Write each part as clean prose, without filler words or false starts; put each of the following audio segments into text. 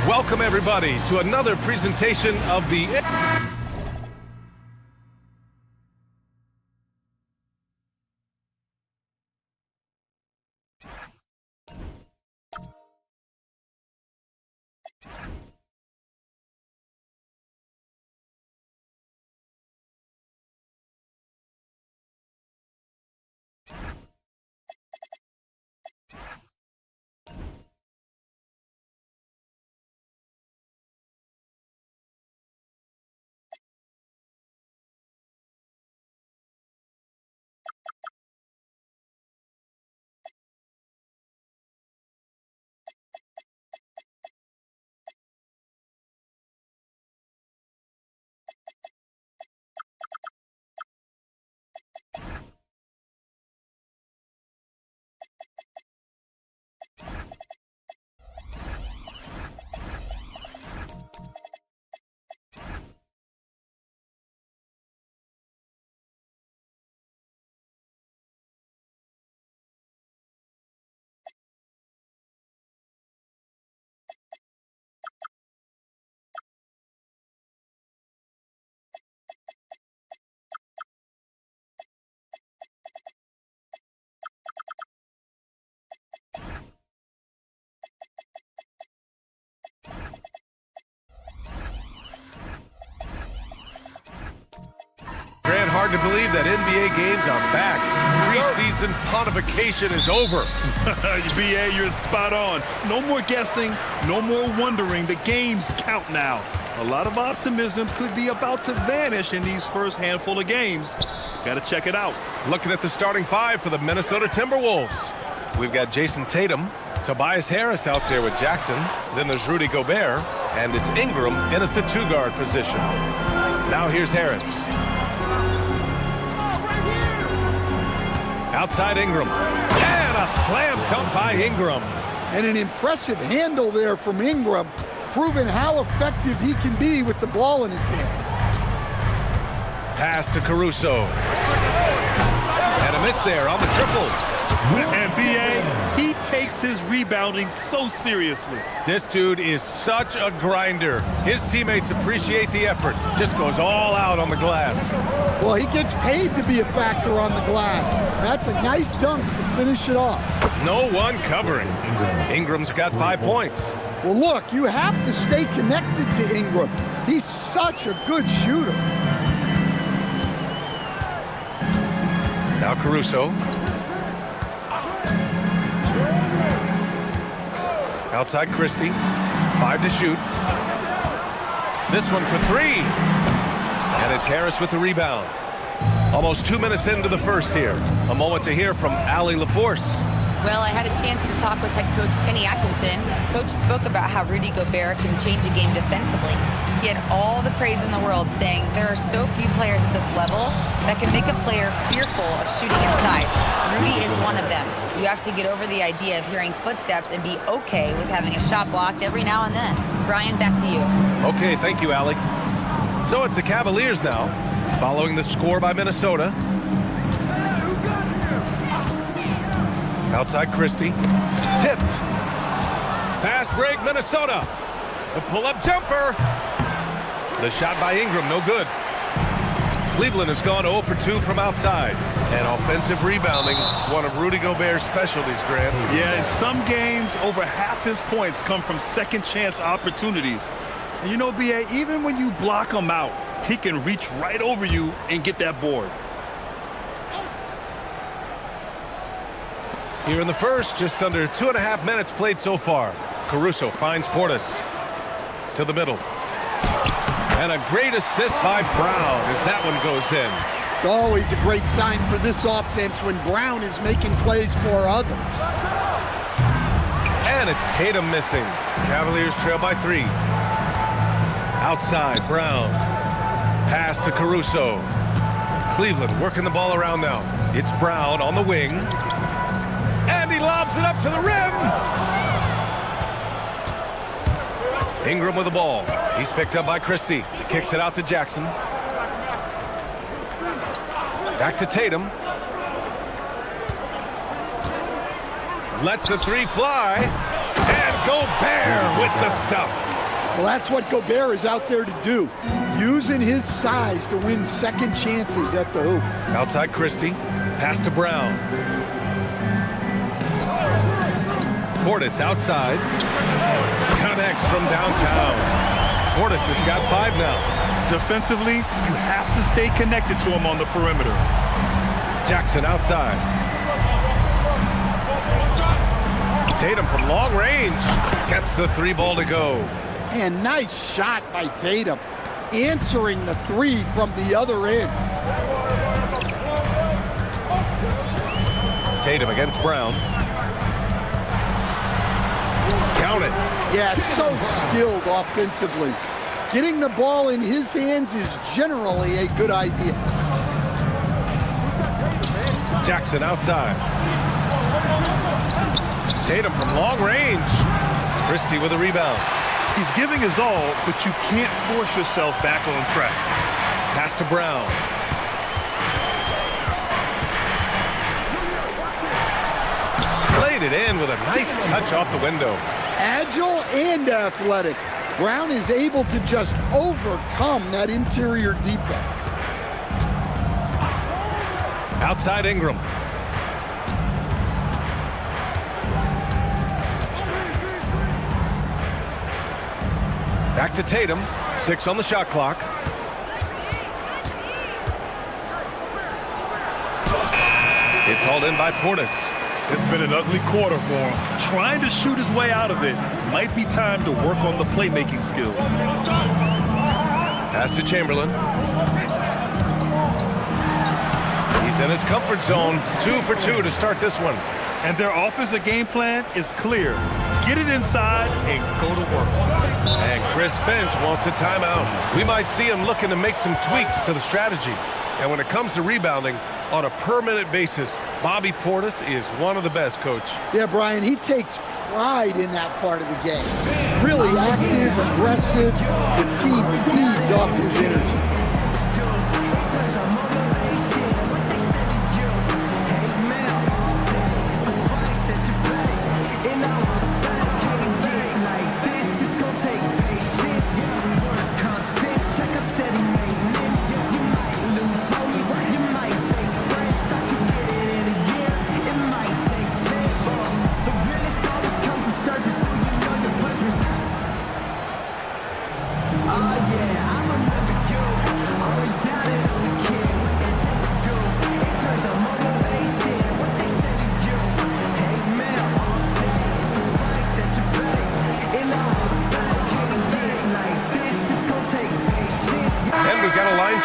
Welcome, everybody, to another presentation of the... Grant, hard to believe that NBA games are back. Preseason pontification is over. BA, you're spot on. No more guessing, no more wondering. The games count now. A lot of optimism could be about to vanish in these first handful of games. Got to check it out. Looking at the starting five for the Minnesota Timberwolves. We've got Jason Tatum, Tobias Harris out there with Jackson. Then there's Rudy Gobert, and it's Ingram in at the two-guard position. Now here's Harris. Outside Ingram. And a slam dunk by Ingram. And an impressive handle there from Ingram, proving how effective he can be with the ball in his hands. Pass to Caruso. And a miss there on the triple. And BA, he takes his rebounding so seriously. This dude is such a grinder. His teammates appreciate the effort. Just goes all out on the glass. Well, he gets paid to be a factor on the glass. That's a nice dunk to finish it off. No one covering. Ingram's got 5 points. Well, look, you have to stay connected to Ingram. He's such a good shooter. Now Caruso. Outside Christie. 5 to shoot. This one for 3. And it's Harris with the rebound. Almost 2 minutes into the first here. A moment to hear from Allie LaForce. Well, I had a chance to talk with head coach Kenny Atkinson. Coach spoke about how Rudy Gobert can change a game defensively. He had all the praise in the world, saying there are so few players at this level that can make a player fearful of shooting inside. Rudy is one of them. You have to get over the idea of hearing footsteps and be okay with having a shot blocked every now and then. Brian, back to you. Okay, thank you, Allie. So it's the Cavaliers now, following the score by Minnesota. Outside Christie. Tipped. Fast break, Minnesota. The pull-up jumper. The shot by Ingram, no good. Cleveland has gone 0 for 2 from outside. And offensive rebounding, one of Rudy Gobert's specialties, Grant. Yeah, in some games, over half his points come from second-chance opportunities. And you know, B.A., even when you block him out, he can reach right over you and get that board. Here in the first, just under 2.5 minutes played so far. Caruso finds Portis to the middle. And a great assist by Brown as that one goes in. It's always a great sign for this offense when Brown is making plays for others. And it's Tatum missing. Cavaliers trail by 3. Outside, Brown. Pass to Caruso. Cleveland working the ball around now. It's Brown on the wing. And he lobs it up to the rim. Ingram with the ball. He's picked up by Christie. Kicks it out to Jackson. Back to Tatum. Lets the 3 fly. And Gobert with the stuff. Well, that's what Gobert is out there to do. Using his size to win second chances at the hoop. Outside Christie. Pass to Brown. Portis outside. Connects from downtown. Portis has got 5 now. Defensively, you have to stay connected to him on the perimeter. Jackson outside. Tatum from long range. Gets the 3 ball to go. And nice shot by Tatum. Answering the 3 from the other end. Tatum against Brown. Count it. Yeah, so skilled offensively. Getting the ball in his hands is generally a good idea. Jackson outside. Tatum from long range. Christie with a rebound. He's giving his all, but you can't force yourself back on track. Pass to Brown. Played it in with a nice touch off the window. Agile and athletic. Brown is able to just overcome that interior defense. Outside Ingram. Back to Tatum. 6 on the shot clock. It's hauled in by Portis. It's been an ugly quarter for him. Trying to shoot his way out of it. Might be time to work on the playmaking skills. Pass to Chamberlain. He's in his comfort zone. 2 for 2 to start this one. And their offensive game plan is clear. Get it inside and go to work. And Chris Finch wants a timeout. We might see him looking to make some tweaks to the strategy. And when it comes to rebounding, on a per-minute basis, Bobby Portis is one of the best, Coach. Yeah, Brian, he takes pride in that part of the game. Really active, aggressive. The team feeds off his energy.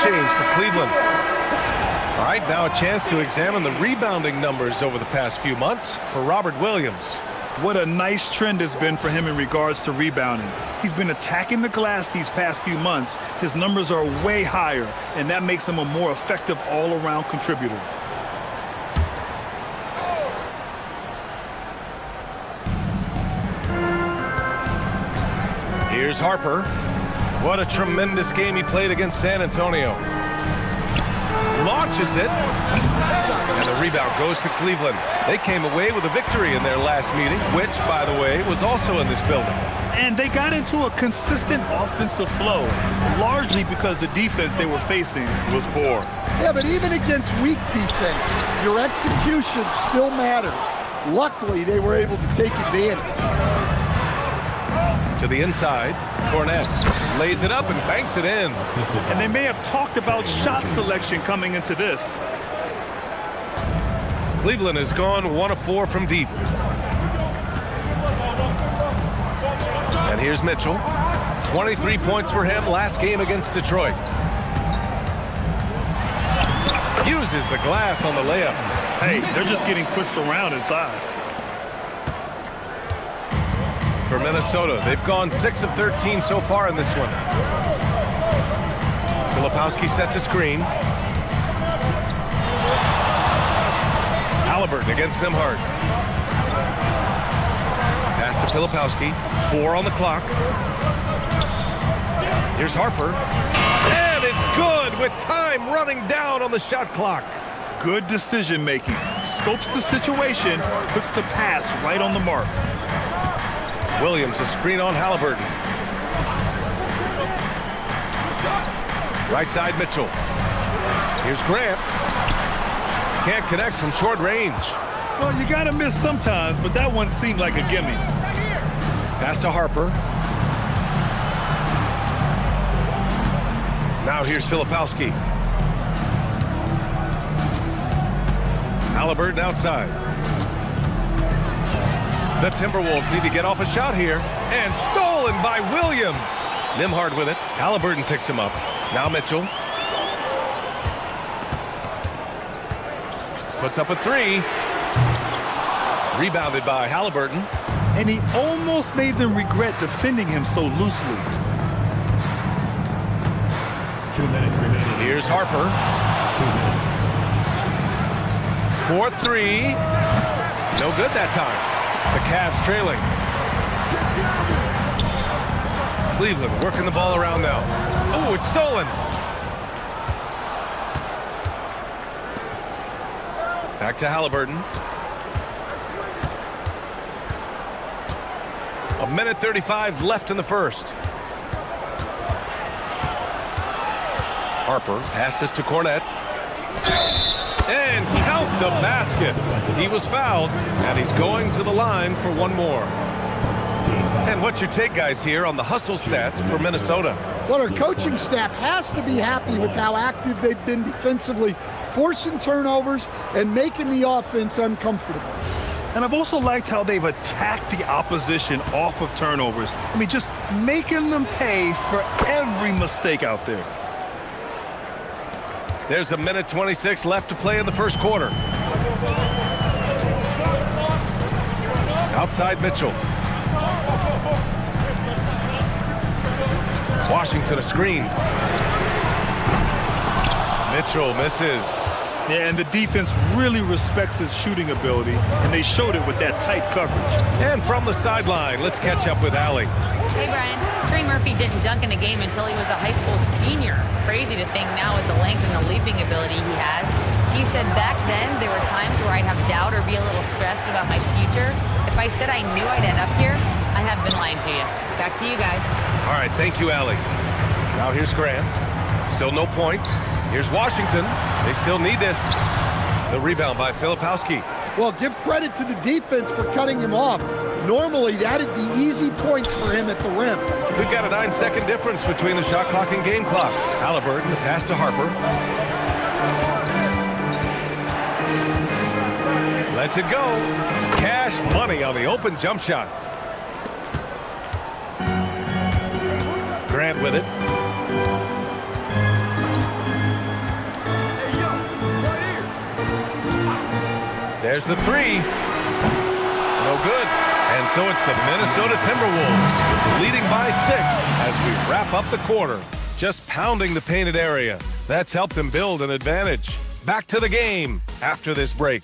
Change for Cleveland. All right, now a chance to examine the rebounding numbers over the past few months for Robert Williams. What a nice trend has been for him in regards to rebounding. He's been attacking the glass these past few months. His numbers are way higher, and that makes him a more effective all-around contributor. Here's Harper. What a tremendous game he played against San Antonio. Launches it. And the rebound goes to Cleveland. They came away with a victory in their last meeting, which, by the way, was also in this building. And they got into a consistent offensive flow, largely because the defense they were facing was poor. Yeah, but even against weak defense, your execution still matters. Luckily, they were able to take advantage. To the inside, Cornette lays it up and banks it in. And they may have talked about shot selection coming into this. Cleveland has gone 1 of 4 from deep. And here's Mitchell. 23 points for him last game against Detroit. Uses the glass on the layup. Hey, they're just getting pushed around inside. For Minnesota, they've gone 6 of 13 so far in this one. Filipowski sets a screen. Halliburton against Nembhard. Pass to Filipowski. 4 on the clock. Here's Harper. And it's good with time running down on the shot clock. Good decision making. Scopes the situation, puts the pass right on the mark. Williams, a screen on Halliburton. Right side, Mitchell. Here's Grant. Can't connect from short range. Well, you got to miss sometimes, but that one seemed like a gimme. Pass to Harper. Now here's Filipowski. Halliburton outside. The Timberwolves need to get off a shot here. And stolen by Williams. Nembhard with it. Halliburton picks him up. Now Mitchell. Puts up a 3. Rebounded by Halliburton. And he almost made them regret defending him so loosely. 2 minutes remaining. Here's Harper. 4-3. No good that time. The Cavs trailing. Cleveland working the ball around now. Oh, it's stolen. Back to Halliburton. 1:35 left in the first. Harper passes to Cornette. And count the basket. He was fouled, and he's going to the line for one more. And what's your take, guys, here on the hustle stats for Minnesota? Well, our coaching staff has to be happy with how active they've been defensively, forcing turnovers and making the offense uncomfortable. And I've also liked how they've attacked the opposition off of turnovers. I mean, just making them pay for every mistake out there. There's 1:26 left to play in the first quarter. Outside Mitchell. Washington a screen. Mitchell misses. Yeah, and the defense really respects his shooting ability, and they showed it with that tight coverage. And from the sideline, let's catch up with Allie. Hey, Brian. Trey Murphy didn't dunk in a game until he was a high school senior. Crazy to think now with the length and the leaping ability he has. He said back then there were times where I'd have doubt or be a little stressed about my future. If I said I knew I'd end up here, I have been lying to you. Back to you guys. All right, thank you, Allie. Now here's Grant. Still no points. Here's Washington. They still need this. The rebound by Filipowski. Well, give credit to the defense for cutting him off. Normally, that'd be easy points for him at the rim. We've got a 9-second difference between the shot clock and game clock. Halliburton, the pass to Harper. Lets it go. Cash money on the open jump shot. Grant with it. There's the 3. No good. And so it's the Minnesota Timberwolves leading by 6 as we wrap up the quarter. Just pounding the painted area. That's helped them build an advantage. Back to the game after this break.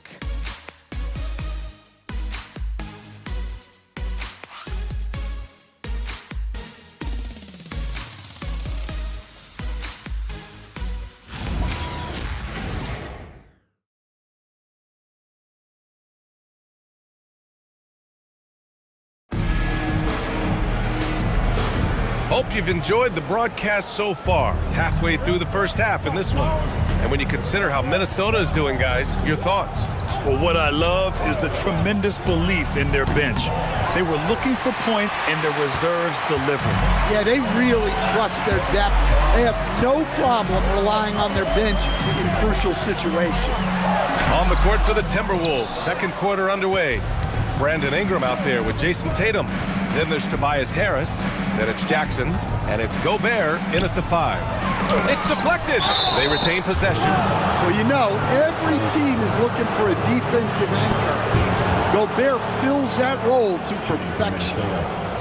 Hope you've enjoyed the broadcast so far. Halfway through the first half in this one. And when you consider how Minnesota is doing, guys, your thoughts? Well, what I love is the tremendous belief in their bench. They were looking for points, and their reserves delivered. Yeah, they really trust their depth. They have no problem relying on their bench in crucial situations. On the court for the Timberwolves, second quarter underway. Brandon Ingram out there with Jason Tatum. Then there's Tobias Harris. Then it's Jackson. And it's Gobert in at the 5. It's deflected. They retain possession. Well, you know, every team is looking for a defensive anchor. Gobert fills that role to perfection.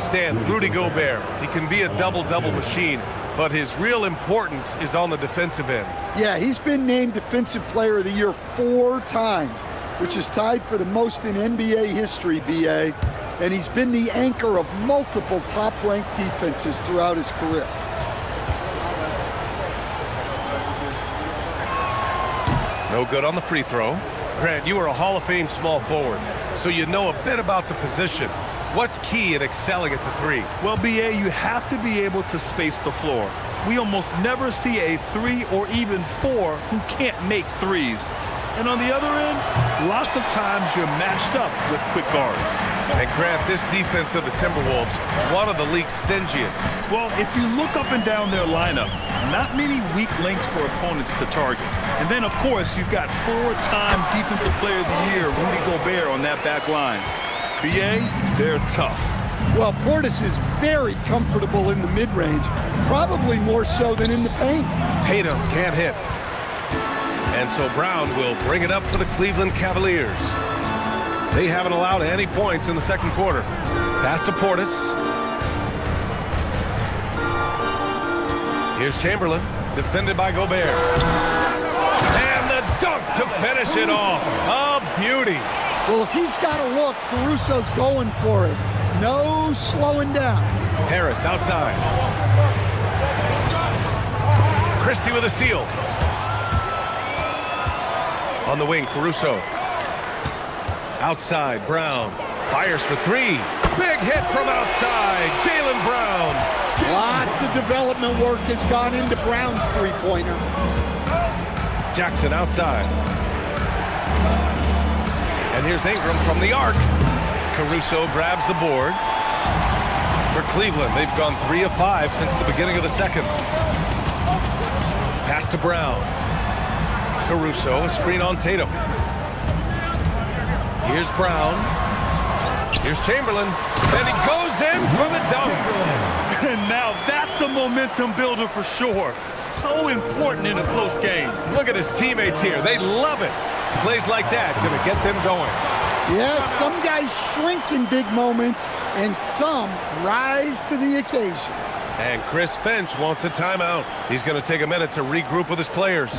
Stan, Rudy Gobert. He can be a double-double machine, but his real importance is on the defensive end. Yeah, he's been named Defensive Player of the Year 4 times, which is tied for the most in NBA history, B.A., and he's been the anchor of multiple top-ranked defenses throughout his career. No good on the free throw. Grant, you are a Hall of Fame small forward, so you know a bit about the position. What's key in excelling at the 3? Well, B.A., you have to be able to space the floor. We almost never see a 3 or even 4 who can't make threes. And on the other end, lots of times you're matched up with quick guards. And Grant, this defense of the Timberwolves, one of the league's stingiest. Well, if you look up and down their lineup, not many weak links for opponents to target. And then, of course, you've got 4-time Defensive Player of the Year, Rudy Gobert, on that back line. B.A., they're tough. Well, Portis is very comfortable in the mid-range, probably more so than in the paint. Tatum can't hit. And so Brown will bring it up for the Cleveland Cavaliers. They haven't allowed any points in the second quarter. Pass to Portis. Here's Chamberlain, defended by Gobert. And the dunk to finish it off. A beauty. Well, if he's got to look, Caruso's going for it. No slowing down. Harris outside. Christie with a steal. On the wing, Caruso. Outside, Brown. Fires for 3. Big hit from outside. Jaylen Brown. Lots of development work has gone into Brown's three-pointer. Jackson outside. And here's Ingram from the arc. Caruso grabs the board. For Cleveland, they've gone 3 of 5 since the beginning of the second. Pass to Brown. Caruso, a screen on Tatum. Here's Brown. Here's Chamberlain. And he goes in for the dunk. And now that's a momentum builder for sure. So important in a close game. Look at his teammates here. They love it. Plays like that going to get them going. Yes, some guys shrink in big moments, and some rise to the occasion. And Chris Finch wants a timeout. He's going to take a minute to regroup with his players.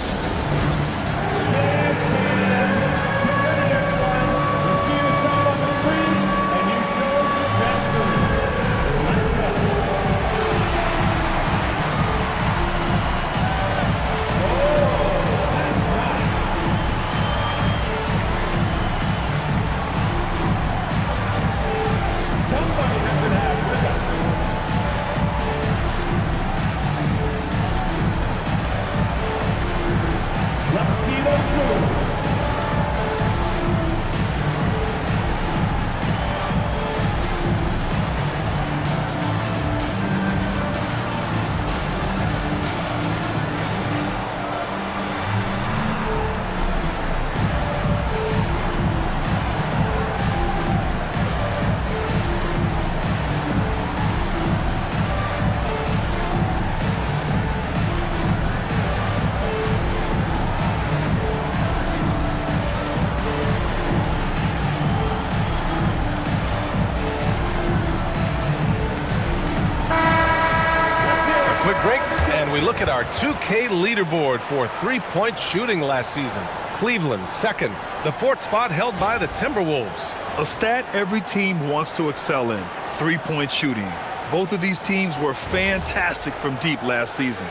Quick break, and we look at our 2K leaderboard for three-point shooting last season. Cleveland, second. The fourth spot held by the Timberwolves. A stat every team wants to excel in, three-point shooting. Both of these teams were fantastic from deep last season.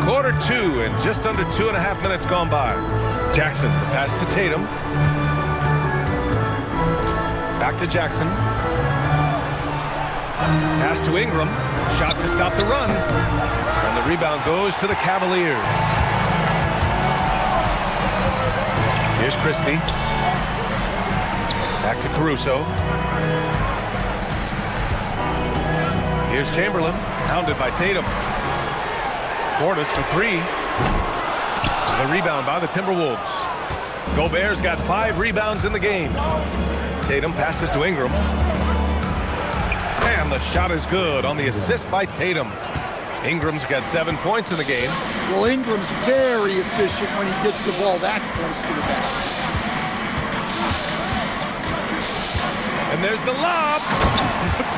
Quarter 2 and just under 2.5 minutes gone by. Jackson, the pass to Tatum. Back to Jackson. Pass to Ingram. Shot to stop the run. And the rebound goes to the Cavaliers. Here's Christie. Back to Caruso. Here's Chamberlain, hounded by Tatum. Portis for three. The rebound by the Timberwolves. Gobert's got 5 rebounds in the game. Tatum passes to Ingram. And the shot is good on the assist by Tatum. Ingram's got 7 points in the game. Well, Ingram's very efficient when he gets the ball that close to the basket. And there's the lob.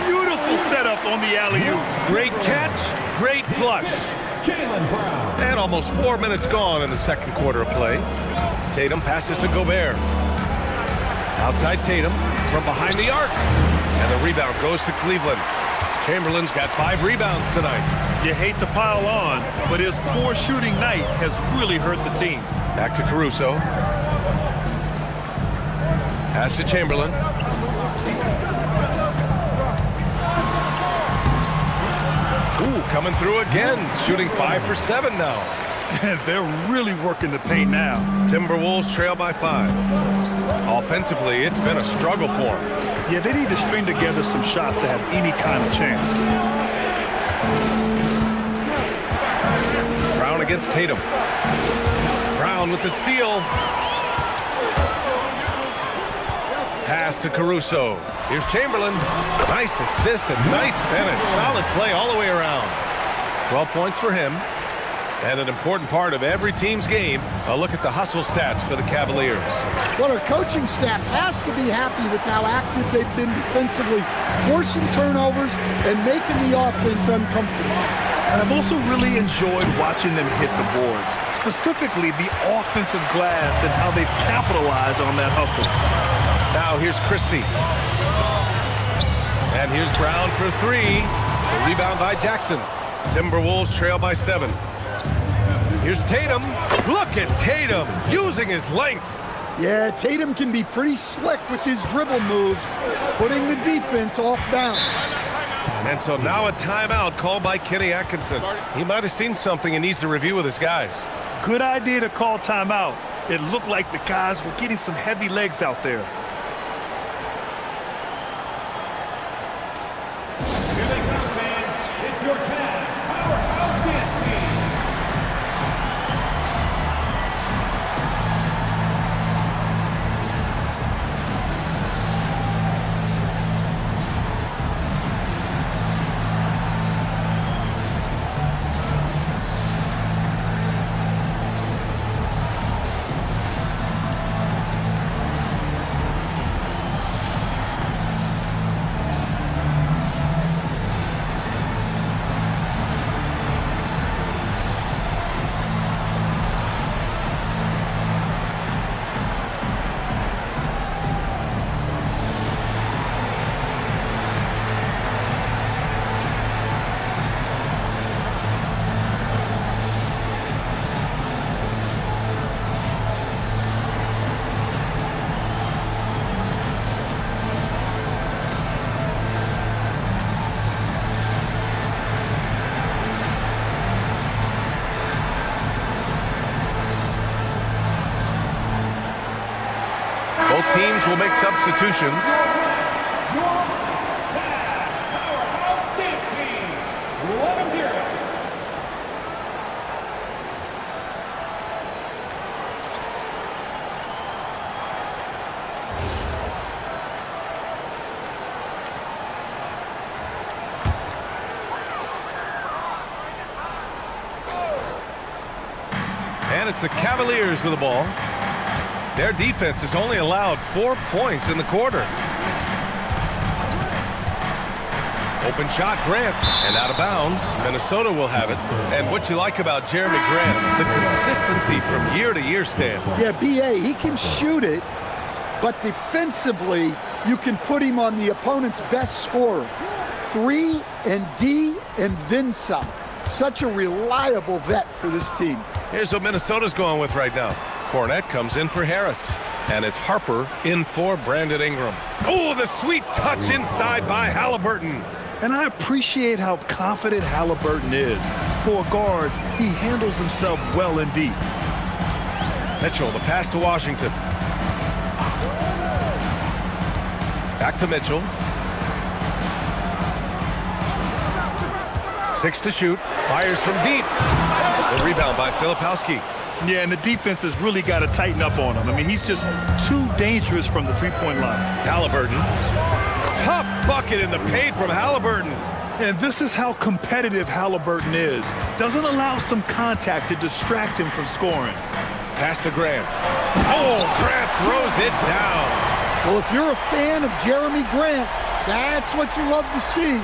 Beautiful setup on the alley-oop. Great catch, great flush. And almost 4 minutes gone in the second quarter of play. Tatum passes to Gobert. Outside Tatum from behind the arc. And the rebound goes to Cleveland. Chamberlain's got 5 rebounds tonight. You hate to pile on, but his poor shooting night has really hurt the team. Back to Caruso. Pass to Chamberlain. Ooh, coming through again. Shooting 5 for 7 now. They're really working the paint now. Timberwolves trail by 5. Offensively, it's been a struggle for them. Yeah, they need to string together some shots to have any kind of chance. Brown against Tatum. Brown with the steal. Pass to Caruso. Here's Chamberlain. Nice assist and nice finish. Solid play all the way around. 12 points for him. And an important part of every team's game, a look at the hustle stats for the Cavaliers. Well, our coaching staff has to be happy with how active they've been defensively, forcing turnovers and making the offense uncomfortable. And I've also really enjoyed watching them hit the boards, specifically the offensive glass and how they've capitalized on that hustle. Now here's Christie. And here's Brown for 3. The rebound by Jackson. Timberwolves trail by 7. Here's Tatum. Look at Tatum using his length. Yeah, Tatum can be pretty slick with his dribble moves, putting the defense off balance. And so now a timeout called by Kenny Atkinson. He might have seen something and needs to review with his guys. Good idea to call timeout. It looked like the guys were getting some heavy legs out there. Here they come, fans. It's your Cavs Powerhouse Dance Team. Both teams will make substitutions. Powerhouse Dance Team. Let them hear it. And it's the Cavaliers with the ball. Their defense has only allowed 4 points in the quarter. Open shot, Grant, and out of bounds. Minnesota will have it. And what you like about Jeremy Grant, the consistency from year to year, Stan. Yeah, B.A., he can shoot it, but defensively, you can put him on the opponent's best scorer. 3 and D and then some. Such a reliable vet for this team. Here's what Minnesota's going with right now. Cornette comes in for Harris. And it's Harper in for Brandon Ingram. Oh, the sweet touch inside by Halliburton. And I appreciate how confident Halliburton is. For a guard, he handles himself well and deep. Mitchell, the pass to Washington. Back to Mitchell. 6 to shoot. Fires from deep. The rebound by Filipowski. Yeah, and the defense has really got to tighten up on him. I mean, he's just too dangerous from the three-point line. Halliburton. Tough bucket in the paint from Halliburton. And this is how competitive Halliburton is. Doesn't allow some contact to distract him from scoring. Pass to Grant. Oh, Grant throws it down. Well, if you're a fan of Jeremy Grant, that's what you love to see.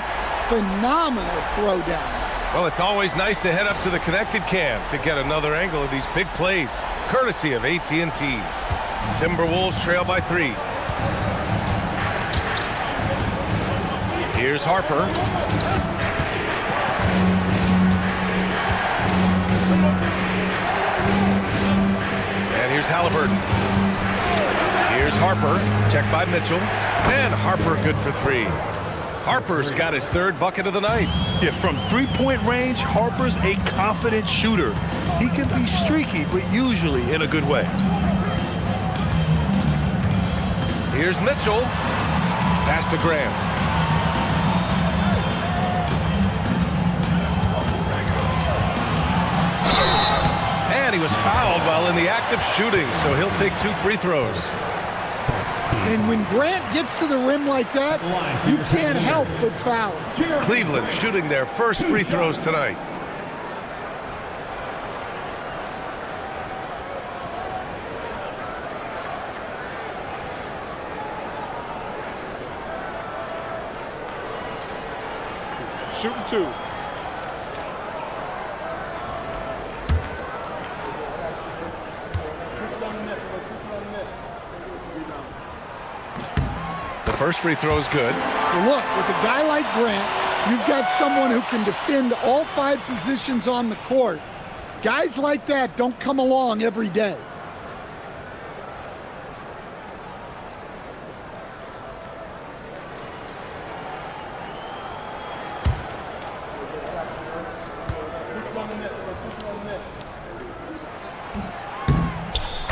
Phenomenal throwdown. Well, it's always nice to head up to the connected cam to get another angle of these big plays, courtesy of AT&T. Timberwolves trail by 3. Here's Harper. And here's Halliburton. Here's Harper. Checked by Mitchell. And Harper good for 3. Harper's got his 3rd bucket of the night. Yeah, from three-point range, Harper's a confident shooter. He can be streaky, but usually in a good way. Here's Mitchell. Pass to Graham. And he was fouled while in the act of shooting, so he'll take 2 free throws. And when Grant gets to the rim like that, you can't help but foul him. Cleveland shooting their first free throws tonight. Shooting 2. The first free throw is good. Well, look, with a guy like Grant, you've got someone who can defend all 5 positions on the court. Guys like that don't come along every day.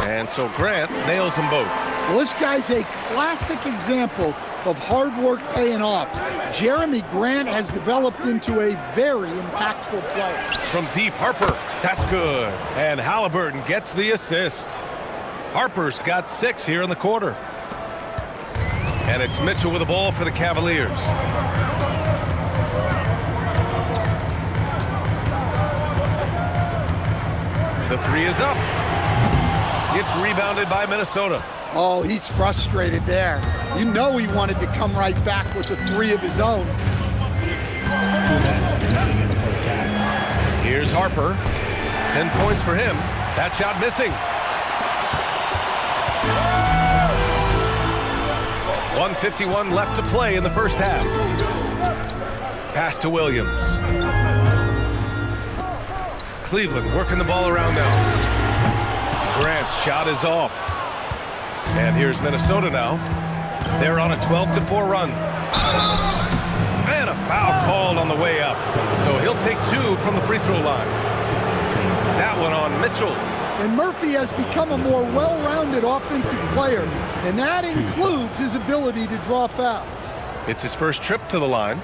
And so Grant nails them both. Well, this guy's a classic example of hard work paying off. Jeremy Grant has developed into a very impactful player. From deep, Harper. That's good. And Halliburton gets the assist. Harper's got 6 here in the quarter. And it's Mitchell with the ball for the Cavaliers. The 3 is up. It's rebounded by Minnesota. Oh, he's frustrated there. You know he wanted to come right back with the 3 of his own. Here's Harper. 10 points for him. That shot missing. 1:51 left to play in the first half. Pass to Williams. Cleveland working the ball around now. Grant's shot is off. And here's Minnesota now. They're on a 12-4 run. And a foul called on the way up. So he'll take 2 from the free throw line. That one on Mitchell. And Murphy has become a more well-rounded offensive player, and that includes his ability to draw fouls. It's his first trip to the line.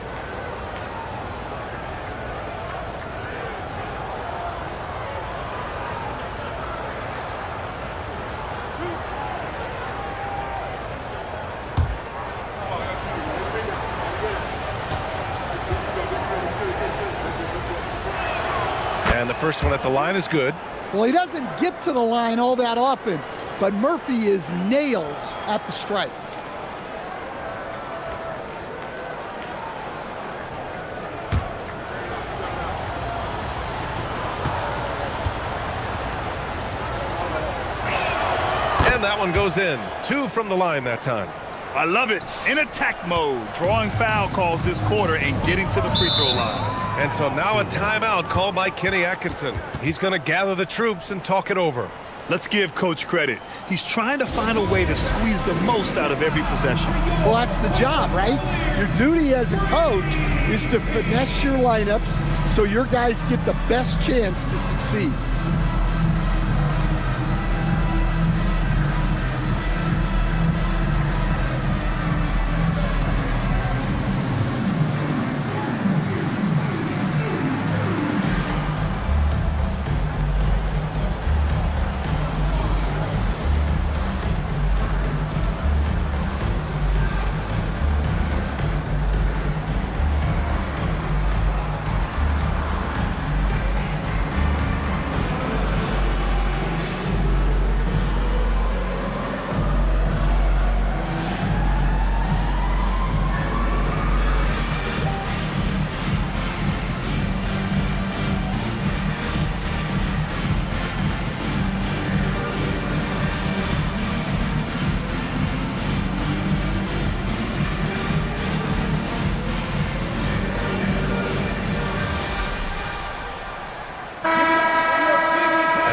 And the first one at the line is good. Well, he doesn't get to the line all that often, but Murphy is nails at the stripe. And that one goes in. 2 from the line that time. I love it. In attack mode, drawing foul calls this quarter and getting to the free throw line. And so now a timeout called by Kenny Atkinson. He's going to gather the troops and talk it over. Let's give Coach credit. He's trying to find a way to squeeze the most out of every possession. Well, that's the job, right? Your duty as a coach is to finesse your lineups so your guys get the best chance to succeed.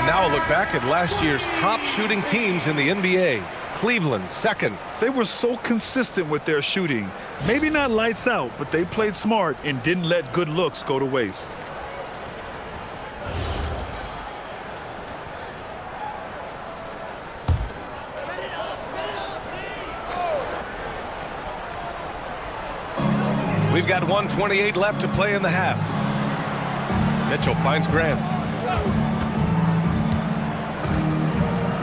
Now a look back at last year's top shooting teams in the NBA. Cleveland, second. They were so consistent with their shooting. Maybe not lights out, but they played smart and didn't let good looks go to waste. We've got 1:28 left to play in the half. Mitchell finds Grant.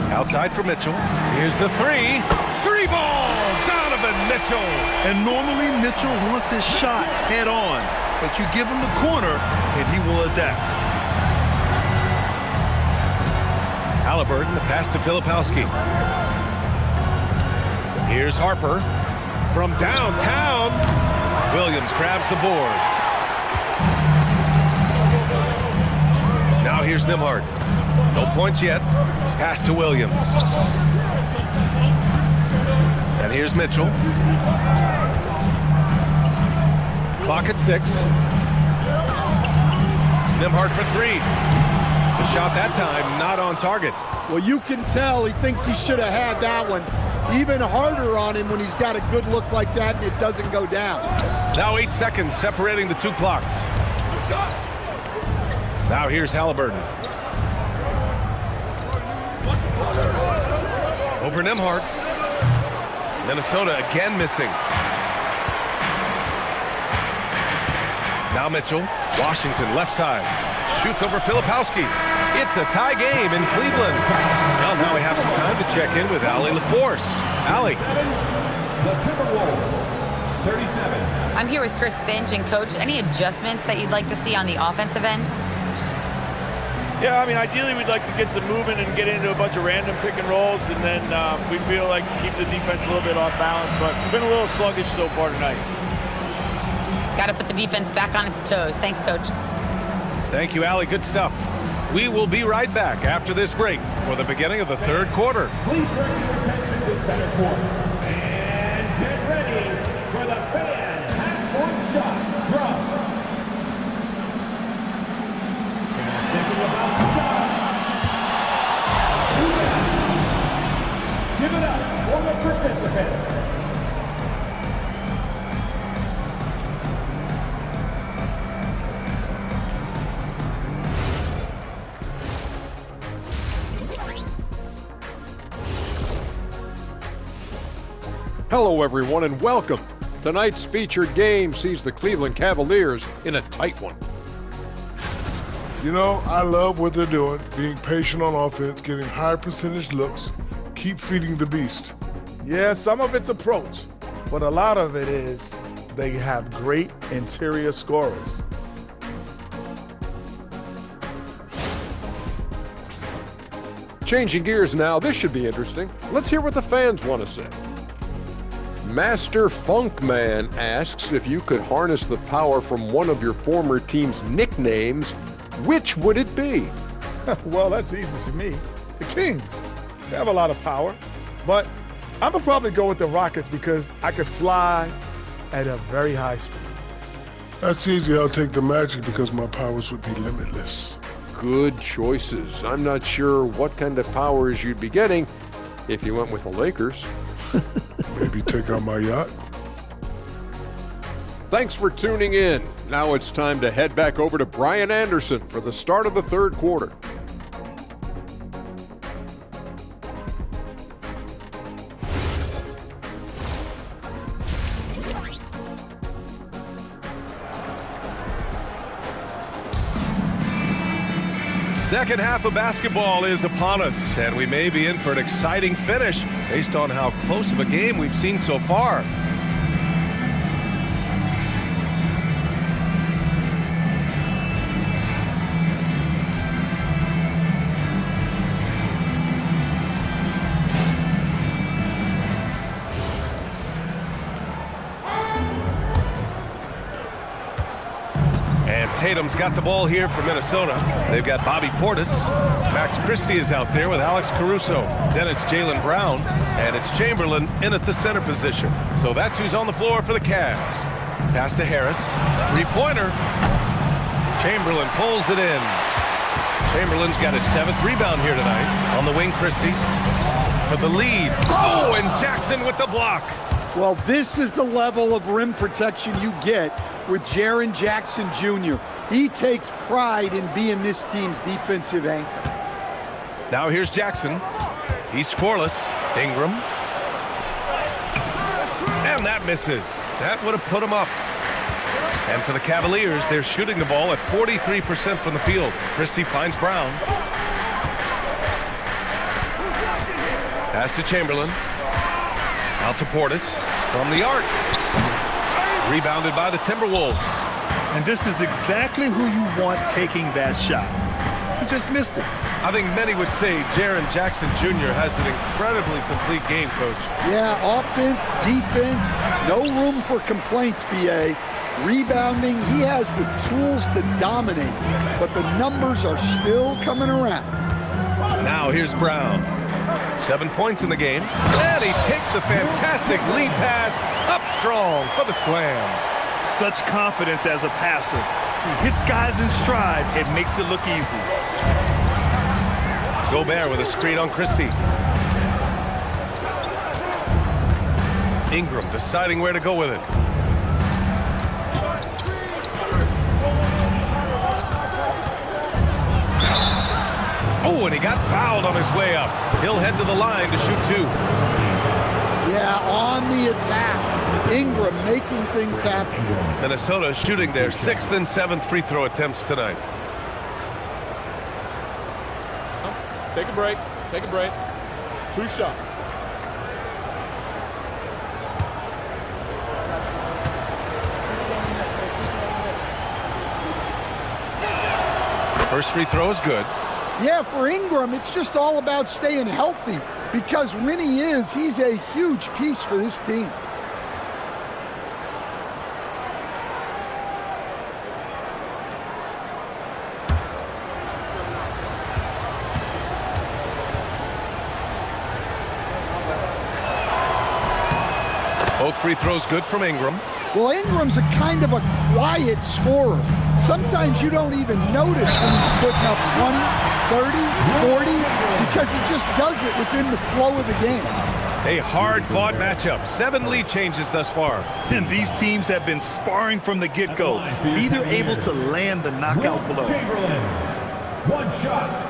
Outside for Mitchell. Here's the three. Three ball! Donovan Mitchell! And normally Mitchell wants his shot head on, but you give him the corner and he will adapt. Halliburton, the pass to Filipowski. Here's Harper. From downtown, Williams grabs the board. Now here's Nembhard. No points yet. Pass to Williams. And here's Mitchell. Clock at 6. Nembhard for three. The shot that time not on target. Well, you can tell he thinks he should have had that one. Even harder on him when he's got a good look like that and it doesn't go down. Now 8 seconds separating the two clocks. Now here's Halliburton. Over Nembhard. Minnesota again missing. Now Mitchell. Washington left side. Shoots over Filipowski. It's a tie game in Cleveland. Well, now we have some time to check in with Allie LaForce. Allie. The Timberwolves, 37. I'm here with Chris Finch. And Coach, any adjustments that you'd like to see on the offensive end? Yeah, I mean, ideally we'd like to get some movement and get into a bunch of random pick and rolls, and then we feel like keep the defense a little bit off balance, but we've been a little sluggish so far tonight. Got to put the defense back on its toes. Thanks, Coach. Thank you, Allie. Good stuff. We will be right back after this break for the beginning of the third quarter. Please direct your attention to center court. And get ready for the fan half-court shot drop. Thinking about the shot. Give it up for the participant. Hello, everyone, and welcome. Tonight's featured game sees the Cleveland Cavaliers in a tight one. You know, I love what they're doing, being patient on offense, getting high percentage looks, keep feeding the beast. Yeah, some of it's approach, but a lot of it is they have great interior scorers. Changing gears now, this should be interesting. Let's hear what the fans want to say. Master Funkman asks if you could harness the power from one of your former team's nicknames, which would it be? Well, that's easy for me. The Kings. They have a lot of power, but I'm gonna probably go with the Rockets because I could fly at a very high speed. That's easy. I'll take the Magic because my powers would be limitless. good choices. I'm not sure what kind of powers you'd be getting if you went with the Lakers. Maybe take out my yacht. Thanks for tuning in. Now it's time to head back over to Brian Anderson for the start of the third quarter. Second half of basketball is upon us, and we may be in for an exciting finish based on how close of a game we've seen so far. Tatum's got the ball here for Minnesota. They've got Bobby Portis. Max Christie is out there with Alex Caruso. Then it's Jaylen Brown, and it's Chamberlain in at the center position. So that's who's on the floor for the Cavs. Pass to Harris. Three-pointer. Chamberlain pulls it in. Chamberlain's got his 7th rebound here tonight. On the wing, Christie for the lead. Oh, and Jackson with the block. Well, this is the level of rim protection you get with Jaren Jackson Jr. He takes pride in being this team's defensive anchor. Now here's Jackson. He's scoreless. Ingram. And that misses. That would have put him up. And for the Cavaliers, they're shooting the ball at 43% from the field. Christie finds Brown. Pass to Chamberlain. Out to Portis from the arc. Rebounded by the Timberwolves. And this is exactly who you want taking that shot. He just missed it. I think many would say Jaren Jackson Jr. has an incredibly complete game, Coach. Yeah, offense, defense, no room for complaints, BA. Rebounding, he has the tools to dominate, but the numbers are still coming around. Now here's Brown. 7 points in the game. And he takes the fantastic lead pass up strong for the slam. Such confidence as a passer. He hits guys in stride. It makes it look easy. Gobert with a screen on Christie. Ingram deciding where to go with it. Oh, and he got fouled on his way up. He'll head to the line to shoot 2. Yeah, on the attack. Ingram making things happen. Minnesota shooting their 6th and 7th free throw attempts tonight. Take a break. Take a break. 2 shots. First free throw is good. Yeah, for Ingram, it's just all about staying healthy because when he is, he's a huge piece for this team. Both free throws good from Ingram. Well, Ingram's a kind of a quiet scorer. Sometimes you don't even notice when he's putting up 20, 30, 40, because he just does it within the flow of the game. A hard-fought matchup. 7 lead changes thus far. And these teams have been sparring from the get-go. Neither able to land the knockout blow. Chamberlain, 1 shot.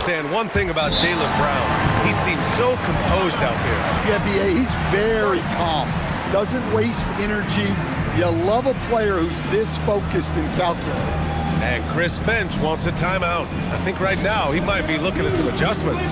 And one thing about Jaylen Brown, he seems so composed out there. Yeah, BA, he's very calm. Doesn't waste energy. You love a player who's this focused and calculated. And Chris Finch wants a timeout. I think right now he might be looking at some adjustments.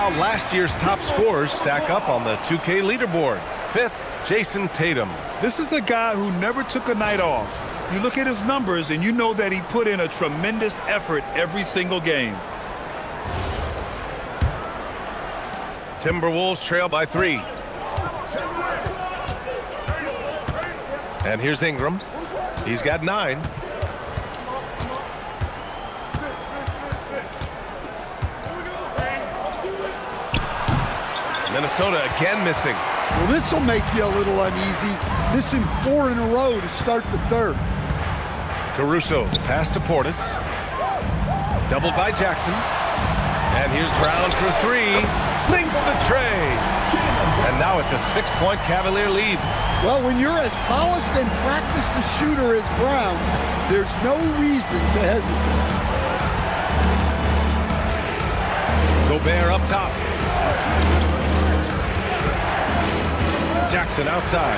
how last year's top scorers stack up on the 2K leaderboard. 5th, Jason Tatum. This is a guy who never took a night off. You look at his numbers and you know that he put in a tremendous effort every single game. Timberwolves trail by 3. And here's Ingram. He's got 9. Minnesota again missing. Well, this will make you a little uneasy. Missing 4 in a row to start the third. Caruso, the pass to Portis. Doubled by Jackson. And here's Brown for 3. Sinks the tray. And now it's a 6-point Cavalier lead. Well, when you're as polished and practiced a shooter as Brown, there's no reason to hesitate. Gobert up top. Jackson outside.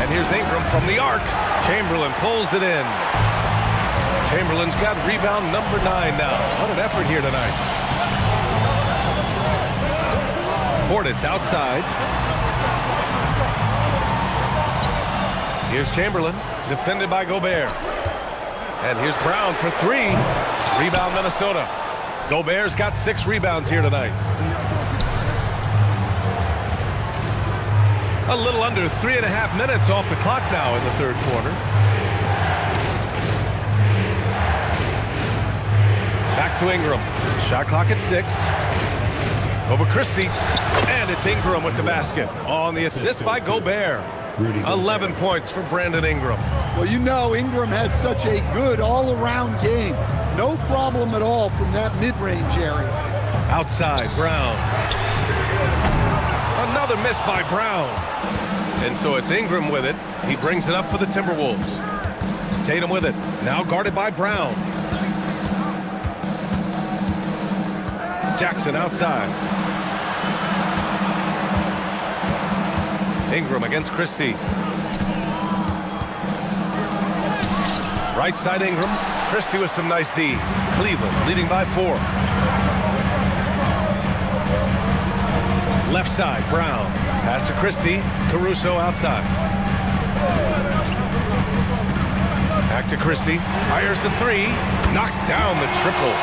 And here's Ingram from the arc. Chamberlain pulls it in. Chamberlain's got rebound number 9 now. What an effort here tonight. Portis outside. Here's Chamberlain, defended by Gobert. And here's Brown for 3. Rebound Minnesota. Gobert's got 6 rebounds here tonight. A little under 3.5 minutes off the clock now in the third quarter. Back to Ingram. Shot clock at 6. Over Christie. And it's Ingram with the basket. On the assist by Gobert. 11 points for Brandon Ingram. Well, you know Ingram has such a good all-around game. No problem at all from that mid-range area. Outside, Brown. Another miss by Brown. And so it's Ingram with it. He brings it up for the Timberwolves. Tatum with it. Now guarded by Brown. Jackson outside. Ingram against Christie. Right side Ingram. Christie with some nice D. Cleveland leading by 4. Left side, Brown. Pass to Christie. Caruso outside. Back to Christie. Fires the 3. Knocks down the triple.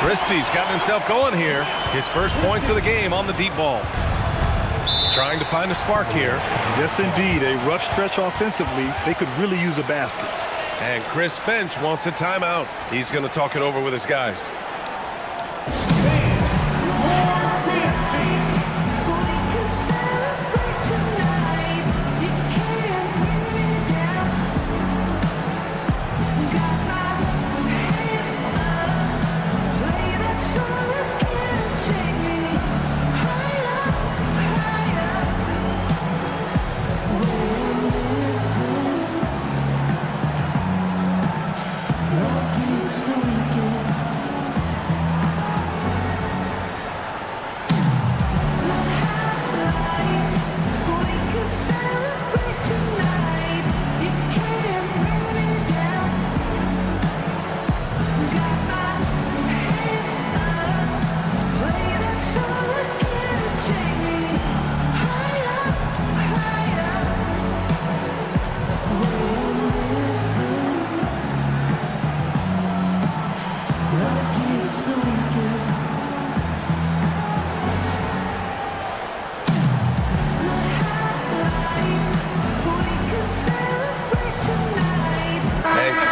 Christie's got himself going here. His first points of the game on the deep ball. Trying to find a spark here. Yes, indeed. A rough stretch offensively. They could really use a basket. And Chris Finch wants a timeout. He's going to talk it over with his guys.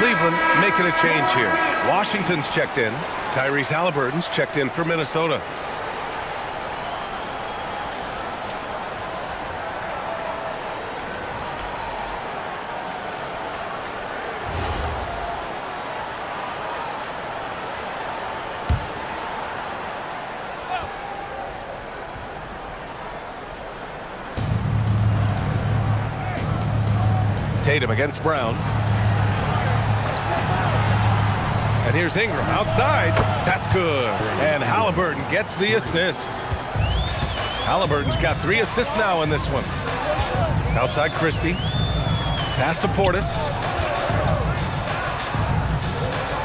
Cleveland making a change here. Washington's checked in. Tyrese Halliburton's checked in for Minnesota. Tatum against Brown. And here's Ingram outside. That's good. And Halliburton gets the assist. Halliburton's got 3 assists now in this one. Outside Christie. Pass to Portis.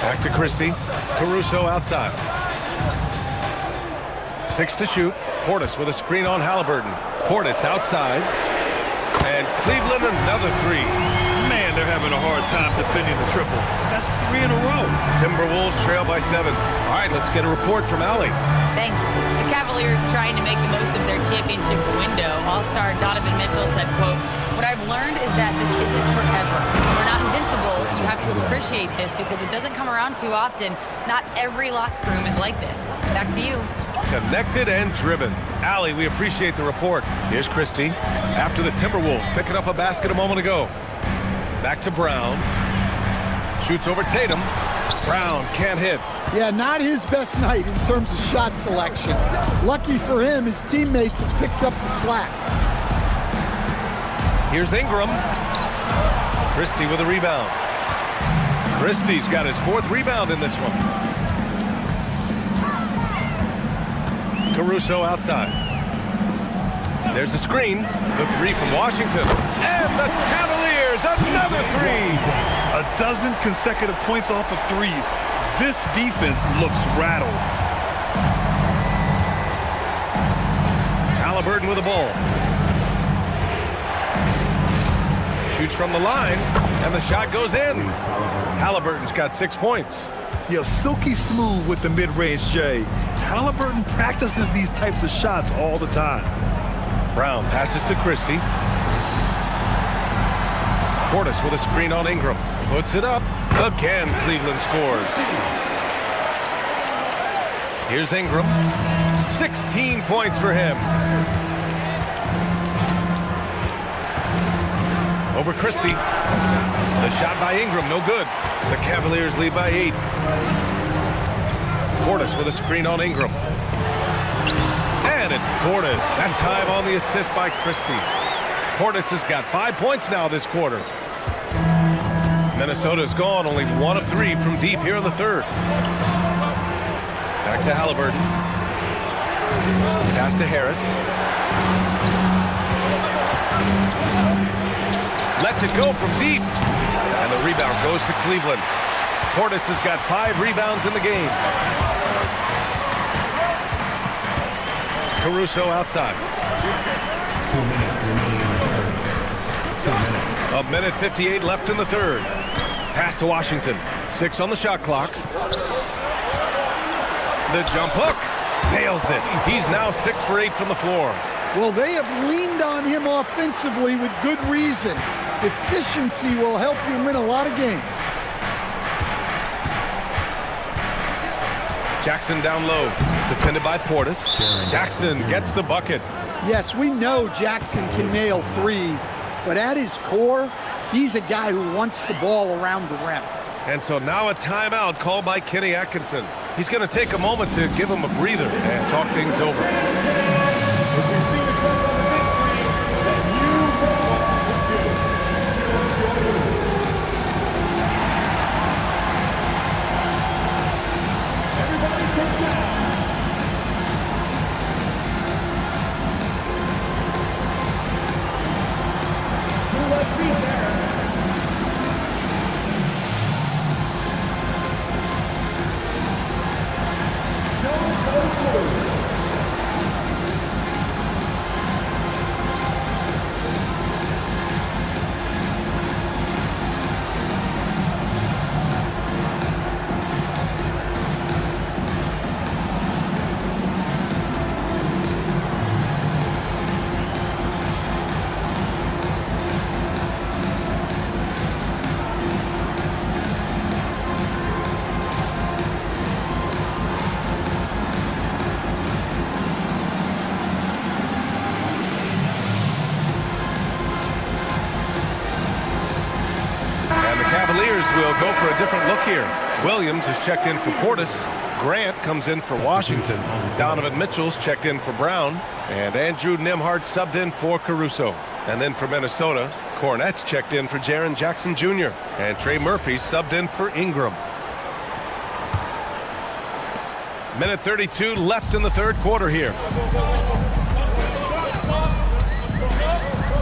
Back to Christie. Caruso outside. 6 to shoot. Portis with a screen on Halliburton. Portis outside. And Cleveland another three. Man, they're having a hard time defending the triple. That's 3 in a row. Timberwolves trail by 7. All right, let's get a report from Allie. Thanks. The Cavaliers trying to make the most of their championship window. All-star Donovan Mitchell said, quote, "What I've learned is that this isn't forever. We're not invincible. You have to appreciate this because it doesn't come around too often. Not every locker room is like this." Back to you. Connected and driven. Allie, we appreciate the report. Here's Christie. After the Timberwolves picking up a basket a moment ago. Back to Brown. Shoots over Tatum. Brown can't hit. Yeah, not his best night in terms of shot selection. Lucky for him, his teammates have picked up the slack. Here's Ingram. Christie with a rebound. Christie's got his 4th rebound in this one. Caruso outside. There's a screen. The 3 from Washington. And the Cavaliers, another 3. A dozen consecutive points off of threes. This defense looks rattled. Halliburton with the ball. Shoots from the line, and the shot goes in. Halliburton's got 6 points. Yeah, silky smooth with the mid-range, Jay. Halliburton practices these types of shots all the time. Brown passes to Christie. Portis with a screen on Ingram. Puts it up. Again, Cleveland scores. Here's Ingram. 16 points for him. Over Christie. The shot by Ingram, no good. The Cavaliers lead by 8. Portis with a screen on Ingram. And it's Portis. That time on the assist by Christie. Portis has got 5 points now this quarter. Minnesota's gone only 1 of 3 from deep here in the 3rd. Back to Halliburton. Pass to Harris. Lets it go from deep. And the rebound goes to Cleveland. Portis has got 5 rebounds in the game. Caruso outside. 2 minutes remaining in the 3rd. 2 minutes. A minute 58 left in the 3rd. Pass to Washington. 6 on the shot clock. The jump hook. Nails it. He's now 6 for 8 from the floor. Well, they have leaned on him offensively with good reason. Efficiency will help you win a lot of games. Jackson down low. Defended by Portis. Jackson gets the bucket. Yes, we know Jackson can nail threes, but at his core, he's a guy who wants the ball around the rim. And so now a timeout called by Kenny Atkinson. He's going to take a moment to give him a breather and talk things over. Cavaliers will go for a different look here. Williams has checked in for Portis. Grant comes in for Washington. Donovan Mitchell's checked in for Brown. And Andrew Nembhard subbed in for Caruso. And then for Minnesota, Cornette's checked in for Jaren Jackson Jr. And Trey Murphy subbed in for Ingram. Minute 32 left in the 3rd quarter here.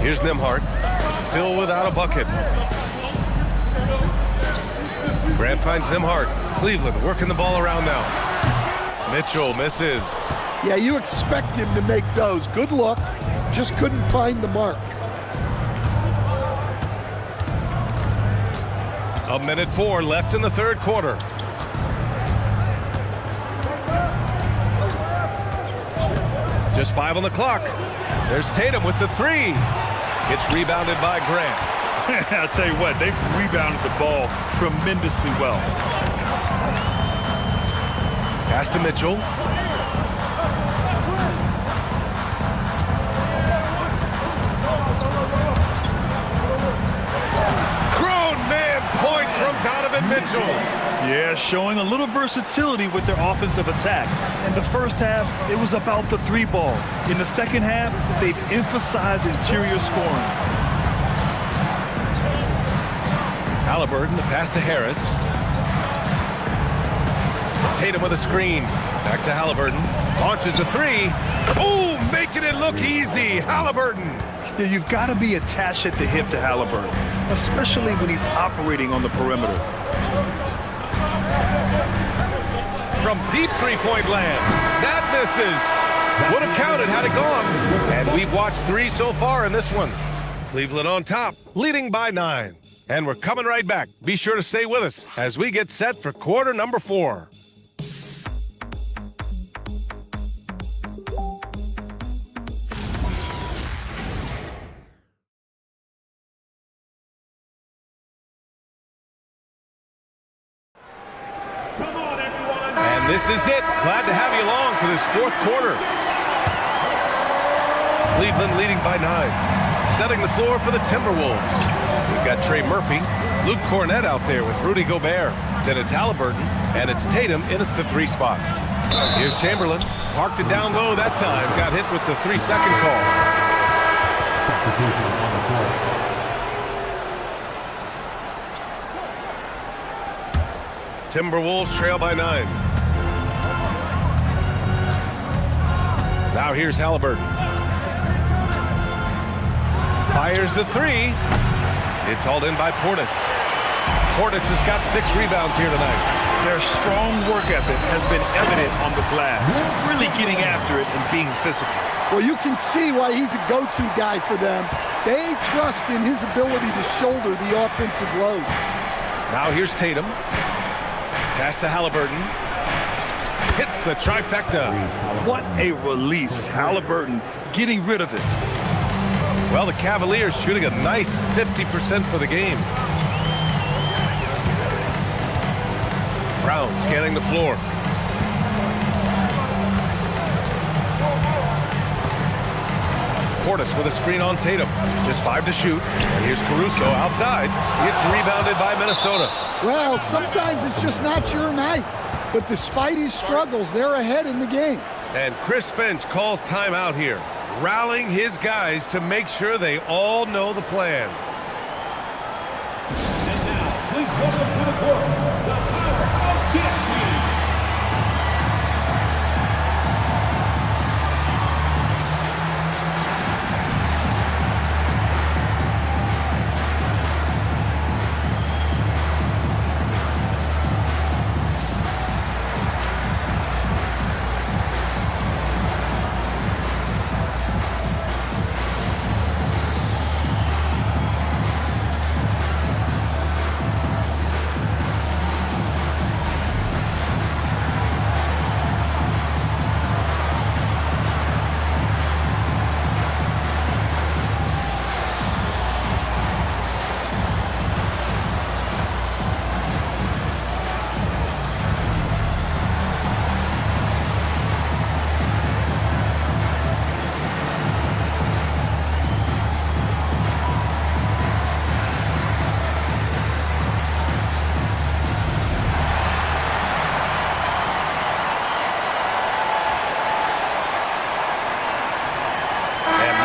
Here's Nembhard, still without a bucket. Grant finds Nembhard. Cleveland working the ball around now. Mitchell misses. Yeah, you expect him to make those. Good luck. Just couldn't find the mark. 1:04 left in the third quarter. Just 5 on the clock. There's Tatum with the 3. It's rebounded by Grant. I'll tell you what, they've rebounded the ball tremendously well. Pass to Mitchell. Grown man points from Donovan Mitchell. Yeah, showing a little versatility with their offensive attack. In the first half, it was about the 3 ball. In the second half, they've emphasized interior scoring. Halliburton, the pass to Harris. Tatum with a screen. Back to Halliburton. Launches a 3. Boom! Making it look easy. Halliburton. Yeah, you've got to be attached at the hip to Halliburton, especially when he's operating on the perimeter. From deep three-point land. That misses. Would have counted had it gone. And we've watched 3 so far in this one. Cleveland on top, leading by 9. And we're coming right back. Be sure to stay with us as we get set for quarter number 4. And this is it. Glad to have you along for this 4th quarter. Cleveland leading by 9. Setting the floor for the Timberwolves. We've got Trey Murphy, Luke Cornett out there with Rudy Gobert. Then it's Halliburton, and it's Tatum in at the 3 spot. Here's Chamberlain. Parked it down low that time. Got hit with the 3-second call. Substitution on the court. Timberwolves trail by 9. Now here's Halliburton. Fires the 3. It's hauled in by Portis. Portis has got 6 rebounds here tonight. Their strong work ethic has been evident on the glass, really getting after it and being physical. Well, you can see why he's a go-to guy for them. They trust in his ability to shoulder the offensive load. Now here's Tatum. Pass to Halliburton. Hits the trifecta. What a release. Halliburton getting rid of it. Well, the Cavaliers shooting a nice 50% for the game. Brown scanning the floor. Portis with a screen on Tatum. Just 5 to shoot. And here's Caruso outside. It's rebounded by Minnesota. Well, sometimes it's just not your night. But despite his struggles, they're ahead in the game. And Chris Finch calls timeout here, rallying his guys to make sure they all know the plan. And now, please welcome to the court, the power of Gatsby.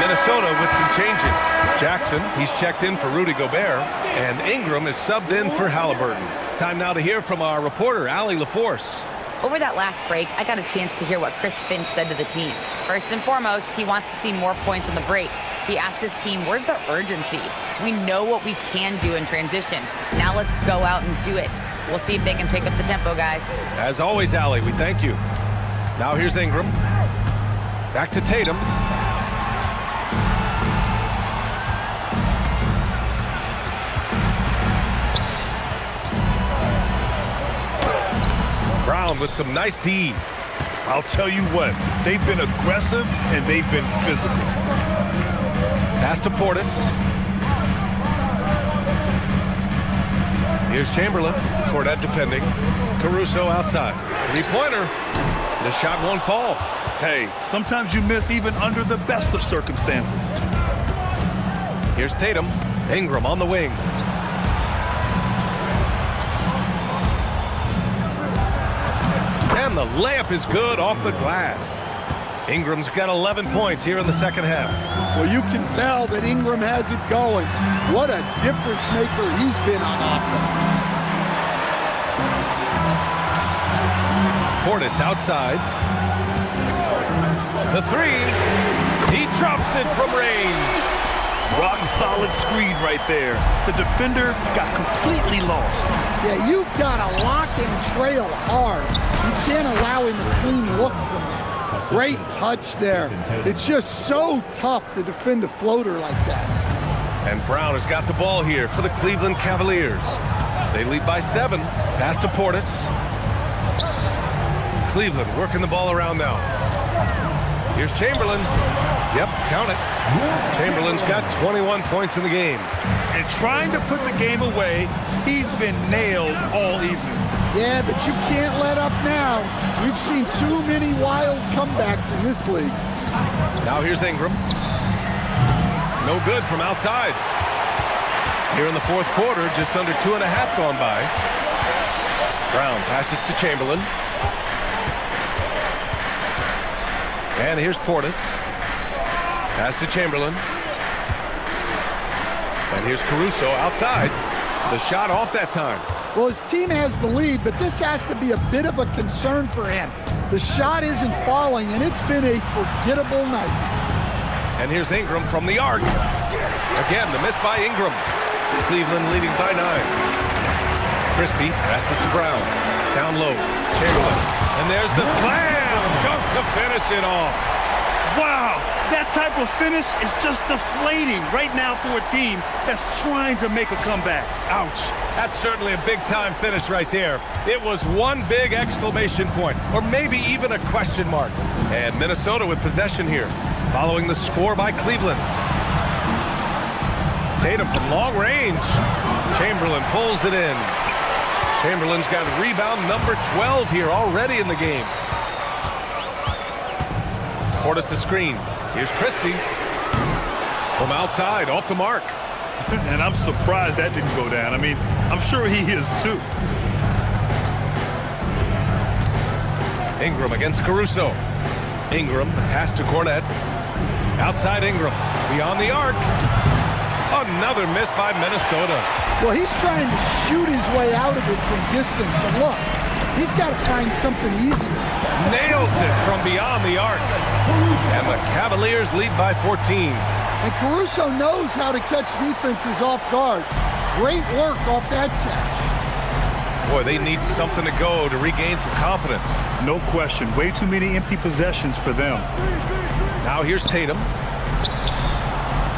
Minnesota with some changes. Jackson, he's checked in for Rudy Gobert, and Ingram is subbed in for Halliburton. Time now to hear from our reporter, Allie LaForce. Over that last break, I got a chance to hear what Chris Finch said to the team. First and foremost, he wants to see more points on the break. He asked his team, where's the urgency? We know what we can do in transition. Now let's go out and do it. We'll see if they can pick up the tempo, guys. As always, Allie, we thank you. Now here's Ingram. Back to Tatum. Brown with some nice D. I'll tell you what, they've been aggressive and they've been physical. Pass to Portis. Here's Chamberlain. Cornette defending. Caruso outside. Three-pointer. The shot won't fall. Hey, sometimes you miss even under the best of circumstances. Here's Tatum. Ingram on the wing. And the layup is good off the glass. Ingram's got 11 points here in the second half. Well, you can tell that Ingram has it going. What a difference maker he's been on offense. Portis outside. The three. He drops it from range. Rock solid screen right there. The defender got completely lost. Yeah, you've got to lock and trail hard. You can't allow him a clean look from there. Great touch there. It's just so tough to defend a floater like that. And Brown has got the ball here for the Cleveland Cavaliers. They lead by 7. Pass to Portis. Cleveland working the ball around now. Here's Chamberlain. Yep, count it. Chamberlain's got 21 points in the game. And trying to put the game away, he's been nailed all evening. Yeah, but you can't let up now. We've seen too many wild comebacks in this league. Now here's Ingram. No good from outside. Here in the fourth quarter, just under 2.5 gone by. Brown passes to Chamberlain. And here's Portis. Pass to Chamberlain. And here's Caruso outside. The shot off that time. Well, his team has the lead, but this has to be a bit of a concern for him. The shot isn't falling, and it's been a forgettable night. And here's Ingram from the arc. Again, the miss by Ingram. Cleveland leading by 9. Christie passes to Brown. Down low. Chamberlain. And there's the slam. Dunk to finish it off. Wow, that type of finish is just deflating right now for a team that's trying to make a comeback. Ouch. That's certainly a big-time finish right there. It was one big exclamation point, or maybe even a question mark. And Minnesota with possession here, following the score by Cleveland. Tatum from long range. Chamberlain pulls it in. Chamberlain's got rebound number 12 here already in the game. Portis a screen. Here's Christie. From outside, off the mark. And I'm surprised that didn't go down. I mean, I'm sure he is too. Ingram against Caruso. Ingram, the pass to Cornette. Outside Ingram, beyond the arc. Another miss by Minnesota. Well, he's trying to shoot his way out of it from distance, but look, he's got to find something easier. Nails it from beyond the arc. And the Cavaliers lead by 14. And Caruso knows how to catch defenses off guard. Great work off that catch. Boy, they need something to go to regain some confidence. No question. Way too many empty possessions for them. Now here's Tatum.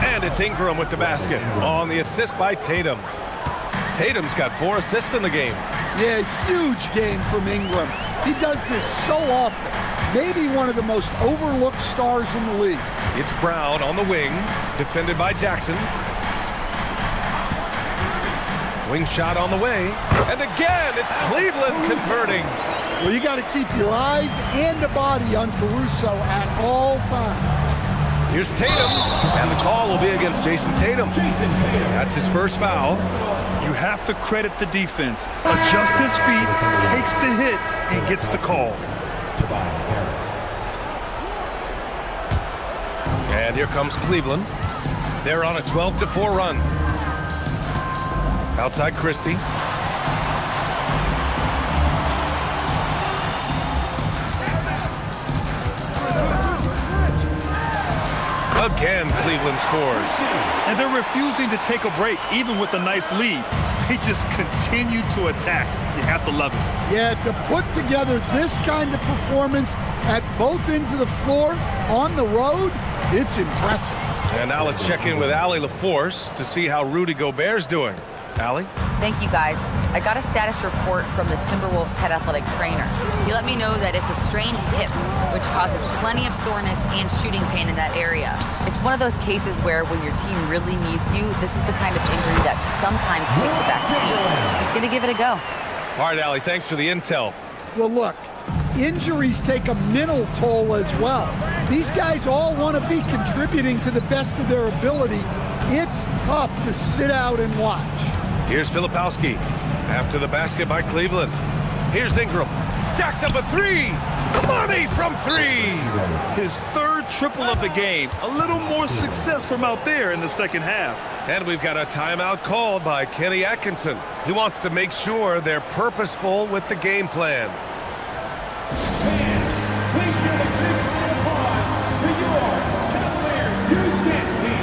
And it's Ingram with the basket on the assist by Tatum. Tatum's got 4 assists in the game. Yeah, huge game from Ingram. He does this so often. Maybe one of the most overlooked stars in the league. It's Brown on the wing, defended by Jackson. Wing shot on the way. And again, it's Cleveland converting. Well, you got to keep your eyes and the body on Caruso at all times. Here's Tatum, and the call will be against Jason Tatum. That's his first foul. You have to credit the defense. Adjusts his feet, takes the hit, and gets the call. And here comes Cleveland. They're on a 12-4 run. Outside Christie. Again, Cleveland scores. And they're refusing to take a break, even with a nice lead. They just continue to attack. You have to love it. Yeah, to put together this kind of performance at both ends of the floor on the road, it's impressive. And now let's check in with Allie LaForce to see how Rudy Gobert's doing. Allie? Thank you, guys. I got a status report from the Timberwolves head athletic trainer. He let me know that it's a strained hip, which causes plenty of soreness and shooting pain in that area. It's one of those cases where when your team really needs you, this is the kind of injury that sometimes takes a back seat. He's going to give it a go. All right, Allie, thanks for the intel. Well, look, injuries take a mental toll as well. These guys all want to be contributing to the best of their ability. It's tough to sit out and watch. Here's Filipowski after the basket by Cleveland. Here's Ingram. Jacks up a three. Money from three. His third triple of the game. A little more success from out there in the second half. And we've got a timeout called by Kenny Atkinson. He wants to make sure they're purposeful with the game plan. Fans, please give a big round of applause to your Cavaliers Youth Dance Team.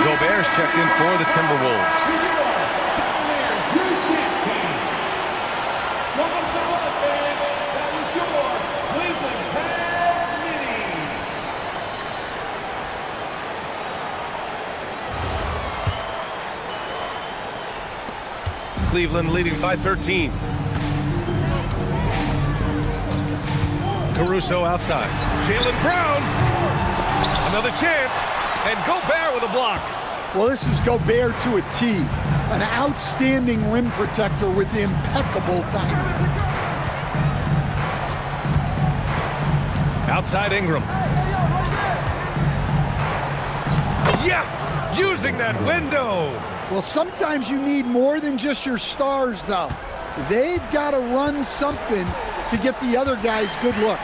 Gobert's checked in for the Timberwolves. Cavaliers Youth Dance Team. One more time, fans. That was your Cleveland Cavaliers. Cleveland leading by 13. Caruso outside. Jaylen Brown. Another chance. And Gobert with a block. Well, this is Gobert to a T. An outstanding rim protector with impeccable timing. Outside Ingram. Yes! Using that window. Well, sometimes you need more than just your stars, though. They've got to run something to get the other guys good looks.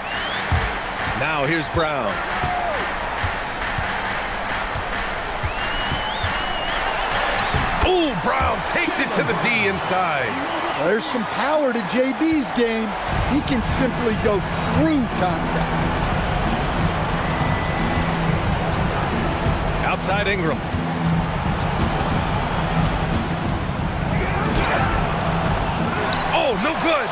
Now here's Brown. Ooh, Brown takes it to the D inside. Well, there's some power to JB's game. He can simply go through contact. Outside Ingram. Oh, no good.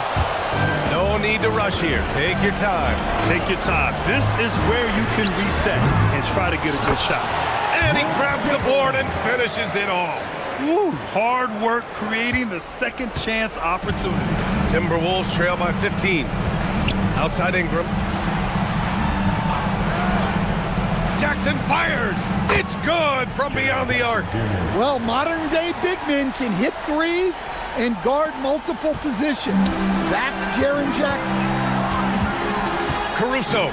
No need to rush here. Take your time. Take your time. This is where you can reset and try to get a good shot. And he grabs the board and finishes it off. Woo, hard work creating the second chance opportunity. Timberwolves trail by 15. Outside Ingram. Jackson fires. It's good from beyond the arc. Well, modern-day big men can hit threes and guard multiple positions. That's Jaren Jackson. Caruso.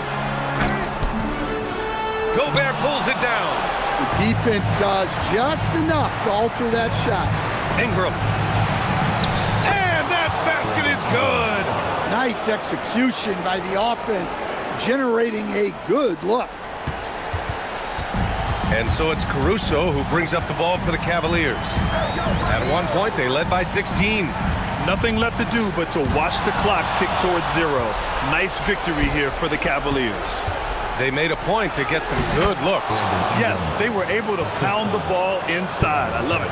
Gobert pulls it down. The defense does just enough to alter that shot. Ingram. And that basket is good. Nice execution by the offense, generating a good look. And so it's Caruso who brings up the ball for the Cavaliers. At one point, they led by 16. Nothing left to do but to watch the clock tick towards zero. Nice victory here for the Cavaliers. They made a point to get some good looks. Yes, they were able to pound the ball inside. I love it.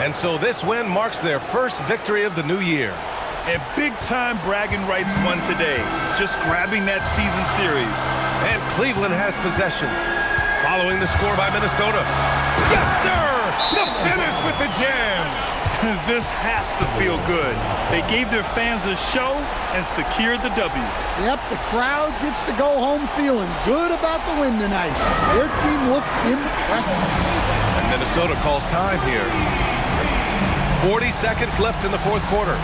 And so this win marks their first victory of the new year. And big-time bragging rights won today. Just grabbing that season series. And Cleveland has possession. Following the score by Minnesota. Yes, sir! The finish with the jam. This has to feel good. They gave their fans a show and secured the W. Yep, the crowd gets to go home feeling good about the win tonight. Their team looked impressive. And Minnesota calls time here. 40 seconds left in the fourth quarter.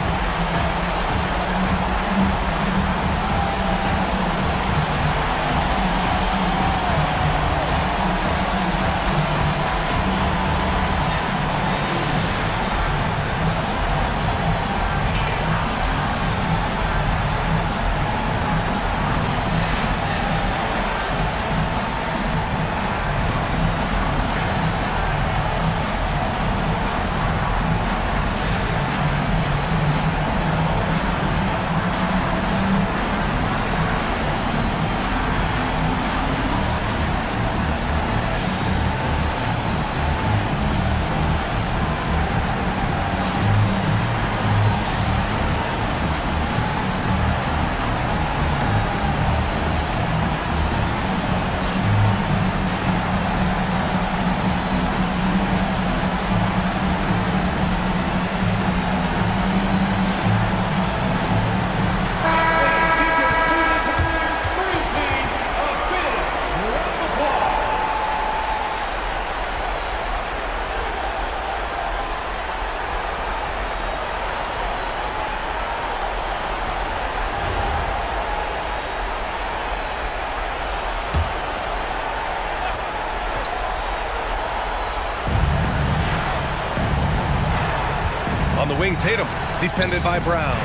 On the wing, Tatum, defended by Brown.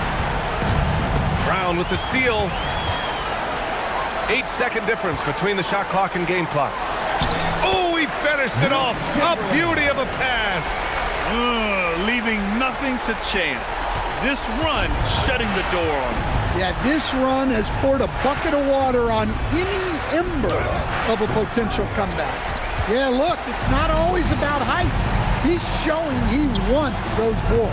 Brown with the steal. 8-second difference between the shot clock and game clock. Oh, he finished it off. A beauty of a pass. Leaving nothing to chance. This run shutting the door on him. Yeah, this run has poured a bucket of water on any ember of a potential comeback. Yeah, look, it's not always about height. He's showing he wants those boards.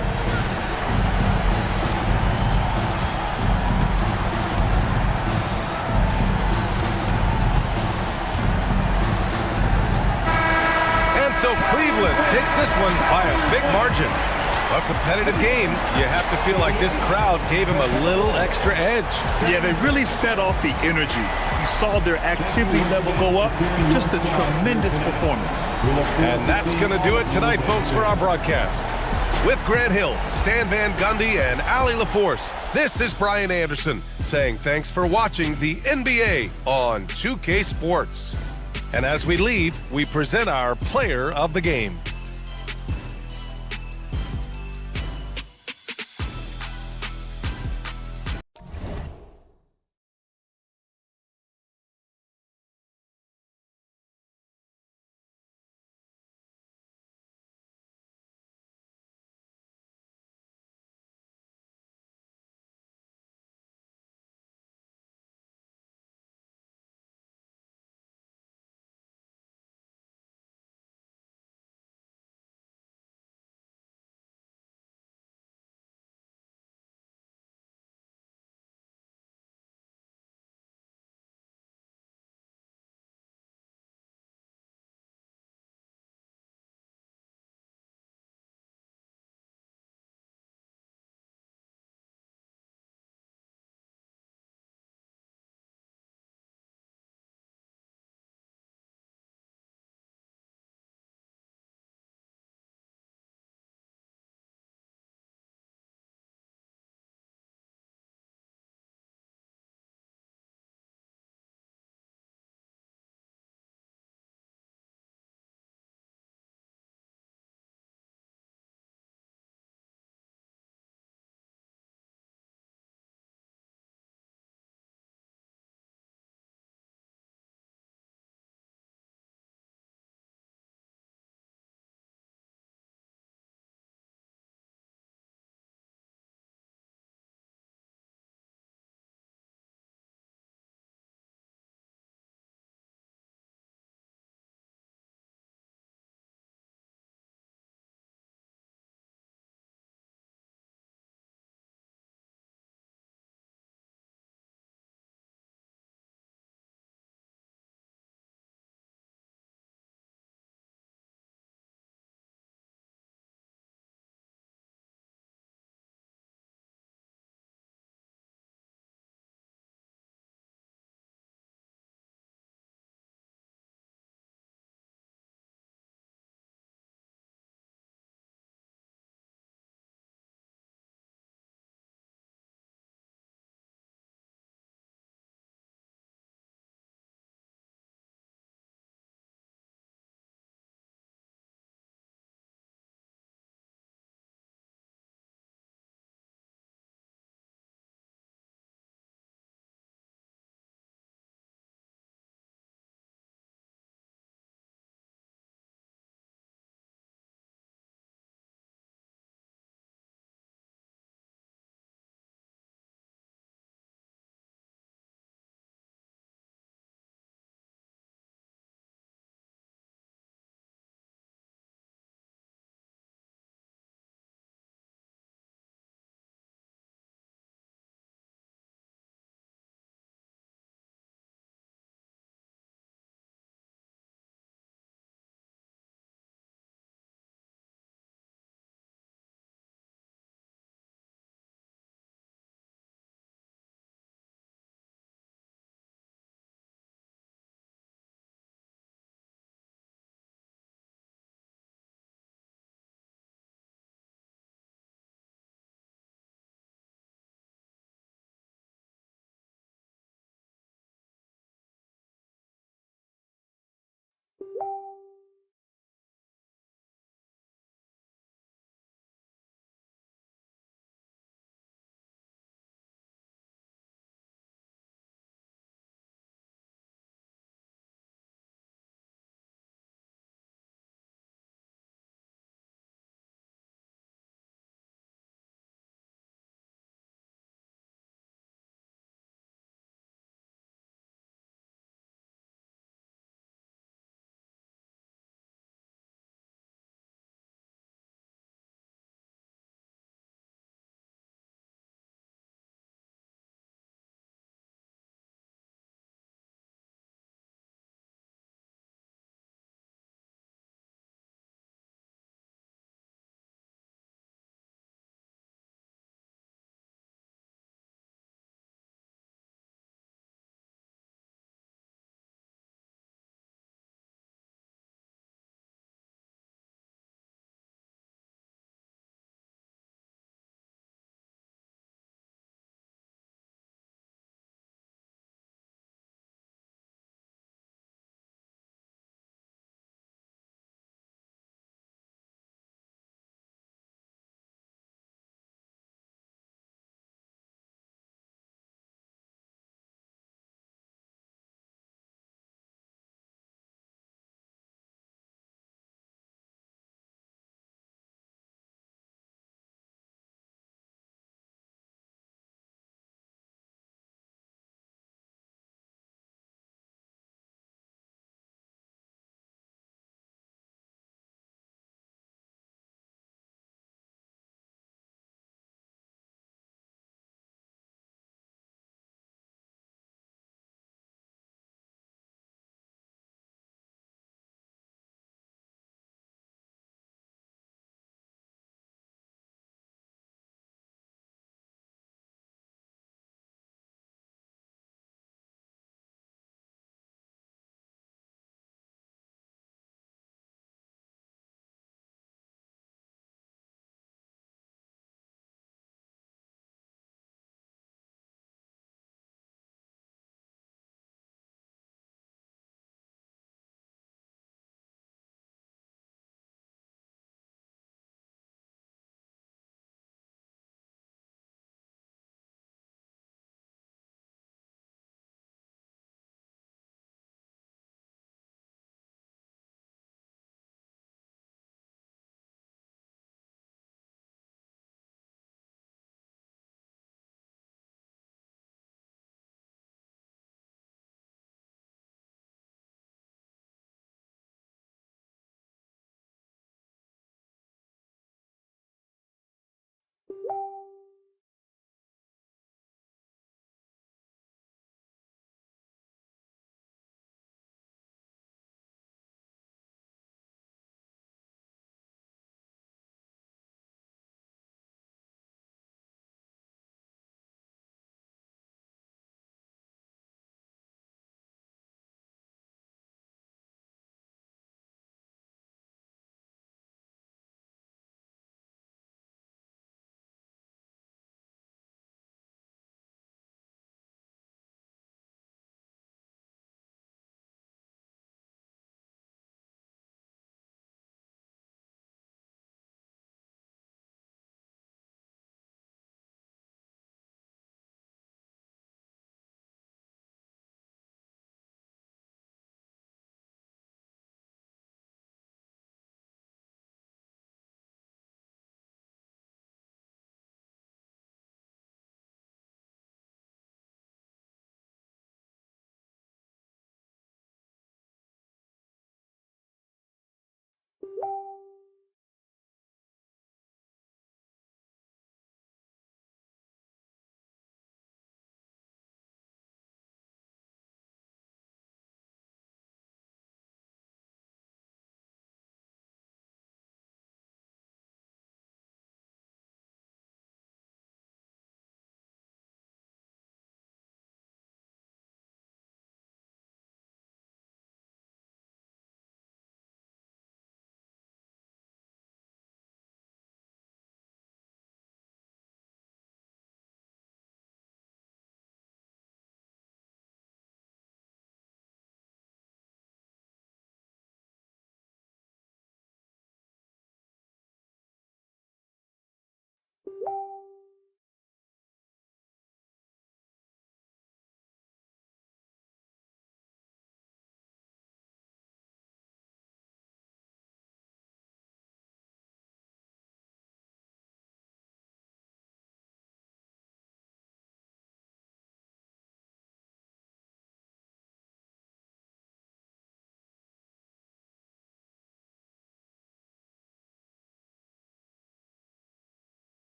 And so Cleveland takes this one by a big margin. A competitive game, you have to feel like this crowd gave him a little extra edge. Yeah, they really fed off the energy. You saw their activity level go up. Just a tremendous performance. And that's going to do it tonight, folks, for our broadcast. With Grant Hill, Stan Van Gundy, and Allie LaForce, this is Brian Anderson saying thanks for watching the NBA on 2K Sports. And as we leave, we present our player of the game.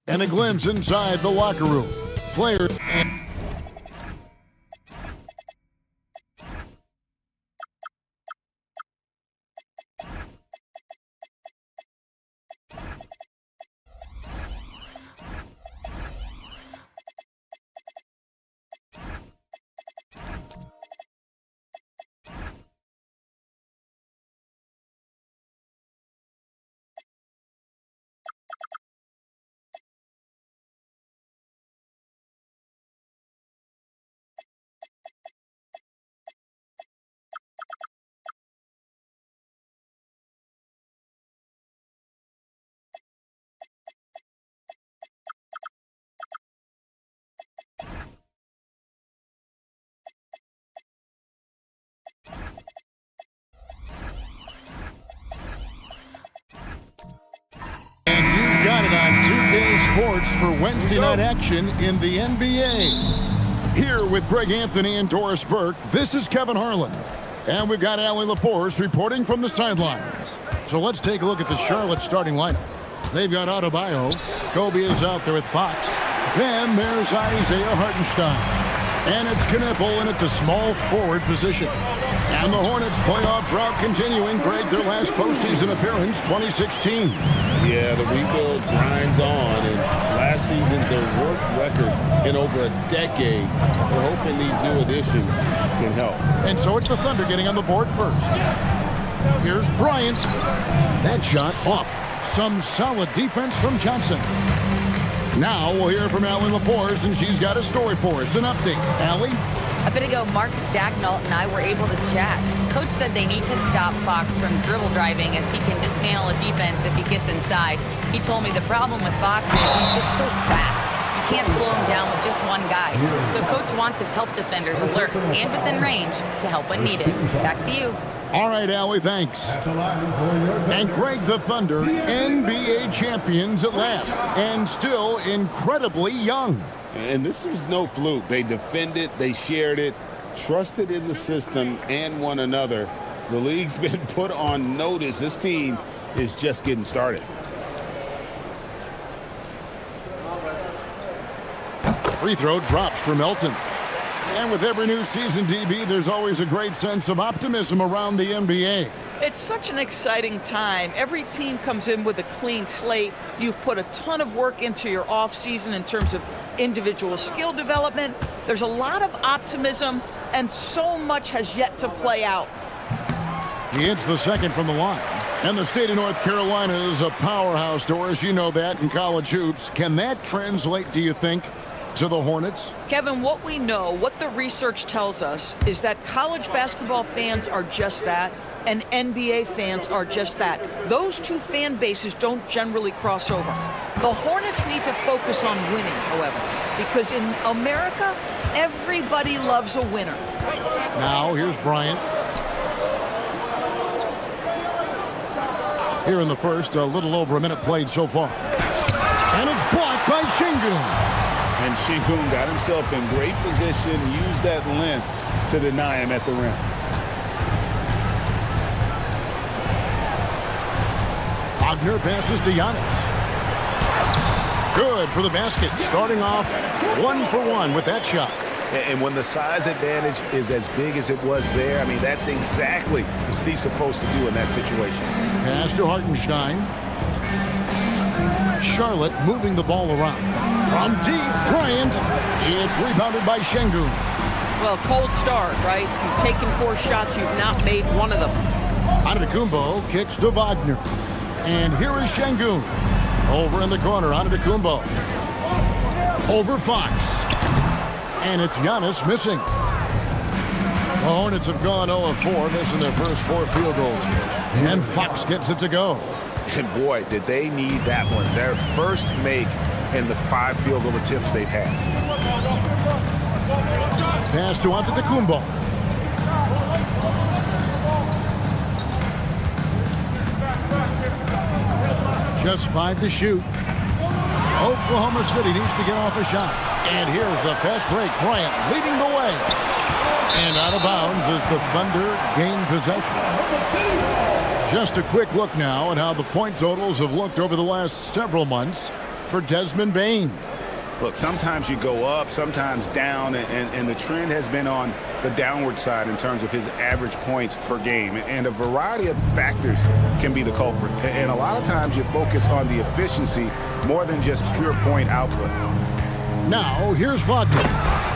And a glimpse inside the locker room. Players. Got it on 2K Sports for Wednesday night action in the NBA. Here with Greg Anthony and Doris Burke, this is Kevin Harlan. And we've got Allie LaForce reporting from the sidelines. So let's take a look at the Charlotte starting lineup. They've got Adebayo. Kobe is out there with Fox. Then there's Isaiah Hartenstein. And it's Knipple in at the small forward position. And the Hornets playoff drought continuing. Greg, their last postseason appearance, 2016. Yeah, the rebuild grinds on, and last season their worst record in over a decade. We're hoping these new additions can help. And so it's the Thunder getting on the board first. Here's Bryant. That shot off. Some solid defense from Johnson. Now we'll hear from Allie LaForce, and she's got a story for us. An update. Allie? A bit ago, Mark Dagnall and I were able to chat. Coach said they need to stop Fox from dribble driving as he can dismantle a defense if he gets inside. He told me the problem with Fox is he's just so fast. You can't slow him down with just one guy. So Coach wants his help defenders alert and within range to help when needed. Back to you. All right, Allie, thanks. And Greg, the Thunder, NBA champions at last, and still incredibly young. And this is no fluke. They defended, they shared it, trusted in the system and one another. The league's been put on notice. This team is just getting started. Free throw drops for Melton. And with every new season, DB, there's always a great sense of optimism around the NBA. It's such an exciting time. Every team comes in with a clean slate. You've put a ton of work into your offseason in terms of individual skill development. There's a lot of optimism, and so much has yet to play out. He hits the second from the line. And the state of North Carolina is a powerhouse, Doris. You know that in college hoops. Can that translate, do you think, to the Hornets? Kevin, what we know, what the research tells us, is that college basketball fans are just that, and NBA fans are just that. Those two fan bases don't generally cross over. The Hornets need to focus on winning, however, because in America, everybody loves a winner. Now, here's Bryant. Here in the first, a little over a minute played so far. And it's blocked by Şengün. And Şengün got himself in great position, used that length to deny him at the rim. Wagner passes to Giannis. Good for the basket. Starting off 1-for-1 with that shot. And when the size advantage is as big as it was there, I mean, that's exactly what he's supposed to do in that situation. Pass to Hartenstein. Charlotte moving the ball around. From deep, Bryant. It's rebounded by Şengün. Well, cold start, right? You've taken 4 shots. You've not made one of them. Antetokounmpo kicks to Wagner. And here is Şengün. Over in the corner, Antetokounmpo. Over Fox. And it's Giannis missing. The Hornets have gone 0-4, missing their first 4 field goals. And Fox gets it to go. And boy, did they need that one. Their first make in the 5 field goal attempts they've had. Pass to Antetokounmpo. Just 5 to shoot. Oklahoma City needs to get off a shot. And here's the fast break. Bryant leading the way. And out of bounds as the Thunder gain possession. Just a quick look now at how the point totals have looked over the last several months for Desmond Bane. Look, sometimes you go up, sometimes down, and the trend has been on the downward side in terms of his average points per game. And a variety of factors can be the culprit. And a lot of times you focus on the efficiency more than just pure point output. Now, here's Wagner.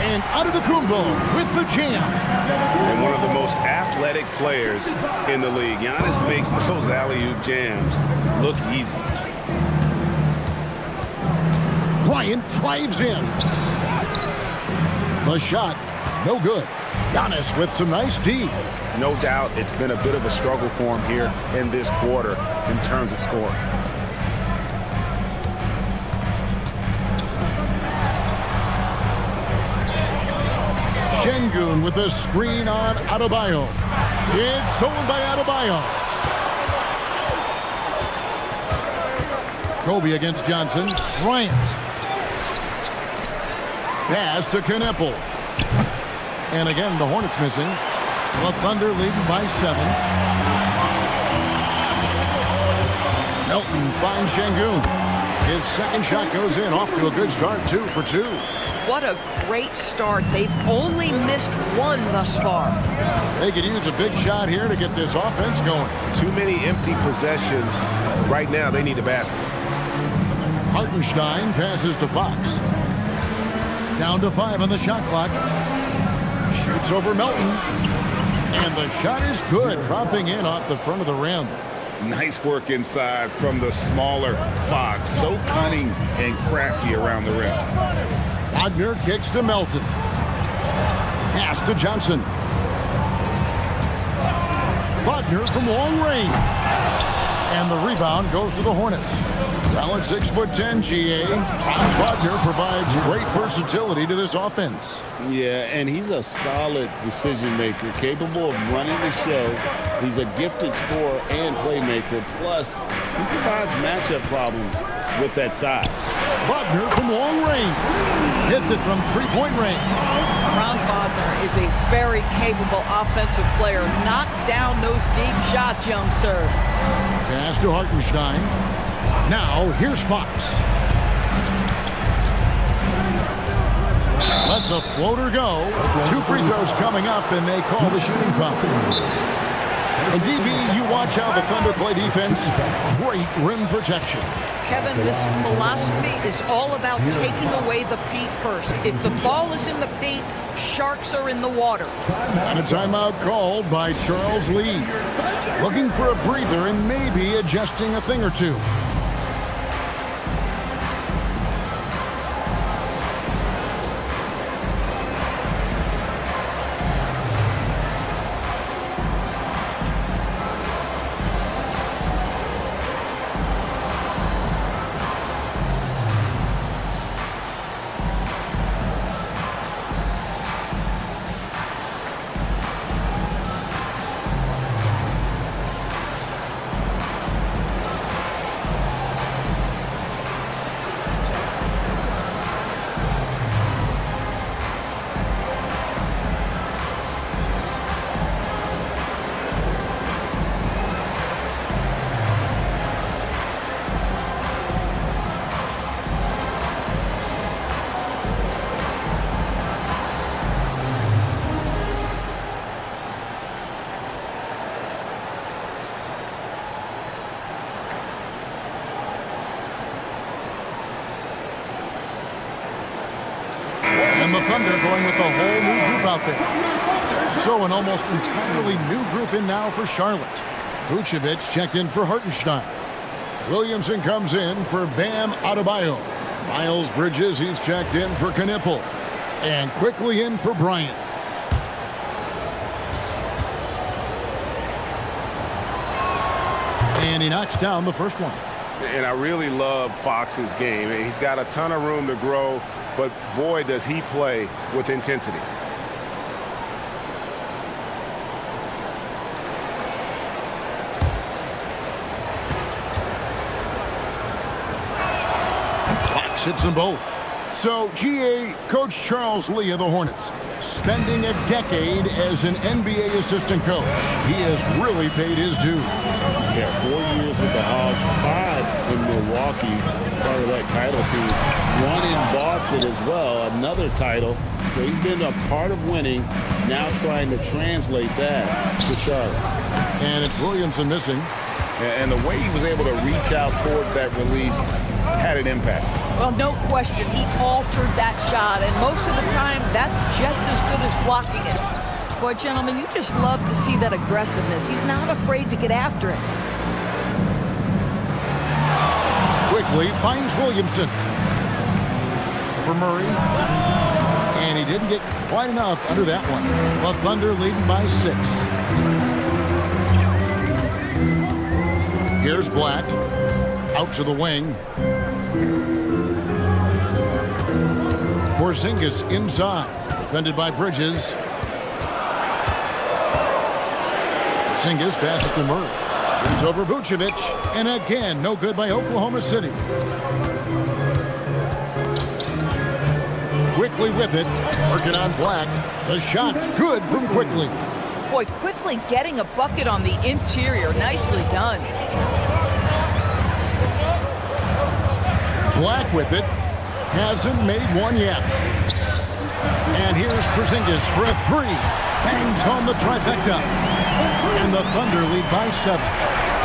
And Antetokounmpo with the jam. And one of the most athletic players in the league. Giannis makes those alley-oop jams look easy. Bryant drives in. The shot, no good. Giannis with some nice D. No doubt it's been a bit of a struggle for him here in this quarter in terms of scoring. Şengün with a screen on Adebayo. It's stolen by Adebayo. Kobe against Johnson. Bryant. Pass to Kneppel. And again, the Hornets missing. The Thunder leading by 7. Melton finds Şengün. His second shot goes in, off to a good start, 2 for 2. What a great start. They've only missed 1 thus far. They could use a big shot here to get this offense going. Too many empty possessions. Right now, they need a basket. Hartenstein passes to Fox. Down to 5 on the shot clock. Shoots over Melton. And the shot is good, dropping in off the front of the rim. Nice work inside from the smaller Fox. So cunning and crafty around the rim. Wagner kicks to Melton. Pass to Johnson. Wagner from long range. And the rebound goes to the Hornets. Well, at 6'10", GA, Franz Wagner provides great versatility to this offense. Yeah, and he's a solid decision maker, capable of running the show. He's a gifted scorer and playmaker. Plus, he provides matchup problems with that size. Wagner from long range. Hits it from three-point range. Franz Wagner is a very capable offensive player. Knock down those deep shots, young sir. Pass to Hartenstein. Now, here's Fox. Lets a floater go. 2 free throws coming up, and they call the shooting foul. And DB, you watch how the Thunder play defense. Great rim protection. Kevin, this philosophy is all about taking away the paint first. If the ball is in the paint, sharks are in the water. And a timeout called by Charles Lee. Looking for a breather and maybe adjusting a thing or two. And the Thunder going with a whole new group out there. So an almost entirely new group in now for Charlotte. Vucevic checked in for Hartenstein. Williamson comes in for Bam Adebayo. Miles Bridges, he's checked in for Knipple. And quickly in for Bryant. And he knocks down the first one. And I really love Fox's game. He's got a ton of room to grow, but boy, does he play with intensity. Fox hits them both. So, GA, Coach Charles Lee of the Hornets, spending a decade as an NBA assistant coach. He has really paid his dues. Yeah, 4 years with the Hogs, 5 in Milwaukee, part of that title team. 1 in Boston as well, another title. So he's been a part of winning, now trying to translate that to Charlotte. And it's Williamson missing. And the way he was able to reach out towards that release had an impact. Well, no question. He altered that shot, and most of the time, that's just as good as blocking it. Boy, gentlemen, you just love to see that aggressiveness. He's not afraid to get after it. Quickly finds Williamson. For Murray. And he didn't get quite enough under that one. The Thunder leading by 6. Here's Black. Out to the wing. Porzingis inside. Defended by Bridges. Porzingis passes to Murray. Shoots over Vucevic. And again, no good by Oklahoma City. Quickly with it. Working on Black. The shot's good from Quickly. Boy, Quickly getting a bucket on the interior. Nicely done. Black with it. Hasn't made one yet. And here's Porzingis for a 3. Bangs home the trifecta. And the Thunder lead by 7.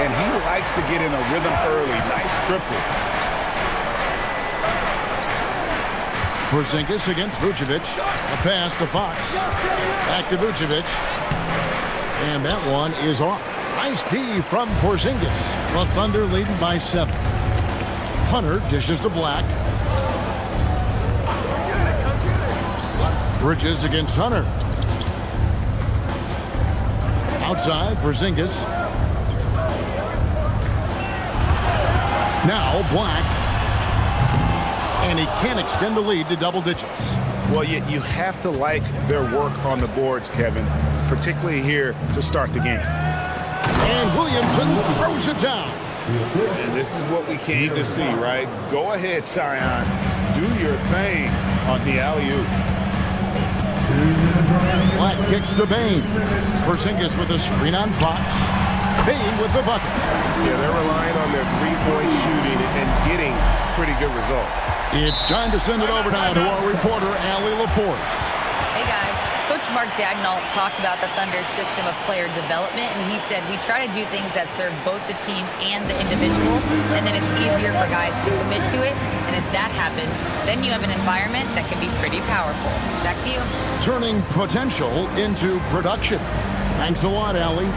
And he likes to get in a rhythm early. Nice triple. Porzingis against Vucevic. A pass to Fox. Back to Vucevic. And that one is off. Nice D from Porzingis. The Thunder leading by 7. Hunter dishes to Black. Bridges against Hunter. Outside, Porzingis. Now Black. And he can't extend the lead to double digits. Well, you have to like their work on the boards, Kevin, particularly here to start the game. And Williamson throws it down. And this is what we came to see, right? Go ahead, Zion. Do your thing on the alley-oop. Black kicks to Bane. Porzingis with a screen on Fox. Bane with the bucket. Yeah, they're relying on their three-point shooting and getting pretty good results. It's time to send it over now to our reporter, Allie LaForce. Hey guys, Coach Mark Daigneault talked about the Thunder's system of player development, and he said, we try to do things that serve both the team and the individual, and then it's easier for guys to commit to it, and if that happens, then you have an environment that can be pretty powerful. Back to you. Turning potential into production. Thanks a lot, Allie.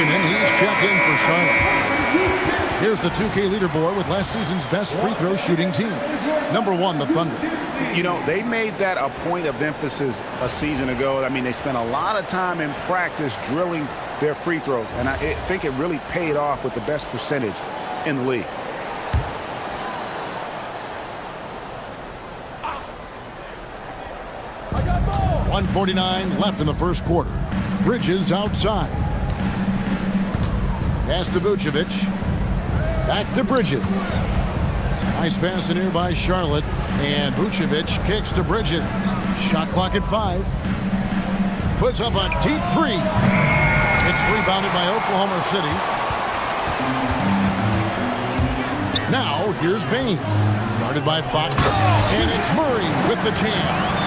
He's checked in for Charlotte. Here's the 2K leaderboard with last season's best free throw shooting teams. Number 1, the Thunder. You know, they made that a point of emphasis a season ago. I mean, they spent a lot of time in practice drilling their free throws, and I think it really paid off with the best percentage in the league. .149 left in the first quarter. Bridges outside. Pass to Vucevic. Back to Bridges. Nice pass in here by Charlotte. And Vucevic kicks to Bridges. Shot clock at 5. Puts up a deep 3. It's rebounded by Oklahoma City. Now here's Bain. Guarded by Fox. And it's Murray with the jam.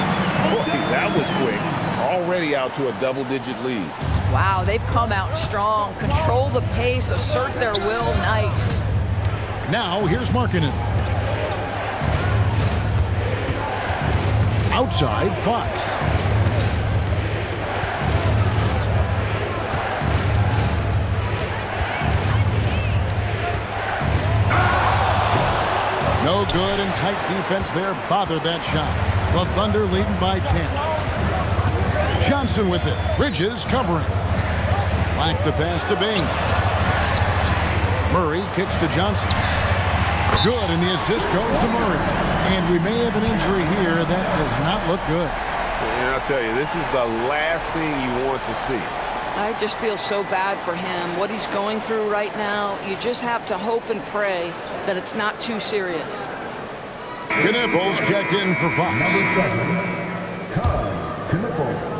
Boy, that was quick. Already out to a double-digit lead. Wow, they've come out strong. Control the pace, assert their will. Nice. Now here's Markkanen. Outside, Fox. No good, and tight defense there bothered that shot. The Thunder leading by 10. Johnson with it. Bridges covering. Black the pass to Bain. Murray kicks to Johnson. Good, and the assist goes to Murray. And we may have an injury here that does not look good. And I'll tell you, this is the last thing you want to see. I just feel so bad for him. What he's going through right now, you just have to hope and pray that it's not too serious. Knipples checked in for Fox. Number 7, Kai Knipples.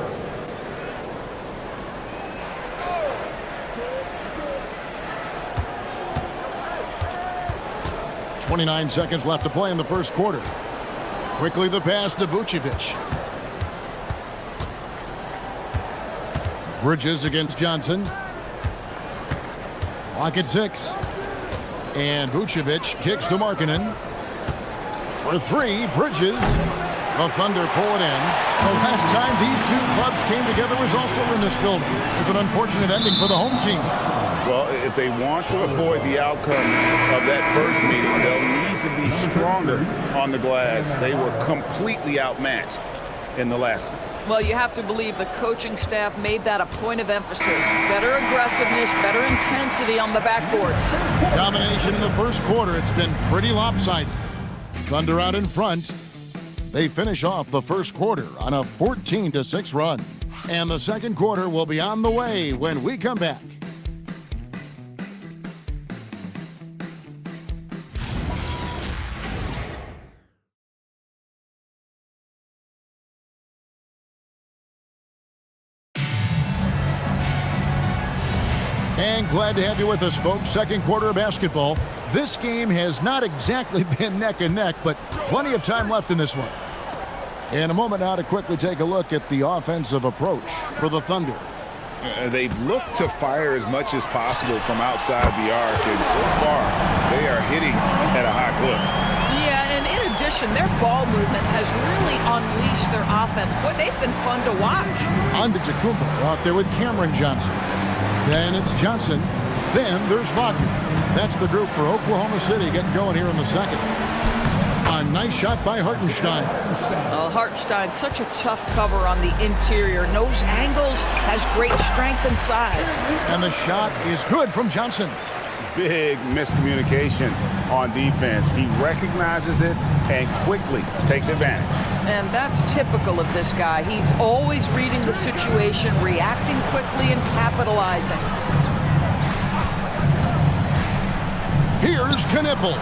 29 seconds left to play in the first quarter. Quickly the pass to Vucevic. Bridges against Johnson. Clock at 6. And Vucevic kicks to Markkanen. For 3, Bridges. The Thunder pull it in. The last time these two clubs came together was also in this building, with an unfortunate ending for the home team. Well, if they want to avoid the outcome of that first meeting, they'll need to be stronger on the glass. They were completely outmatched in the last one. Well, you have to believe the coaching staff made that a point of emphasis. Better aggressiveness, better intensity on the backboard. Domination in the first quarter. It's been pretty lopsided. Thunder out in front. They finish off the first quarter on a 14-6 run. And the second quarter will be on the way when we come back. And glad to have you with us, folks. Second quarter of basketball. This game has not exactly been neck and neck, but plenty of time left in this one. In a moment now to quickly take a look at the offensive approach for the Thunder. They've looked to fire as much as possible from outside the arc, and so far they are hitting at a high clip. Yeah, and in addition, their ball movement has really unleashed their offense. Boy, they've been fun to watch. Antetokounmpo out there with Cameron Johnson. Then it's Johnson. Then there's Wagner. That's the group for Oklahoma City getting going here in the second. A nice shot by Hartenstein. Oh, Hartenstein, such a tough cover on the interior. Knows angles, has great strength and size. And the shot is good from Johnson. Big miscommunication on defense. He recognizes it and quickly takes advantage. And that's typical of this guy. He's always reading the situation, reacting quickly, and capitalizing. Here's Knippel.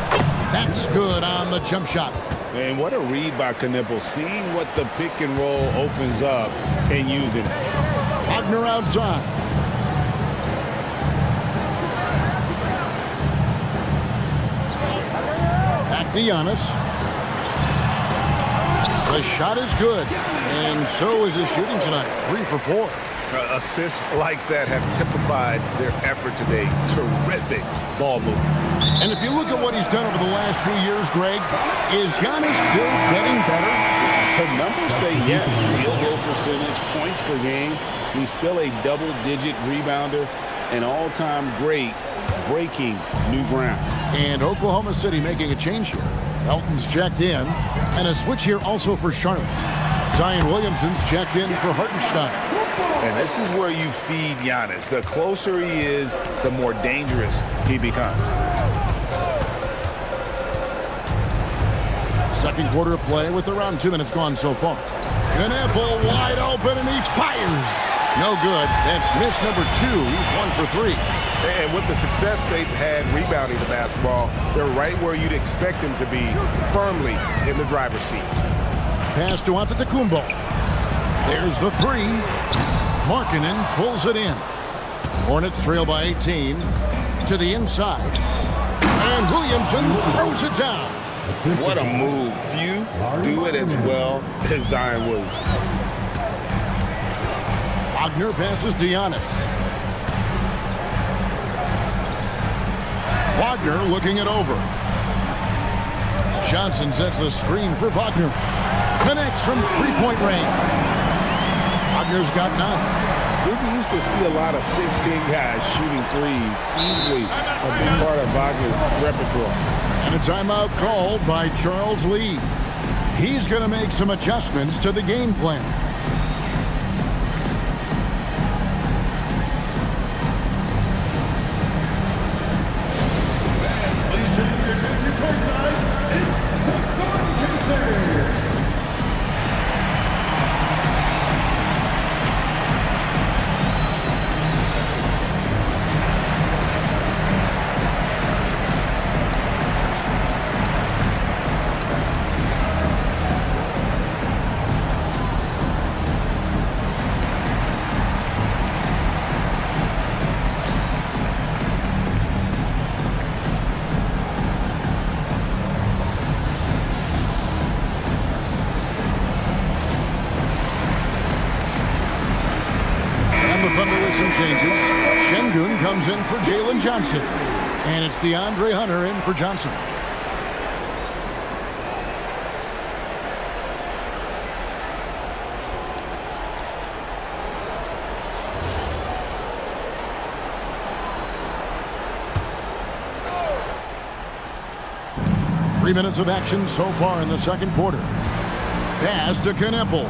That's good on the jump shot. And what a read by Knippel, seeing what the pick and roll opens up and using it. Wagner outside. Back to Giannis. The shot is good, and so is his shooting tonight. 3 for 4. Assists like that have typified their effort today. Terrific ball movement. And if you look at what he's done over the last few years, Greg, is Giannis still getting better? The numbers say yes. Field goal percentage, points per game. He's still a double-digit rebounder, an all-time great, breaking new ground. And Oklahoma City making a change here. Elton's checked in. And a switch here also for Charlotte. Zion Williamson's checked in for Hartenstein. And this is where you feed Giannis. The closer he is, the more dangerous he becomes. Second quarter of play with around 2 minutes gone so far. Knueppel wide open and he fires. No good. That's miss number 2. He's 1 for 3. And with the success they've had rebounding the basketball, they're right where you'd expect them to be, firmly in the driver's seat. Pass to Antetokounmpo. There's the 3. Markkanen pulls it in. Hornets trail by 18 to the inside. And Williamson throws it down. What a move. Few do it as well as Zion Williamson. Wagner passes to Giannis. Wagner looking it over. Johnson sets the screen for Wagner. Connects from three-point range. Wagner's got 9. Didn't used to see a lot of 16 guys shooting threes. Easily a big part of Wagner's repertoire. And a timeout called by Charles Lee. He's going to make some adjustments to the game plan. Some changes. Şengün comes in for Jalen Johnson. And it's DeAndre Hunter in for Johnson. Three minutes of action so far in the second quarter. Pass to Knueppel.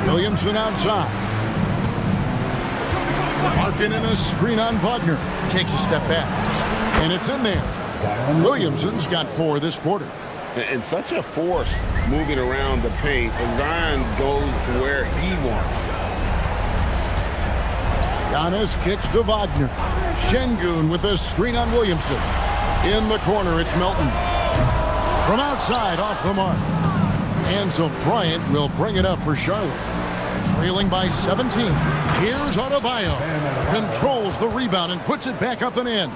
Williamson outside. Markkanen a screen on Wagner. Takes a step back. And it's in there. Williamson's got 4 this quarter. And such a force moving around the paint. Zion goes where he wants. Giannis kicks to Wagner. Şengün with a screen on Williamson. In the corner, it's Melton. From outside, off the mark. And so Bryant will bring it up for Charlotte. Trailing by 17. Here's Adebayo. Controls the rebound and puts it back up and in.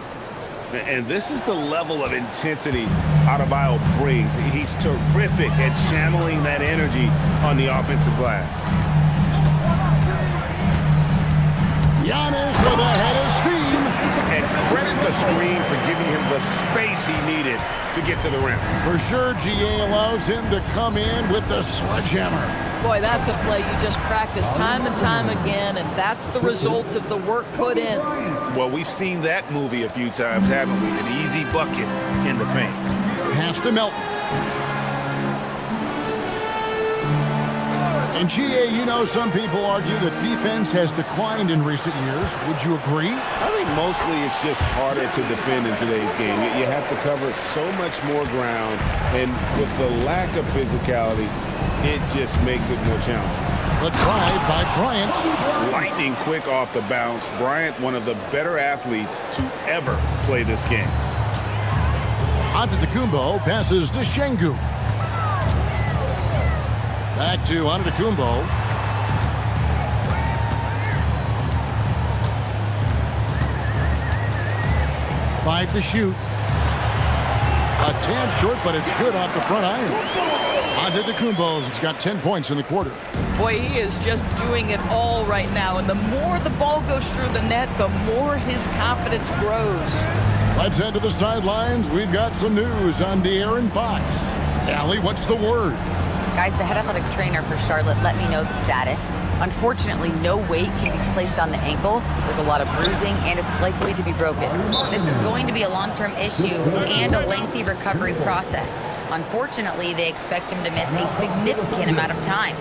And this is the level of intensity Adebayo brings. He's terrific at channeling that energy on the offensive glass. Giannis with a head of steam. And credit the screen for giving him the space he needed to get to the rim. For sure, GA allows him to come in with the sledgehammer. Boy, that's a play you just practice time and time again, and that's the result of the work put in. Well, we've seen that movie a few times, haven't we? An easy bucket in the paint. Pass to Melton. And GA, you know, some people argue that defense has declined in recent years. Would you agree? I think mostly it's just harder to defend in today's game. You have to cover so much more ground, and with the lack of physicality, it just makes it more challenging. The drive by Bryant. Lightning quick off the bounce. Bryant, one of the better athletes to ever play this game. Antetokounmpo passes to Şengün. Back to Antetokounmpo. Five to shoot. A tad short, but it's good off the front iron. Antetokounmpo's got 10 points in the quarter. Boy, he is just doing it all right now. And the more the ball goes through the net, the more his confidence grows. Let's head to the sidelines. We've got some news on De'Aaron Fox. Allie, what's the word? Guys, the head athletic trainer for Charlotte let me know the status. Unfortunately, no weight can be placed on the ankle. There's a lot of bruising, and it's likely to be broken. This is going to be a long-term issue and a lengthy recovery process. Unfortunately, they expect him to miss a significant amount of time.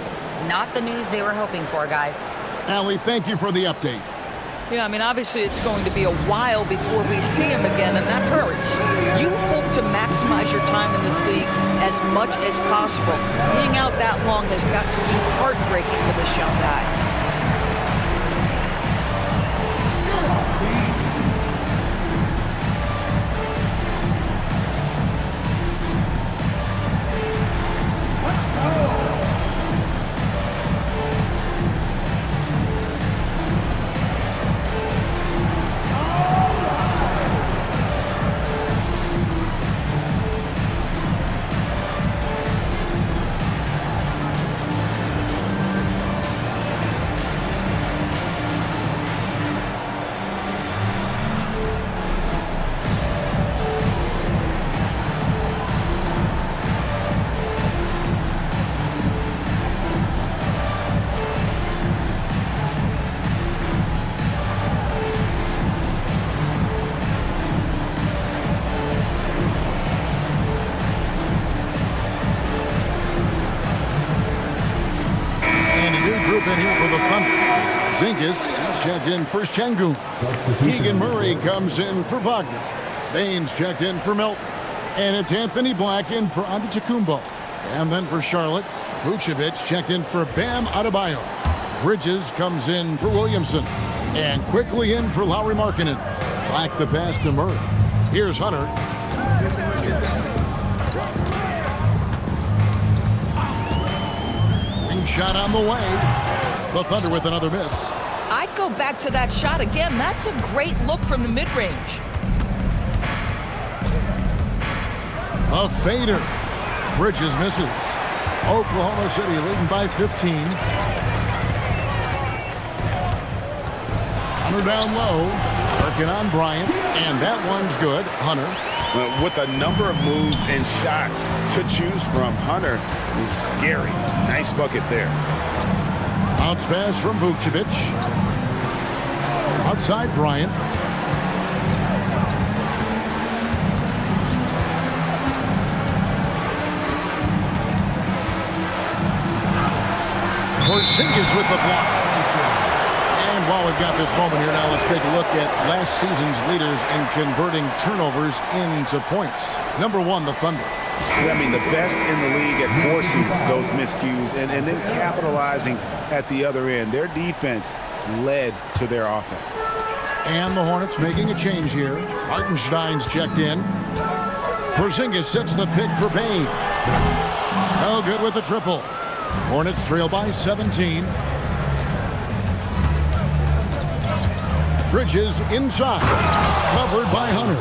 Not the news they were hoping for, guys. Allie, thank you for the update. Yeah, I mean, obviously it's going to be a while before we see him again, and that hurts. You hope to maximize your time in this league as much as possible. Being out that long has got to be heartbreaking for this young guy. In here for the Thunder. Zingas is checked in for Şengün. Keegan Murray comes in for Wagner. Baines checked in for Melton. And it's Anthony Black in for Antetokounmpo. And then for Charlotte, Vucevic checked in for Bam Adebayo. Bridges comes in for Williamson. And quickly in for Lauri Markkanen. Black the pass to Murray. Here's Hunter. Shot on the way. The Thunder with another miss. I'd go back to that shot again. That's a great look from the mid-range. A fader. Bridges misses. Oklahoma City leading by 15. Hunter down low. Working on Bryant. And that one's good. Hunter. With a number of moves and shots to choose from, Hunter is scary. Nice bucket there. Bounce pass from Vucevic. Outside Bryant. Porzingis with the block. And while we've got this moment here, now let's take a look at last season's leaders in converting turnovers into points. Number one, the Thunder. I mean, the best in the league at forcing those miscues and then capitalizing at the other end. Their defense led to their offense. And the Hornets making a change here. Hartenstein's checked in. Porzingis sets the pick for Bane. No good with the triple. Hornets trail by 17. Bridges inside. Covered by Hunter.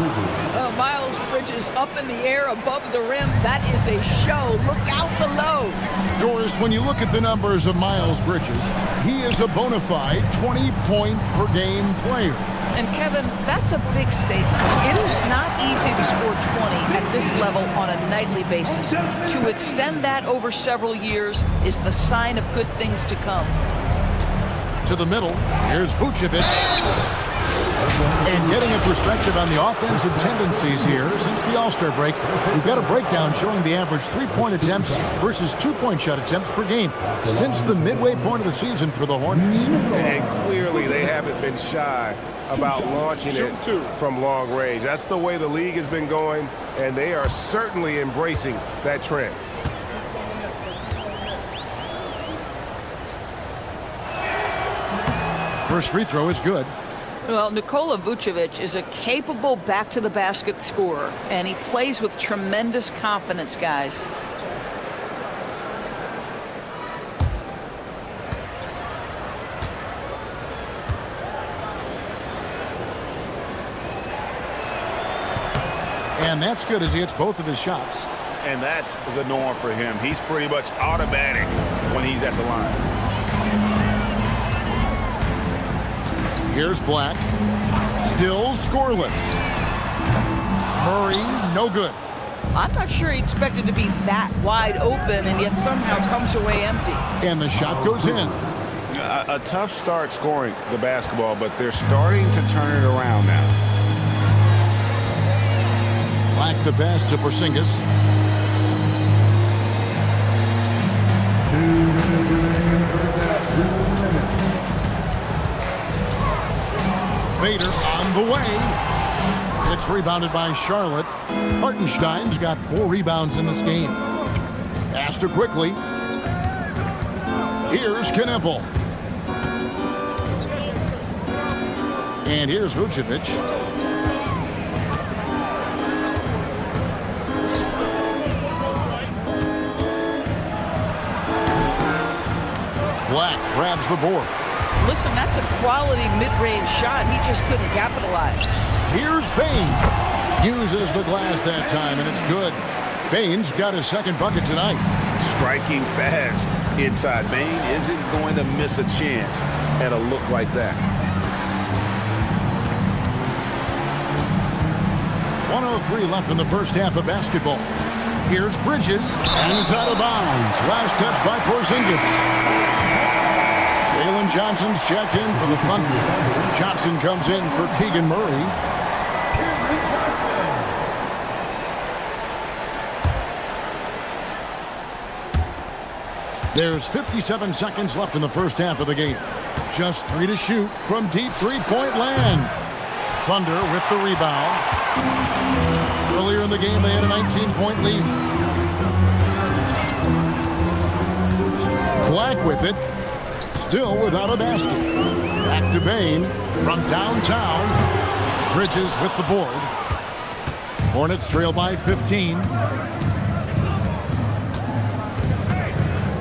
Miles Bridges up in the air above the rim. That is a show. Look out below. Doris, when you look at the numbers of Miles Bridges, he is a bona fide 20-point-per-game player. And Kevin, that's a big statement. It is not easy to score 20 at this level on a nightly basis. To extend that over several years is the sign of good things to come. To the middle, here's Vucevic. And getting a perspective on the offensive tendencies here since the All-Star break, we've got a breakdown showing the average three-point attempts versus two-point shot attempts per game since the midway point of the season for the Hornets. And clearly they haven't been shy about launching it from long range. That's the way the league has been going, and they are certainly embracing that trend. First free throw is good. Well, Nikola Vucevic is a capable back-to-the-basket scorer, and he plays with tremendous confidence, guys. And that's good as he hits both of his shots. And that's the norm for him. He's pretty much automatic when he's at the line. Here's Black. Still scoreless. Murray, no good. I'm not sure he expected to be that wide open and yet somehow comes away empty. And the shot goes in. A tough start scoring the basketball, but they're starting to turn it around now. Black the pass to Porzingis. Vader on the way. It's rebounded by Charlotte. Hartenstein's got 4 rebounds in this game. Pass to quickly. Here's Knippel. And here's Vucevic. Black grabs the board. Listen, that's a quality mid-range shot. He just couldn't capitalize. Here's Bain. Uses the glass that time, and it's good. Bain's got his second bucket tonight. Striking fast inside. Bain isn't going to miss a chance at a look like that. 1:03 left in the first half of basketball. Here's Bridges, and it's out of bounds. Last touch by Porzingis. Jalen Johnson's checked in for the Thunder. Johnson comes in for Keegan Murray. There's 57 seconds left in the first half of the game. Just 3 to shoot from deep three-point land. Thunder with the rebound. Earlier in the game, they had a 19-point lead. Black with it. Still without a basket. Back to Bain from downtown. Bridges with the board. Hornets trail by 15.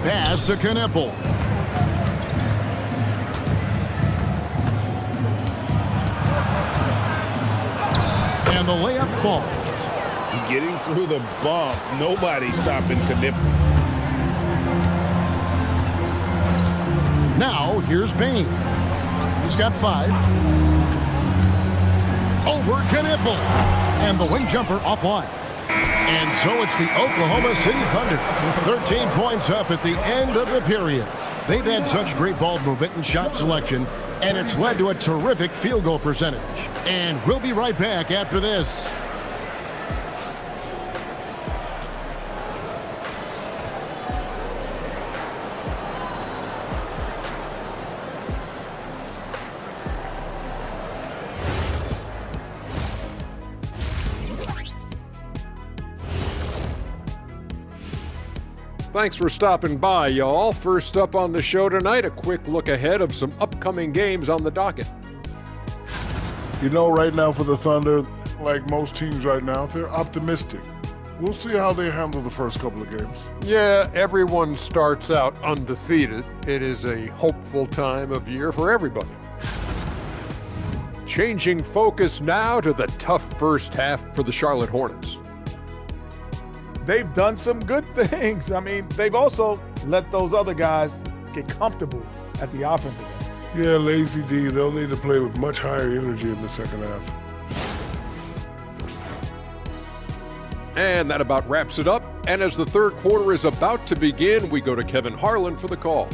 Pass to Knippel. And the layup falls. Getting through the bump. Nobody stopping Knippel. Now, here's Bain. He's got 5. Over Knippel. And the wing jumper offline. And so it's the Oklahoma City Thunder. 13 points up at the end of the period. They've had such great ball movement and shot selection, and it's led to a terrific field goal percentage. And we'll be right back after this. Thanks for stopping by, y'all. First up on the show tonight, a quick look ahead of some upcoming games on the docket. You know, right now for the Thunder, like most teams right now, they're optimistic. We'll see how they handle the first couple of games. Yeah, everyone starts out undefeated. It is a hopeful time of year for everybody. Changing focus now to the tough first half for the Charlotte Hornets. They've done some good things. I mean, they've also let those other guys get comfortable at the offensive end. Yeah, Lazy D, they'll need to play with much higher energy in the second half. And that about wraps it up. And as the third quarter is about to begin, we go to Kevin Harlan for the call.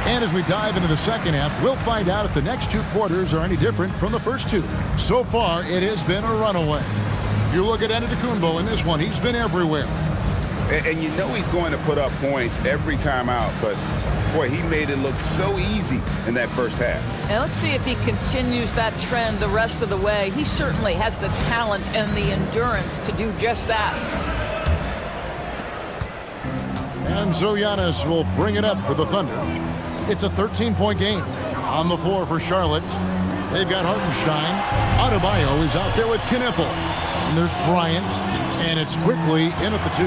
And as we dive into the second half, we'll find out if the next 2 quarters are any different from the first 2. So far, it has been a runaway. You look at Antetokounmpo in this one, he's been everywhere. And you know he's going to put up points every time out, but boy, he made it look so easy in that first half. And let's see if he continues that trend the rest of the way. He certainly has the talent and the endurance to do just that. And so Giannis will bring it up for the Thunder. It's a 13-point game. On the floor for Charlotte, they've got Hartenstein. Adebayo is out there with Knippel. And there's Bryant, and it's quickly in at the 2.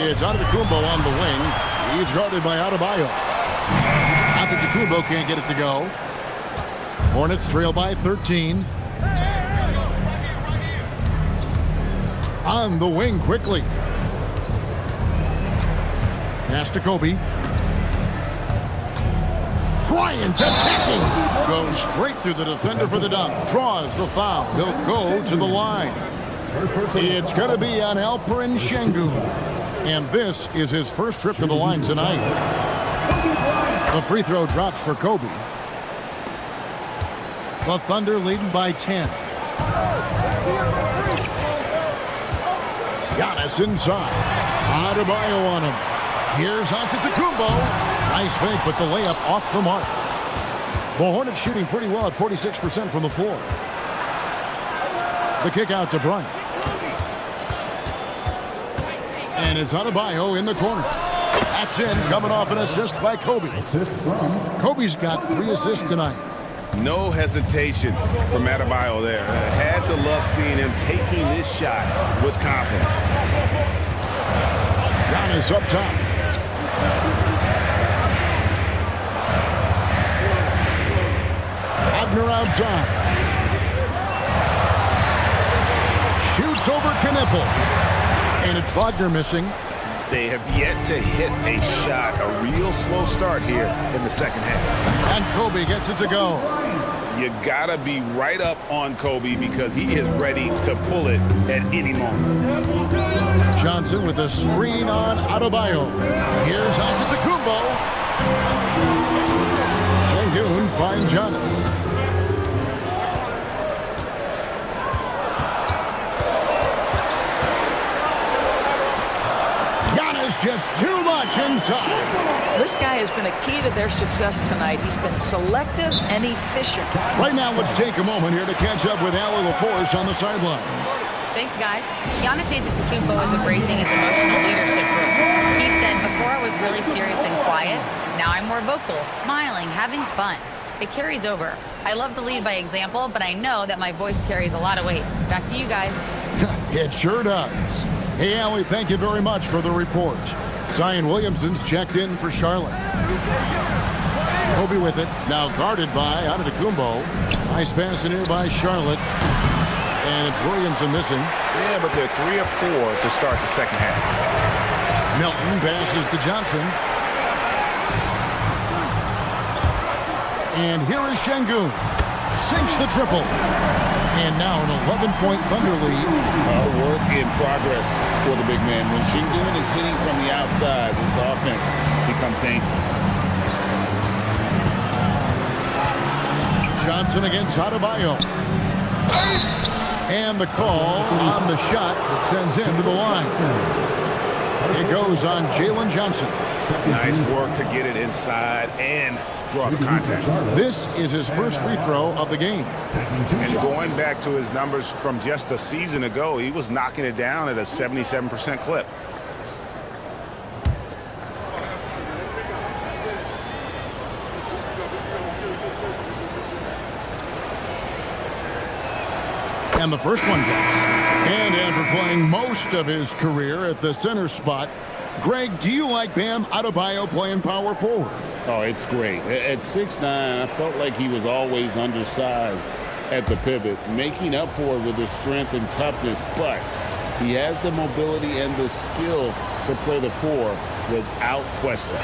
It's Antetokounmpo on the wing. He's guarded by Adebayo. Antetokounmpo can't get it to go. Hornets trail by 13. On the wing quickly. Pass to Kobe. Bryant attacking. Goes straight through the defender for the dunk. Draws the foul. He'll go to the line. It's going to be on Alperen Sengun. And this is his first trip to the line tonight. The free throw drops for Kobe. The Thunder leading by 10. Giannis inside. Adebayo on him. Here's Antetokounmpo. Nice fake, but the layup off the mark. The Hornets shooting pretty well at 46% from the floor. The kick out to Bryant. And it's Adebayo in the corner. That's in, coming off an assist by Kobe. Kobe's got 3 assists tonight. No hesitation from Adebayo there. Had to love seeing him taking this shot with confidence. Giannis up top. Wagner outside. Shoots over Knipple. And it's Wagner missing. They have yet to hit a shot, a real slow start here in the second half. And Kobe gets it to go. You gotta be right up on Kobe because he is ready to pull it at any moment. Johnson with a screen on Adebayo. Here's Antetokounmpo. Sengun finds Giannis. Just too much inside. This guy has been a key to their success tonight. He's been selective and efficient. Right now, let's take a moment here to catch up with Allie LaForce on the sidelines. Thanks, guys. Giannis Antetokounmpo is embracing his emotional leadership role. He said, before I was really serious and quiet, now I'm more vocal, smiling, having fun. It carries over. I love to lead by example, but I know that my voice carries a lot of weight. Back to you guys. It sure does. Hey, Allie, thank you very much for the report. Zion Williamson's checked in for Charlotte. Kobe with it. Now guarded by Antetokounmpo. Nice pass in here by Charlotte. And it's Williamson missing. Yeah, but they're 3 of 4 to start the second half. Milton passes to Johnson. And here is Sengun. Sinks the triple. And now an 11-point Thunder lead. Work in progress for the big man. When Sengun is hitting from the outside, this offense becomes dangerous. Johnson against Adebayo. And the call on the shot that sends him to the line. It goes on Jalen Johnson. Nice work to get it inside and draw the contact. This is his first free throw of the game. And going back to his numbers from just a season ago, he was knocking it down at a 77% clip. And the first one goes. And after playing most of his career at the center spot, Greg, do you like Bam Adebayo playing power forward? Oh, it's great. At 6'9", I felt like he was always undersized at the pivot, making up for it with his strength and toughness, but he has the mobility and the skill to play the 4 without question.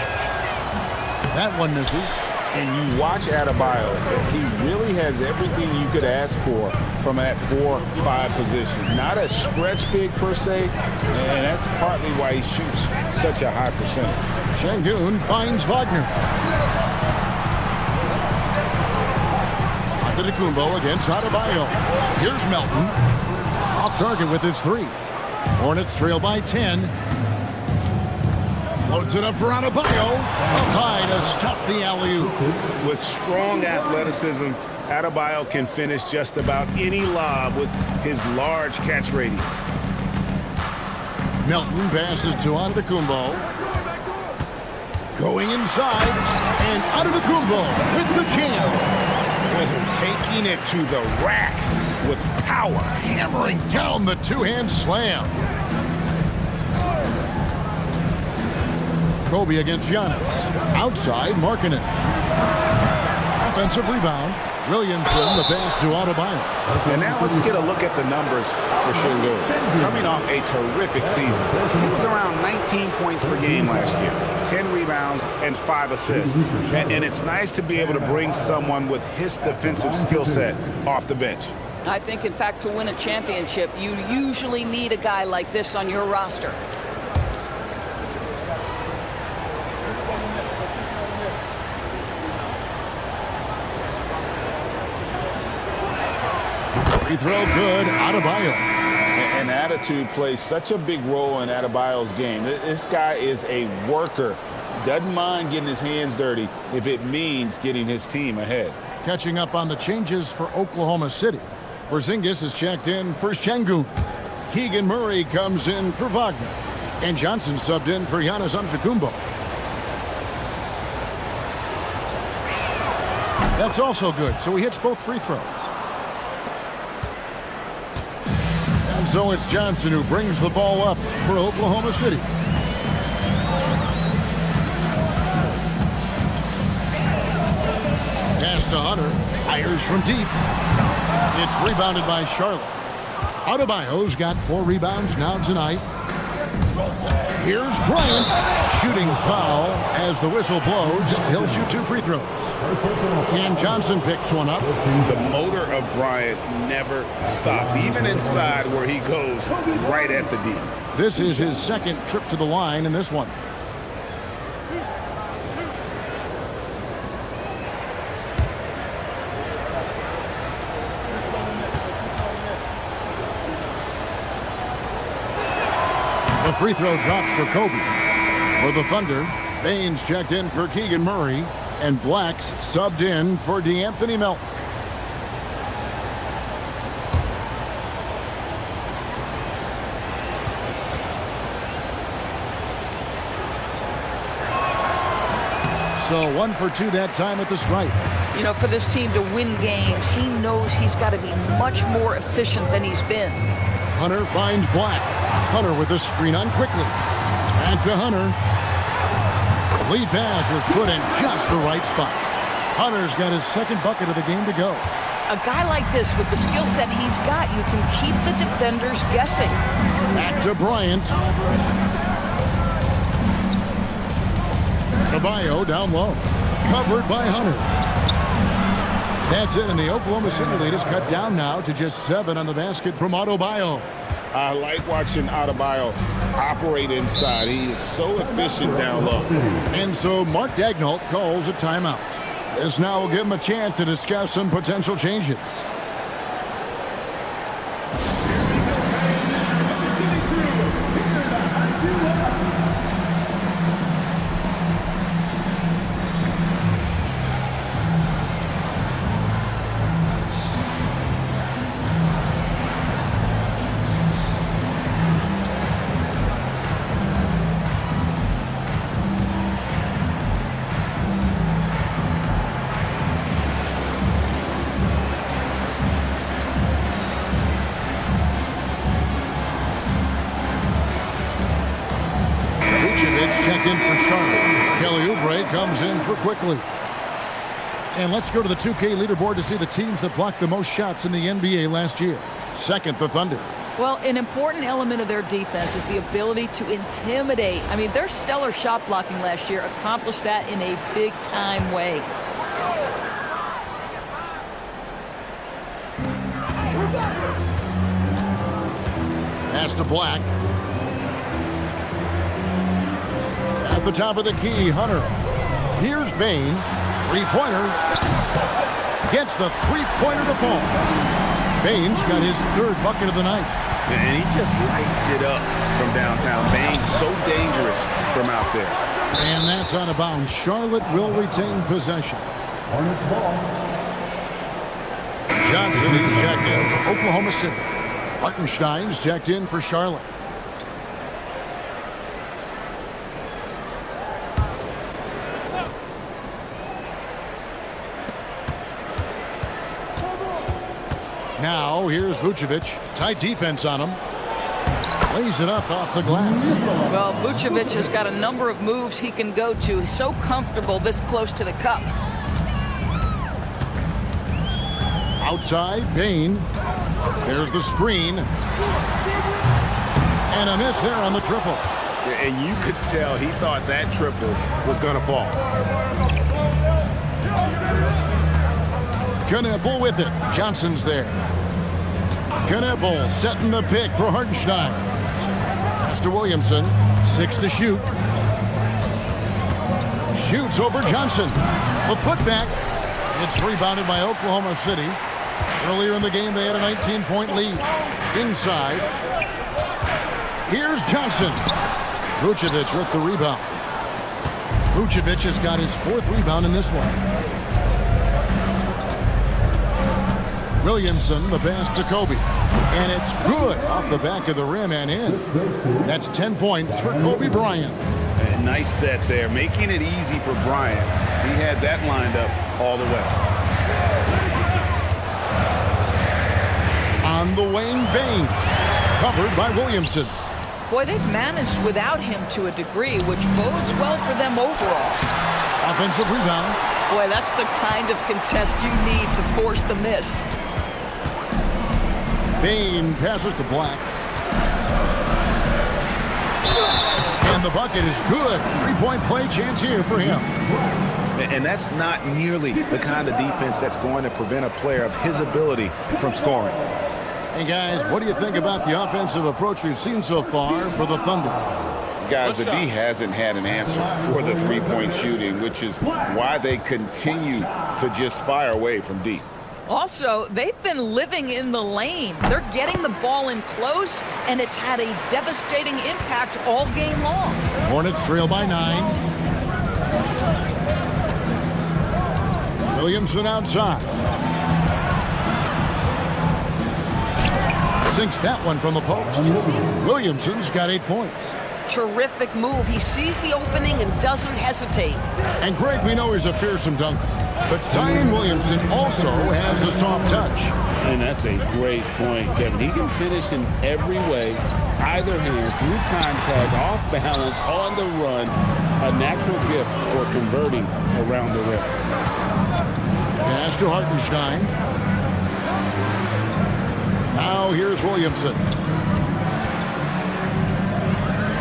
That one misses. And you watch Adebayo, he really has everything you could ask for from that 4-5 position. Not a stretch big per se, and that's partly why he shoots such a high percentage. Sengun finds Wagner. Antetokounmpo against Adebayo. Here's Melton. Off target with his 3. Hornets trail by 10. Floats it up for Adebayo. Up high to stuff the alley-oop. With strong athleticism, Adebayo can finish just about any lob with his large catch radius. Melton passes to Antetokounmpo. Going inside, and Antetokounmpo with the jam. Taking it to the rack with power. Hammering down the two-hand slam. Kobe against Giannis. Outside, Markkanen. Offensive rebound. Williamson, the pass to Adebayo. And now let's get a look at the numbers for Sengun. Coming off a terrific season. He was around 19 points per game last year. 10 rebounds and 5 assists. And it's nice to be able to bring someone with his defensive skill set off the bench. I think, in fact, to win a championship, you usually need a guy like this on your roster. He throw good. Adebayo. And attitude plays such a big role in Adebayo's game. This guy is a worker. Doesn't mind getting his hands dirty if it means getting his team ahead. Catching up on the changes for Oklahoma City. Porzingis is checked in for Şengün. Keegan Murray comes in for Wagner. And Johnson subbed in for Giannis Antetokounmpo. That's also good, so he hits both free throws. And so it's Johnson who brings the ball up for Oklahoma City. Pass to Hunter. Fires from deep. It's rebounded by Charlotte. Adebayo's got 4 rebounds now tonight. Here's Bryant. Shooting foul as the whistle blows. He'll shoot 2 free throws. Cam Johnson picks one up. The motor of Bryant never stops, even inside where he goes right at the D. This is his second trip to the line in this one. The free throw drops for Kobe. For the Thunder, Baines checked in for Keegan Murray, and Blacks subbed in for DeAnthony Melton. So 1 for 2 that time at the stripe. You know, for this team to win games, he knows he's got to be much more efficient than he's been. Hunter finds Black. Hunter with a screen on quickly. Back to Hunter. Lead pass was put in just the right spot. Hunter's got his second bucket of the game to go. A guy like this with the skill set he's got, you can keep the defenders guessing. Back to Bryant. Adebayo down low. Covered by Hunter. That's it, and the Oklahoma City lead is cut down now to just 7 on the basket from Adebayo. I like watching Adebayo operate inside. He is so efficient down low. And so Mark Daigneault calls a timeout. This now will give him a chance to discuss some potential changes. Checked in for Charlotte. Kelly Oubre comes in for Quickly. And let's go to the 2K leaderboard to see the teams that blocked the most shots in the NBA last year. Second, the Thunder. Well, an important element of their defense is the ability to intimidate. I mean, their stellar shot blocking last year accomplished that in a big-time way. Pass to Black. At the top of the key, Hunter. Here's Bane. Three-pointer. Gets the three-pointer to fall. Baines got his 3rd bucket of the night. And he just lights it up from downtown. Baines so dangerous from out there. And that's out of bounds. Charlotte will retain possession. Hornets ball. Johnson is checked in for Oklahoma City. Hartenstein's checked in for Charlotte. Now, here's Vucevic. Tight defense on him. Lays it up off the glass. Well, Vucevic has got a number of moves he can go to. He's so comfortable this close to the cup. Outside, Bane. There's the screen. And a miss there on the triple. And you could tell he thought that triple was going to fall. Knueppel with it. Johnson's there. Knueppel setting the pick for Hartenstein. Pass to Williamson. 6 to shoot. Shoots over Johnson. The putback. It's rebounded by Oklahoma City. Earlier in the game, they had a 19-point lead. Inside. Here's Johnson. Vucevic with the rebound. Vucevic has got his 4th rebound in this one. Williamson, the pass to Kobe. And it's good off the back of the rim and in. That's 10 points for Kobe Bryant. A nice set there, making it easy for Bryant. He had that lined up all the way. On the wing, Bain. Covered by Williamson. Boy, they've managed without him to a degree, which bodes well for them overall. Offensive rebound. Boy, that's the kind of contest you need to force the miss. Bain passes to Black. And the bucket is good. 3-point play chance here for him. And that's not nearly the kind of defense that's going to prevent a player of his ability from scoring. Hey, guys, what do you think about the offensive approach we've seen so far for the Thunder? Guys, the D hasn't had an answer for the three-point shooting, which is why they continue to just fire away from deep. Also, they've been living in the lane. They're getting the ball in close, and it's had a devastating impact all game long. Hornets trail by 9. Williamson outside. Sinks that one from the post. Williamson's got 8 points. Terrific move. He sees the opening and doesn't hesitate. And Greg, we know he's a fearsome dunker, but Zion Williamson also has a soft touch. And that's a great point, Kevin. He can finish in every way, either hand, through contact, off balance, on the run. A natural gift for converting around the rim. Pass to Hartenstein. Now here's Williamson.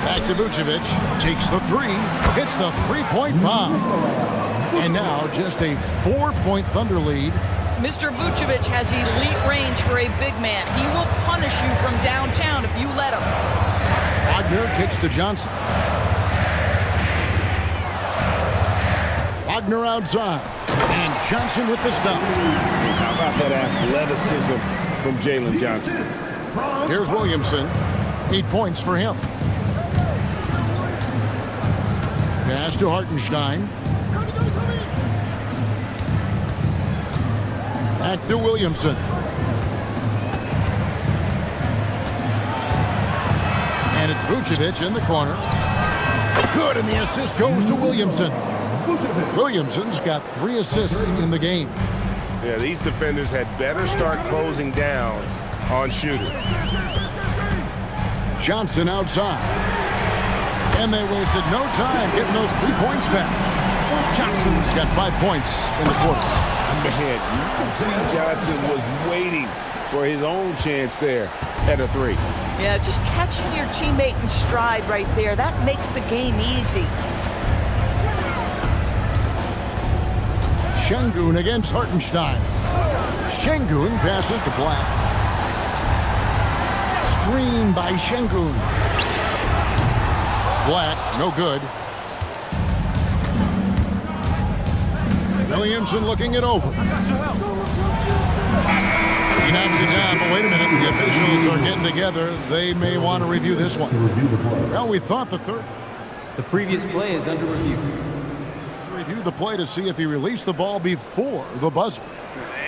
Back to Vucevic. Takes the 3. Hits the 3-point bomb. And now just a 4-point Thunder lead. Mr. Vucevic has elite range for a big man. He will punish you from downtown if you let him. Wagner kicks to Johnson. Wagner outside. And Johnson with the stop. How about that athleticism from Jalen Johnson? Here's Williamson. 8 points for him. Pass to Hartenstein. Back to Williamson. And it's Vucevic in the corner. Good, and the assist goes to Williamson. Williamson's got 3 assists in the game. Yeah, these defenders had better start closing down on shooters. Johnson outside. And they wasted no time getting those 3 points back. Johnson's got 5 points in the quarter. Man, you can see Johnson was waiting for his own chance there at a 3. Yeah, just catching your teammate in stride right there. That makes the game easy. Şengün against Hartenstein. Şengün passes to Black. Screen by Şengün. Black, no good. Williamson looking it over. He knocks it down, but wait a minute. The officials are getting together. They may want to review this one. Well, we thought the third. The previous play is under review. Review the play to see if he released the ball before the buzzer.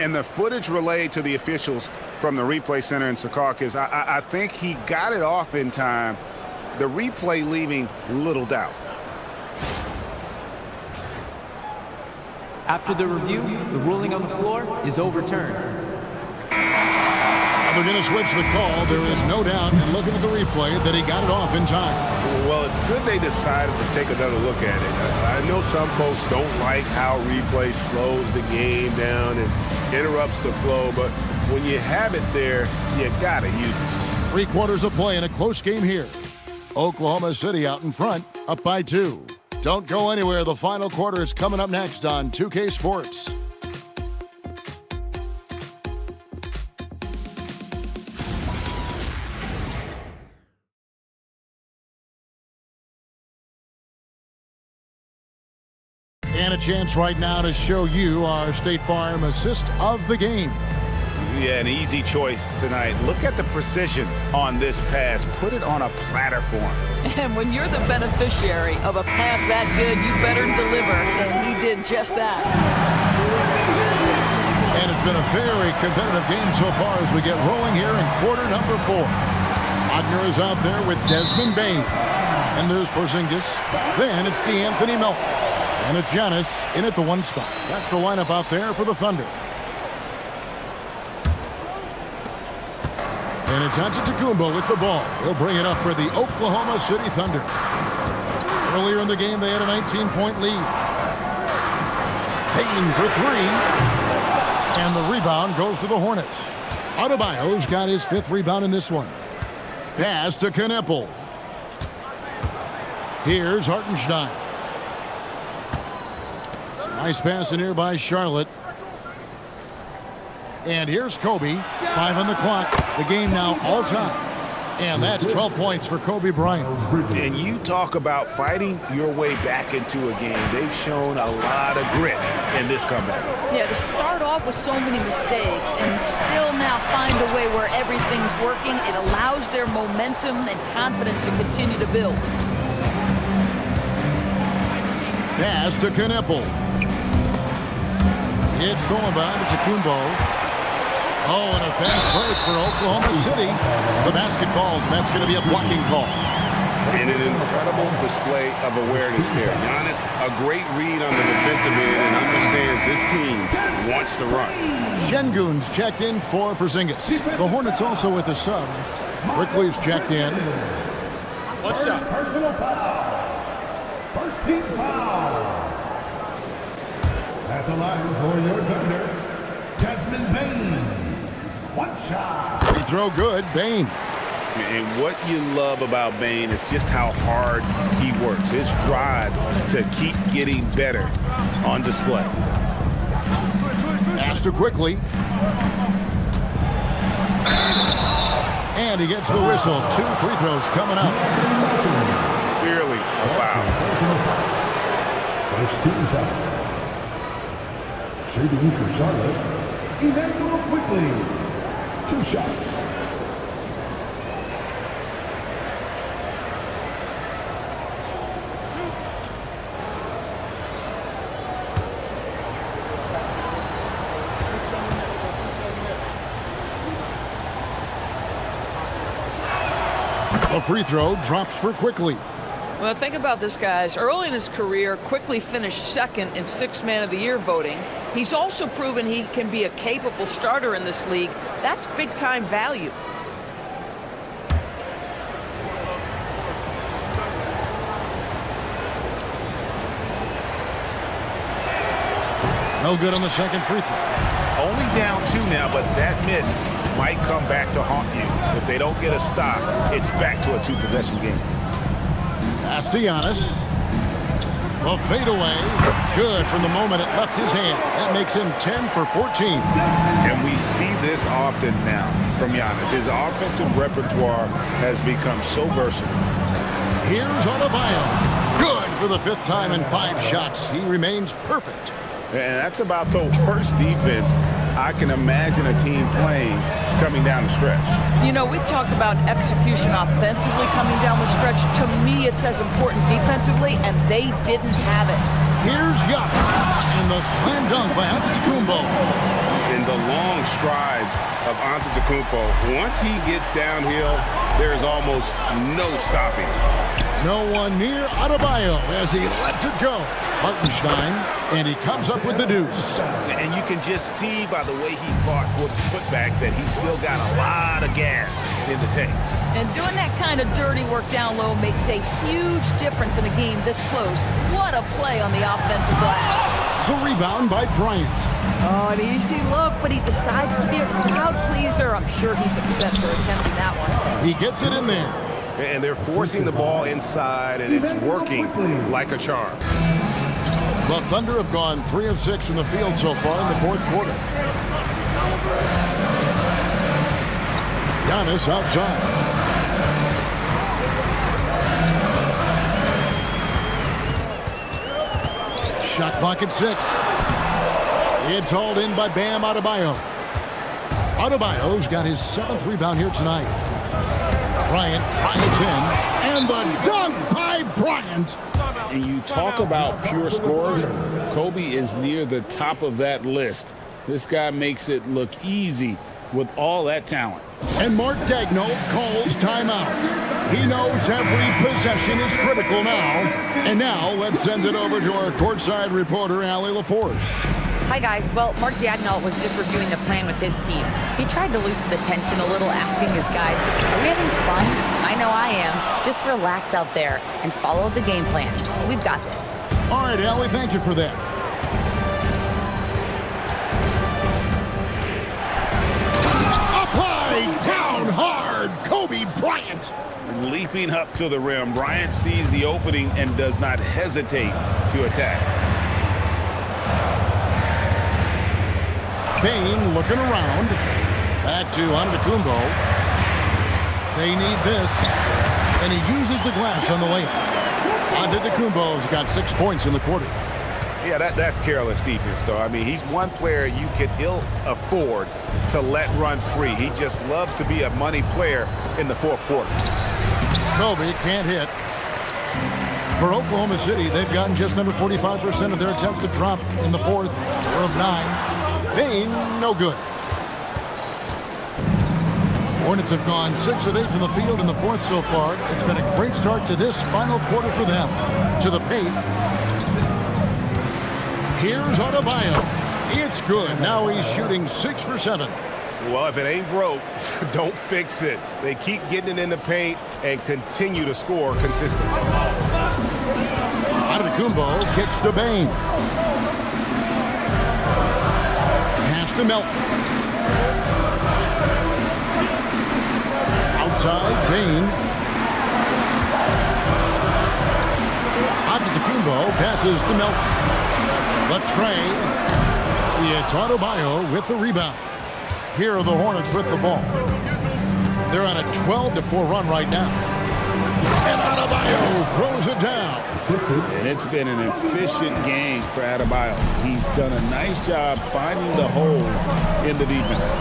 And the footage relayed to the officials from the replay center in Secaucus, I think he got it off in time. The replay leaving little doubt. After the review, the ruling on the floor is overturned. They're going to switch the call. There is no doubt in looking at the replay that he got it off in time. Well, it's good they decided to take another look at it. I know some folks don't like how replay slows the game down and interrupts the flow, but when you have it there, you got to use it. 3 quarters of play in a close game here. Oklahoma City out in front, up by 2. Don't go anywhere. The final quarter is coming up next on 2K Sports. And a chance right now to show you our State Farm assist of the game. Yeah, an easy choice tonight. Look at the precision on this pass. Put it on a platter for him. And when you're the beneficiary of a pass that good, you better deliver. And he did just that. And it's been a very competitive game so far as we get rolling here in quarter number 4. Wagner is out there with Desmond Bain. And there's Porzingis. Then it's DeAnthony Melton. And it's Giannis in at the 1 spot. That's the lineup out there for the Thunder. And it's Antetokounmpo with the ball. He'll bring it up for the Oklahoma City Thunder. Earlier in the game, they had a 19-point lead. Payton for 3. And the rebound goes to the Hornets. Adebayo's got his 5th rebound in this one. Pass to Kneppel. Here's Hartenstein. It's a nice pass in here by Charlotte. And here's Kobe. 5 on the clock. The game now all time. And that's 12 points for Kobe Bryant. And you talk about fighting your way back into a game. They've shown a lot of grit in this comeback. Yeah, to start off with so many mistakes and still now find a way where everything's working, it allows their momentum and confidence to continue to build. Pass to Kneppel. It's thrown by Antetokounmpo. Oh, and a fast break for Oklahoma City. The basket falls, and that's going to be a blocking call. And an incredible display of awareness there. Giannis, a great read on the defensive end and understands this team wants to run. Şengün's checked in for Porzingis. The Hornets also with a sub. Brickley's checked in. What's up? Personal foul. First team foul. At the line for your Thunder, Desmond Bain. 1 shot. Free throw good, Bain. And what you love about Bain is just how hard he works. His drive to keep getting better on display. Pass to Quickly. And he gets the whistle. 2 free throws coming up. Clearly a foul. First team foul. Shooting for Charlotte, Immanuel Quickley. 2 shots. A free throw drops for Quickly. Well, think about this, guys. Early in his career, Quickly finished 2nd in 6th Man of the Year voting. He's also proven he can be a capable starter in this league. That's big-time value. No good on the second free throw. Only down 2 now, but that miss might come back to haunt you. If they don't get a stop, it's back to a 2-possession game. Pass to Giannis. The fadeaway. Good from the moment it left his hand. That makes him 10 for 14. And we see this often now from Giannis. His offensive repertoire has become so versatile. Here's Adebayo. Good for the 5th time in 5 shots. He remains perfect. And that's about the worst defense I can imagine a team playing coming down the stretch. You know, we've talked about execution offensively coming down the stretch. To me, it's as important defensively, and they didn't have it. Here's Giannis. And the slam dunk by Antetokounmpo. In the long strides of Antetokounmpo, once he gets downhill, there's almost no stopping. No one near Adebayo as he lets it go. Hartenstein, and he comes up with the deuce. And you can just see by the way he fought for the putback that he's still got a lot of gas in the tank. And doing that kind of dirty work down low makes a huge difference in a game this close. What a play on the offensive glass. The rebound by Bryant. Oh, an easy look, but he decides to be a crowd pleaser. I'm sure he's upset for attempting that one. He gets it in there. And they're forcing the ball inside, and it's working like a charm. The Thunder have gone 3 of 6 in the field so far in the 4th quarter. Giannis outside. Shot clock at 6. It's hauled in by Bam Adebayo. Adebayo's got his 7th rebound here tonight. Bryant tries in, and the dunk by Bryant. And you talk about pure scorers, Kobe is near the top of that list. This guy makes it look easy with all that talent. And Mark Daigneault calls timeout. He knows every possession is critical now. And now let's send it over to our courtside reporter, Allie LaForce. Hi, guys. Well, Mark Daigneault was just reviewing the plan with his team. He tried to loosen the tension a little, asking his guys, are we having fun? I know I am. Just relax out there and follow the game plan. We've got this. All right, Allie, thank you for that. Up high, down hard, Kobe Bryant. Leaping up to the rim, Bryant sees the opening and does not hesitate to attack. Bane looking around. Back to Antetokounmpo. They need this. And he uses the glass on the layup. Antetokounmpo's got 6 points in the quarter. Yeah, that's careless defense, though. I mean, he's one player you could ill afford to let run free. He just loves to be a money player in the fourth quarter. Kobe can't hit. For Oklahoma City, they've gotten just under 45% of their attempts to drop in the fourth of 9. Bane, no good. Hornets have gone 6 of 8 from the field in the fourth so far. It's been a great start to this final quarter for them. To the paint. Here's Adebayo. It's good. Now he's shooting 6 for 7. Well, if it ain't broke, don't fix it. They keep getting it in the paint and continue to score consistently. Antetokounmpo kicks to Bane. Pass to Melton. Outside, Bane. Antetokounmpo passes to Melton. The tray. It's Adebayo with the rebound. Here are the Hornets with the ball. They're on a 12-4 run right now. And Adebayo throws it down. And it's been an efficient game for Adebayo. He's done a nice job finding the holes in the defense.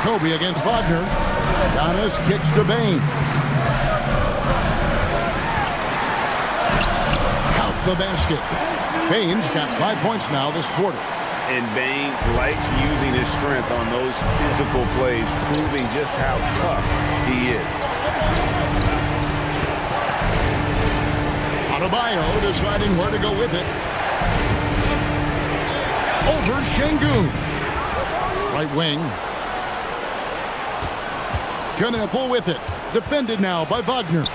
Kobe against Wagner. Giannis kicks to Bane. Count the basket. Bane's got 5 points now this quarter. And Bane likes using his strength on those physical plays, proving just how tough he is. Adebayo deciding where to go with it. Over Şengün. Right wing. Knepel with it. Defended now by Wagner.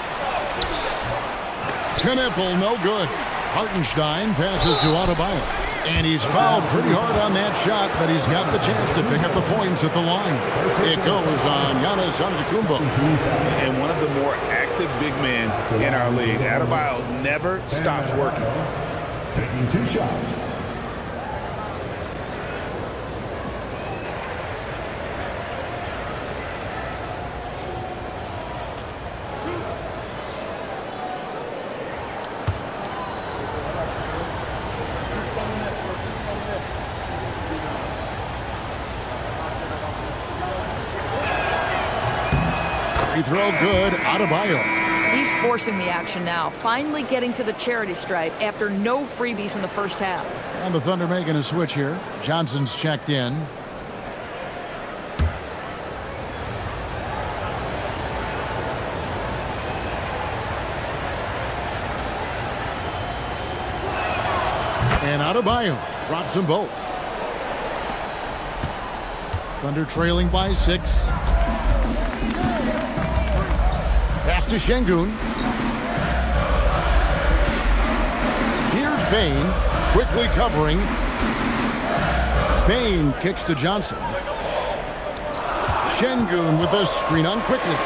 Knepel no good. Hartenstein passes to Adebayo. And he's fouled pretty hard on that shot, but he's got the chance to pick up the points at the line. It goes on Giannis Antetokounmpo. And one of the more active big men in our league. Adebayo never stops working. Taking 2 shots. Free throw good, Adebayo. He's forcing the action now, finally getting to the charity stripe after no freebies in the first half. And the Thunder making a switch here. Johnson's checked in. And Adebayo drops them both. Thunder trailing by 6. Pass to Şengün. Here's Bane, quickly covering. Bane kicks to Johnson. Şengün with a screen on quickly.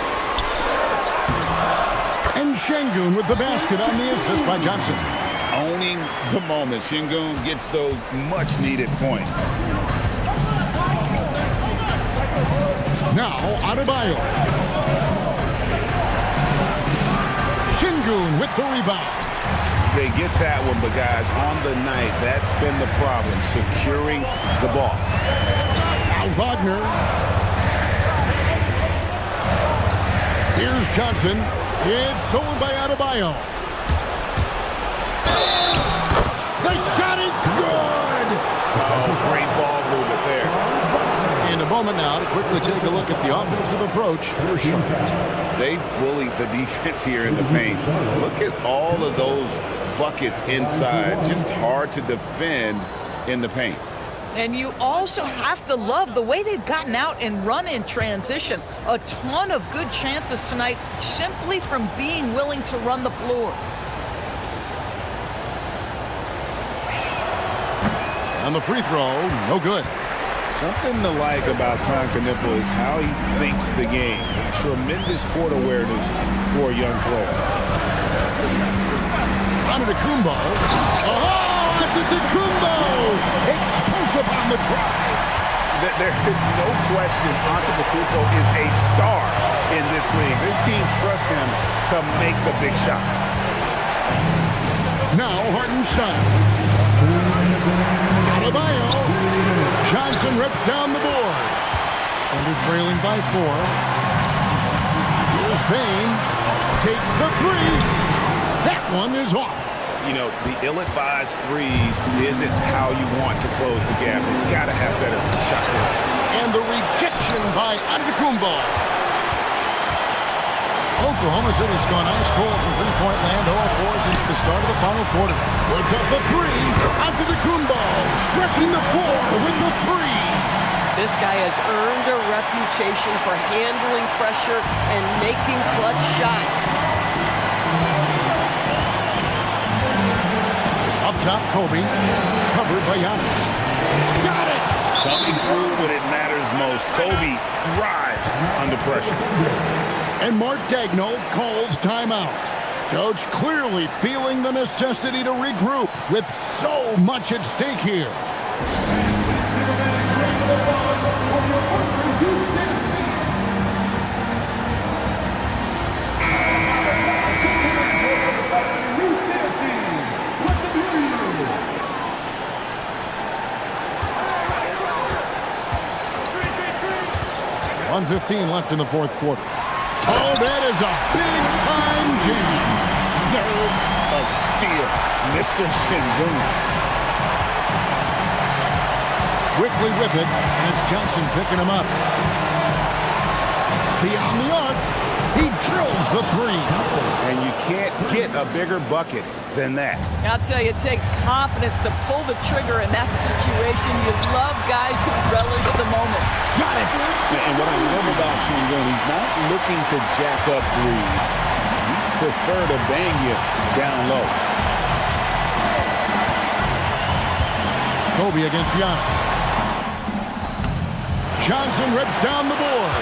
And Şengün with the basket on the assist by Johnson. Owning the moment. Şengün gets those much-needed points. Now, Adebayo. Şengün with the rebound. They get that one, but guys, on the night, that's been the problem, securing the ball. Now Wagner. Here's Johnson. It's stolen by Adebayo. The shot is good. Oh, great ball movement there. And a moment now to quickly take a look at the offensive approach for Charlotte. They bullied the defense here in the paint. Look at all of those buckets inside. Just hard to defend in the paint. And you also have to love the way they've gotten out and run in transition. A ton of good chances tonight simply from being willing to run the floor. On the free throw, no good. Something to like about Concanipo is how he thinks the game. Tremendous court awareness for a young player. Antetokounmpo. Oh, Antetokounmpo! Explosive on the drive. There is no question Antetokounmpo is a star in this league. This team trusts him to make the big shot. Now Hartenstein. Adebayo. Johnson rips down the board. Under trailing by 4. Here's Payne. Takes the 3. That one is off. You know, the ill-advised threes isn't how you want to close the gap. You've got to have better shot selection. And the rejection by Antetokounmpo. Oklahoma City's gone ice cold from three-point land, 0-4 since the start of the final quarter. Puts up the 3. Antetokounmpo stretching the floor with the 3. This guy has earned a reputation for handling pressure and making clutch shots. Up top, Kobe, covered by Giannis. Got it! Coming through when it matters most. Kobe thrives under pressure. And Mark Daigneault calls timeout. Coach clearly feeling the necessity to regroup with so much at stake here. .1:15 left in the fourth quarter. Oh, that is a big-time jam. Nerves of steel. Mr. Sengun. Quickly with it, and it's Johnson picking him up. Beyond the arc, he drills the 3. And you can't get a bigger bucket than that. I'll tell you, it takes confidence to pull the trigger in that situation. You love guys who relish the moment. Got it! And what I love about Sengun, he's not looking to jack up threes. He prefer to bang you down low. Kobe against Giannis. Johnson rips down the board.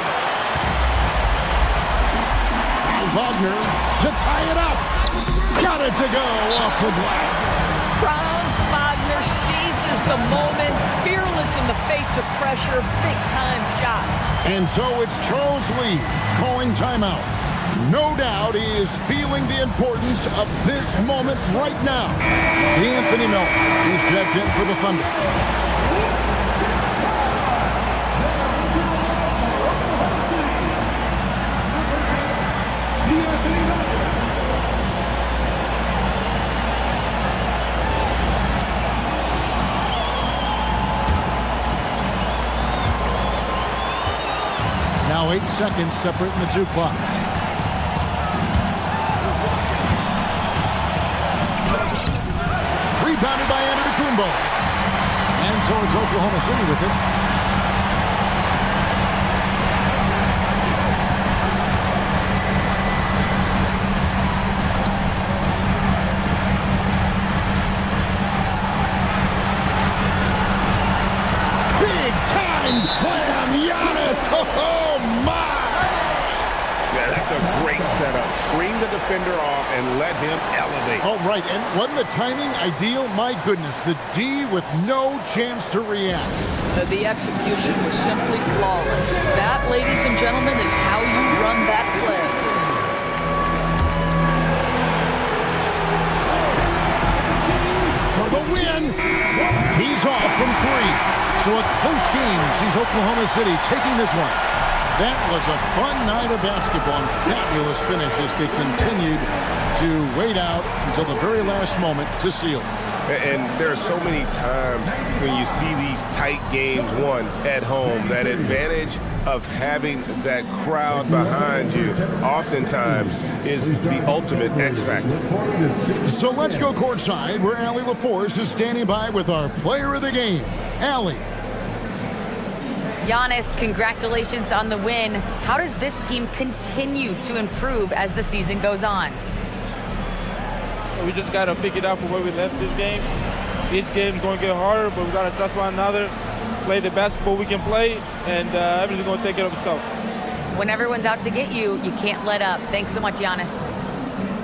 Wagner to tie it up. Got it to go off the glass. Franz Wagner seizes the moment, fearless in the face of pressure, big-time shot. And so it's Charles Lee calling timeout. No doubt he is feeling the importance of this moment right now. Anthony Miller, who's checked in for the Thunder. Now 8 seconds separating the two clocks. Rebounded by Antetokounmpo. And so it's Oklahoma City with it. Big time slam, Giannis! Oh my! Yeah, that's a great setup. Screen the defender off and let him elevate. Oh, right. And wasn't the timing ideal? My goodness, the D with no chance to react. The execution was simply flawless. That, ladies and gentlemen, is how you run that play. So a close game sees Oklahoma City taking this one. That was a fun night of basketball and fabulous finish as they continued to wait out until the very last moment to seal. And there are so many times when you see these tight games won at home, that advantage of having that crowd behind you oftentimes is the ultimate X factor. So let's go courtside where Allie LaForce is standing by with our player of the game. Allie. Giannis, congratulations on the win. How does this team continue to improve as the season goes on? We just got to pick it up from where we left this game. Each game is going to get harder, but we got to trust one another, play the basketball we can play, and everything's going to take care of itself. When everyone's out to get you, you can't let up. Thanks so much, Giannis.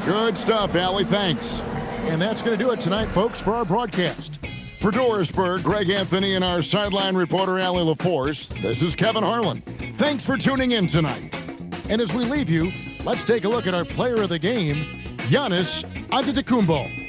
Good stuff, Allie. Thanks. And that's going to do it tonight, folks, for our broadcast. For Doris Burke, Greg Anthony, and our sideline reporter, Allie LaForce, this is Kevin Harlan. Thanks for tuning in tonight. And as we leave you, let's take a look at our player of the game, Giannis Antetokounmpo.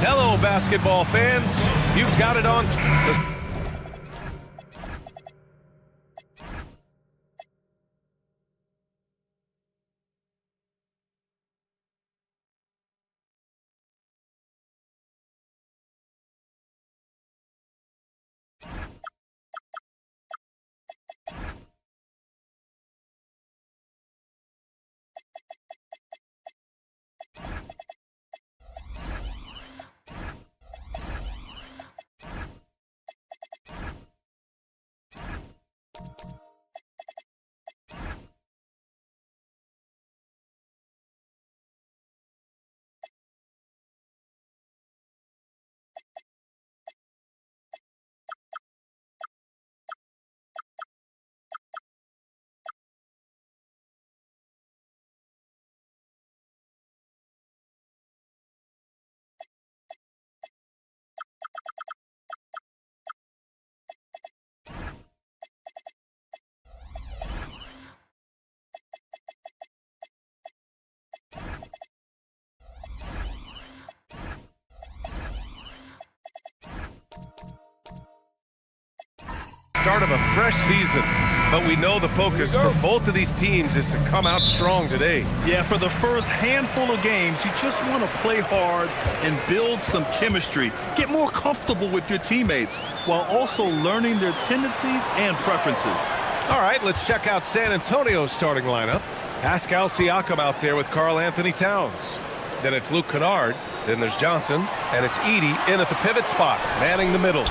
Hello, basketball fans. You've got it on. Start of a fresh season, but we know the focus for both of these teams is to come out strong today. Yeah, for the first handful of games, you just want to play hard and build some chemistry. Get more comfortable with your teammates while also learning their tendencies and preferences. All right, let's check out San Antonio's starting lineup. Pascal Siakam out there with Karl Anthony Towns. Then it's Luke Kennard. Then there's Johnson. And it's Edey in at the pivot spot, manning the middle.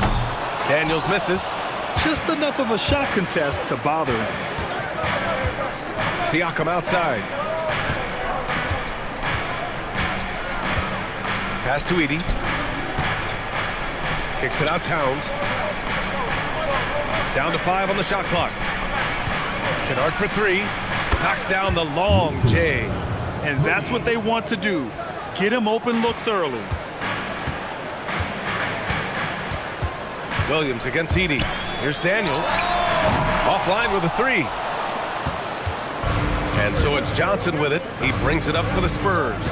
Daniels misses. Just enough of a shot contest to bother him. Siakam outside. Pass to Edey. Kicks it out Towns. Down to 5 on the shot clock. Kennard for 3. Knocks down the long J. And that's what they want to do. Get him open looks early. Williams against Edey. Here's Daniels. Offline with a 3. And so it's Johnson with it. He brings it up for the Spurs.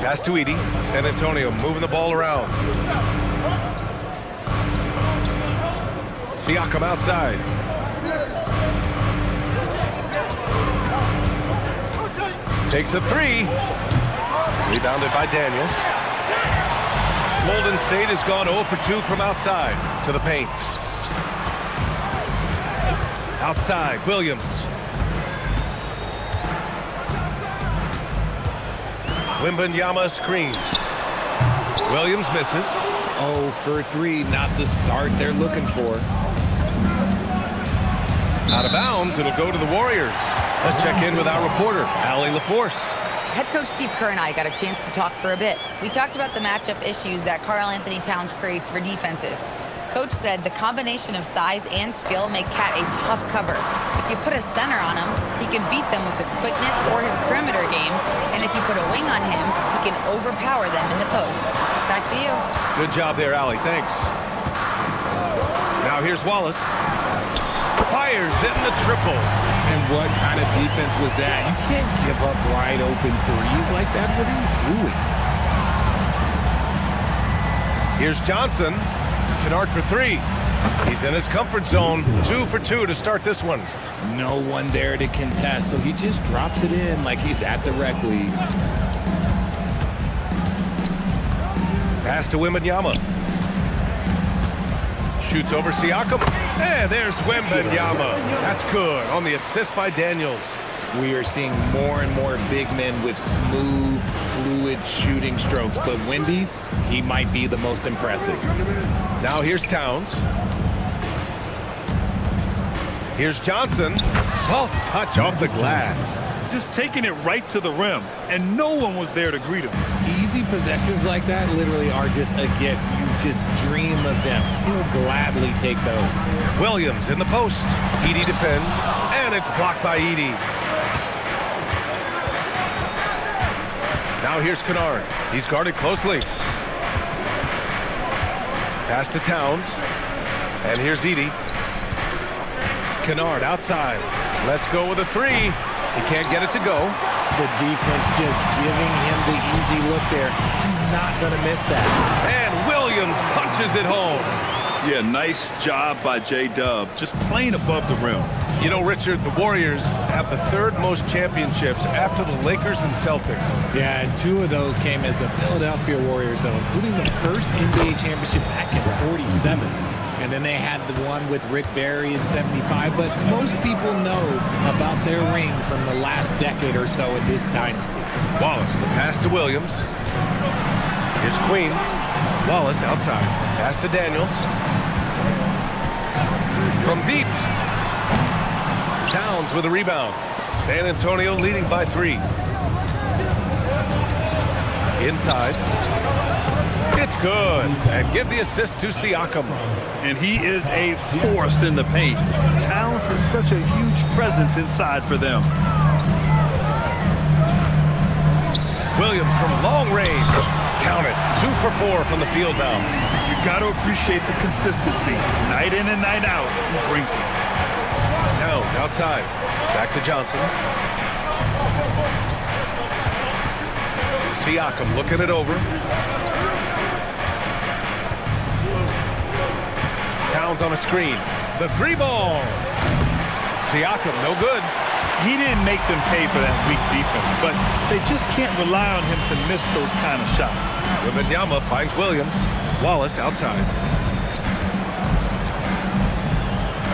Pass to Edey. San Antonio moving the ball around. Siakam outside. Takes a 3. Rebounded by Daniels. Golden State has gone 0 for 2 from outside to the paint. Outside, Williams. Wembanyama screen. Williams misses. 0 for 3, not the start they're looking for. Out of bounds, it'll go to the Warriors. Let's check in with our reporter, Allie LaForce. Head coach Steve Kerr and I got a chance to talk for a bit. We talked about the matchup issues that Karl Anthony Towns creates for defenses. Coach said the combination of size and skill make Cat a tough cover. If you put a center on him, he can beat them with his quickness or his perimeter game. And if you put a wing on him, he can overpower them in the post. Back to you. Good job there, Allie. Thanks. Now here's Wallace. Fires in the triple. And what kind of defense was that? You can't give up wide open threes like that. What are you doing? Here's Johnson. Kennard for three. He's in his comfort zone. 2 for 2 to start this one. No one there to contest, so he just drops it in like he's at the rec league. Pass to Wembanyama. Shoots over Siakam. And there's Wembanyama. That's good on the assist by Daniels. We are seeing more and more big men with smooth, fluid shooting strokes, but Wemby's, he might be the most impressive. Now here's Towns. Here's Johnson. Soft touch off the glass. Just taking it right to the rim, and no one was there to greet him. Easy possessions like that literally are just a gift. You just dream of them. He'll gladly take those. Williams in the post. Edey defends, and it's blocked by Edey. Now here's Kennard. He's guarded closely. Pass to Towns. And here's Edey. Kennard outside. Let's go with a three. He can't get it to go. The defense just giving him the easy look there. He's not going to miss that. And Williams punches it home. Yeah, nice job by J-Dub. Just playing above the rim. You know, Richard, the Warriors have the 3rd most championships after the Lakers and Celtics. Yeah, and 2 of those came as the Philadelphia Warriors, though, including the first NBA championship back in 47. And then they had the one with Rick Barry in 75. But most people know about their rings from the last decade or so in this dynasty. Wallace, the pass to Williams. Here's Queen. Wallace outside. Pass to Daniels. From deep. Towns with a rebound. San Antonio leading by 3. Inside. It's good. And give the assist to Siakam. And he is a force in the paint. Towns is such a huge presence inside for them. Williams from long range. Count it. 2 for 4 from the field now. You got to appreciate the consistency. Night in and night out, he brings it. Towns outside. Back to Johnson. Siakam looking it over. Towns on a screen. The 3 ball. Siakam, no good. He didn't make them pay for that weak defense, but they just can't rely on him to miss those kind of shots. Wembanyama finds Williams. Wallace outside.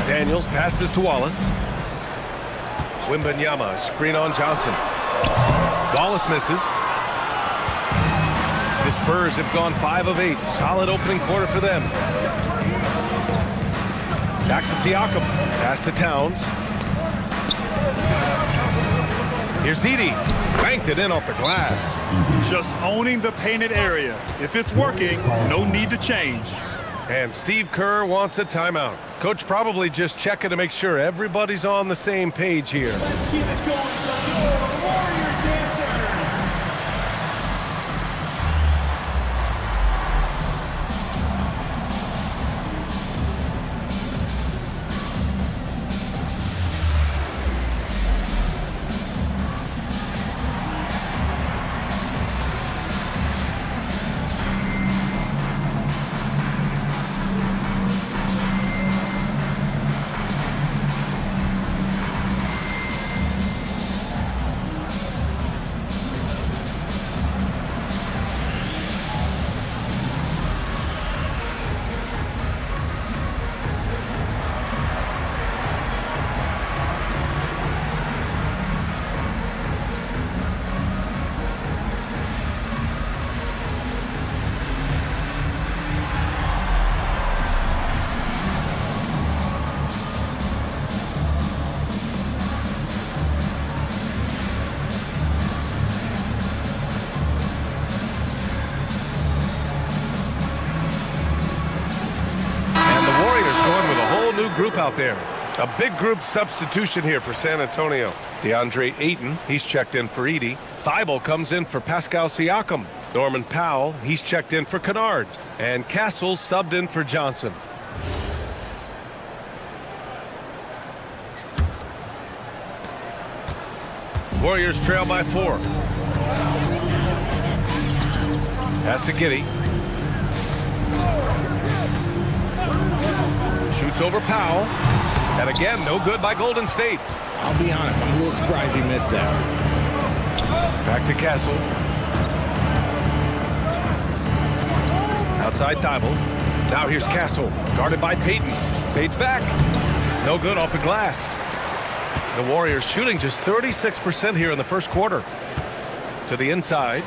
Daniels passes to Wallace. Wembanyama, screen on Johnson. Wallace misses. The Spurs have gone 5 of 8. Solid opening quarter for them. Back to Siakam. Pass to Towns. Here's Edey. Banked it in off the glass. Just owning the painted area. If it's working, no need to change. And Steve Kerr wants a timeout. Coach probably just checking to make sure everybody's on the same page here. Let's keep it going from your Warriors dancers. Group out there. A big group substitution here for San Antonio. DeAndre Ayton, he's checked in for Edey. Thibault comes in for Pascal Siakam. Norman Powell, he's checked in for Kennard. And Castles subbed in for Johnson. Warriors trail by 4. Pass to Giddey. Shoots over Powell. And again, no good by Golden State. I'll be honest, I'm a little surprised he missed that. Back to Castle. Outside Thibault. Now here's Castle, guarded by Payton. Fades back. No good off the glass. The Warriors shooting just 36% here in the first quarter. To the inside.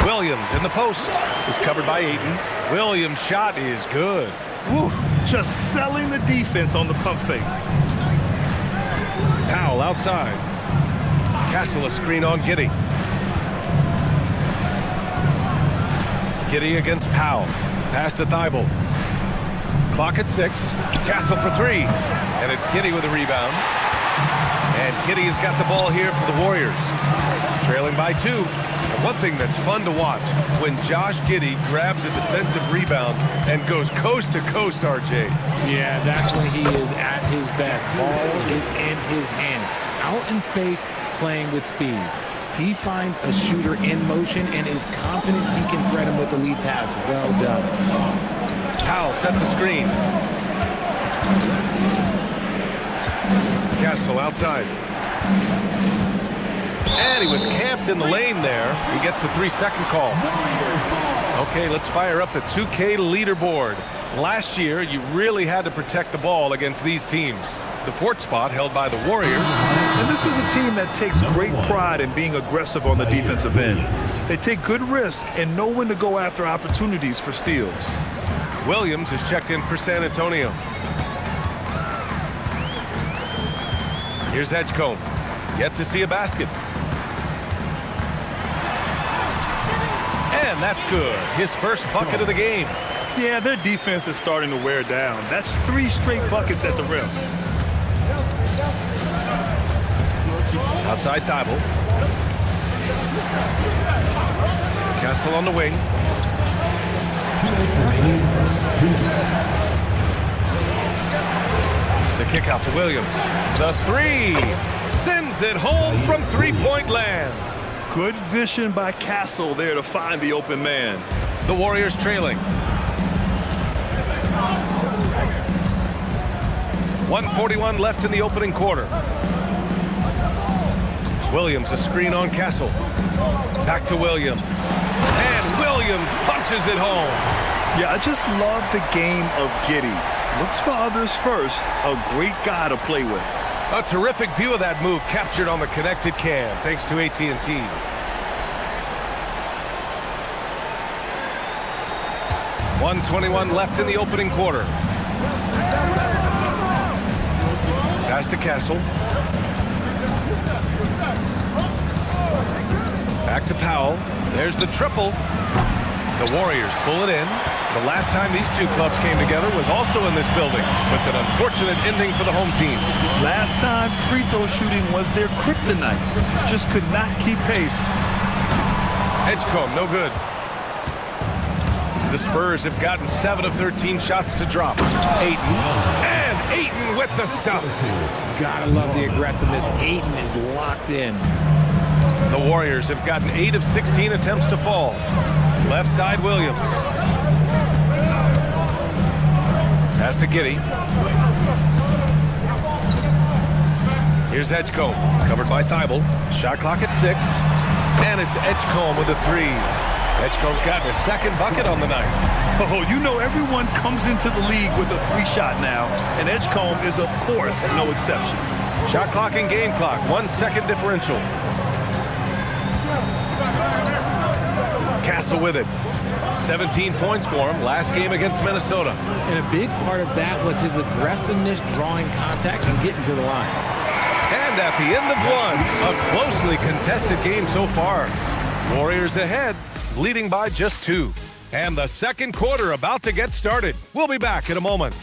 Williams in the post. Is covered by Ayton. Williams' shot is good. Woo, just selling the defense on the pump fake. Powell outside. Castle a screen on Giddey. Giddey against Powell. Pass to Thibault. Clock at 6. Castle for 3. And it's Giddey with a rebound. And Giddey has got the ball here for the Warriors. Trailing by 2. And one thing that's fun to watch, when Josh Giddey grabs a defensive rebound and goes coast to coast, RJ. Yeah, that's when he is at his best. Ball is in his hand. Out in space, playing with speed. He finds a shooter in motion and is confident he can thread him with the lead pass. Well done. Powell sets a screen. Castle outside. And he was camped in the lane there. He gets a 3-second call. Okay, let's fire up the 2K leaderboard. Last year, you really had to protect the ball against these teams. The 4th spot held by the Warriors. And this is a team that takes great pride in being aggressive on the defensive end. They take good risk and know when to go after opportunities for steals. Williams is checked in for San Antonio. Here's Edgecombe. Yet to see a basket. And that's good. His first bucket of the game. Yeah, their defense is starting to wear down. That's 3 straight buckets at the rim. Outside Thibault. Castle on the wing. The kick out to Williams. The 3 sends it home from 3-point land. Good vision by Castle there to find the open man. The Warriors trailing. 1:41 left in the opening quarter. Williams a screen on Castle. Back to Williams. And Williams punches it home. Yeah, I just love the game of Giddey. Looks for others first. A great guy to play with. A terrific view of that move captured on the connected cam, thanks to AT&T. .121 left in the opening quarter. Pass to Castle. Back to Powell. There's the triple. The Warriors pull it in. The last time these two clubs came together was also in this building, with an unfortunate ending for the home team. Last time, free throw shooting was their kryptonite. Just could not keep pace. Edgecombe, no good. The Spurs have gotten 7 of 13 shots to drop. Ayton. And Ayton with the stuff. Gotta love the aggressiveness. Ayton is locked in. The Warriors have gotten 8 of 16 attempts to fall. Left side, Williams. Pass to Giddey. Here's Edgecombe, covered by Thibault. Shot clock at 6. And it's Edgecombe with a 3. Edgecombe's gotten a second bucket on the night. Oh, you know everyone comes into the league with a 3-shot now, and Edgecombe is, of course, no exception. Shot clock and game clock, 1 second differential. Castle with it. 17 points for him last game against Minnesota. And a big part of that was his aggressiveness, drawing contact and getting to the line. And at the end of 1, a closely contested game so far. Warriors ahead, leading by just 2. And the second quarter about to get started. We'll be back in a moment.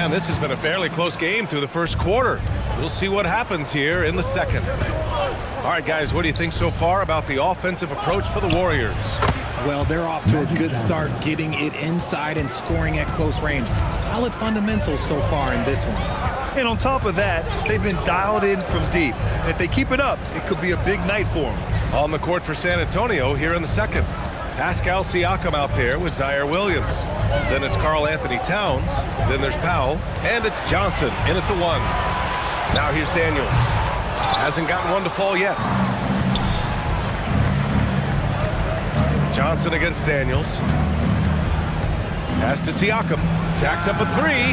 And this has been a fairly close game through the first quarter. We'll see what happens here in the second. All right, guys, what do you think so far about the offensive approach for the Warriors? Well, they're off to a good start getting it inside and scoring at close range. Solid fundamentals so far in this one. And on top of that, they've been dialed in from deep. If they keep it up, it could be a big night for them. On the court for San Antonio here in the second. Pascal Siakam out there with Zaire Williams. Then it's Karl Anthony Towns. Then there's Powell. And it's Johnson in at the 1. Now here's Daniels. Hasn't gotten one to fall yet. Johnson against Daniels. Pass to Siakam. Jacks up a 3.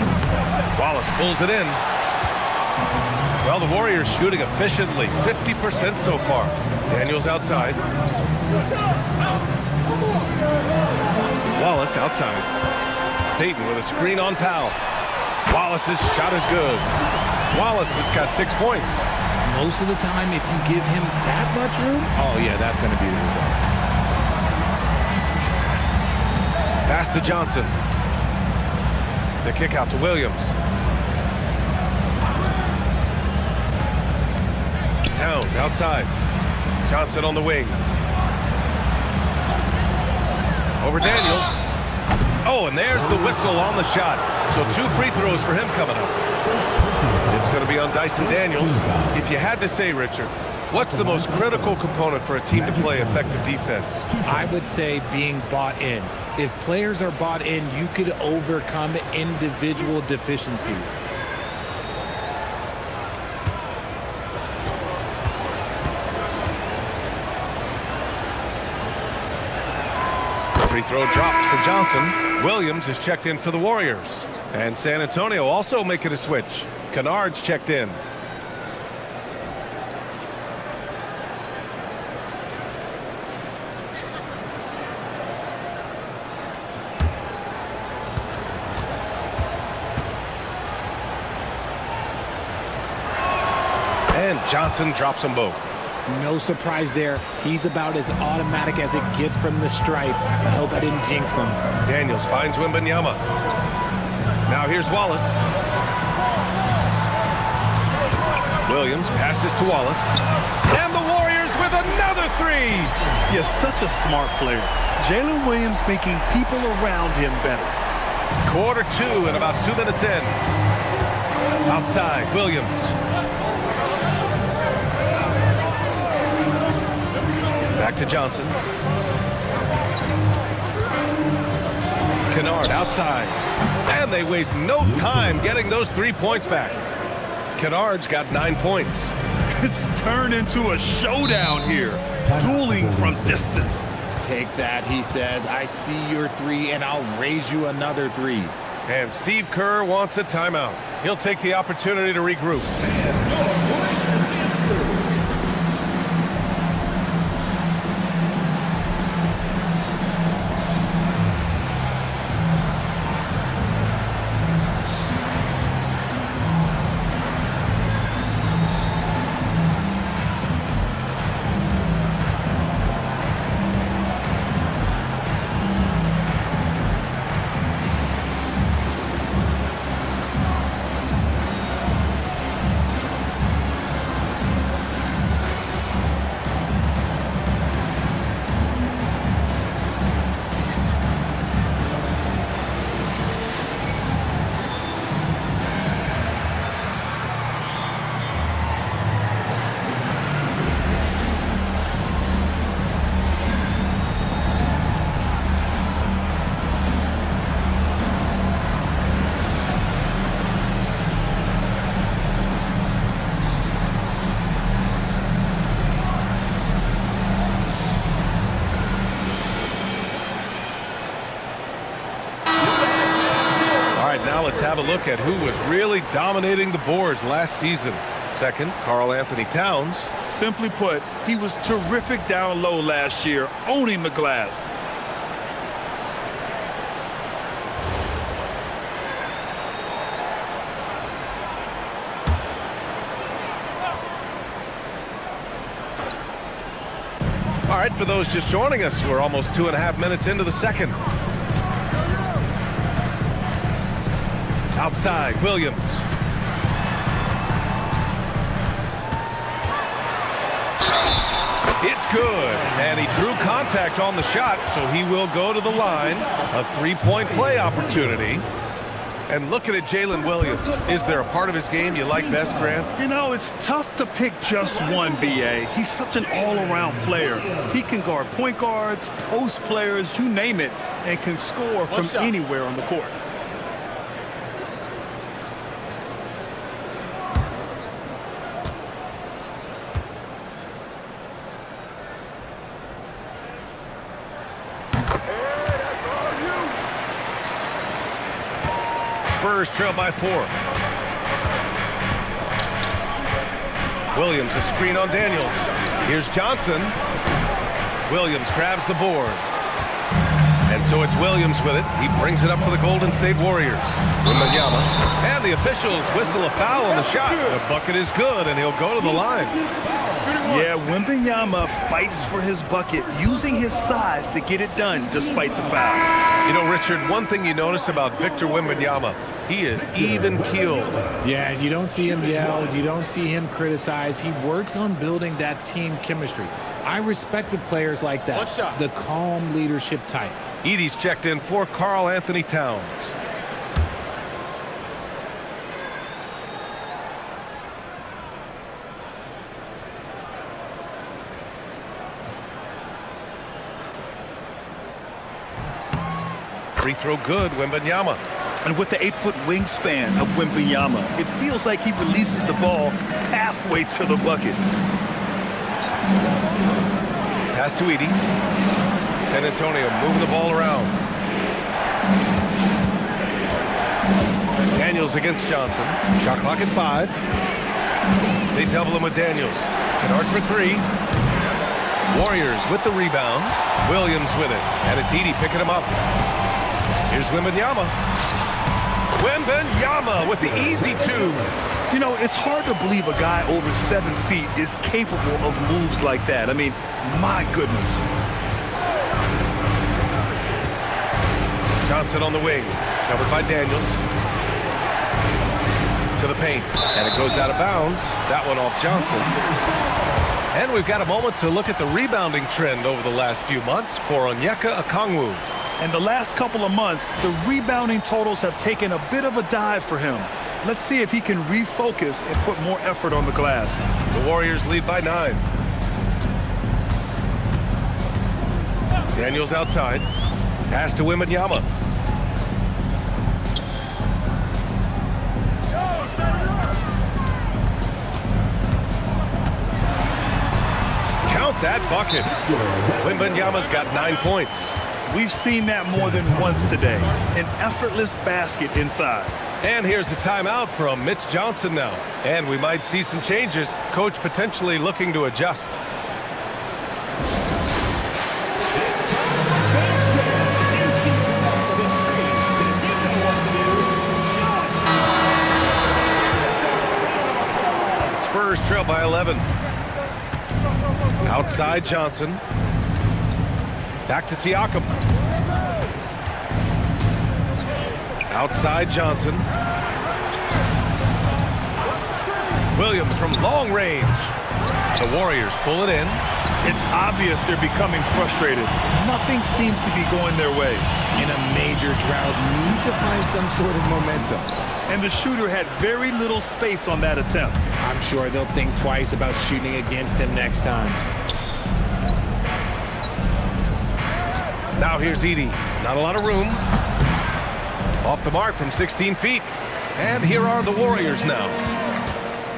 Wallace pulls it in. Well, the Warriors shooting efficiently. 50% so far. Daniels outside. Wallace outside. Payton with a screen on Powell. Wallace's shot is good. Wallace has got 6 points. Most of the time, if you give him that much room, oh yeah, that's going to be the result. Pass to Johnson. The kick out to Williams. Towns outside. Johnson on the wing. Over Daniels. Oh, and there's the whistle on the shot. So 2 free throws for him coming up. It's going to be on Dyson Daniels. If you had to say, Richard, what's the most critical component for a team to play effective defense? I would say being bought in. If players are bought in, you could overcome individual deficiencies. Free throw drops for Johnson. Williams is checked in for the Warriors. And San Antonio also making a switch. Kennard's checked in. And Johnson drops them both. No surprise there. He's about as automatic as it gets from the stripe. I hope I didn't jinx him. Daniels finds Wembanyama. Now here's Wallace. Williams passes to Wallace. And the Warriors with another 3. He's such a smart player. Jalen Williams making people around him better. Quarter 2 and about 2 minutes in. Outside, Williams. Back to Johnson. Kennard outside. And they waste no time getting those 3 points back. Kennard's got 9 points. It's turned into a showdown here. Dueling from distance. Take that, he says. I see your 3, and I'll raise you another 3. And Steve Kerr wants a timeout. He'll take the opportunity to regroup. Now let's have a look at who was really dominating the boards last season. Second, Karl Anthony Towns. Simply put, he was terrific down low last year, owning the glass. All right, for those just joining us, we're almost 2.5 minutes into the second. Outside, Williams. It's good, and he drew contact on the shot, so he will go to the line. A three-point play opportunity. And looking at Jalen Williams, is there a part of his game you like best, Grant? You know, it's tough to pick just one, B.A. He's such an all-around player. He can guard point guards, post players, you name it, and can score from anywhere on the court. Spurs trail by 4. Williams, a screen on Daniels. Here's Johnson. Williams grabs the board. And so it's Williams with it. He brings it up for the Golden State Warriors. Wembanyama. And the officials whistle a foul on the shot. The bucket is good, and he'll go to the line. Yeah, Wembanyama fights for his bucket, using his size to get it done despite the foul. You know, Richard, one thing you notice about Victor Wembanyama, he is even-keeled. Yeah, you don't see him yell. You don't see him criticize. He works on building that team chemistry. I respected players like that. The calm leadership type. Edey's checked in for Karl Anthony Towns. Free throw good, Wembanyama. And with the 8-foot wingspan of Wembanyama, it feels like he releases the ball halfway to the bucket. Pass to Edey. San Antonio moving the ball around. Daniels against Johnson. Shot clock at 5. They double him with Daniels. Kennard for 3. Warriors with the rebound. Williams with it. And it's Edey picking him up. Here's Wembanyama. Wembanyama with the easy 2. You know, it's hard to believe a guy over 7 feet is capable of moves like that. I mean, my goodness. Johnson on the wing, covered by Daniels. To the paint, and it goes out of bounds. That one off Johnson. And we've got a moment to look at the rebounding trend over the last few months for Onyeka Okongwu. And the last couple of months, the rebounding totals have taken a bit of a dive for him. Let's see if he can refocus and put more effort on the glass. The Warriors lead by 9. Daniels outside. Pass to Wembanyama. Count that bucket. Wembanyama's got 9 points. We've seen that more than once today. An effortless basket inside. And here's the timeout from Mitch Johnson now. And we might see some changes. Coach potentially looking to adjust. Spurs trail by 11. Outside Johnson. Back to Siakam. Outside Johnson. Williams from long range. The Warriors pull it in. It's obvious they're becoming frustrated. Nothing seems to be going their way. In a major drought, need to find some sort of momentum. And the shooter had very little space on that attempt. I'm sure they'll think twice about shooting against him next time. Now here's Edey. Not a lot of room. Off the mark from 16 feet. And here are the Warriors now.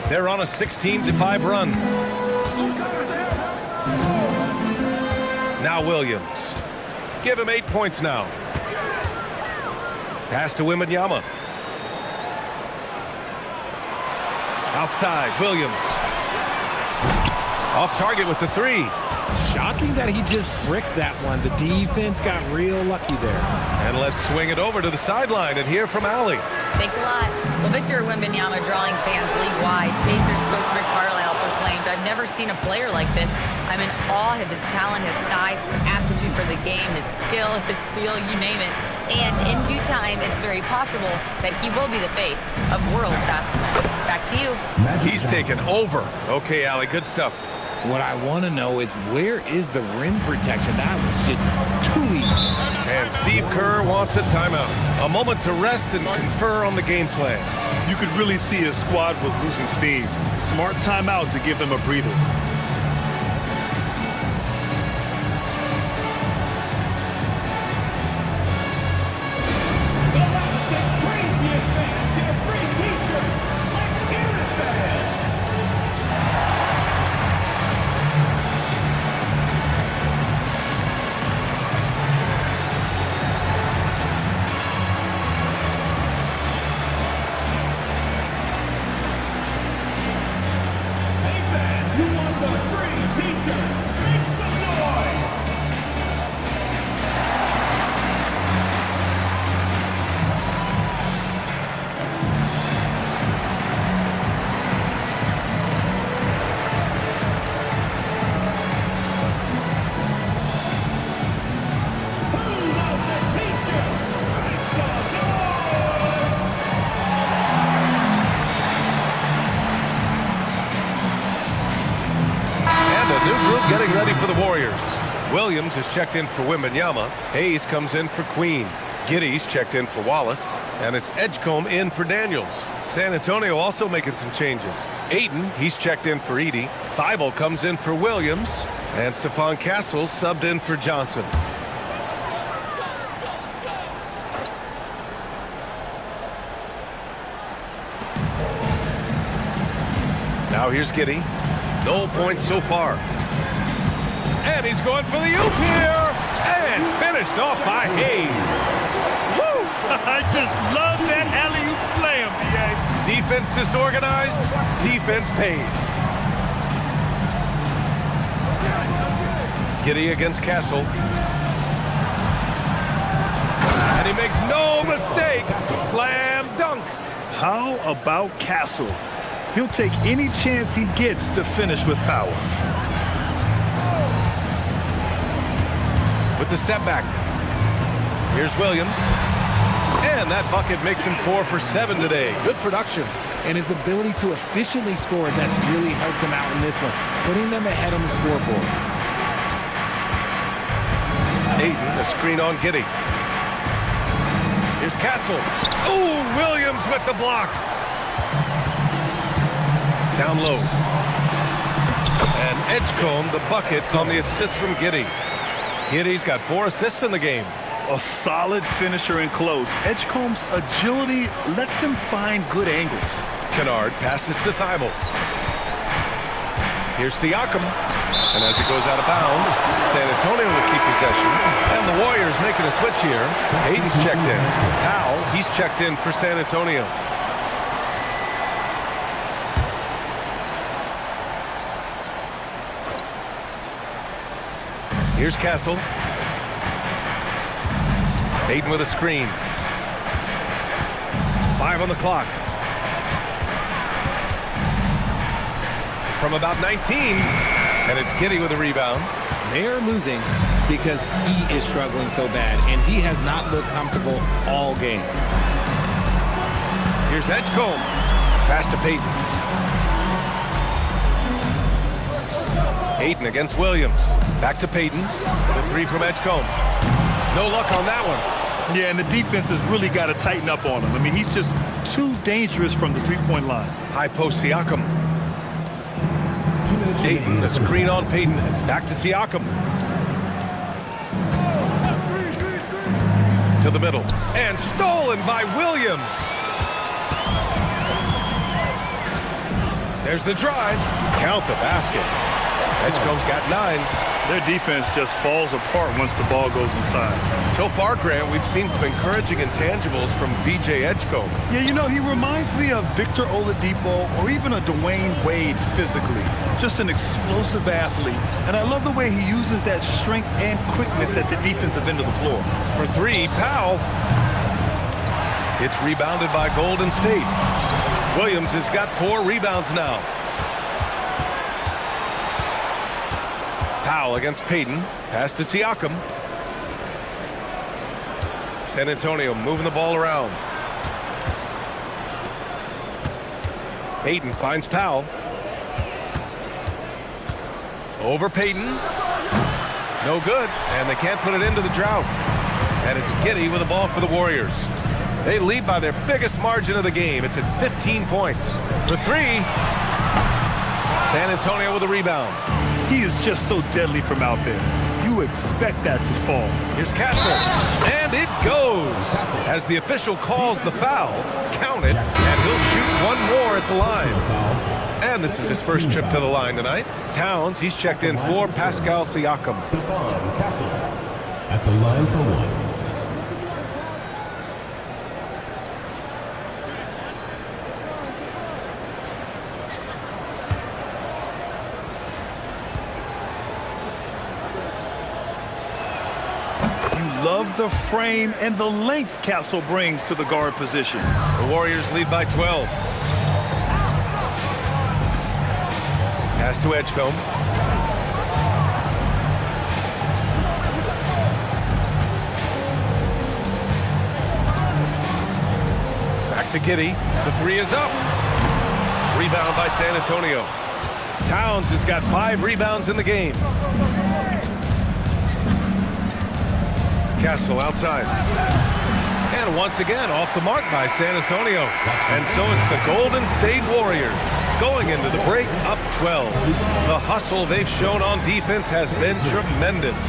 They're on a 16-5 run. Now Williams. Give him 8 points now. Pass to Wembanyama. Outside, Williams. Off target with the 3. Shocking that he just bricked that one. The defense got real lucky there. And let's swing it over to the sideline and hear from Allie. Thanks a lot. Well, Victor Wembanyama drawing fans league-wide. Pacers coach Rick Carlisle proclaimed exclaimed, "I've never seen a player like this. I'm in awe of his talent, his size, his aptitude for the game, his skill, his feel, you name it. And in due time, it's very possible that he will be the face of world basketball." Back to you. He's taken over. Okay, Allie, good stuff. What I want to know is, where is the rim protection? That was just too easy. And Steve Kerr wants a timeout. A moment to rest and confer on the game plan. You could really see his squad was losing steam. Smart timeout to give them a breather. Getting ready for the Warriors. Williams is checked in for Wembanyama. Hayes comes in for Queen. Giddy's checked in for Wallace. And it's Edgecombe in for Daniels. San Antonio also making some changes. Ayton, he's checked in for Edey. Thibault comes in for Williams. And Stephon Castle subbed in for Johnson. Now here's Giddey. No points so far. And he's going for the oop here. And finished off by Hayes. Woo! I just love that alley-oop slam, B.A. Defense disorganized. Defense pays. Giddey against Castle. And he makes no mistake. Slam dunk. How about Castle? He'll take any chance he gets to finish with power. With the step back. Here's Williams. And that bucket makes him 4 for 7 today. Good production. And his ability to efficiently score, that's really helped him out in this one, putting them ahead on the scoreboard. Ayton, a screen on Giddey. Here's Castle. Oh, Williams with the block. Down low. And Edgecombe, the bucket on the assist from Giddey. Giddey's got 4 assists in the game. A solid finisher in close. Edgecombe's agility lets him find good angles. Kennard passes to Thibault. Here's Siakam. And as it goes out of bounds, San Antonio will keep possession. And the Warriors making a switch here. Hayden's checked in. Powell, he's checked in for San Antonio. Here's Castle. Ayton with a screen. 5 on the clock. From about 19, and it's Giddey with a rebound. They are losing because he is struggling so bad, and he has not looked comfortable all game. Here's Edgecombe. Pass to Payton. Ayton against Williams. Back to Payton. The 3 from Edgecombe. No luck on that one. Yeah, and the defense has really got to tighten up on him. I mean, he's just too dangerous from the three-point line. High post Siakam. Ayton, the screen on Payton. Back to Siakam. To the middle. And stolen by Williams. There's the drive. Count the basket. Edgecombe's got 9. Their defense just falls apart once the ball goes inside. So far, Grant, we've seen some encouraging intangibles from VJ Edgecombe. Yeah, you know, he reminds me of Victor Oladipo or even a Dwayne Wade physically. Just an explosive athlete. And I love the way he uses that strength and quickness at the defensive end of the floor. For 3, Powell. It's rebounded by Golden State. Williams has got 4 rebounds now. Powell against Payton. Pass to Siakam. San Antonio moving the ball around. Payton finds Powell. Over Payton. No good, and they can't put it into the drought. And it's Giddey with the ball for the Warriors. They lead by their biggest margin of the game. It's at 15 points. For three, San Antonio with a rebound. He is just so deadly from out there. You expect that to fall. Here's Castle, and it goes. As the official calls the foul, count it, and he'll shoot one more at the line. And this is his first trip to the line tonight. Towns, he's checked in for Pascal Siakam. Stephon Castle at the line for one. Love the frame and the length Castle brings to the guard position. The Warriors lead by 12. Pass to Edgecombe. Back to Giddey. The three is up. Rebound by San Antonio. Towns has got 5 rebounds in the game. Castle outside. And once again, off the mark by San Antonio. And so it's the Golden State Warriors going into the break up 12. The hustle they've shown on defense has been tremendous.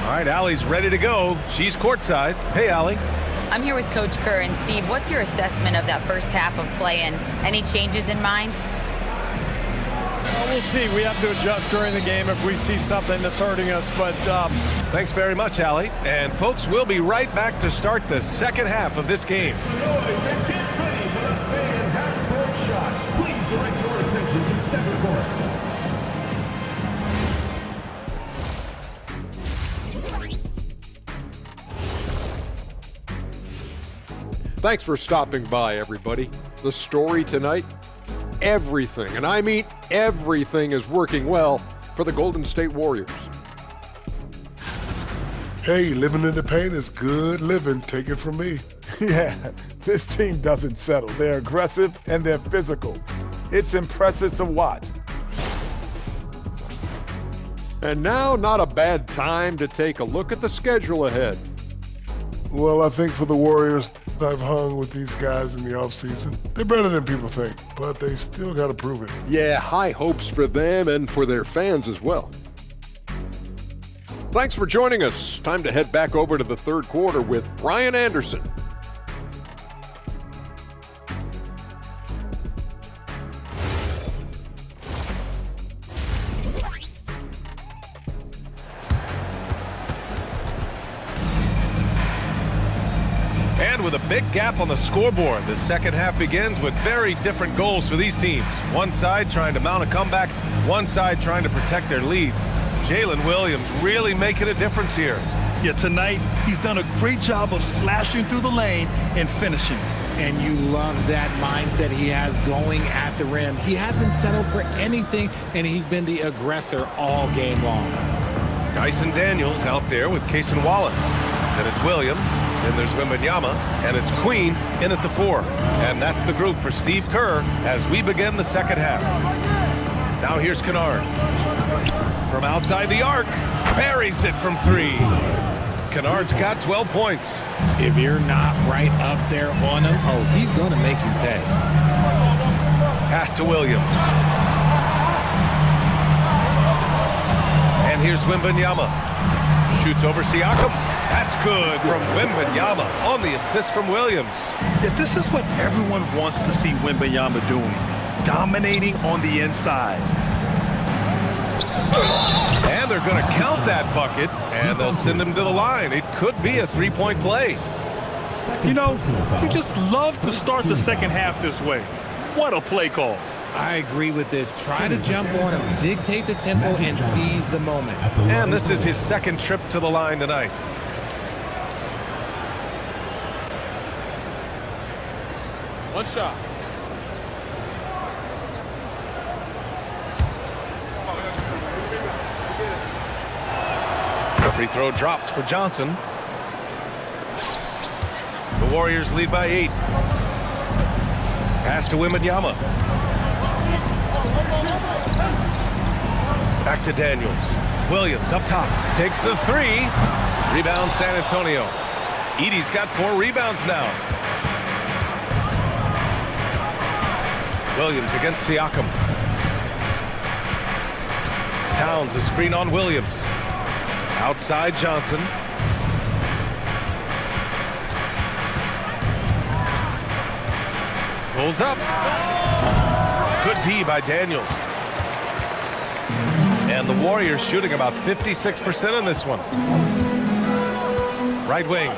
All right, Allie's ready to go. She's courtside. Hey, Allie. I'm here with Coach Kerr. And Steve, what's your assessment of that first half of play and any changes in mind? We'll see. We have to adjust during the game if we see something that's hurting us. But thanks very much, Allie. And folks, we'll be right back to start the second half of this game. Please direct your attention to center court. Thanks for stopping by, everybody. The story tonight, everything, and I mean everything, is working well for the Golden State Warriors. Hey, living in the paint is good living. Take it from me. Yeah, this team doesn't settle. They're aggressive and they're physical. It's impressive to watch. And now, not a bad time to take a look at the schedule ahead. Well, I think for the Warriors, I've hung with these guys in the offseason. They're better than people think, but they still got to prove it. Yeah, high hopes for them and for their fans as well. Thanks for joining us. Time to head back over to the third quarter with Brian Anderson. And with a big gap on the scoreboard, the second half begins with very different goals for these teams. One side trying to mount a comeback, one side trying to protect their lead. Jalen Williams really making a difference here. Yeah, tonight he's done a great job of slashing through the lane and finishing. And you love that mindset he has going at the rim. He hasn't settled for anything, and he's been the aggressor all game long. Dyson Daniels out there with Cason Wallace. Then it's Williams, then there's Wembanyama, and it's Queen in at the 4. And that's the group for Steve Kerr as we begin the second half. Now here's Kennard. From outside the arc, buries it from 3. Kennard's got 12 points. If you're not right up there on him, oh, he's going to make you pay. Pass to Williams. And here's Wembanyama. Shoots over Siakam. That's good from Wembanyama on the assist from Williams. Yeah, this is what everyone wants to see Wembanyama doing. Dominating on the inside. And they're going to count that bucket, and they'll send him to the line. It could be a three-point play. You know, you just love to start the second half this way. What a play call. I agree with this. Try to jump on him, dictate the tempo, and seize the moment. And this is his second trip to the line tonight. One shot. Free throw drops for Johnson. The Warriors lead by 8. Pass to Wembanyama. Back to Daniels. Williams up top. Takes the 3. Rebound San Antonio. Edey's got 4 rebounds now. Williams against Siakam. Towns a screen on Williams. Outside Johnson. Pulls up. Good D by Daniels. And the Warriors shooting about 56% in this one. Right wing.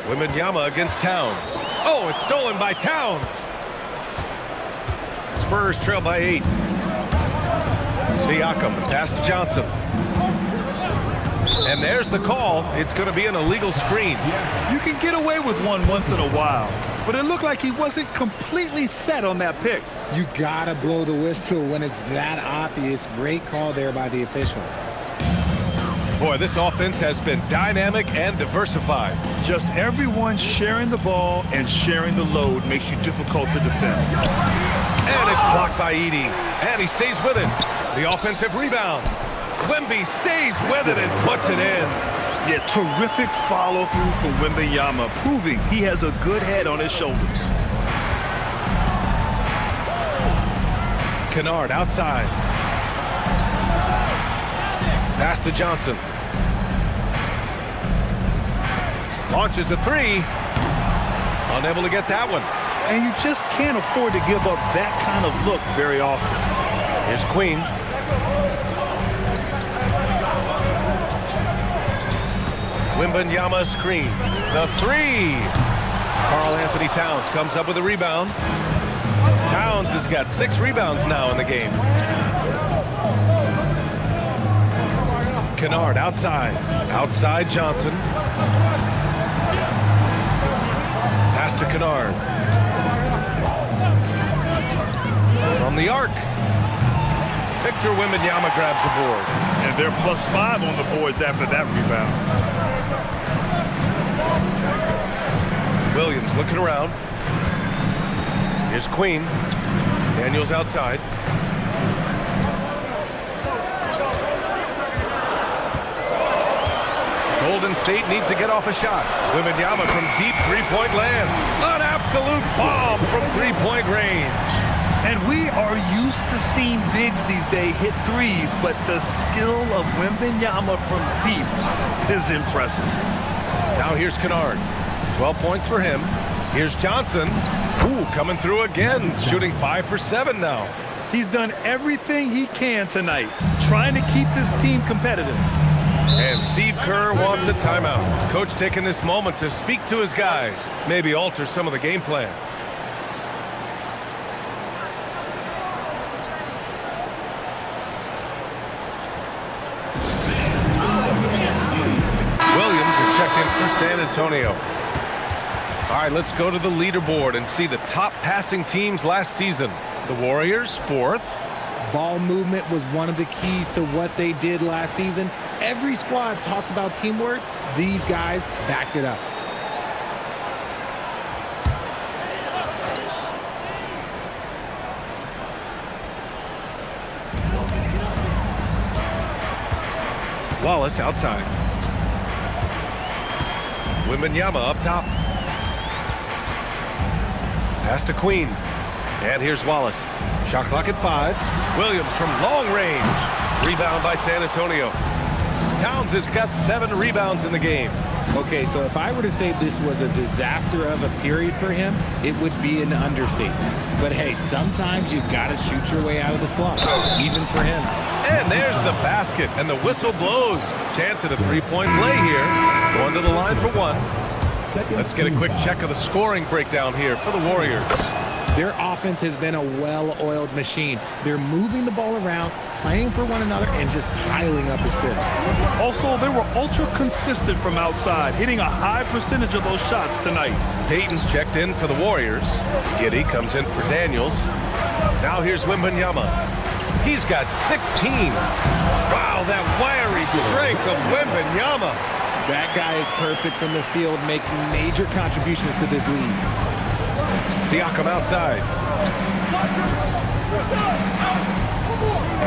Wembanyama against Towns. Oh, it's stolen by Towns. Spurs trail by 8. Siakam, pass to Johnson. And there's the call. It's going to be an illegal screen. You can get away with one once in a while, but it looked like he wasn't completely set on that pick. You gotta blow the whistle when it's that obvious. Great call there by the official. Boy, this offense has been dynamic and diversified. Just everyone sharing the ball and sharing the load makes you difficult to defend. And it's blocked by Edey. And he stays with it. The offensive rebound. Wemby stays with it and puts it in. Yeah, terrific follow-through for Wembanyama, proving he has a good head on his shoulders. Kennard outside. Pass to Johnson. Launches a 3. Unable to get that one. And you just can't afford to give up that kind of look very often. Here's Queen. Wembanyama screen. The 3. Karl Anthony Towns comes up with a rebound. Towns has got 6 rebounds now in the game. Kennard outside. Outside Johnson. Pass to Kennard. From the arc. Victor Wembanyama grabs the board. And they're +5 on the boards after that rebound. Williams looking around. Here's Queen. Daniels outside. Golden State needs to get off a shot. Wembanyama from deep three-point land. An absolute bomb from three-point range. And we are used to seeing bigs these days hit threes, but the skill of Wembanyama from deep is impressive. Now here's Kennard. 12 points for him. Here's Johnson. Ooh, coming through again, shooting 5 for 7 now. He's done everything he can tonight, trying to keep this team competitive. And Steve Kerr wants a timeout. Coach taking this moment to speak to his guys, maybe alter some of the game plan. Williams is checked in for San Antonio. All right, let's go to the leaderboard and see the top passing teams last season. The Warriors, 4th. Ball movement was one of the keys to what they did last season. Every squad talks about teamwork. These guys backed it up. Wallace outside. Wembanyama up top. Pass to Queen. And here's Wallace. Shot clock at 5. Williams from long range. Rebound by San Antonio. Towns has got 7 rebounds in the game. Okay, so if I were to say this was a disaster of a period for him, it would be an understatement. But hey, sometimes you gotta shoot your way out of the slump, even for him. And there's the basket, and the whistle blows. Chance at a three-point play here. Going to the line for 1. Let's get a quick check of the scoring breakdown here for the Warriors. Their offense has been a well-oiled machine. They're moving the ball around, playing for one another, and just piling up assists. Also, they were ultra consistent from outside, hitting a high percentage of those shots tonight. Payton's checked in for the Warriors. Giddey comes in for Daniels. Now here's Wembanyama. He's got 16. Wow, that wiry strength of Wembanyama. That guy is perfect from the field, making major contributions to this lead. Siakam outside.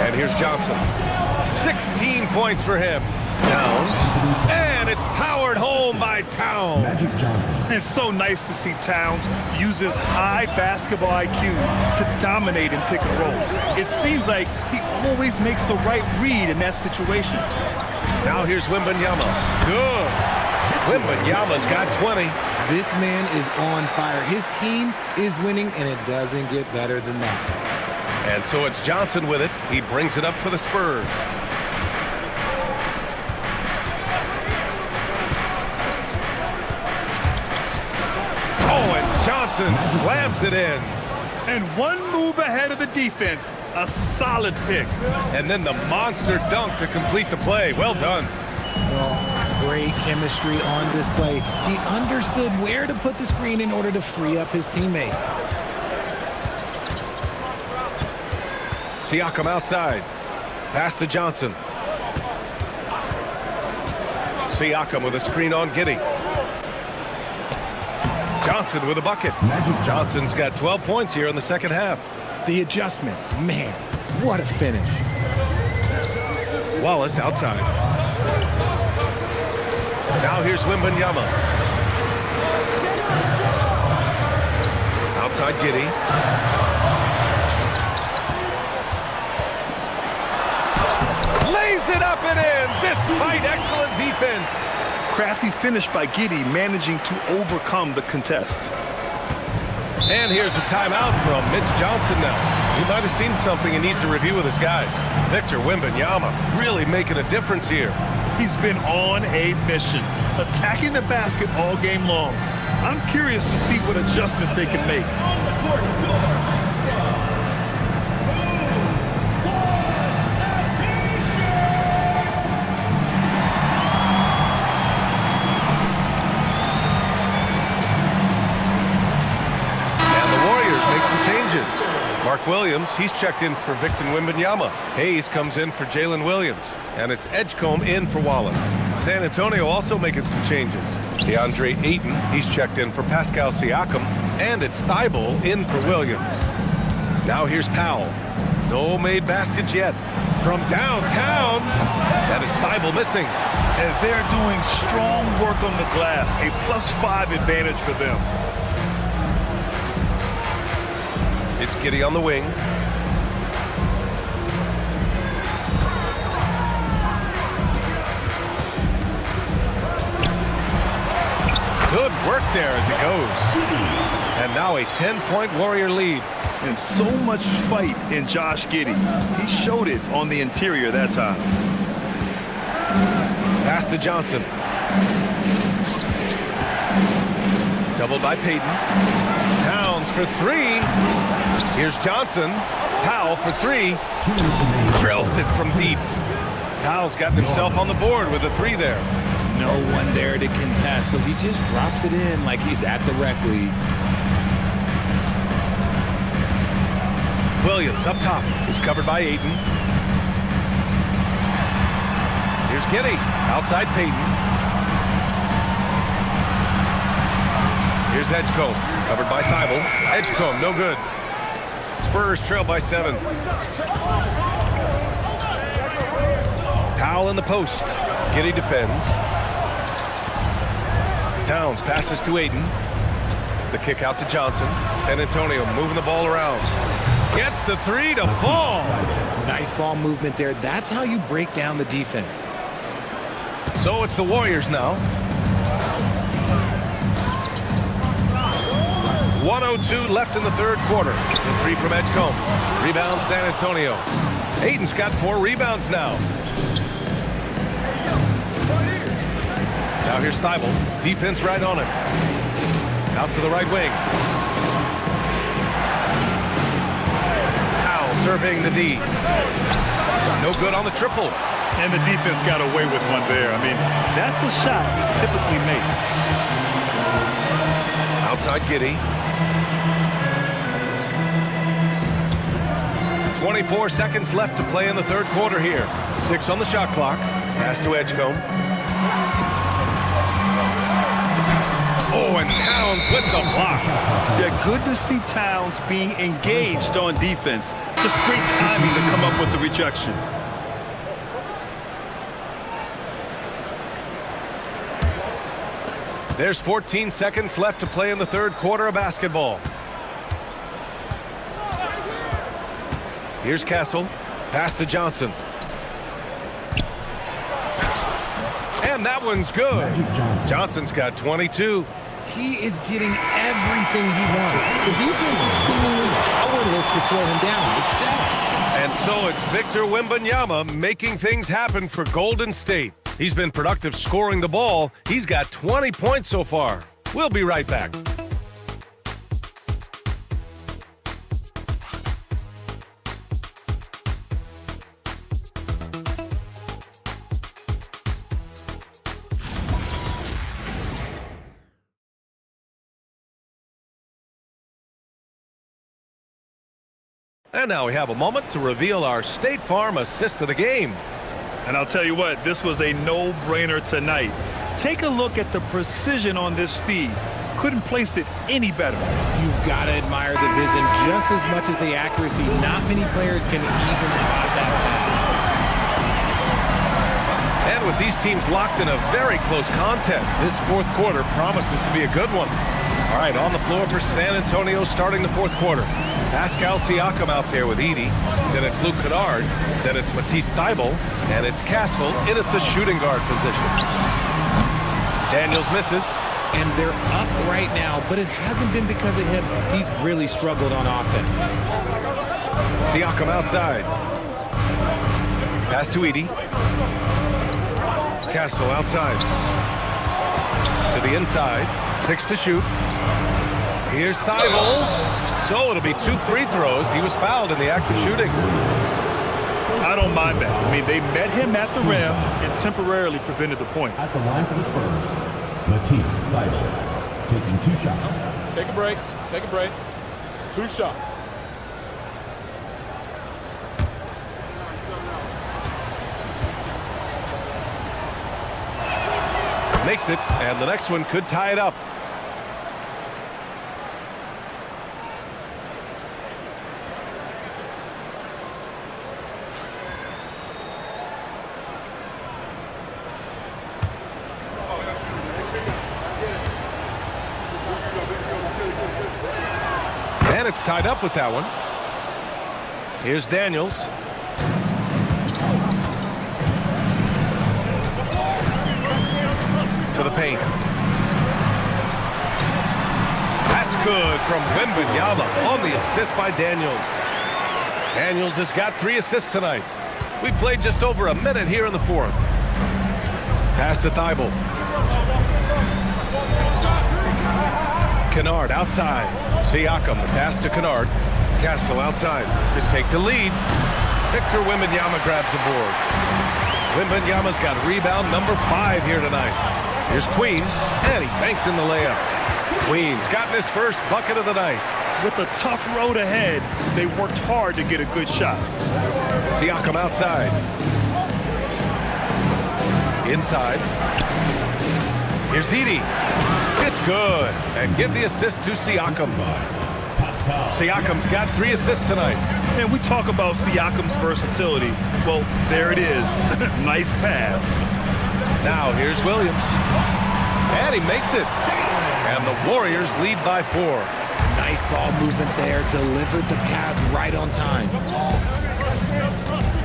And here's Johnson. 16 points for him. Towns. And it's powered home by Towns. It's so nice to see Towns use his high basketball IQ to dominate in pick and roll. It seems like he always makes the right read in that situation. Now here's Wembanyama. Good. Wembanyama's got 20. This man is on fire. His team is winning, and it doesn't get better than that. And so it's Johnson with it. He brings it up for the Spurs. Oh, and Johnson slams it in. And one move ahead of the defense. A solid pick. And then the monster dunk to complete the play. Well done. Well, great chemistry on display. He understood where to put the screen in order to free up his teammate. Siakam outside. Pass to Johnson. Siakam with a screen on Giddey. Johnson with a bucket. Johnson's got 12 points here in the second half. The adjustment, man, what a finish. Wallace outside. Now here's Wembanyama. Outside Giddey. Lays it up and in, despite excellent defense. Crafty finish by Giddey, managing to overcome the contest. And here's a timeout from Mitch Johnson now. He might have seen something and needs to review with his guys. Victor Wembanyama really making a difference here. He's been on a mission, attacking the basket all game long. I'm curious to see what adjustments they can make. Mark Williams, he's checked in for Victor Wembanyama. Hayes comes in for Jalen Williams. And it's Edgecombe in for Wallace. San Antonio also making some changes. DeAndre Ayton, he's checked in for Pascal Siakam. And it's Thibault in for Williams. Now here's Powell. No made baskets yet. From downtown, that is Thibault missing. And they're doing strong work on the glass. A +5 advantage for them. It's Giddey on the wing. Good work there as it goes. And now a 10-point Warrior lead. And so much fight in Josh Giddey. He showed it on the interior that time. Pass to Johnson. Doubled by Payton. Towns for three. Here's Johnson. Powell for three. Drills it from deep. Powell's got himself on the board with a three there. No one there to contest, so he just drops it in like he's at the rec league. Williams up top is covered by Ayton. Here's Giddey. Outside Payton. Here's Edgecombe, covered by Thibault. Edgecombe, no good. Spurs trail by 7. Powell in the post. Giddey defends. Towns passes to Ayton. The kick out to Johnson. San Antonio moving the ball around. Gets the three to fall. Nice ball movement there. That's how you break down the defense. So it's the Warriors now. 1:02 left in the third quarter. The three from Edgecombe. Rebound San Antonio. Ayton's got 4 rebounds now. Now here's Thibault. Defense right on him. Out to the right wing. Powell surveying the D. No good on the triple. And the defense got away with one there. I mean, that's a shot he typically makes. Outside Giddey. 24 seconds left to play in the third quarter here. 6 on the shot clock. Pass to Edgecombe. Oh, and Towns with the block. Yeah, good to see Towns being engaged on defense. Just great timing to come up with the rejection. There's 14 seconds left to play in the third quarter of basketball. Here's Castle. Pass to Johnson. And that one's good. Johnson's got 22. He is getting everything he wants. The defense is seemingly powerless to slow him down. It's sad. And so it's Victor Wembanyama making things happen for Golden State. He's been productive scoring the ball. He's got 20 points so far. We'll be right back. And now we have a moment to reveal our State Farm assist of the game. And I'll tell you what, this was a no-brainer tonight. Take a look at the precision on this feed. Couldn't place it any better. You've got to admire the vision just as much as the accuracy. Not many players can even spot that pass. And with these teams locked in a very close contest, this fourth quarter promises to be a good one. All right, on the floor for San Antonio starting the fourth quarter. Pascal Siakam out there with Edey. Then it's Luke Kennard. Then it's Matisse Thybulle. And it's Castle in at the shooting guard position. Daniels misses. And they're up right now, but it hasn't been because of him. He's really struggled on offense. Siakam outside. Pass to Edey. Castle outside. To the inside. 6 to shoot. Here's Thybulle. So it'll be 2 free throws. He was fouled in the act of shooting. I don't mind that. I mean, they met him at the rim and temporarily prevented the points. At the line for the Spurs, Matisse Thybulle taking 2 shots. Take a break. Take a break. 2 shots. Makes it, and the next one could tie it up. And it's tied up with that one. Here's Daniels. To the paint. That's good from Wembanyama on the assist by Daniels. Daniels has got 3 assists tonight. We played just over a minute here in the fourth. Pass to Thybulle. Kennard outside. Siakam, the pass to Kennard. Castle outside to take the lead. Victor Wembanyama grabs the board. Wembanyama's got rebound number 5 here tonight. Here's Queen, and he banks in the layup. Queen's gotten his first bucket of the night. With a tough road ahead, they worked hard to get a good shot. Siakam outside. Inside. Here's Edey. It's good. And give the assist to Siakam. Siakam's got 3 assists tonight. And we talk about Siakam's versatility. Well, there it is. Nice pass. Now here's Williams. And he makes it. And the Warriors lead by 4. Nice ball movement there. Delivered the pass right on time.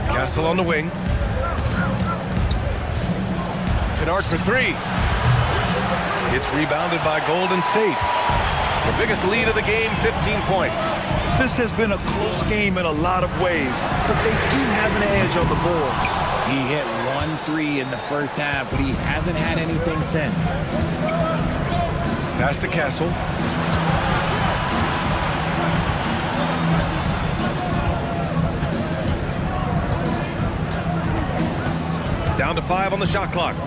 Castle on the wing. Kennard for 3. It's rebounded by Golden State. The biggest lead of the game, 15 points. This has been a close game in a lot of ways, but they do have an edge on the board. He hit 1 3 in the first half, but he hasn't had anything since. Pass to Castle. Down to 5 on the shot clock.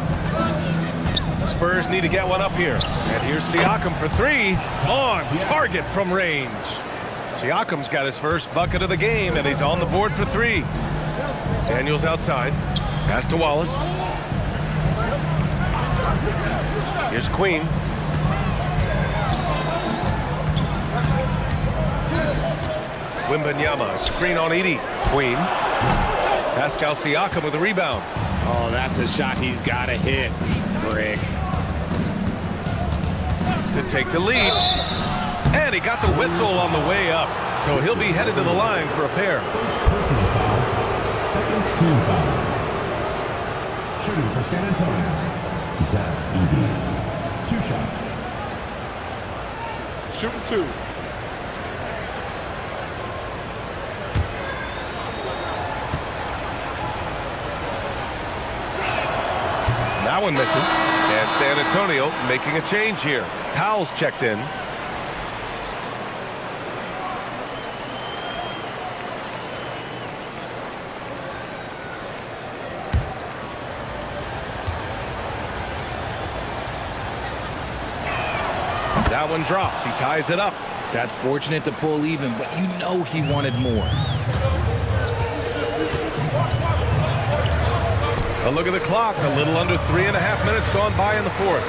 Spurs need to get one up here. And here's Siakam for 3 on target from range. Siakam's got his first bucket of the game, and he's on the board for 3. Daniels outside. Pass to Wallace. Here's Queen. Wembanyama, screen on Edey. Queen. Pascal Siakam with a rebound. Oh, that's a shot he's got to hit. Brick. To take the lead. And he got the whistle on the way up. So he'll be headed to the line for a pair. Personal foul. Second team foul. Shooting for San Antonio, Zach Edey. 2 shots. Shooting 2. That one misses. And San Antonio making a change here. Powell's checked in. That one drops. He ties it up. That's fortunate to pull even, but you know he wanted more. A look at the clock. A little under 3.5 minutes gone by in the 4th.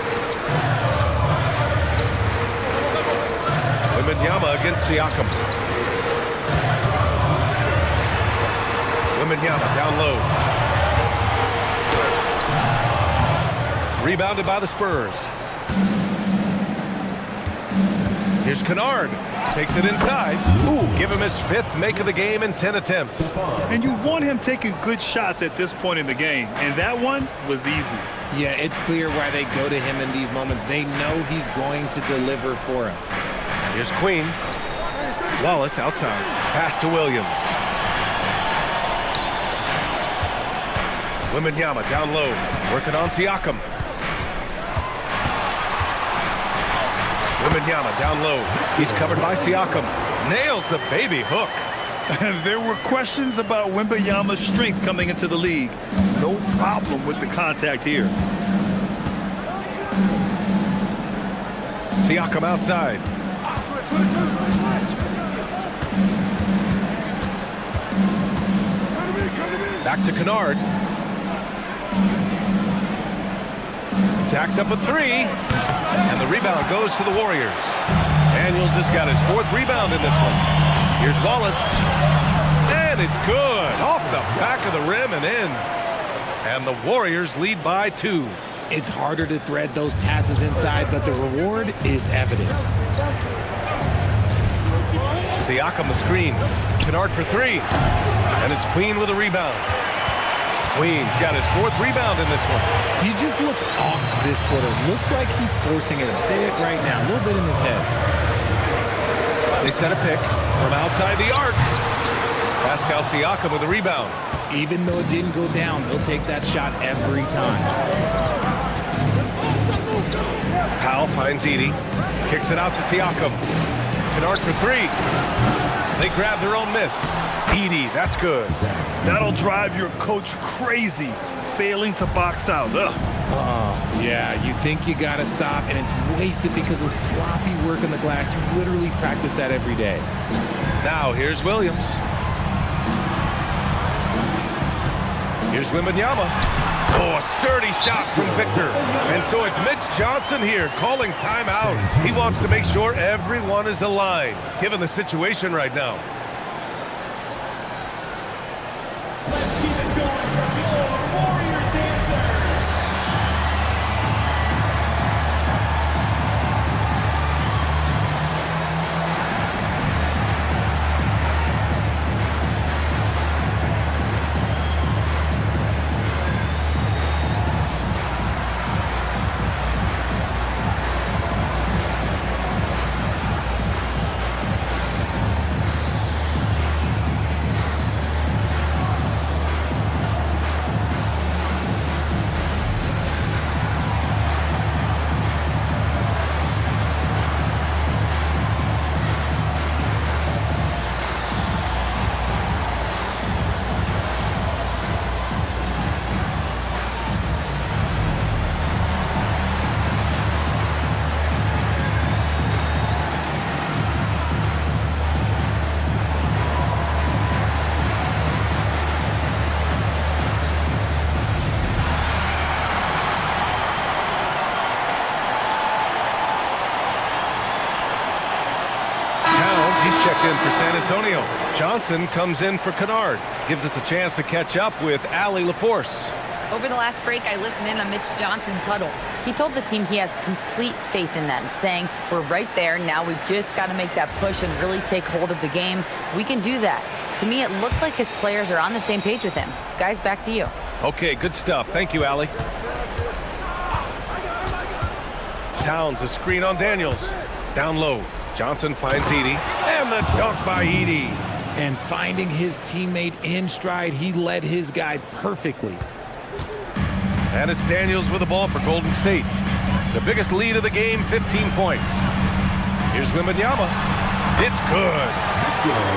Wembanyama against Siakam. Wembanyama down low. Rebounded by the Spurs. Here's Kennard. Takes it inside. Ooh, give him his 5th make of the game in 10 attempts. And you want him taking good shots at this point in the game. And that one was easy. Yeah, it's clear why they go to him in these moments. They know he's going to deliver for him. Here's Queen. Wallace outside. Pass to Williams. Wembanyama down low. Working on Siakam. Wembanyama down low. He's covered by Siakam. Nails the baby hook. There were questions about Wembanyama's strength coming into the league. No problem with the contact here. Siakam outside. Back to Kennard. Jacks up a 3. And the rebound goes to the Warriors. Daniels has got his 4th rebound in this one. Here's Wallace. And it's good. Off the back of the rim and in. And the Warriors lead by 2. It's harder to thread those passes inside, but the reward is evident. Siakam the screen. Kennard for 3. And it's Queen with a rebound. Queen's got his 4th rebound in this one. He just looks off this quarter. Looks like he's forcing it a bit right now. A little bit in his head. They set a pick from outside the arc. Pascal Siakam with a rebound. Even though it didn't go down, they'll take that shot every time. Powell finds Edey. Kicks it out to Siakam. Kennard for 3. They grab their own miss. Edey, that's good. That'll drive your coach crazy, failing to box out. Ugh. Oh, yeah, you think you got to stop, and it's wasted because of sloppy work on the glass. You literally practice that every day. Now, here's Williams. Here's Wembanyama. Oh, a sturdy shot from Victor. And so it's Mitch Johnson here calling timeout. He wants to make sure everyone is aligned, given the situation right now. Let's keep it going from your Warriors dancer. in for San Antonio. Johnson comes in for Kennard. Gives us a chance to catch up with Allie LaForce. Over the last break, I listened in on Mitch Johnson's huddle. He told the team he has complete faith in them, saying, we're right there. Now we just got to make that push and really take hold of the game. We can do that. To me, it looked like his players are on the same page with him. Guys, back to you. Okay, good stuff. Thank you, Allie. Towns, a screen on Daniels. Down low. Johnson finds Edey. And the dunk by Edey. And finding his teammate in stride, he led his guy perfectly. And it's Daniels with the ball for Golden State. The biggest lead of the game, 15 points. Here's Wembanyama. It's good.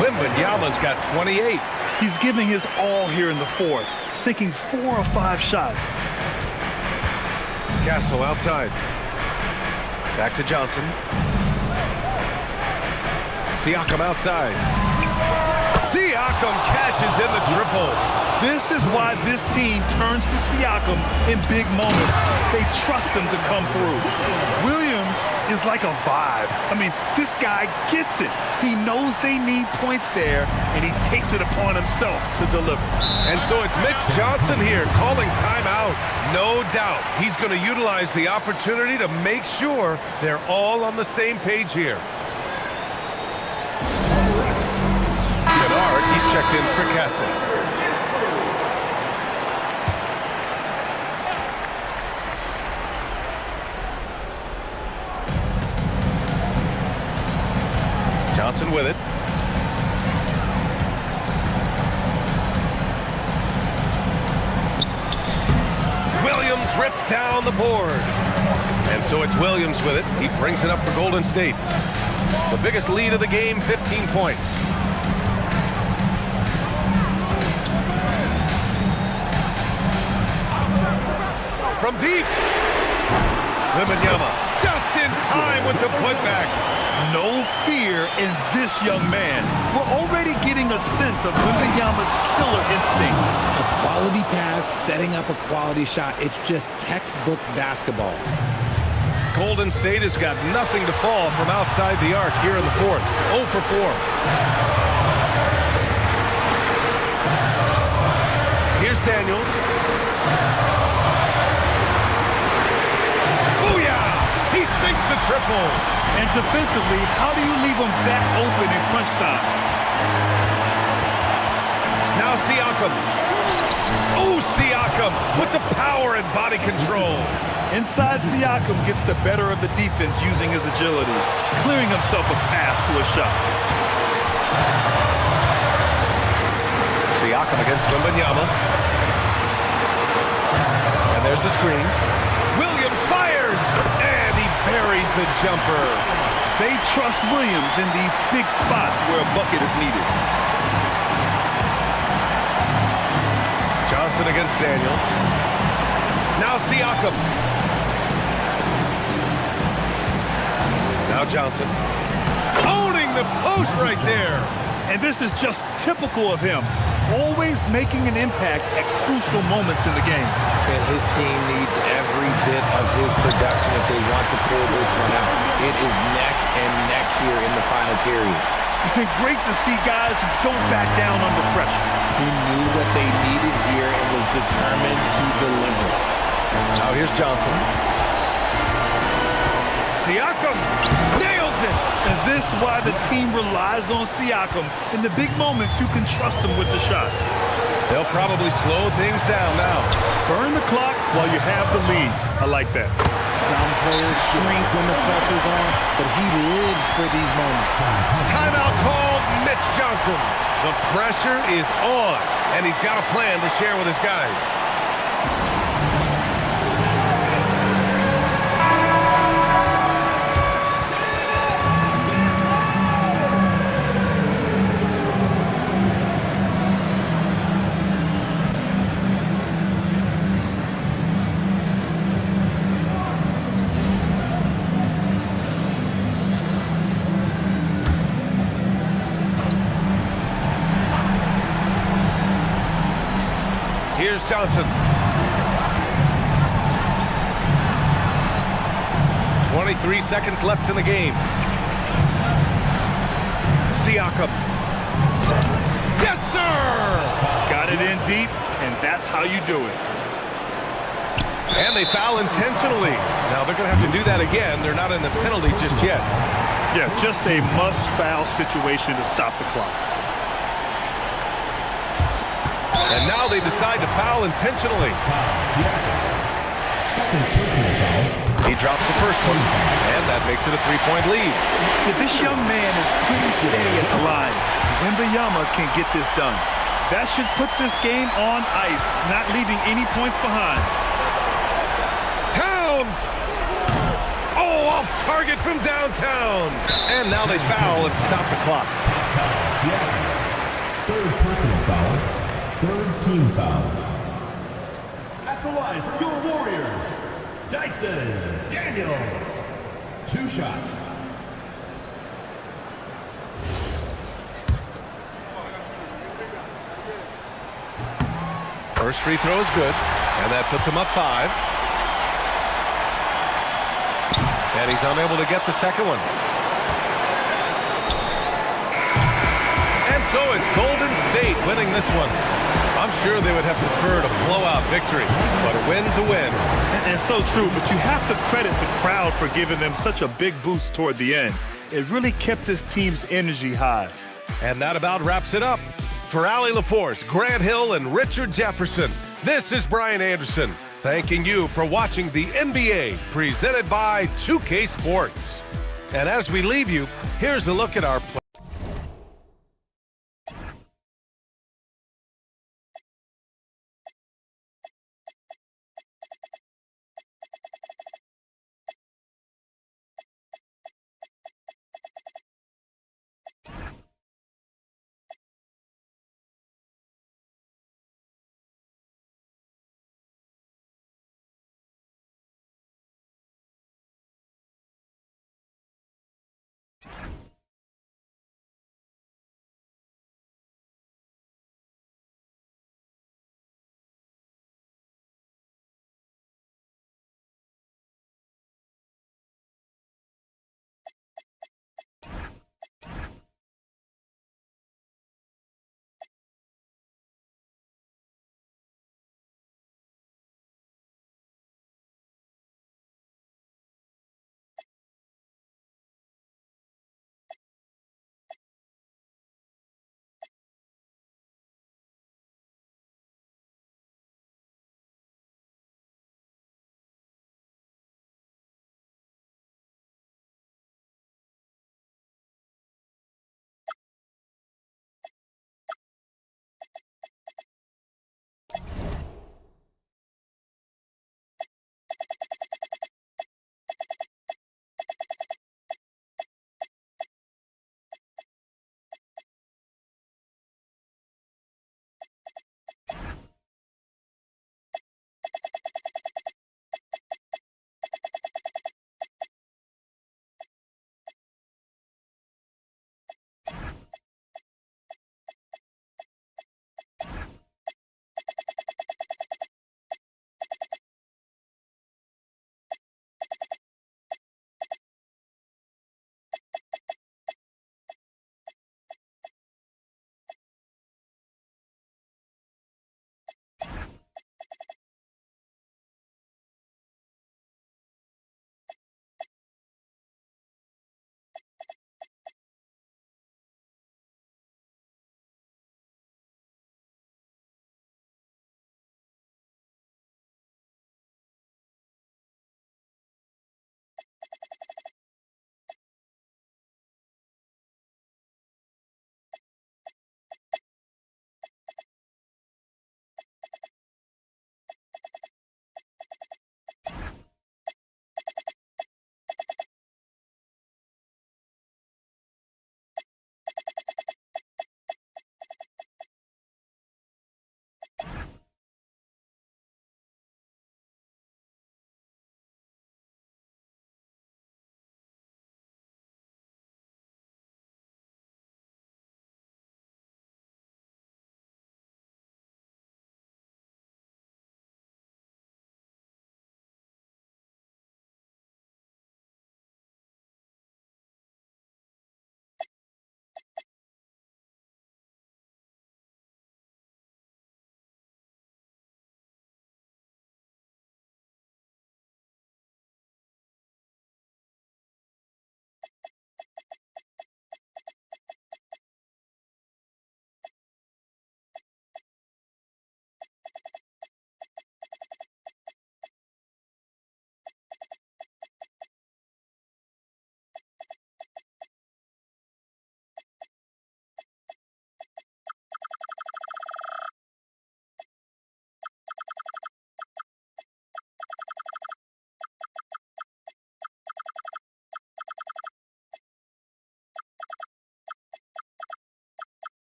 Wembanyama's got 28. He's giving his all here in the fourth, sinking 4 or 5 shots. Castle outside. Back to Johnson. Siakam outside. Siakam cashes in the triple. This is why this team turns to Siakam in big moments. They trust him to come through. Williams is like a vibe. I mean, this guy gets it. He knows they need points there, and he takes it upon himself to deliver. And so it's Mitch Johnson here calling timeout. No doubt he's going to utilize the opportunity to make sure they're all on the same page here. Kennard, he's checked in for Castle. Johnson with it. Williams rips down the board. And so it's Williams with it. He brings it up for Golden State. The biggest lead of the game, 15 points. From deep. Wembanyama just in time with the putback. No fear in this young man. We're already getting a sense of Wembanyama's killer instinct. A quality pass, setting up a quality shot. It's just textbook basketball. Golden State has got nothing to fall from outside the arc here in the fourth. 0 for 4. Here's Daniels. Booyah! He sinks the triple. And defensively, how do you leave him that open in crunch time? Now Siakam. Oh, Siakam with the power and body control. Inside, Siakam gets the better of the defense using his agility, clearing himself a path to a shot. Siakam against Wembanyama. And there's the screen. Williams fires, and he buries the jumper. They trust Williams in these big spots where a bucket is needed. Johnson against Daniels. Now Siakam. Now Johnson. Owning the post right there. And this is just typical of him. Always making an impact at crucial moments in the game. And his team needs every bit of his production if they want to pull this one out. It is neck and neck here in the final period. Great to see guys who don't back down under pressure. He knew what they needed here and was determined to deliver. Now here's Johnson. Siakam nails it. And this is why the team relies on Siakam. In the big moments, you can trust him with the shot. They'll probably slow things down now. Burn the clock while you have the lead. I like that. Some players shrink when the pressure's on, but he lives for these moments. Timeout called, Mitch Johnson. The pressure is on, and he's got a plan to share with his guys. Here's Johnson. 23 seconds left in the game. Siakam. Yes, sir! Got it in deep, and that's how you do it. And they foul intentionally. Now they're going to have to do that again. They're not in the penalty just yet. Yeah, just a must-foul situation to stop the clock. And now they decide to foul intentionally. He drops the first one, and that makes it a three-point lead. This young man is pretty steady at the line. Wembanyama can get this done. That should put this game on ice, not leaving any points behind. Towns! Oh, off target from downtown. And now they foul and stop the clock. Third personal foul. Third team foul. At the line for your Warriors, Dyson Daniels. 2 shots. First free throw is good, and that puts him up 5. And he's unable to get the second one. And so it's Golden State winning this one. I'm sure they would have preferred a blowout victory, but a win's a win. And so true, but you have to credit the crowd for giving them such a big boost toward the end. It really kept this team's energy high. And that about wraps it up. For Allie LaForce, Grant Hill, and Richard Jefferson, this is Brian Anderson, thanking you for watching the NBA presented by 2K Sports. And as we leave you, here's a look at our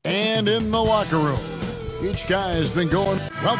And in the locker room, each guy has been going, well,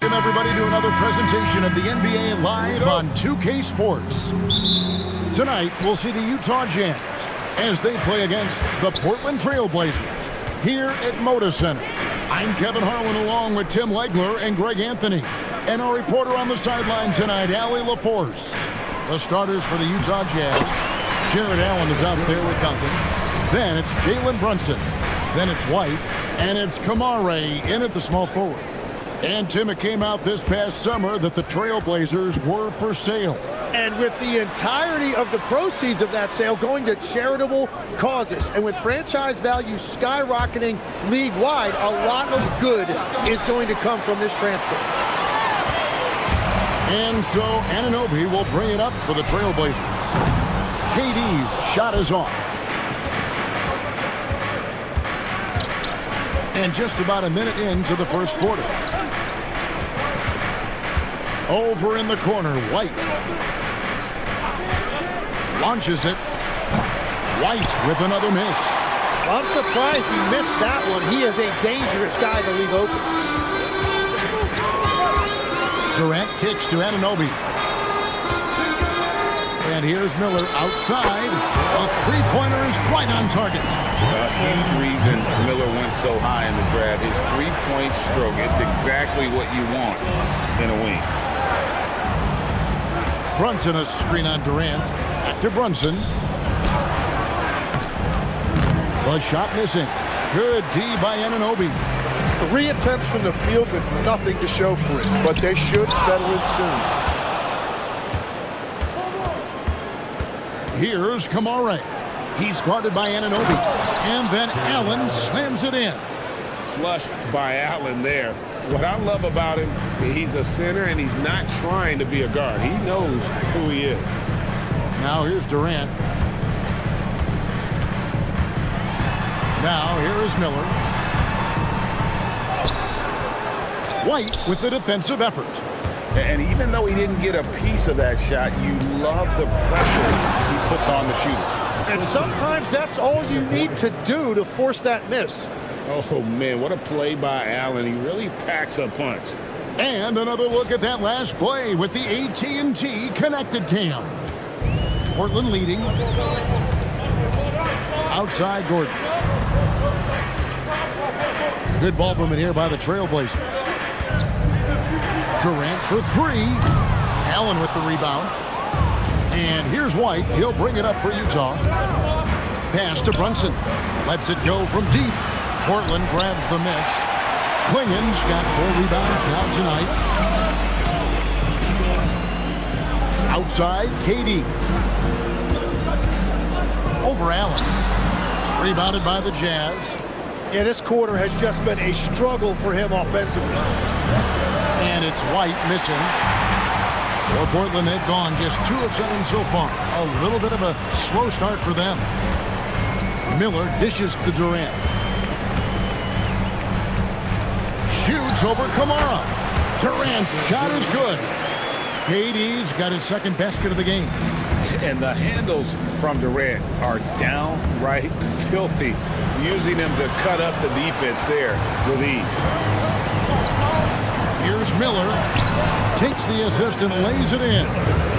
welcome everybody to another presentation of the NBA Live on 2K Sports. Tonight, we'll see the Utah Jazz as they play against the Portland Trail Blazers here at Moda Center. I'm Kevin Harlan along with Tim Legler and Greg Anthony. And our reporter on the sideline tonight, Allie LaForce. The starters for the Utah Jazz. Jared Allen is out there with Duncan. Then it's Jalen Brunson. Then it's White. And it's Kamare in at the small forward. And Tim, it came out this past summer that the Trailblazers were for sale. And with the entirety of the proceeds of that sale going to charitable causes, and with franchise value skyrocketing league-wide, a lot of good is going to come from this transfer. And so Anunoby will bring it up for the Trailblazers. KD's shot is off. And just about a minute into the first quarter. Over in the corner, White. Launches it. White with another miss. Well, I'm surprised he missed that one. He is a dangerous guy to leave open. Durant kicks to Anunoby. And here's Miller outside. A three-pointer is right on target. A huge reason Miller went so high in the draft. His three-point stroke. It's exactly what you want in a wing. Brunson, a screen on Durant. Back to Brunson. The shot missing. Good D by Anunoby. 3 attempts from the field with nothing to show for it, but they should settle it soon. Here's Kamare. He's guarded by Anunoby. And then Allen slams it in. Flushed by Allen there. What I love about him, he's a center and he's not trying to be a guard. He knows who he is. Now here's Durant. Now here is Miller. White with the defensive effort. And even though he didn't get a piece of that shot, you love the pressure he puts on the shooter. And sometimes that's all you need to do to force that miss. Oh, man, what a play by Allen. He really packs a punch. And another look at that last play with the AT&T Connected Cam. Portland leading. Outside Gordon. Good ball movement here by the Trailblazers. Durant for 3. Allen with the rebound. And here's White. He'll bring it up for Utah. Pass to Brunson. Lets it go from deep. Portland grabs the miss. Klingen's got 4 rebounds now tonight. Outside, KD. Over Allen. Rebounded by the Jazz. Yeah, this quarter has just been a struggle for him offensively. And it's White missing. For Portland, they've gone just 2 of 7 so far. A little bit of a slow start for them. Miller dishes to Durant. Shoots over Kamara. Durant's shot is good. KD's got his second basket of the game. And the handles from Durant are downright filthy. Using them to cut up the defense there with ease. Here's Miller. Takes the assist and lays it in.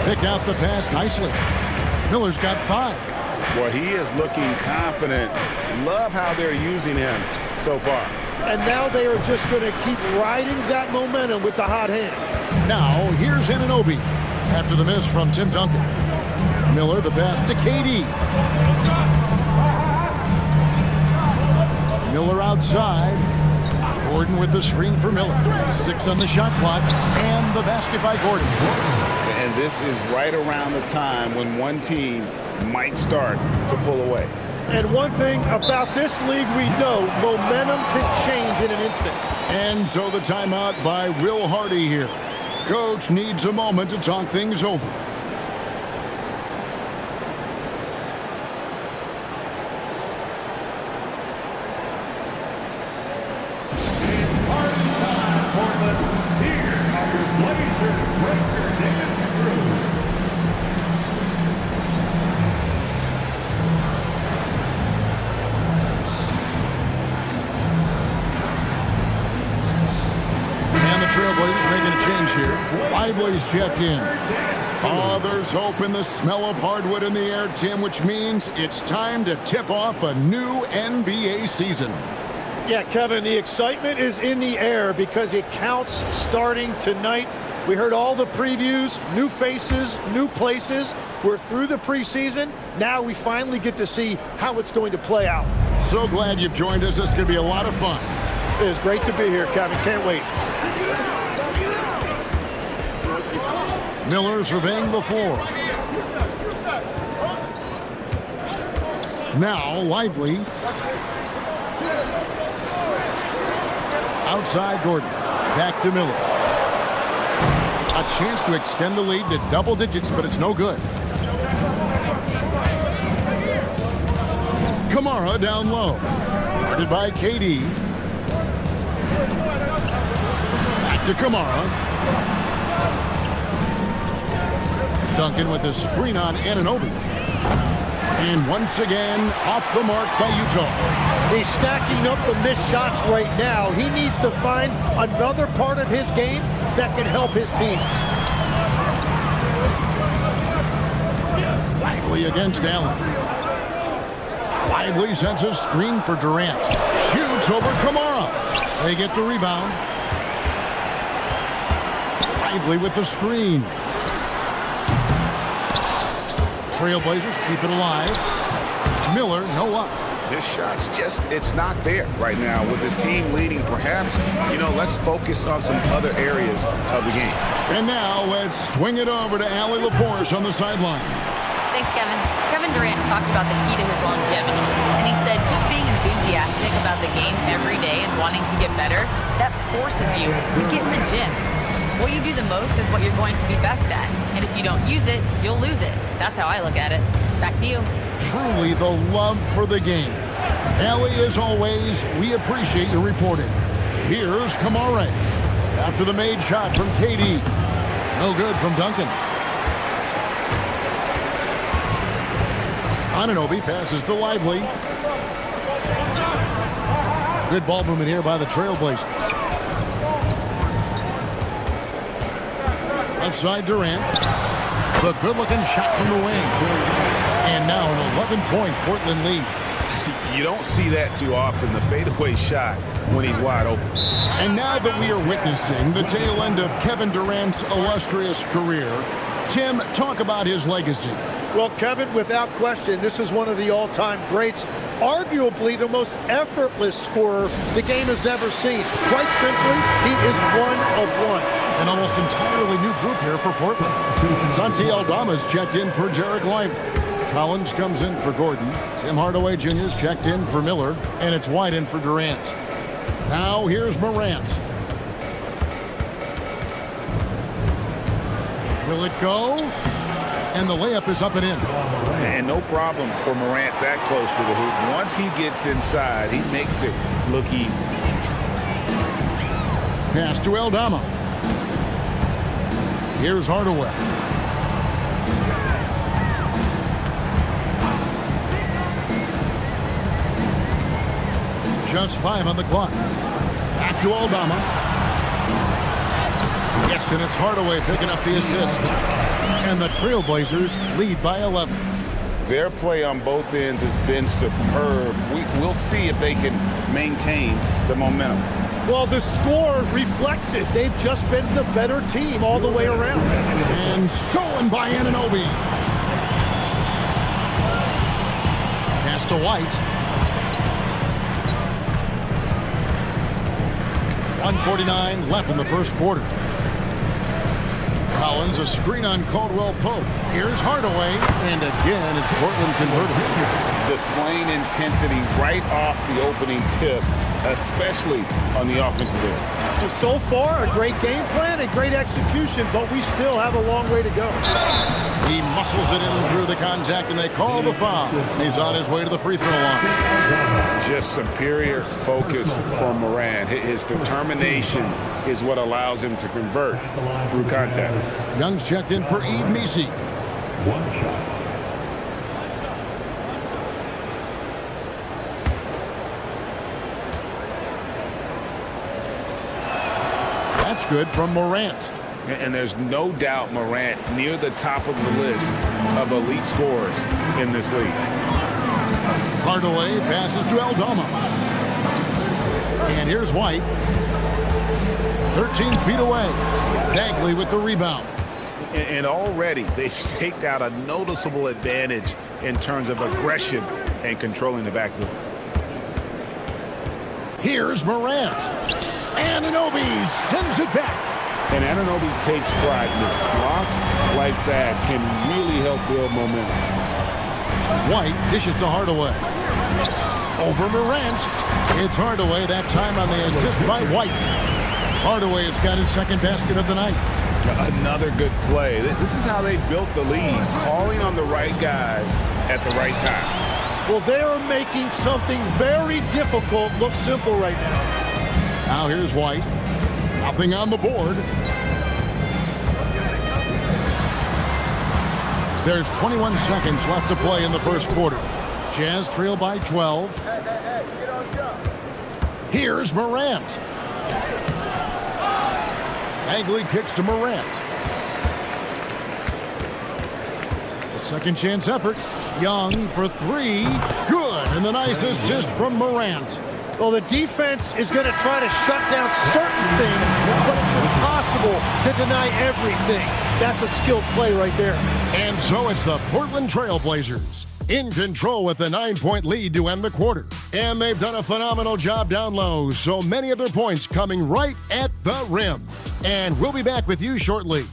Picked out the pass nicely. Miller's got 5. Well, he is looking confident. Love how they're using him so far. And now they are just going to keep riding that momentum with the hot hand. Now, here's Anunoby after the miss from Tim Duncan. Miller, the pass to KD. Miller outside. Gordon with the screen for Miller. 6 on the shot clock, and the basket by Gordon. And this is right around the time when one team might start to pull away. And one thing about this league we know, momentum can change in an instant. And so the timeout by Will Hardy here. Coach needs a moment to talk things over. Trailblazers making a change here. Lively's checked in. Oh, there's hope in the smell of hardwood in the air, Tim, which means it's time to tip off a new NBA season. Yeah, Kevin, the excitement is in the air because it counts starting tonight. We heard all the previews, new faces, new places. We're through the preseason. Now we finally get to see how it's going to play out. So glad you've joined us. This is going to be a lot of fun. It is great to be here, Kevin. Can't wait. Miller surveying the floor. Now Lively. Outside Gordon. Back to Miller. A chance to extend the lead to double digits, but it's no good. Kamara down low. Guarded by KD. Back to Kamara. Duncan with a screen on Anunoby. And once again, off the mark by Utah. He's stacking up the missed shots right now. He needs to find another part of his game that can help his team. Lively against Allen. Lively sends a screen for Durant. Shoots over Kamara. They get the rebound. Lively with the screen. Trailblazers keep it alive. Miller, no luck. His shot's just, it's not there right now. With his team leading, perhaps, let's focus on some other areas of the game. And now let's swing it over to Allie LaForce on the sideline. Thanks, Kevin. Kevin Durant talked about the key to his longevity. And he said just being enthusiastic about the game every day and wanting to get better, that forces you to get in the gym. What you do the most is what you're going to be best at. And if you don't use it, you'll lose it. That's how I look at it. Back to you. Truly the love for the game. Allie, as always, we appreciate your reporting. Here's Kamara. After the made shot from KD. No good from Duncan. Anunoby passes to Lively. Good ball movement here by the Trailblazers. Outside Durant. The good-looking shot from the wing. And now an 11-point Portland lead. You don't see that too often, the fadeaway shot when he's wide open. And now that we are witnessing the tail end of Kevin Durant's illustrious career, Tim, talk about his legacy. Well, Kevin, without question, this is one of the all-time greats. Arguably the most effortless scorer the game has ever seen. Quite simply, he is one of one. An almost entirely new group here for Portland. Santi Aldama's checked in for Jarek Lively. Collins comes in for Gordon. Tim Hardaway Jr.'s checked in for Miller. And it's White in for Durant. Now here's Morant. Will it go? And the layup is up and in. And no problem for Morant that close to the hoop. Once he gets inside, he makes it look easy. Pass to Aldama. Here's Hardaway. Just 5 on the clock. Back to Aldama. Yes, and it's Hardaway picking up the assist. And the Trailblazers lead by 11. Their play on both ends has been superb. We'll see if they can maintain the momentum. Well, the score reflects it. They've just been the better team all the way around. And stolen by Anunoby. Pass to White. 1:49 left in the first quarter. Collins, a screen on Caldwell Pope. Here's Hardaway, and again, it's Portland converted. Displaying intensity right off the opening tip, especially on the offensive end. So far, a great game plan and great execution, but we still have a long way to go. He muscles it in through the contact, and they call the foul. He's on his way to the free throw line. Just superior focus from Morant. His determination is what allows him to convert through contact. Young's checked in for Ed Messi. One shot. That's good from Morant. And there's no doubt Morant near the top of the list of elite scorers in this league. Hardaway passes to Aldama. And here's White. 13 feet away. Bagley with the rebound. And already they've staked out a noticeable advantage in terms of aggression and controlling the backboard. Here's Morant. Anunoby sends it back. And Anunoby takes pride in this. Blocks like that can really help build momentum. White dishes to Hardaway. Over Morant. It's Hardaway, that time on the assist by White. Hardaway has got his second basket of the night. Another good play. This is how they built the lead, calling on the right guys at the right time. Well, they are making something very difficult look simple right now. Now here's White. Nothing on the board. There's 21 seconds left to play in the first quarter. Jazz trail by 12. Here's Morant. Bagley kicks to Morant. A second chance effort. Young for three. Good. And the nice assist from Morant. Well, the defense is going to try to shut down certain things, but it's impossible to deny everything. That's a skilled play right there. And so it's the Portland Trail Blazers in control with the 9-point lead to end the quarter. And they've done a phenomenal job down low, so many of their points coming right at the rim. And we'll be back with you shortly.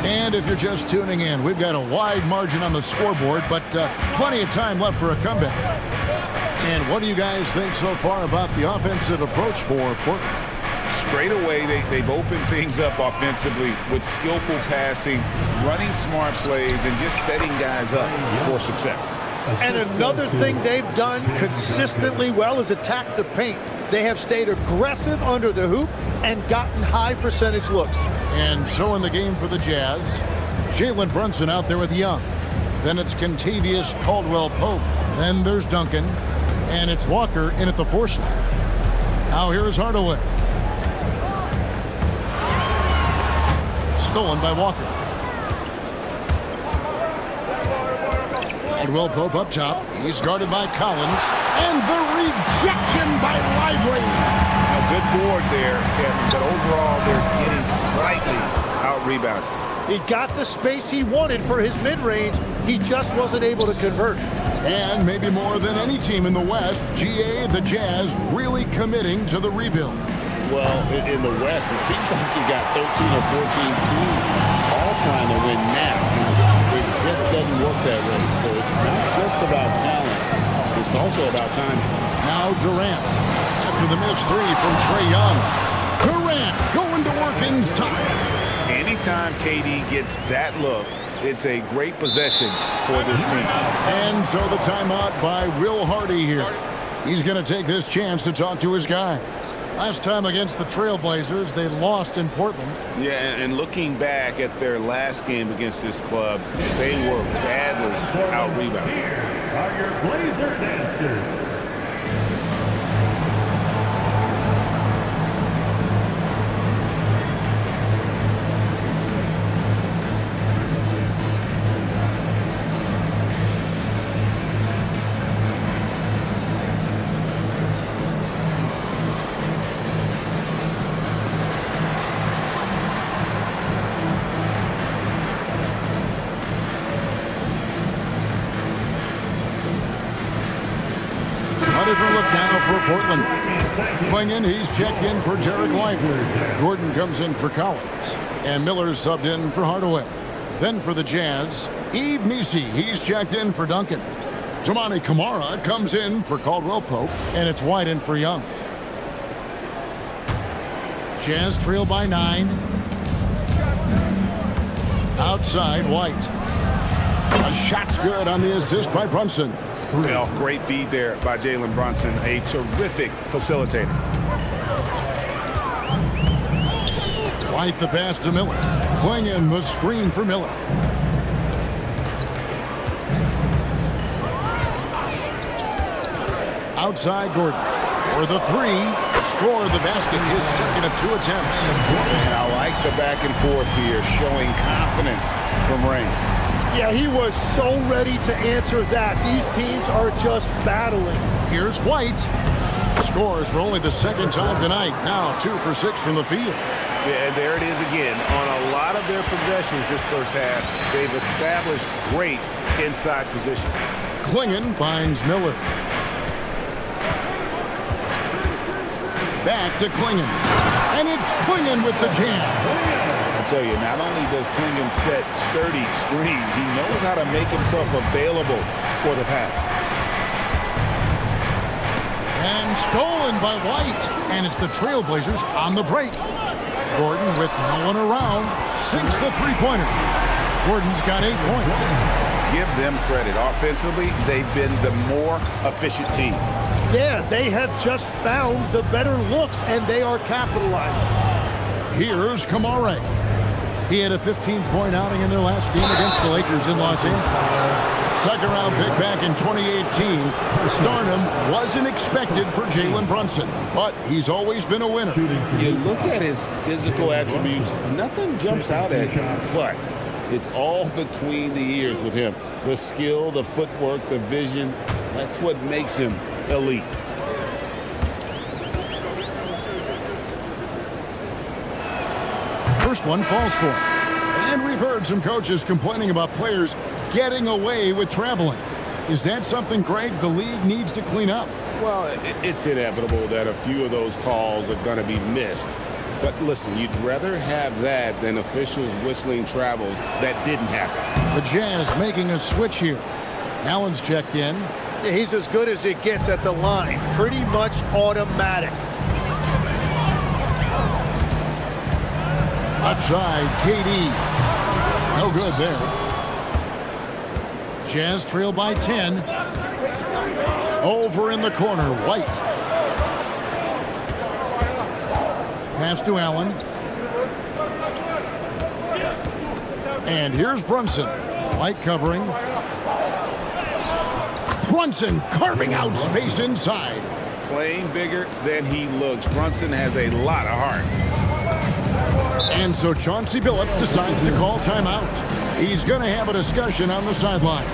And if you're just tuning in, we've got a wide margin on the scoreboard, but plenty of time left for a comeback. And what do you guys think so far about the offensive approach for Portland? Straight away, they've opened things up offensively with skillful passing, running smart plays, and just setting guys up for success. And another thing they've done consistently well is attack the paint. They have stayed aggressive under the hoop and gotten high percentage looks. And so in the game for the Jazz, Jalen Brunson out there with Young. Then it's Kentavious Caldwell-Pope. Then there's Duncan. And it's Walker in at the 4 slot. Now here's Hardaway. Stolen by Walker. Caldwell-Pope up top. He's guarded by Collins. And the rejection by Lively. A good board there, Kevin, but overall they're getting slightly out-rebounded. He got the space he wanted for his mid-range. He just wasn't able to convert. And maybe more than any team in the West, GA, the Jazz, really committing to the rebuild. Well, in the West, it seems like you got 13 or 14 teams all trying to win now. It just doesn't work that way. So it's not just about talent. It's also about timing. Now Durant. After the missed three from Trae Young. Durant going to work inside. Anytime KD gets that look, it's a great possession for this team. And so the timeout by Will Hardy here. He's going to take this chance to talk to his guys. Last time against the Trailblazers, they lost in Portland. Yeah, and looking back at their last game against this club, they were badly out-rebounded. Here are your Blazer dancers. different look now for Portland. Clingan, he's checked in for Derek Langford. Gordon comes in for Collins. And Miller's subbed in for Hardaway. Then for the Jazz, Yves Missi, he's checked in for Duncan. Toumani Camara comes in for Caldwell Pope, and it's White in for Young. Jazz trail by 9. Outside, White. A shot's good on the assist by Brunson. Well, great feed there by Jalen Brunson, a terrific facilitator. White the pass to Miller. Clingan was screen for Miller. Outside Gordon. For the 3. Score the basket, his second of 2 attempts. And I like the back and forth here, showing confidence from Rain. Yeah, he was so ready to answer that. These teams are just battling. Here's White. Scores for only the second time tonight. Now 2 for 6 from the field. Yeah, and there it is again. On a lot of their possessions this first half, they've established great inside position. Clingan finds Miller. Back to Clingan. And it's Clingan with the jam. I tell you, not only does Clingan set sturdy screens, he knows how to make himself available for the pass. And stolen by White. And it's the Trailblazers on the break. Gordon, with no one around, sinks the three-pointer. Gordon's got 8 points. Give them credit. Offensively, they've been the more efficient team. Yeah, they have just found the better looks, and they are capitalizing. Here's Camara. He had a 15-point outing in their last game against the Lakers in Los Angeles. Second-round pick back in 2018. Stardom wasn't expected for Jalen Brunson, but he's always been a winner. You look at his physical attributes, nothing jumps out at you, but it's all between the ears with him. The skill, the footwork, the vision, that's what makes him elite. First one falls for him. And we've heard some coaches complaining about players getting away with traveling. Is that something, Greg, the league needs to clean up? Well, it's inevitable that a few of those calls are going to be missed. But listen, you'd rather have that than officials whistling travels that didn't happen. The Jazz making a switch here. Allen's checked in. He's as good as it gets at the line. Pretty much automatic. Outside, KD. No good there. Jazz trail by 10. Over in the corner, White. Pass to Allen. And here's Brunson. White covering. Brunson carving out space inside. Playing bigger than he looks. Brunson has a lot of heart. And so Chauncey Billups decides to call timeout. He's going to have a discussion on the sideline.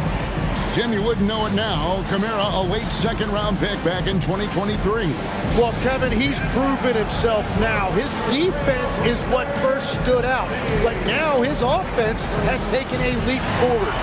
Jim, you wouldn't know it now. Camara, a late second-round pick back in 2023. Well, Kevin, he's proven himself now. His defense is what first stood out. But now his offense has taken a leap forward.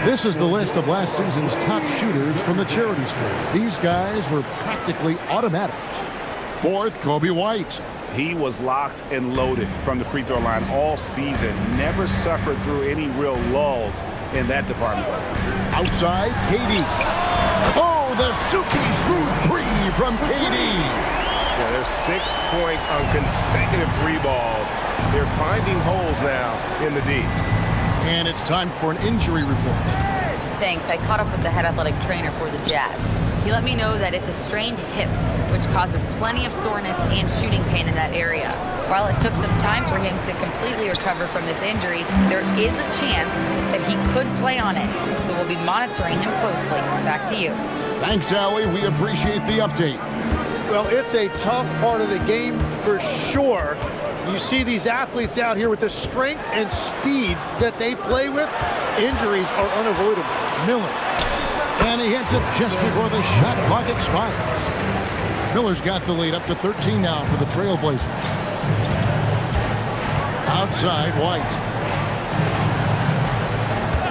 This is the list of last season's top shooters from the Charity Stripe. These guys were practically automatic. Fourth, Kobe White. He was locked and loaded from the free throw line all season. Never suffered through any real lulls in that department. Outside, KD. Oh, the Suki smooth three from KD. Yeah, there's 6 points on consecutive 3 balls. They're finding holes now in the D. And it's time for an injury report. Thanks. I caught up with the head athletic trainer for the Jazz. He let me know that it's a strained hip, which causes plenty of soreness and shooting pain in that area. While it took some time for him to completely recover from this injury, there is a chance that he could play on it. So we'll be monitoring him closely. Back to you. Thanks, Allie. We appreciate the update. Well, it's a tough part of the game for sure. You see these athletes out here with the strength and speed that they play with. Injuries are unavoidable. Miller. And he hits it just before the shot clock expires. Miller's got the lead up to 13 now for the Trailblazers. Outside, White.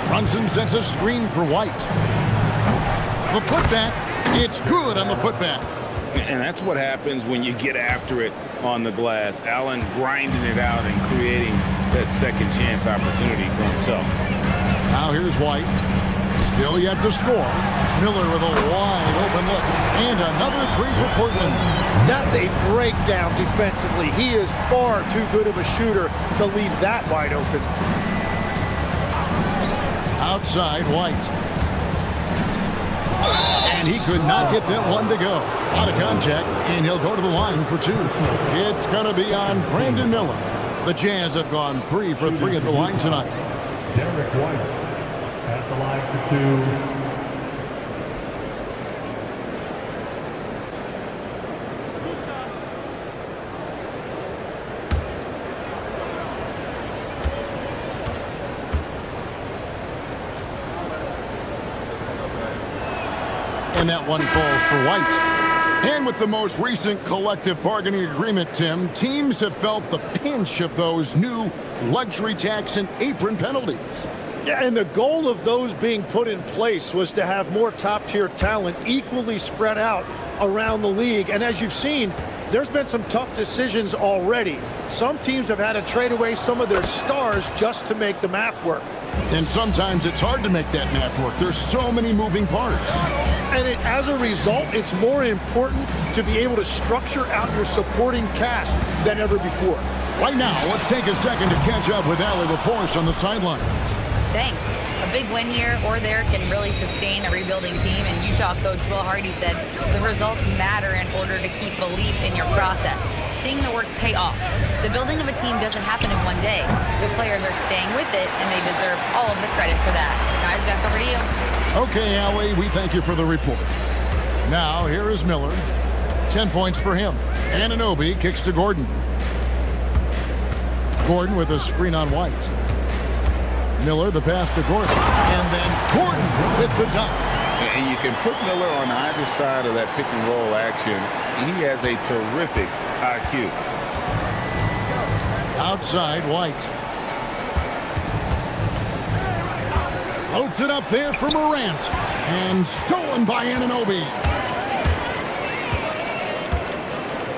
Brunson sets a screen for White. The putback. It's good on the putback. And that's what happens when you get after it on the glass. Allen grinding it out and creating that second chance opportunity for himself. Now here's White. Still yet to score. Miller with a wide open look. And another three for Portland. That's a breakdown defensively. He is far too good of a shooter to leave that wide open. Outside, White. And he could not get that one to go. Out of contact, and he'll go to the line for two. It's going to be on Brandon Miller. The Jazz have gone 3 for 3 at the line tonight. Derek White at the line for two. And that one falls for White. And with the most recent collective bargaining agreement, Tim, teams have felt the pinch of those new luxury tax and apron penalties. Yeah, and the goal of those being put in place was to have more top-tier talent equally spread out around the league. And as you've seen, there's been some tough decisions already. Some teams have had to trade away some of their stars just to make the math work. And sometimes it's hard to make that math work. There's so many moving parts. And as a result, it's more important to be able to structure out your supporting cast than ever before. Right now, let's take a second to catch up with Allie LaForce on the sidelines. Thanks. A big win here or there can really sustain a rebuilding team, and Utah coach Will Hardy said the results matter in order to keep belief in your process, seeing the work pay off. The building of a team doesn't happen in one day. The players are staying with it, and they deserve all of the credit for that. Guys, back over to you. Okay, Allie, we thank you for the report. Now, here is Miller. 10 points for him. Anunoby kicks to Gordon. Gordon with a screen on White. Miller, the pass to Gordon. And then Gordon with the dunk. And you can put Miller on either side of that pick and roll action. He has a terrific IQ. Outside, White. Floats it up there for Morant. And stolen by Anunoby.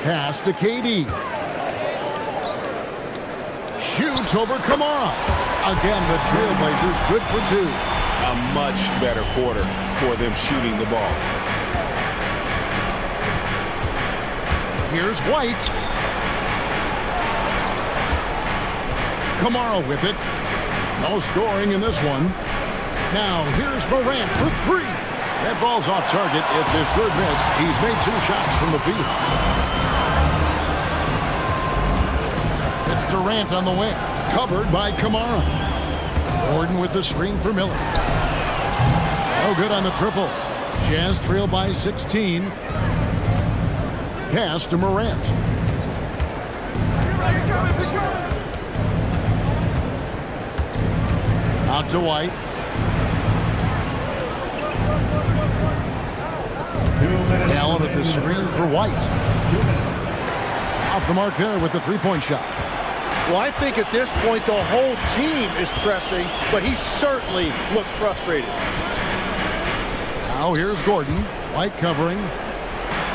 Pass to KD. Shoots over Kamara. Again, the Trailblazers good for two. A much better quarter for them shooting the ball. Here's White. Kamara with it. No scoring in this one. Now, here's Morant for three. That ball's off target. It's his third miss. He's made 2 shots from the field. It's Durant on the wing. Covered by Kamara. Gordon with the screen for Miller. No good on the triple. Jazz trail by 16. Pass to Morant. Out to White. Allen at the screen for White. Off the mark there with the three-point shot. Well, I think at this point the whole team is pressing, but he certainly looks frustrated. Now here's Gordon. White covering.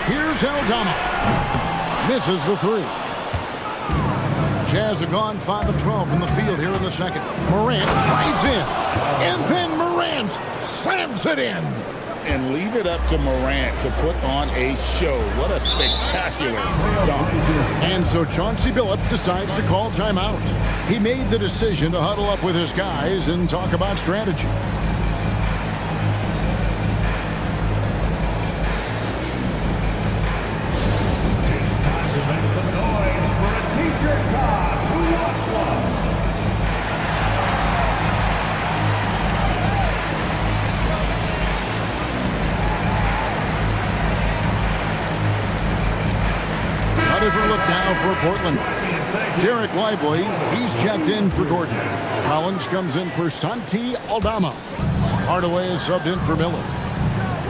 Here's Aldama. Misses the three. Jazz have gone 5 of 12 from the field here in the second. Morant drives in. And then Morant slams it in. And leave it up to Morant to put on a show. What a spectacular dunk. And so Chauncey Billups decides to call timeout. He made the decision to huddle up with his guys and talk about strategy. with now for Portland. Derek Lively, he's checked in for Gordon. Collins comes in for Santi Aldama. Hardaway is subbed in for Miller.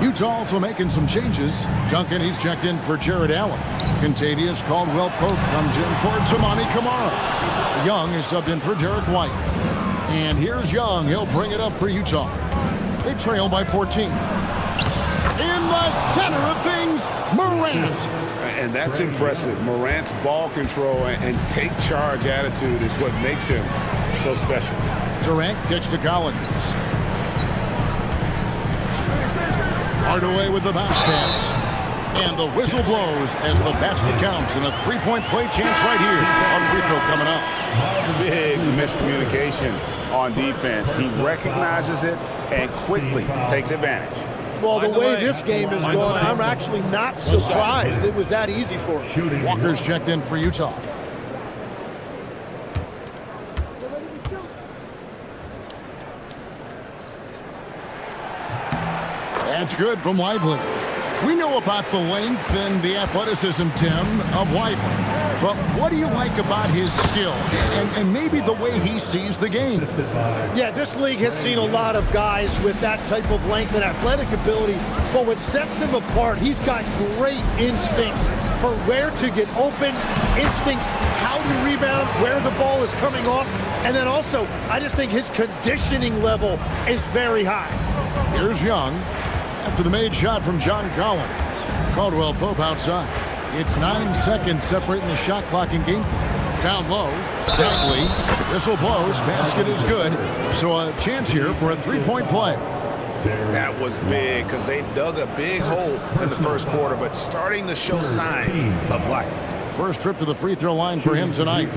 Utah also making some changes. Duncan, he's checked in for Jared Allen. Contavious Caldwell-Pope comes in for Tamani Kamara. Young is subbed in for Derek White. And here's Young. He'll bring it up for Utah. They trail by 14. In the center of things, Morant. And that's impressive. Morant's ball control and take charge attitude is what makes him so special. Durant kicks to Collins. Hardaway with the bounce pass. And the whistle blows as the basket counts and a three-point play chance right here on free throw coming up. Big miscommunication on defense. He recognizes it and quickly takes advantage. Well, the way this game is going, I'm actually not surprised it was that easy for him. Walker's checked in for Utah. That's good from Lively. We know about the length and the athleticism, Tim, of Lively. But what do you like about his skill and maybe the way he sees the game? Yeah, this league has seen a lot of guys with that type of length and athletic ability. But what sets him apart, he's got great instincts for where to get open, instincts how to rebound, where the ball is coming off. And then also, I just think his conditioning level is very high. Here's Young. After the made shot from John Collins. Caldwell-Pope outside. It's 9 seconds separating the shot clock and game clock. Down low, Bagley. Whistle blows. Basket is good. So a chance here for a three-point play. That was big because they dug a big hole in the first quarter, but starting to show signs of life. First trip to the free throw line for him tonight.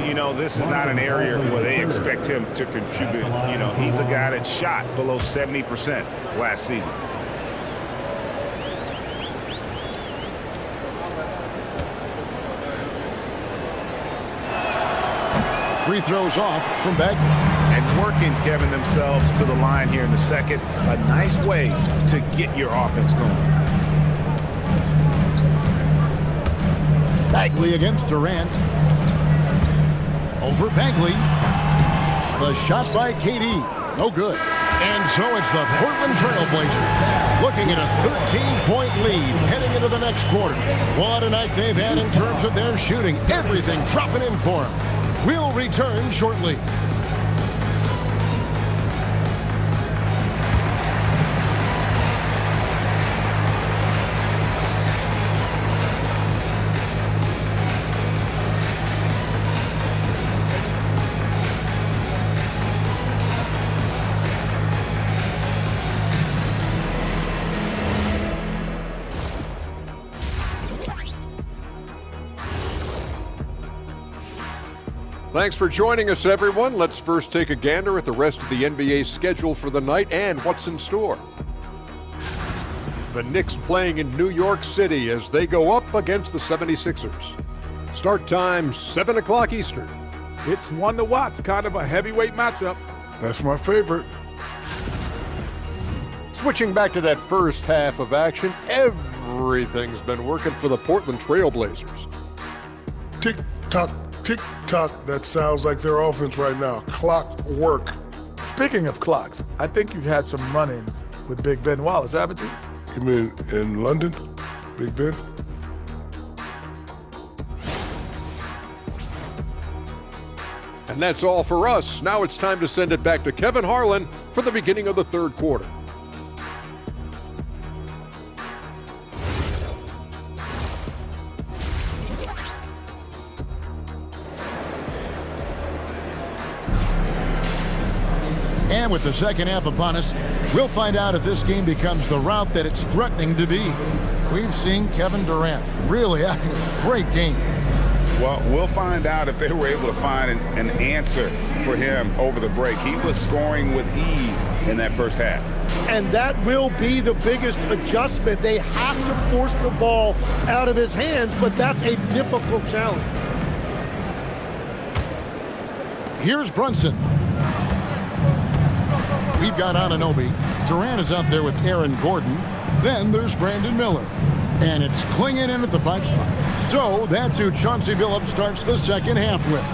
You know, this is not an area where they expect him to contribute. You know, he's a guy that shot below 70% last season. Free throws off from Bagley. And working, Kevin, themselves to the line here in the second. A nice way to get your offense going. Bagley against Durant. Over Bagley. The shot by KD. No good. And so it's the Portland Trail Blazers looking at a 13-point lead heading into the next quarter. What a night they've had in terms of their shooting. Everything dropping in for them. We'll return shortly. Thanks for joining us, everyone. Let's first take a gander at the rest of the NBA schedule for the night and what's in store. The Knicks playing in New York City as they go up against the 76ers. Start time, 7 o'clock Eastern. It's one to watch, kind of a heavyweight matchup. That's my favorite. Switching back to that first half of action, everything's been working for the Portland Trail Blazers. Tick-tock. Tick-tock, that sounds like their offense right now. Clock work. Speaking of clocks, I think you've had some run-ins with Big Ben Wallace, haven't you? You mean in London, Big Ben? And that's all for us. Now it's time to send it back to Kevin Harlan for the beginning of the third quarter. And with the second half upon us, we'll find out if this game becomes the route that it's threatening to be. We've seen Kevin Durant really having a great game. Well, we'll find out if they were able to find an answer for him over the break. He was scoring with ease in that first half. And that will be the biggest adjustment. They have to force the ball out of his hands, but that's a difficult challenge. Here's Brunson. We've got Anunoby. Durant is out there with Aaron Gordon. Then there's Brandon Miller. And it's clinging in at the 5 spot. So that's who Chauncey Billups starts the second half with.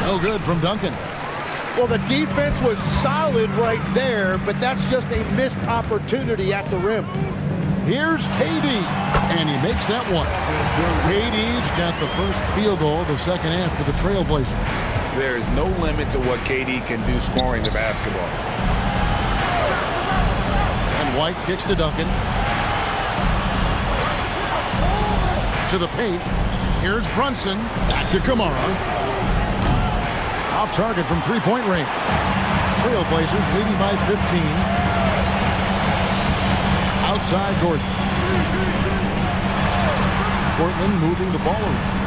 No good from Duncan. Well, the defense was solid right there, but that's just a missed opportunity at the rim. Here's KD, and he makes that one. KD's got the first field goal of the second half for the Trailblazers. There is no limit to what KD can do scoring the basketball. And White kicks to Duncan. To the paint. Here's Brunson. Back to Kamara. Off target from three-point range. Trailblazers leading by 15. Outside Gordon. Portland moving the ball around.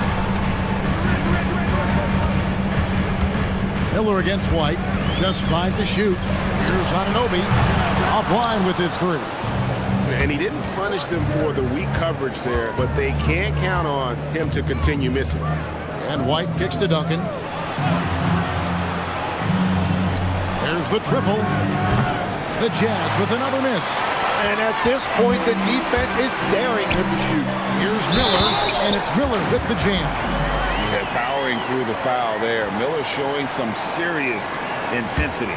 Miller against White. Just 5 to shoot. Here's Anunoby. Offline with his 3. And he didn't punish them for the weak coverage there, but they can't count on him to continue missing. And White kicks to Duncan. There's the triple. The Jazz with another miss. And at this point, the defense is daring him to shoot. Here's Miller, and it's Miller with the jam. Yeah, powering through the foul there. Miller showing some serious intensity.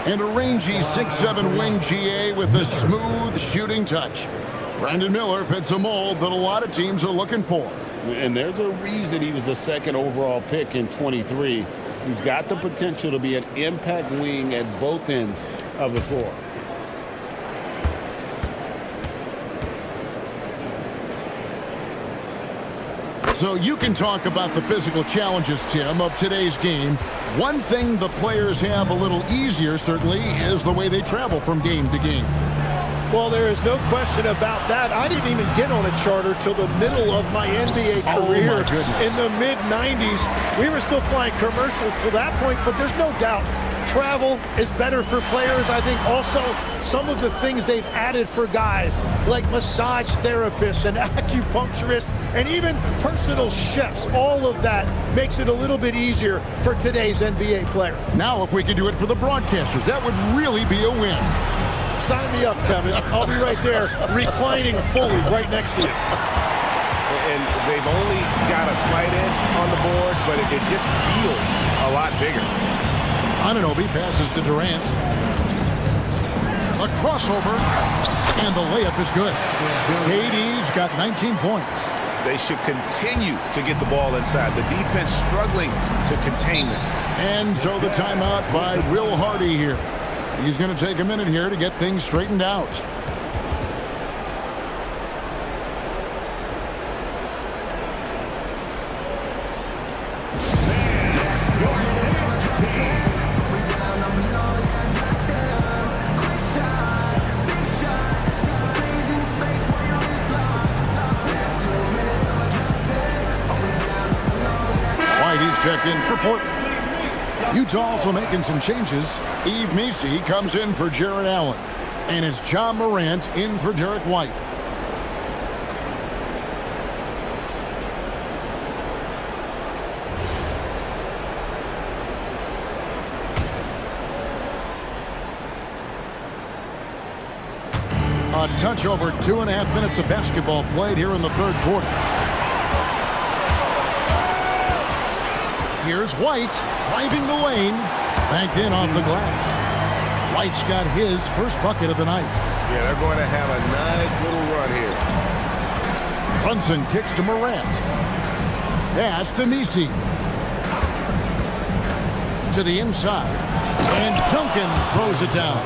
And a rangy 6'7" wing GA with a smooth shooting touch. Brandon Miller fits a mold that a lot of teams are looking for. And there's a reason he was the second overall pick in 23. He's got the potential to be an impact wing at both ends of the floor. So you can talk about the physical challenges, Tim, of today's game. One thing the players have a little easier, certainly, is the way they travel from game to game. Well, there is no question about that. I didn't even get on a charter till the middle of my NBA career. Oh, my goodness. In the mid-90s. We were still flying commercials to that point, but there's no doubt travel is better for players. I think also some of the things they've added for guys like massage therapists and acupuncturists and even personal chefs, all of that makes it a little bit easier for today's NBA player. Now, if we could do it for the broadcasters, that would really be a win. Sign me up, Kevin. I'll be right there reclining fully right next to you. And they've only got a slight edge on the board, but it just feels a lot bigger. Anunoby passes to Durant. A crossover, and the layup is good. KD's got 19 points. They should continue to get the ball inside. The defense struggling to contain them. And so the timeout by Will Hardy here. He's going to take a minute here to get things straightened out. Whitey's checked in for Portland. Utah also making some changes. Yves Missi comes in for Jarrett Allen. And it's John Morant in for Derek White. A touch over 2.5 minutes of basketball played here in the third quarter. Here's White driving the lane. Banked in off the glass. White's got his first bucket of the night. Yeah, they're going to have a nice little run here. Brunson kicks to Morant. Pass to Missi. To the inside. And Duncan throws it down.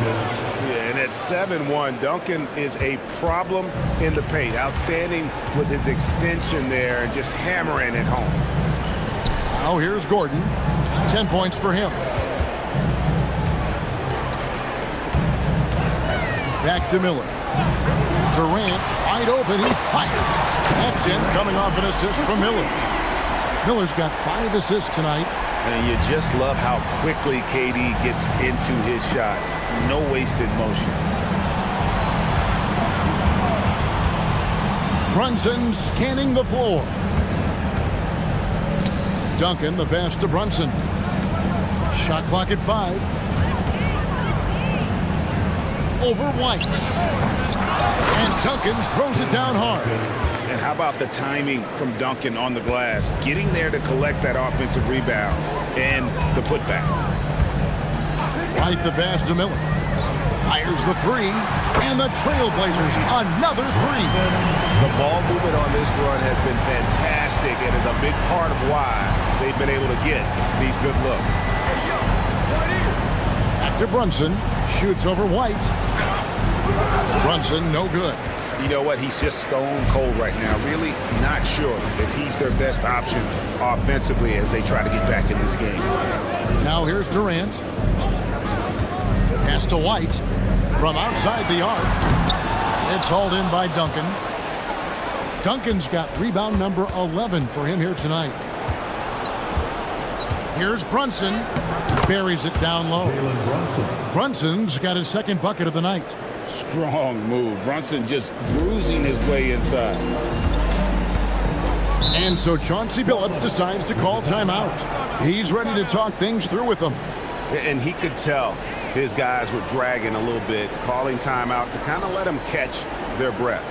Yeah, and at 7-1, Duncan is a problem in the paint. Outstanding with his extension there and just hammering it home. Now here's Gordon. 10 points for him. Back to Miller. Durant wide open. He fires. That's in, coming off an assist from Miller. Miller's got 5 assists tonight. And you just love how quickly KD gets into his shot. No wasted motion. Brunson scanning the floor. Duncan, the pass to Brunson. Shot clock at 5. over White. And Duncan throws it down hard. And how about the timing from Duncan on the glass, getting there to collect that offensive rebound and the putback. White the pass to Miller. Fires the three, and the Trailblazers another three. The ball movement on this run has been fantastic and is a big part of why they've been able to get these good looks. Back to Brunson, shoots over White. Brunson, no good. You know what? He's just stone cold right now. Really not sure if he's their best option offensively as they try to get back in this game. Now here's Durant. Pass to White from outside the arc. It's hauled in by Duncan. Duncan's got rebound number 11 for him here tonight. Here's Brunson. Buries it down low. Brunson's got his second bucket of the night. Strong move. Brunson just bruising his way inside. And so Chauncey Billups decides to call timeout. He's ready to talk things through with them. And he could tell his guys were dragging a little bit, calling timeout to kind of let them catch their breath.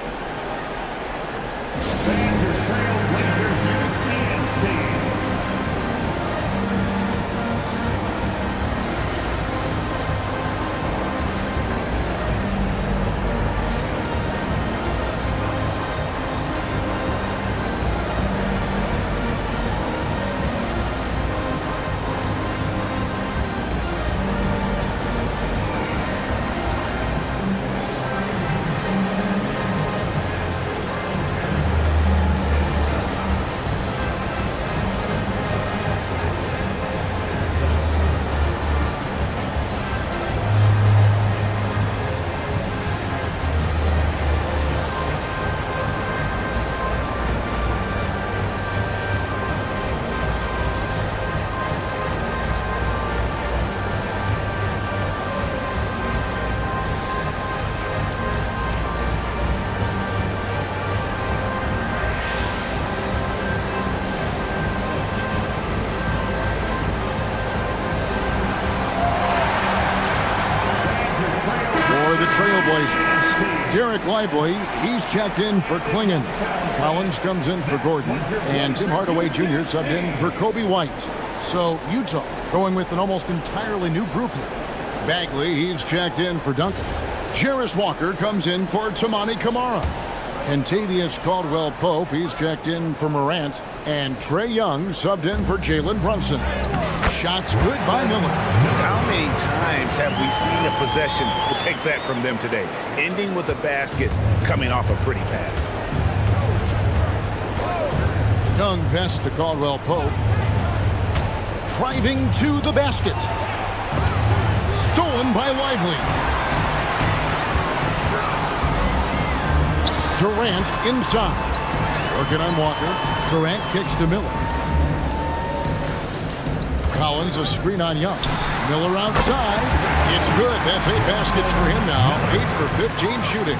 Trailblazers. Derek Lively, he's checked in for Klingon. Collins comes in for Gordon. And Tim Hardaway Jr. subbed in for Kobe White. So Utah going with an almost entirely new group here. Bagley, he's checked in for Duncan. Jarris Walker comes in for Toumani Camara. Kentavious Caldwell-Pope, he's checked in for Morant. And Trae Young subbed in for Jalen Brunson. Shots good by Miller. How many times have we seen a possession like that from them today? Ending with a basket, coming off a pretty pass. Young pass to Caldwell-Pope. Driving to the basket. Stolen by Lively. Durant inside. Working on Walker. Durant kicks to Miller. Collins, a screen on Young. Miller outside. It's good. That's 8 baskets for him now. 8 for 15 shooting.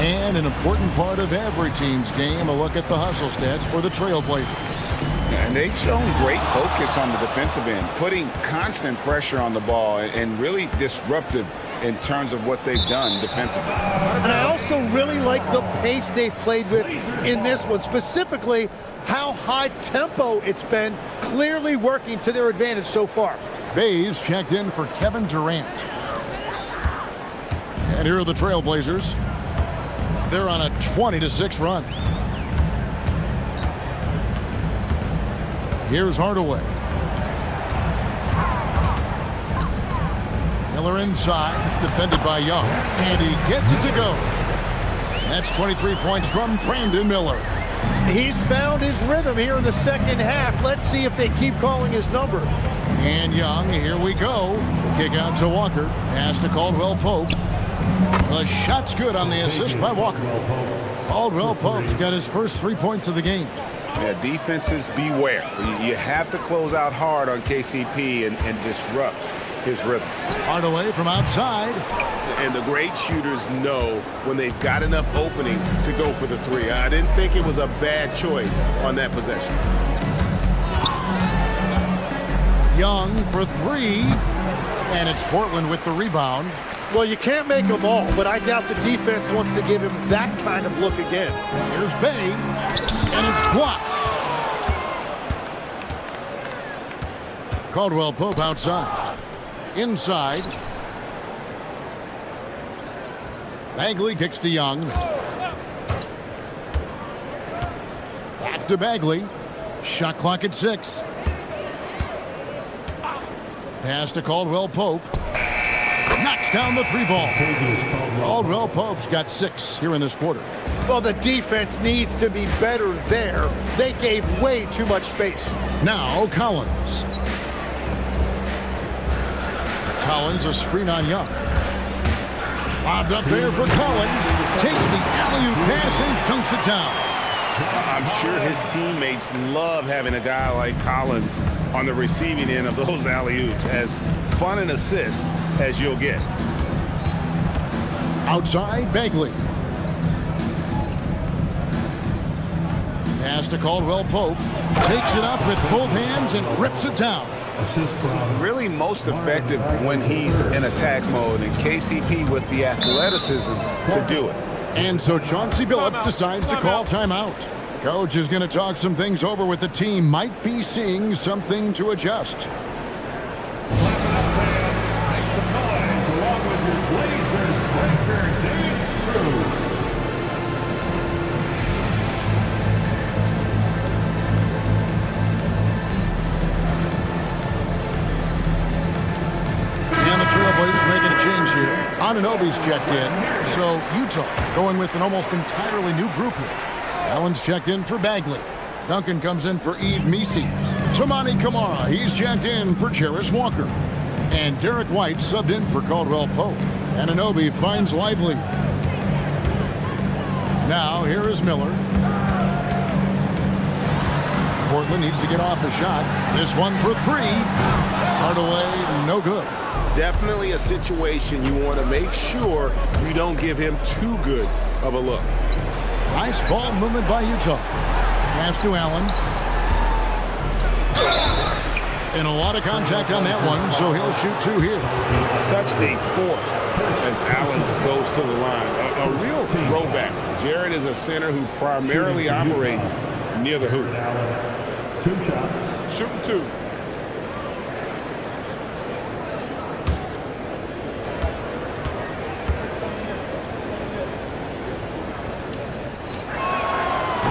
And an important part of every team's game, a look at the hustle stats for the Trailblazers. And they've shown great focus on the defensive end, putting constant pressure on the ball and really disruptive in terms of what they've done defensively. And I also really like the pace they've played with in this one, specifically how high tempo it's been, clearly working to their advantage so far. Bays checked in for Kevin Durant. And here are the Trailblazers. They're on a 20-6 run. Here's Hardaway. Miller inside, defended by Young. And he gets it to go. That's 23 points from Brandon Miller. He's found his rhythm here in the second half. Let's see if they keep calling his number. And Young, here we go. The kick out to Walker. Pass to Caldwell-Pope. The shot's good on the assist by Walker. Caldwell-Pope's got his first 3 points of the game. Yeah, defenses beware. You have to close out hard on KCP and disrupt his rhythm. Hardaway from outside. And the great shooters know when they've got enough opening to go for the three. I didn't think it was a bad choice on that possession. Young for three. And it's Portland with the rebound. Well, you can't make them all, but I doubt the defense wants to give him that kind of look again. Here's Bay, and it's blocked. Caldwell Pope outside. Inside. Bagley kicks to Young. Back to Bagley. Shot clock at 6. Pass to Caldwell Pope. Knocks down the 3-ball. Caldwell Pope's got 6 here in this quarter. Well, the defense needs to be better there. They gave way too much space. Now Collins. Collins, a screen on Young. Lobbed up there for Collins. Takes the alley-oop pass and dunks it down. I'm sure his teammates love having a guy like Collins on the receiving end of those alley-oops. As fun an assist as you'll get. Outside, Bagley. Pass to Caldwell Pope. Takes it up with both hands and rips it down. Really most effective when he's in attack mode, and KCP with the athleticism to do it. And so Chauncey Billups decides to call timeout. Coach is going to talk some things over with the team. Might be seeing something to adjust. Making a change here. Anunoby's checked in, so Utah going with an almost entirely new group here. Allen's checked in for Bagley. Duncan comes in for Yves Missi. Toumani Camara, he's checked in for Jarris Walker. And Derek White subbed in for Caldwell Pope. Anunoby finds Lively. Now here is Miller. Portland needs to get off a shot. This one for 3. Hardaway, no good. Definitely a situation you want to make sure you don't give him too good of a look. Nice ball movement by Utah. Pass to Allen. And a lot of contact on that one, so he'll shoot 2 here. Such a force as Allen goes to the line. A real throwback. Jared is a center who primarily operates near the hoop. 2 shots. Shooting 2.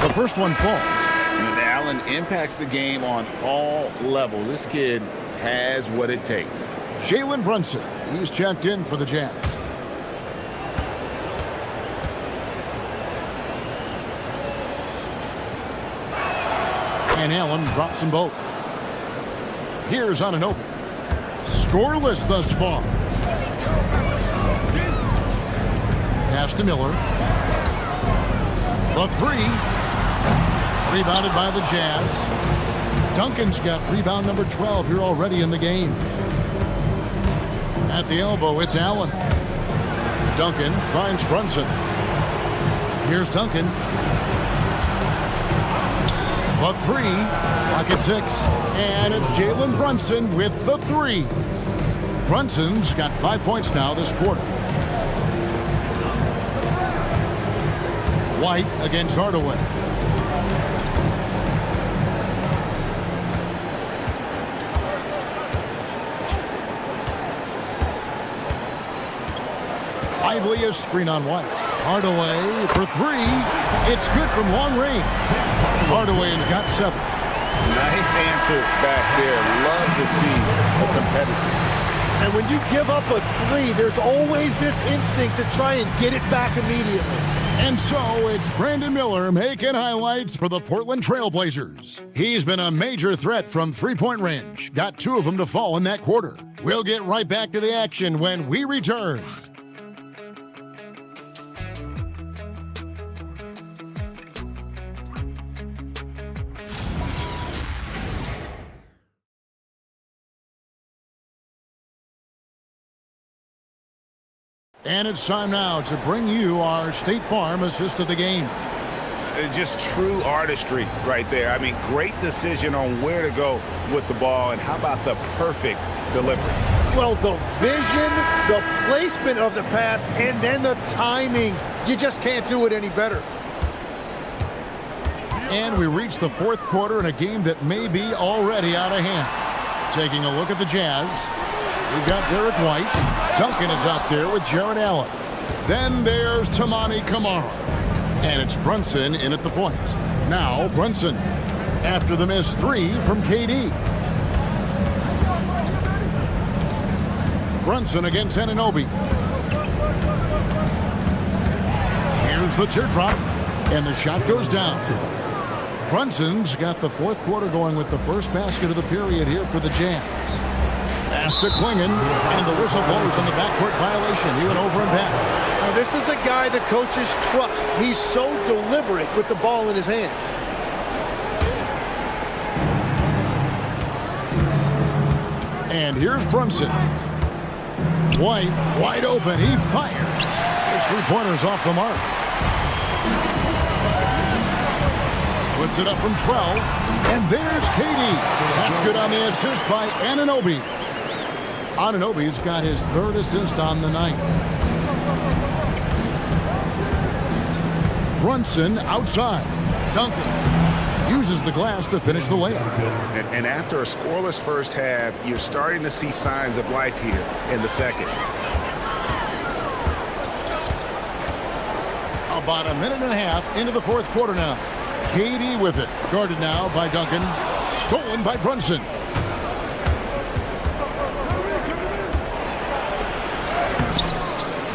The first one falls. And Allen impacts the game on all levels. This kid has what it takes. Jalen Brunson, he's checked in for the Jazz. And Allen drops them both. Here's Anunoby. Scoreless thus far. Pass to Miller. The 3. Rebounded by the Jazz. Duncan's got rebound number 12 here already in the game. At the elbow, it's Allen. Duncan finds Brunson. Here's Duncan. The 3. Clock at 6. And it's Jalen Brunson with the 3. Brunson's got 5 points now this quarter. White against Hardaway. Lively is screen on White. Hardaway for 3. It's good from long range. Hardaway has got 7. Nice answer back there. Love to see a competitor. And when you give up a 3, there's always this instinct to try and get it back immediately. And so it's Brandon Miller making highlights for the Portland Trail Blazers. He's been a major threat from 3-point range. Got 2 of them to fall in that quarter. We'll get right back to the action when we return. And it's time now to bring you our State Farm assist of the game. Just true artistry right there. I mean, great decision on where to go with the ball, and how about the perfect delivery. Well, the vision, the placement of the pass, and then the timing. You just can't do it any better. And we reach the fourth quarter in a game that may be already out of hand. Taking a look at the Jazz, we've got Derek White. Duncan is out there with Jared Allen. Then there's Toumani Camara. And it's Brunson in at the point. Now Brunson after the missed three from KD. Brunson against Anunoby. Here's the teardrop, and the shot goes down. Brunson's got the fourth quarter going with the first basket of the period here for the Jazz. Pass to Klingon, and the whistle blows on the backcourt violation. He went over and back. Now, this is a guy the coaches trust. He's so deliberate with the ball in his hands. And here's Brunson. White, wide open. He fires. His three-pointer's off the mark. Puts it up from 12. And there's KD. That's good on the assist by Anunoby. Anunoby's got his third assist on the night. Brunson outside. Duncan uses the glass to finish the layup. And after a scoreless first half, you're starting to see signs of life here in the second. About a minute and a half into the fourth quarter now. KD with it. Guarded now by Duncan. Stolen by Brunson.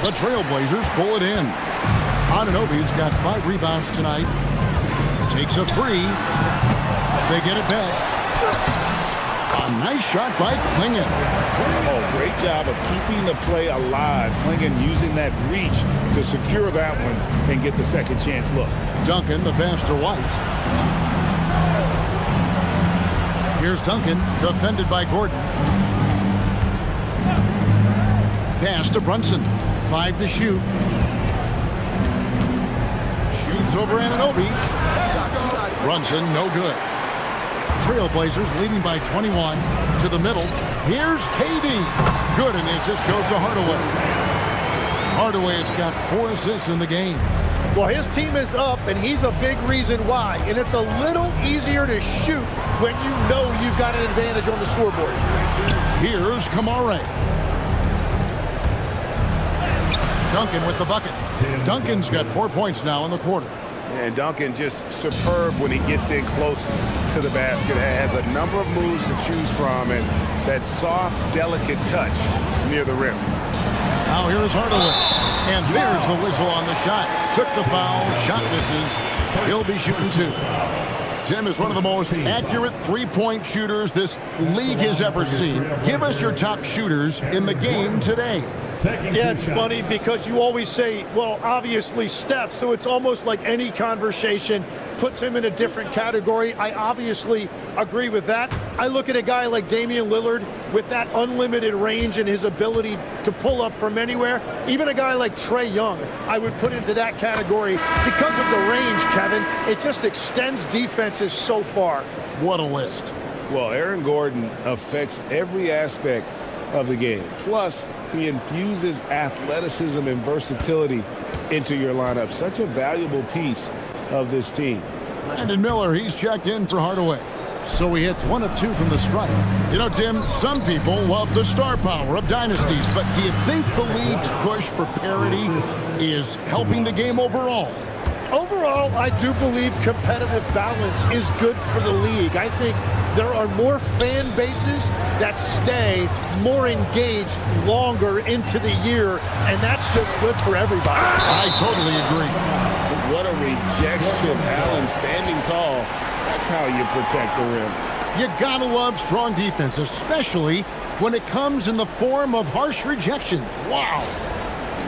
The Trailblazers pull it in. Anunoby's got 5 rebounds tonight. Takes a three. They get it back. A nice shot by Klingon. Oh, great job of keeping the play alive. Klingon using that reach to secure that one and get the second chance look. Duncan, the pass to White. Here's Duncan, defended by Gordon. Pass to Brunson. 5 to shoot. Shoots over Anunoby. Brunson, no good. Trailblazers leading by 21 to the middle. Here's KD. Good, and the assist goes to Hardaway. Hardaway has got 4 assists in the game. Well, his team is up, and he's a big reason why. And it's a little easier to shoot when you know you've got an advantage on the scoreboard. Here's Camara. Duncan with the bucket. Duncan's got 4 points now in the quarter. And Duncan just superb when he gets in close to the basket. Has a number of moves to choose from, and that soft, delicate touch near the rim. Now here's Hardaway. And there's the whistle on the shot. Took the foul. Shot misses. He'll be shooting 2. Tim is one of the most accurate three-point shooters this league has ever seen. Give us your top shooters in the game today. Yeah, it's funny because you always say, well, obviously Steph, so it's almost like any conversation puts him in a different category. I obviously agree with that. I look at a guy like Damian Lillard with that unlimited range and his ability to pull up from anywhere. Even a guy like Trae Young, I would put into that category because of the range, Kevin. It just extends defenses so far. What a list. Well, Aaron Gordon affects every aspect of the game. Plus, he infuses athleticism and versatility into your lineup. Such a valuable piece of this team. Brandon Miller, he's checked in for Hardaway. So he hits 1 of 2 from the stripe. You know, Tim, some people love the star power of dynasties, but do you think the league's push for parity is helping the game overall? Overall, I do believe competitive balance is good for the league. I think there are more fan bases that stay more engaged longer into the year, and that's just good for everybody. I totally agree. What a rejection. Allen standing tall. That's how you protect the rim. You gotta love strong defense, especially when it comes in the form of harsh rejections. Wow.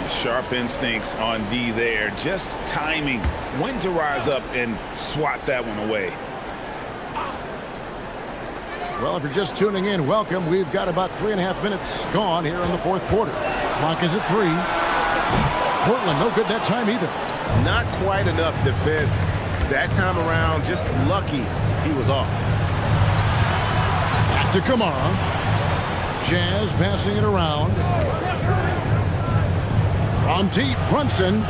Sharp instincts on D there. Just timing when to rise up and swat that one away. Well, if you're just tuning in, welcome. We've got about 3.5 minutes gone here in the fourth quarter. Clock is at 3. Portland, no good that time either. Not quite enough defense that time around. Just lucky he was off. Back to Camara. Jazz passing it around. From deep, Brunson.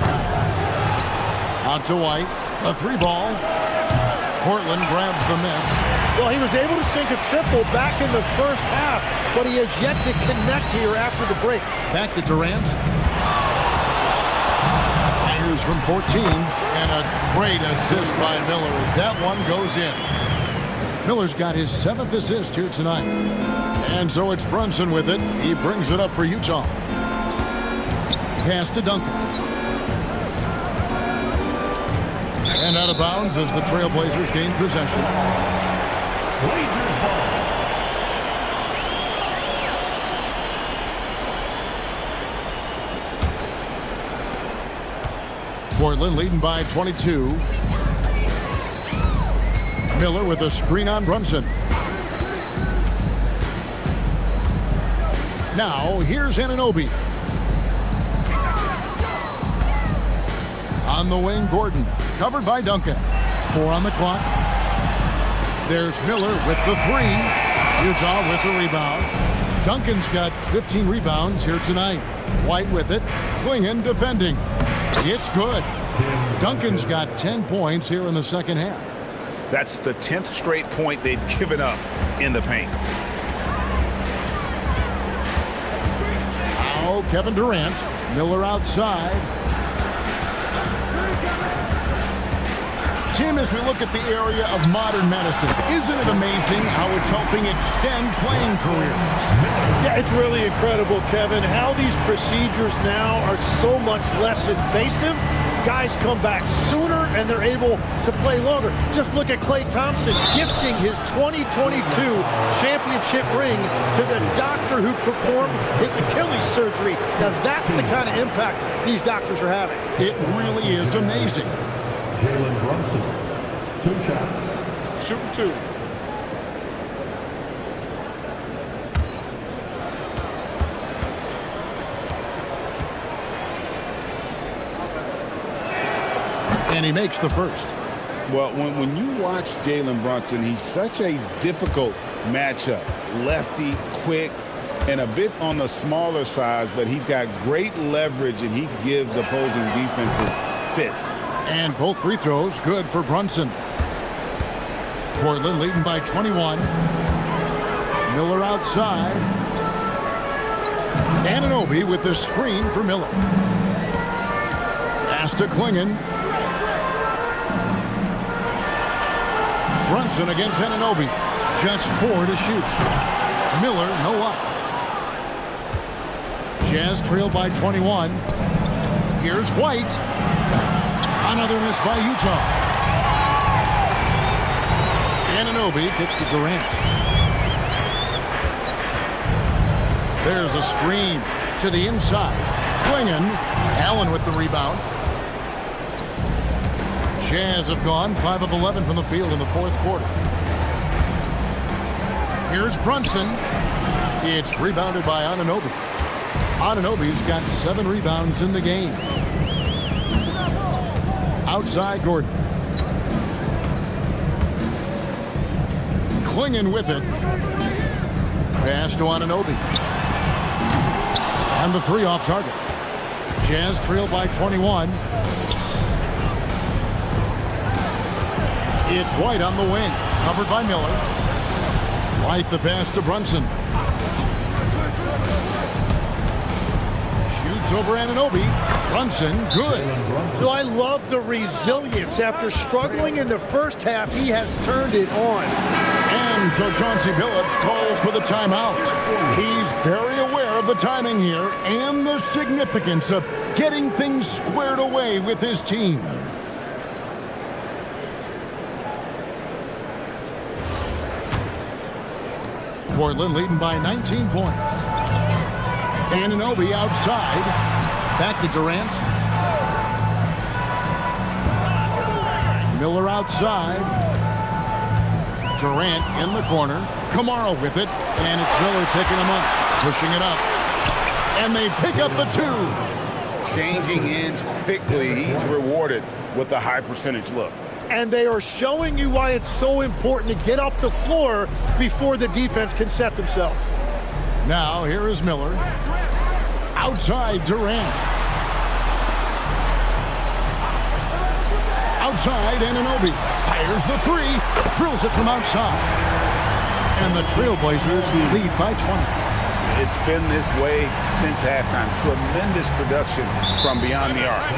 Out to White. The 3-ball. Portland grabs the miss. Well, he was able to sink a triple back in the first half, but he has yet to connect here after the break. Back to Durant. Fires from 14. And a great assist by Miller as that one goes in. Miller's got his 7th assist here tonight. And so it's Brunson with it. He brings it up for Utah. Pass to Duncan. And out of bounds as the Trailblazers gain possession. Blazers ball. Portland leading by 22. Miller with a screen on Brunson. Now, here's Anunoby. On the wing, Gordon. Covered by Duncan. 4 on the clock. There's Miller with the 3. Utah with the rebound. Duncan's got 15 rebounds here tonight. White with it. Clingan defending. It's good. Duncan's got 10 points here in the second half. That's the 10th straight point they've given up in the paint. Now Kevin Durant. Miller outside. Tim, as we look at the area of modern medicine, isn't it amazing how it's helping extend playing careers? Yeah, it's really incredible, Kevin, how these procedures now are so much less invasive. Guys come back sooner and they're able to play longer. Just look at Klay Thompson gifting his 2022 championship ring to the doctor who performed his Achilles surgery. Now that's the kind of impact these doctors are having. It really is amazing. Jalen Brunson, 2 shots. Shooting 2. And he makes the first. Well, when you watch Jalen Brunson, he's such a difficult matchup. Lefty, quick, and a bit on the smaller size, but he's got great leverage and he gives opposing defenses fits. And both free throws good for Brunson. Portland leading by 21. Miller outside. Anunoby with the screen for Miller. Pass to Clingan. Brunson against Anunoby. Just 4 to shoot. Miller no up. Jazz trail by 21. Here's White. Another miss by Utah. Anunoby kicks to Durant. There's a screen to the inside. Clingan. Allen with the rebound. Jazz have gone 5 of 11 from the field in the 4th quarter. Here's Brunson. It's rebounded by Anunoby. Anunoby's got 7 rebounds in the game. Outside Gordon. Clingan with it. Pass to Anunoby. And the 3 off target. Jazz trail by 21. It's White on the wing. Covered by Miller. White the pass to Brunson. Over Anunoby. Brunson, good. So I love the resilience. After struggling in the first half, he has turned it on. And so Chauncey Billups calls for the timeout. He's very aware of the timing here and the significance of getting things squared away with his team. Portland leading by 19 points. Anunoby outside. Back to Durant. Miller outside. Durant in the corner. Kamara with it. And it's Miller picking him up. Pushing it up. And they pick up the 2. Changing ends quickly. He's rewarded with a high percentage look. And they are showing you why it's so important to get up the floor before the defense can set themselves. Now here is Miller. Outside Durant. Outside Anunoby. Fires the three. Drills it from outside. And the Trailblazers lead by 20. It's been this way since halftime. Tremendous production from beyond the arc.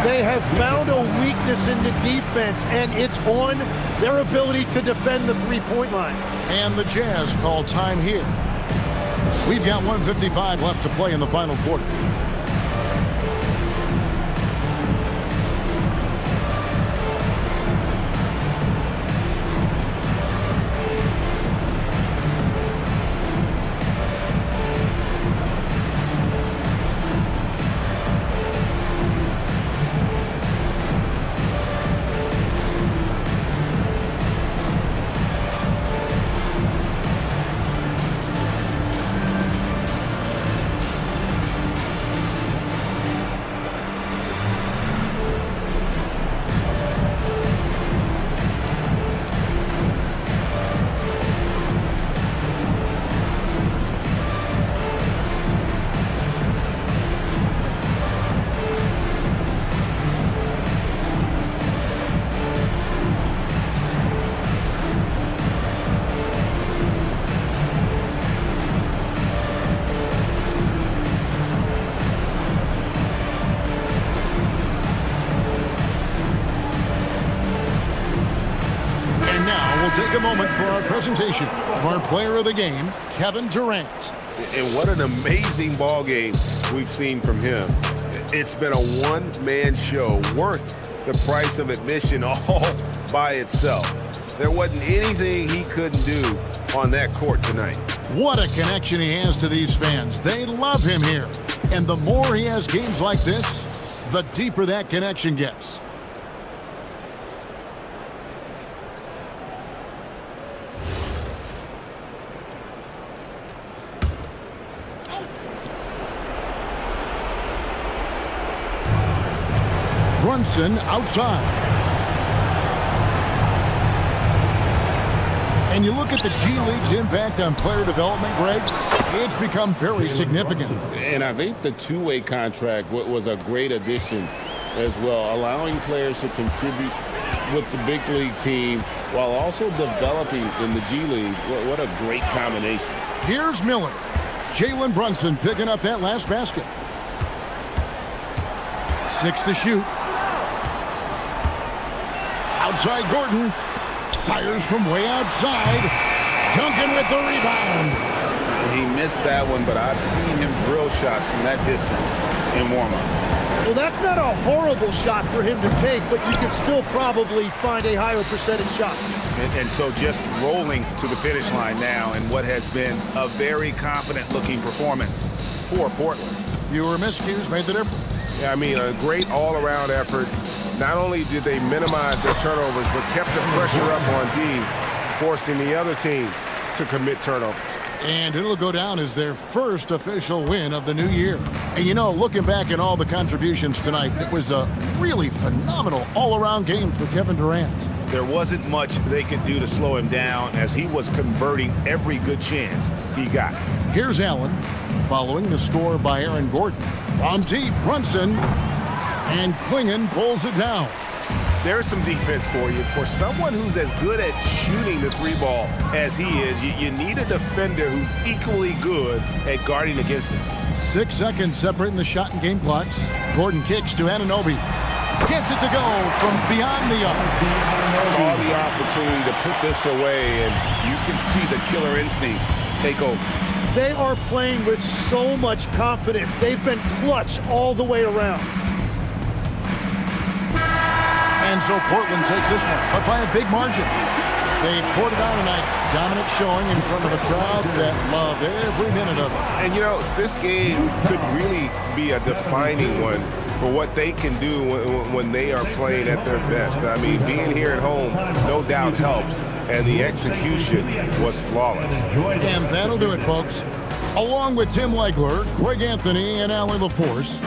They have found a weakness in the defense, and it's on their ability to defend the three-point line. And the Jazz call time here. We've got 1:55 left to play in the final quarter. Take a moment for our presentation of our player of the game, Kevin Durant. And what an amazing ball game we've seen from him. It's been a one-man show worth the price of admission all by itself. There wasn't anything he couldn't do on that court tonight. What a connection he has to these fans. They love him here. And the more he has games like this, the deeper that connection gets. Brunson outside. And you look at the G League's impact on player development, Greg, it's become very significant. And I think the two-way contract was a great addition as well, allowing players to contribute with the big league team while also developing in the G League. What a great combination. Here's Miller. Jalen Brunson picking up that last basket. 6 to shoot. Outside Gordon. Fires from way outside. Duncan with the rebound. He missed that one, but I've seen him drill shots from that distance in warm-up. Well, that's not a horrible shot for him to take, but you can still probably find a higher percentage shot. And so just rolling to the finish line now in what has been a very confident-looking performance for Portland. Fewer miscues made the difference. Yeah, I mean, a great all-around effort. Not only did they minimize their turnovers, but kept the pressure up on D, forcing the other team to commit turnovers. And it'll go down as their first official win of the new year. And you know, looking back at all the contributions tonight, it was a really phenomenal all-around game for Kevin Durant. There wasn't much they could do to slow him down as he was converting every good chance he got. Here's Allen, following the score by Aaron Gordon. From deep, Brunson, and Klingon pulls it down. There's some defense for you. For someone who's as good at shooting the three ball as he is, you need a defender who's equally good at guarding against him. 6 seconds separating the shot and game clocks. Gordon kicks to Anunoby. Gets it to go from beyond the arc. Saw the opportunity to put this away, and you can see the killer instinct take over. They are playing with so much confidence. They've been clutch all the way around. And so Portland takes this one, but by a big margin. They poured it out tonight. Dominant showing in front of a crowd that loved every minute of it. And you know, this game could really be a defining one for what they can do when they are playing at their best. I mean, being here at home no doubt helps, and the execution was flawless. And that'll do it, folks. Along with Tim Legler, Greg Anthony, and Allie LaForce,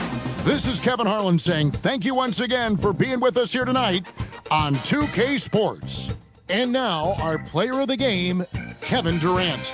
this is Kevin Harlan saying thank you once again for being with us here tonight on 2K Sports. And now, our player of the game, Kevin Durant.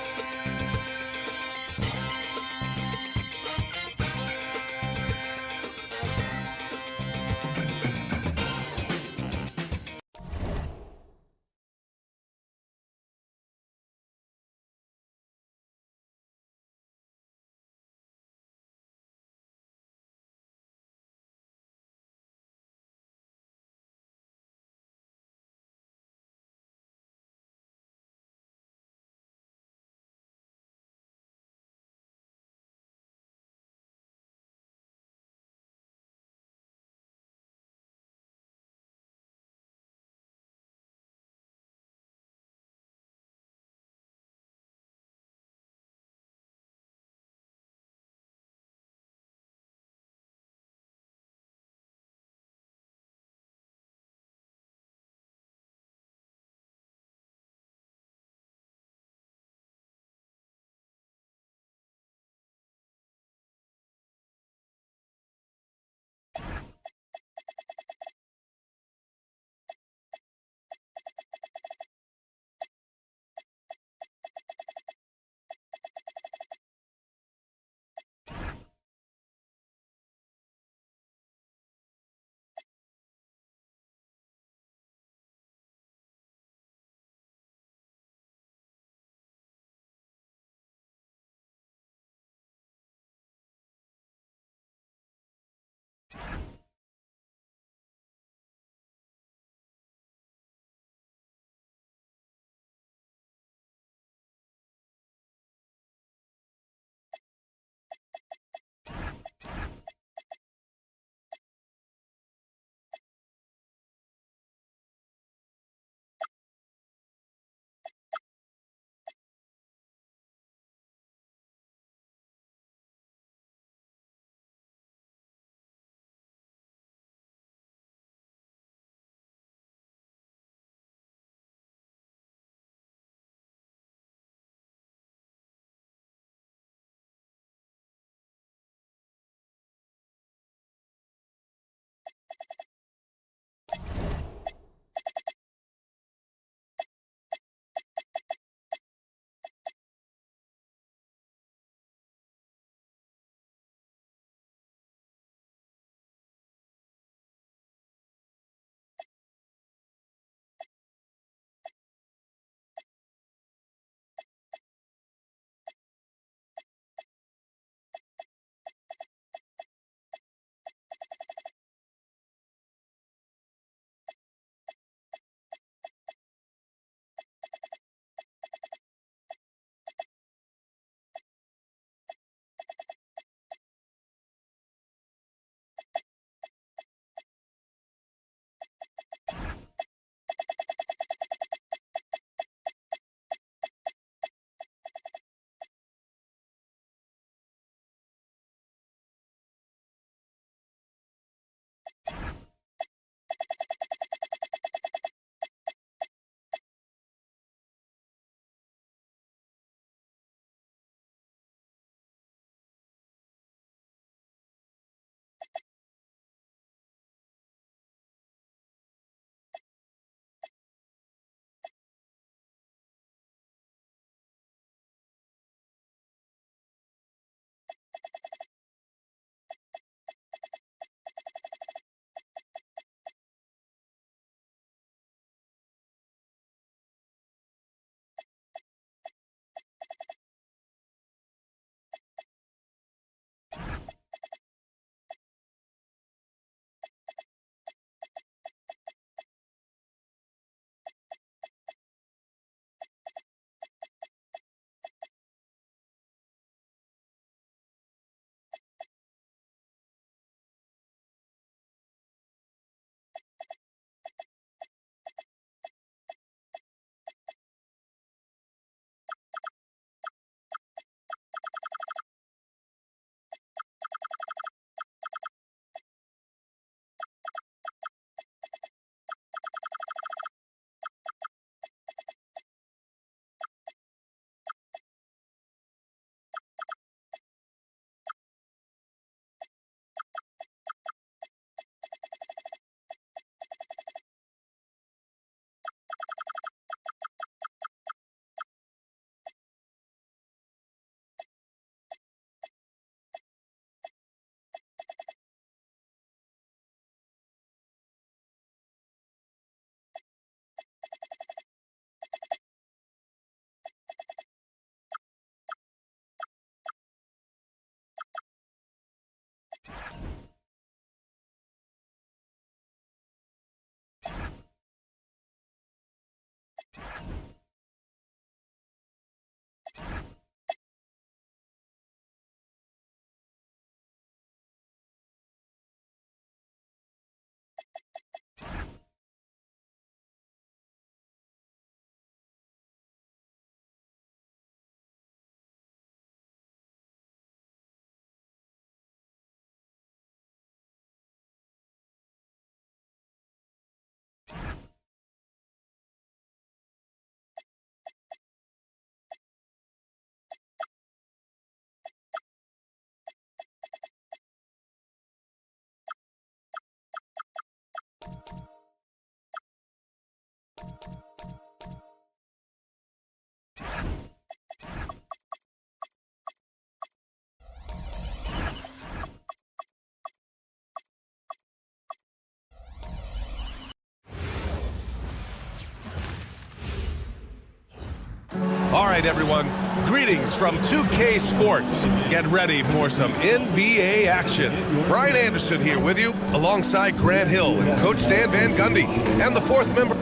All right, everyone. Greetings from 2K Sports. Get ready for some NBA action. Brian Anderson here with you, alongside Grant Hill and Coach Dan Van Gundy, and the fourth member.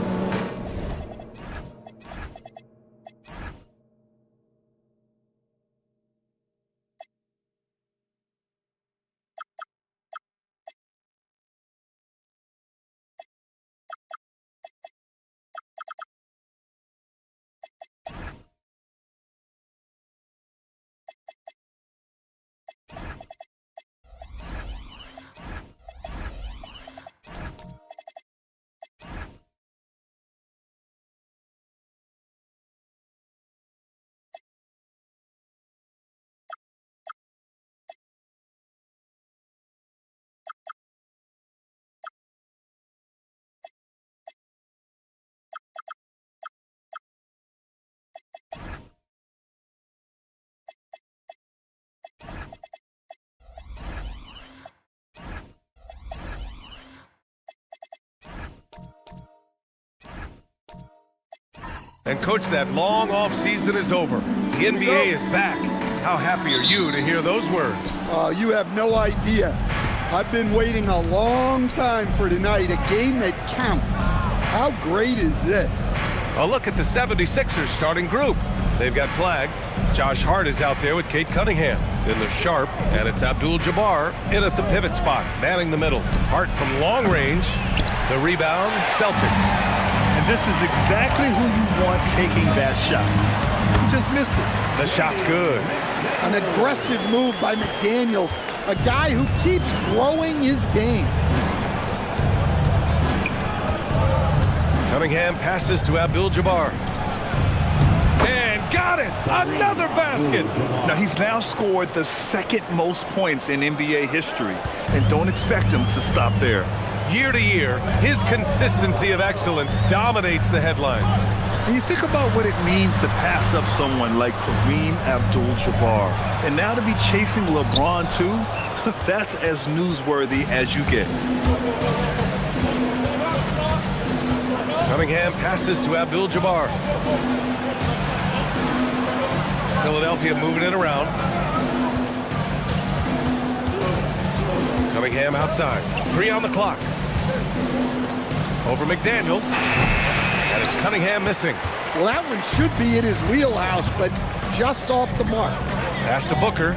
And Coach, that long off season is over. The NBA is back. How happy are you to hear those words? You have no idea. I've been waiting a long time for tonight, a game that counts. How great is this? A look at the 76ers starting group. They've got Flag. Josh Hart is out there with Cade Cunningham. Then there's Sharp, and it's Abdul-Jabbar in at the pivot spot, manning the middle. Hart from long range. The rebound, Celtics. And this is exactly who you want taking that shot. You just missed it. The shot's good. An aggressive move by McDaniels, a guy who keeps growing his game. Cunningham passes to Abdul-Jabbar. And got it! Another basket! Now he's now scored the second most points in NBA history. And don't expect him to stop there. Year to year, his consistency of excellence dominates the headlines. And you think about what it means to pass up someone like Kareem Abdul-Jabbar. And now to be chasing LeBron too, that's as newsworthy as you get. Cunningham passes to Abdul-Jabbar. Philadelphia moving it around. Cunningham outside. 3 on the clock. Over McDaniels. And it's Cunningham missing. Well, that one should be in his wheelhouse, but just off the mark. Pass to Booker.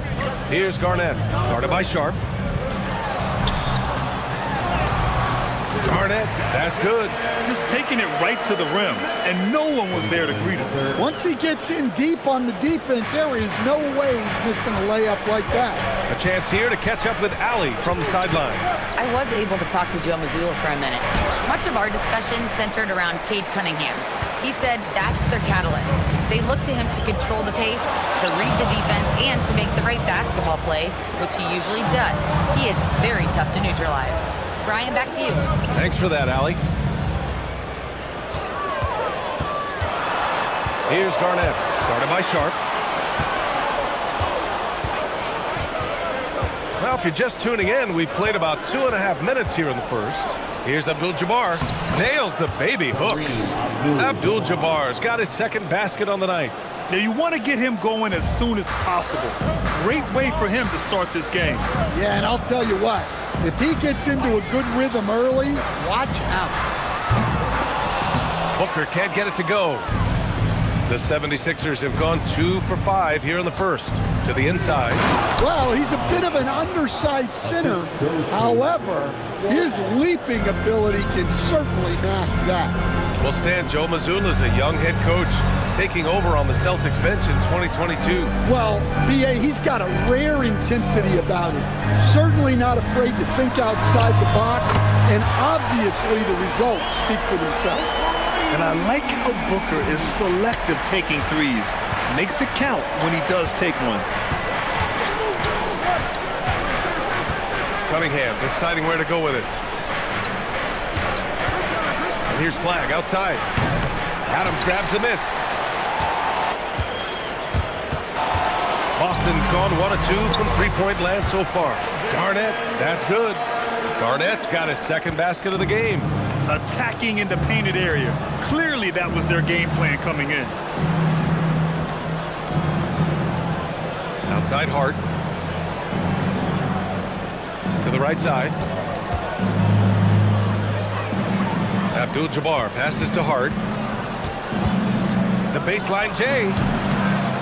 Here's Garnett. Guarded by Sharp. Garnett, that's good. Just taking it right to the rim, and no one was there to greet him. Once he gets in deep on the defense, there is no way he's missing a layup like that. A chance here to catch up with Allie from the sideline. I was able to talk to Joe Mazzulla for a minute. Much of our discussion centered around Cade Cunningham. He said that's their catalyst. They look to him to control the pace, to read the defense, and to make the right basketball play, which he usually does. He is very tough to neutralize. Brian, back to you. Thanks for that, Allie. Here's Garnett, guarded by Sharp. Well, if you're just tuning in, we've played about 2.5 minutes here in the first. Here's Abdul-Jabbar. Nails the baby hook. Abdul-Jabbar's got his second basket on the night. Now, you want to get him going as soon as possible. Great way for him to start this game. Yeah, and I'll tell you what. If he gets into a good rhythm early, watch out. Booker can't get it to go. The 76ers have gone 2 for 5 here in the first. To the inside. Well, he's a bit of an undersized center. However, his leaping ability can certainly mask that. Well, Stan, Joe Mazzulla is a young head coach taking over on the Celtics bench in 2022. Well, B.A., he's got a rare intensity about him. Certainly not afraid to think outside the box, and obviously the results speak for themselves. And I like how Booker is selective taking threes. Makes it count when he does take one. Cunningham deciding where to go with it. And here's Flag outside. Adams grabs the miss. Boston's gone 1 of 2 from three-point land so far. Garnett, that's good. Garnett's got his second basket of the game. Attacking in the painted area. Clearly that was their game plan coming in. Outside Hart. To the right side. Abdul-Jabbar passes to Hart. The baseline J.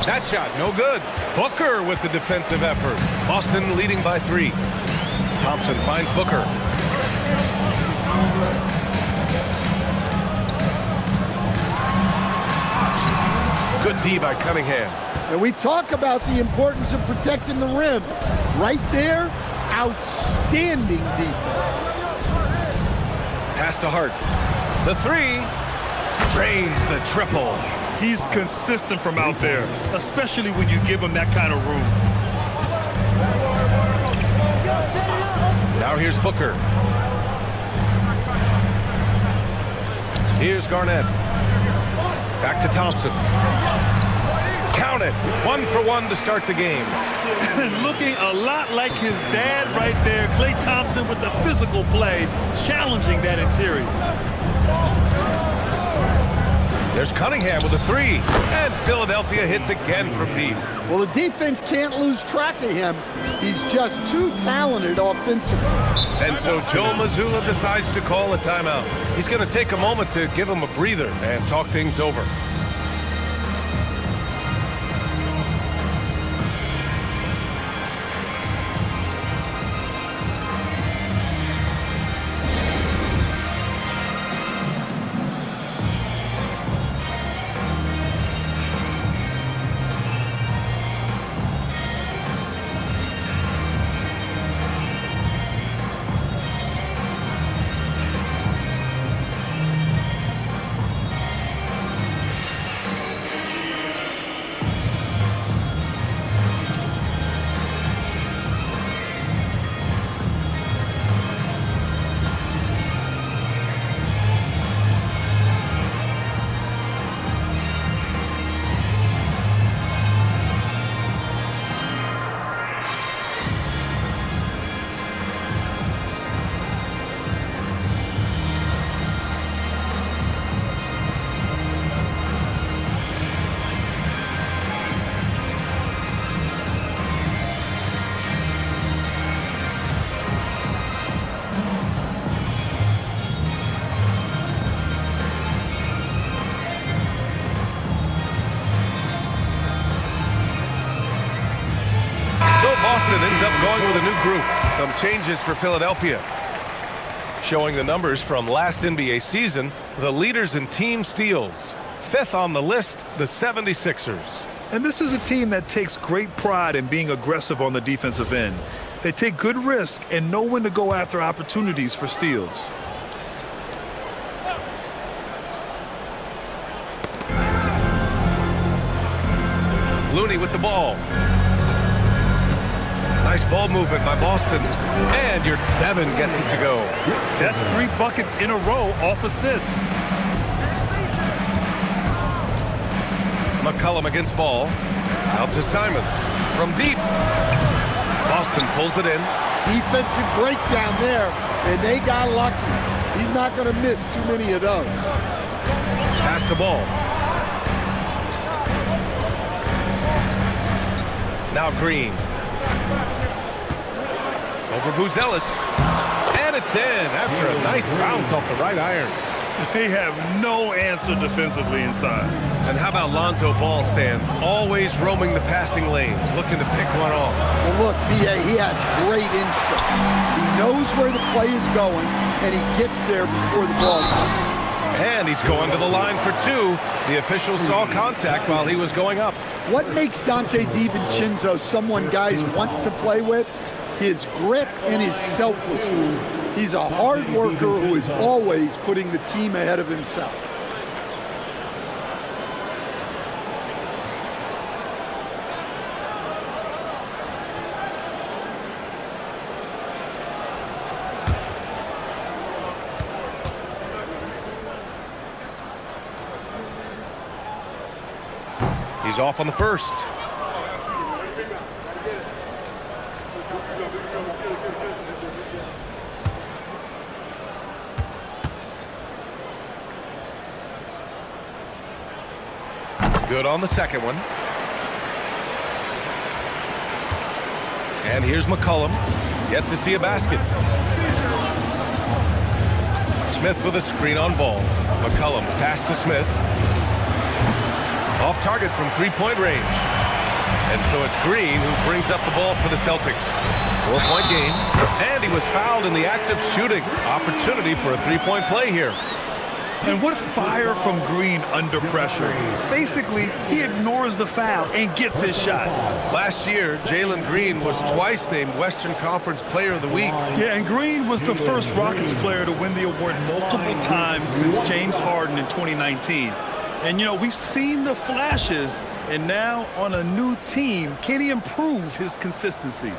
That shot, no good. Booker with the defensive effort. Boston leading by 3. Thompson finds Booker. Good D by Cunningham. And we talk about the importance of protecting the rim. Right there, outstanding defense. Pass to Hart. The 3 drains the triple. He's consistent from out there, especially when you give him that kind of room. Now here's Booker. Here's Garnett. Back to Thompson. Count it. 1 for 1 to start the game. Looking a lot like his dad right there. Klay Thompson with the physical play, challenging that interior. There's Cunningham with a 3. And Philadelphia hits again from deep. Well, the defense can't lose track of him. He's just too talented offensively. And so Joe Mazzulla decides to call a timeout. He's going to take a moment to give him a breather and talk things over. Boston ends up going with a new group. Some changes for Philadelphia. Showing the numbers from last NBA season, the leaders in team steals. 5th on the list, the 76ers. And this is a team that takes great pride in being aggressive on the defensive end. They take good risk and know when to go after opportunities for steals. Looney with the ball. Nice ball movement by Boston. And your 7 gets it to go. That's 3 buckets in a row off assist. McCollum against ball. Out to Simons. From deep. Boston pulls it in. Defensive breakdown there, and they got lucky. He's not going to miss too many of those. Pass the ball. Now Green. Over Buzelis. And it's in after a nice bounce off the right iron. They have no answer defensively inside. And how about Lonzo Ball, Stan? Always roaming the passing lanes, looking to pick one off. Well, look, B.A., he has great instinct. He knows where the play is going, and he gets there before the ball comes. And he's going to the line for two. The official saw contact while he was going up. What makes Dante DiVincenzo someone guys want to play with? His grit and his selflessness. He's a hard worker who is always putting the team ahead of himself. He's off on the first. Good on the second one. And here's McCollum. Yet to see a basket. Smith with a screen on Ball. McCollum pass to Smith. Off target from three-point range. And so it's Green who brings up the ball for the Celtics. 4-point game. And he was fouled in the act of shooting. Opportunity for a three-point play here. And what fire from Green under pressure. Basically, he ignores the foul and gets his shot. Last year, Jalen Green was twice named Western Conference Player of the Week. Yeah, and Green was the first Rockets player to win the award multiple times since James Harden in 2019. And, you know, we've seen the flashes, and now on a new team, can he improve his consistency?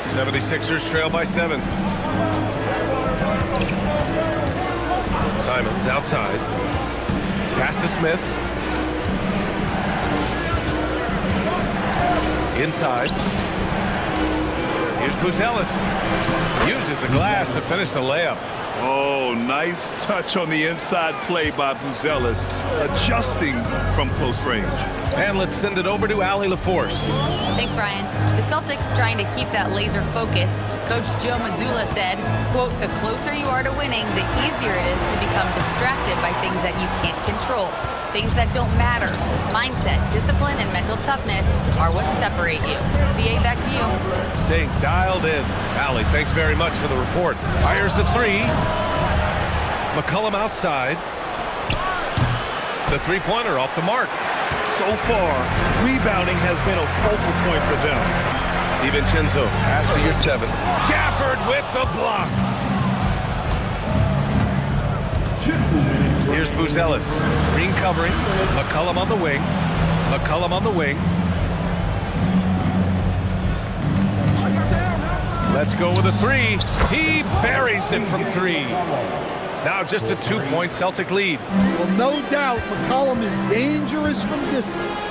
The 76ers trail by 7. Simons outside. Pass to Smith. Inside. Here's Buzelis. Uses the glass to finish the layup. Oh, nice touch on the inside play by Buzelis, adjusting from close range. And let's send it over to Allie LaForce. Thanks, Brian. The Celtics trying to keep that laser focus. Coach Joe Mazzulla said, quote, the closer you are to winning, the easier it is to become distracted by things that you can't control. Things that don't matter. Mindset, discipline, and mental toughness are what separate you. BA, back to you. Staying dialed in. Allie, thanks very much for the report. Fires the three. McCollum outside. The three-pointer off the mark. So far, rebounding has been a focal point for them. DiVincenzo, pass to your 7. Gafford with the block. Here's Buzelis. Green covering. McCollum on the wing. McCollum on the wing. Let's go with a 3. He buries it from 3. Now just a 2-point Celtic lead. Well, no doubt McCollum is dangerous from distance.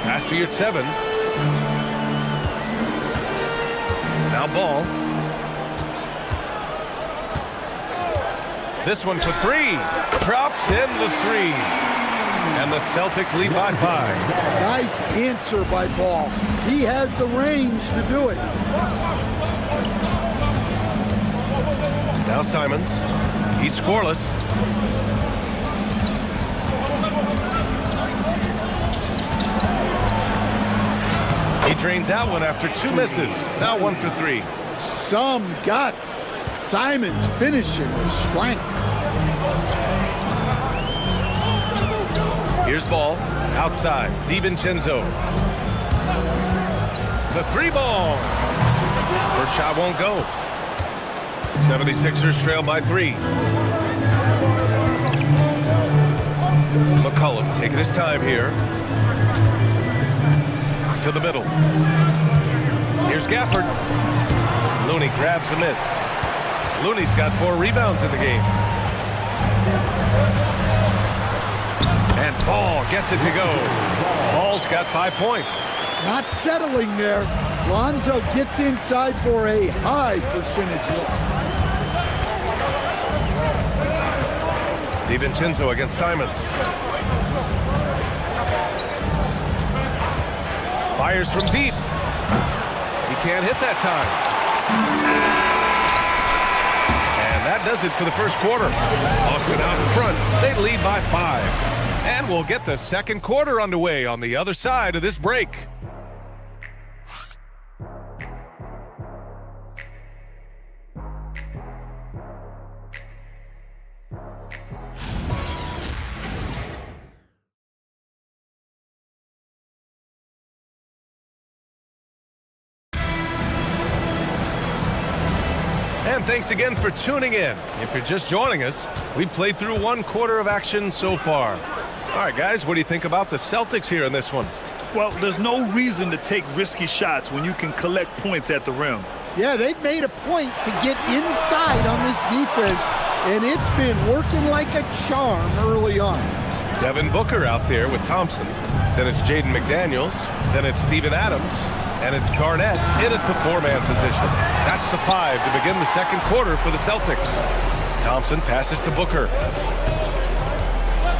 Pass to your 7. Now Ball. This one for 3. Drops in the 3. And the Celtics lead by 5. Nice answer by Ball. He has the range to do it. Now Simons. He's scoreless. He drains out one after 2 misses. Now 1 for 3. Some guts. Simons finishing with strength. Here's Ball. Outside. DiVincenzo. The 3 ball. First shot won't go. 76ers trail by 3. McCollum taking his time here. To the middle. Here's Gafford. Looney grabs a miss. Looney's got 4 rebounds in the game. And Ball gets it to go. Ball's got 5 points. Not settling there. Lonzo gets inside for a high percentage look. DiVincenzo against Simons. Fires from deep. He can't hit that time. And that does it for the first quarter. Austin out in front. They lead by 5. And we'll get the second quarter underway on the other side of this break. And thanks again for tuning in. If you're just joining us, we played through one quarter of action so far. All right, guys, what do you think about the Celtics here in this one? Well, there's no reason to take risky shots when you can collect points at the rim. Yeah, they've made a point to get inside on this defense, and it's been working like a charm early on. Devin Booker out there with Thompson. Then it's Jaden McDaniels. Then it's Steven Adams. And it's Garnett in at the 4-man position. That's the 5 to begin the second quarter for the Celtics. Thompson passes to Booker.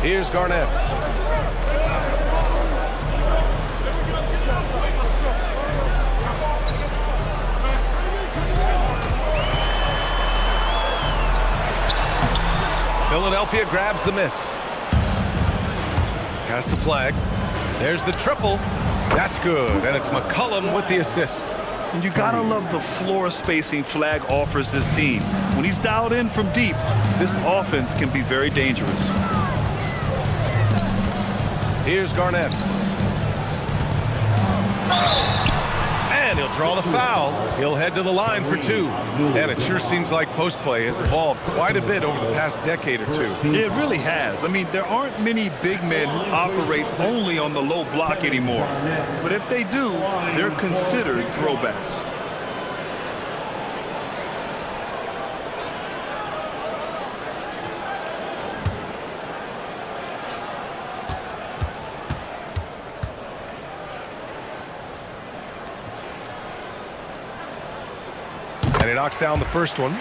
Here's Garnett. Philadelphia grabs the miss. Pass to Flag. There's the triple. That's good, and it's McCollum with the assist. And you gotta love the floor spacing Flag offers his team. When he's dialed in from deep, this offense can be very dangerous. Here's Garnett. And he'll draw the foul. He'll head to the line for 2. And it sure seems like post play has evolved quite a bit over the past decade or 2. It really has. I mean, there aren't many big men who operate only on the low block anymore. But if they do, they're considered throwbacks. And he knocks down the first one.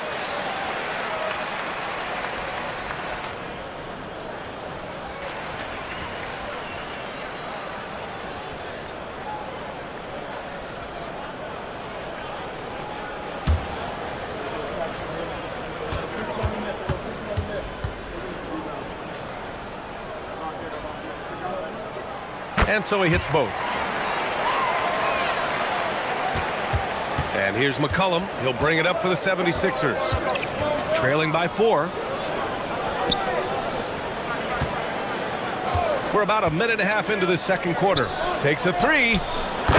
And so he hits both. And here's McCollum. He'll bring it up for the 76ers. Trailing by 4. We're about a minute and a half into the second quarter. Takes a 3.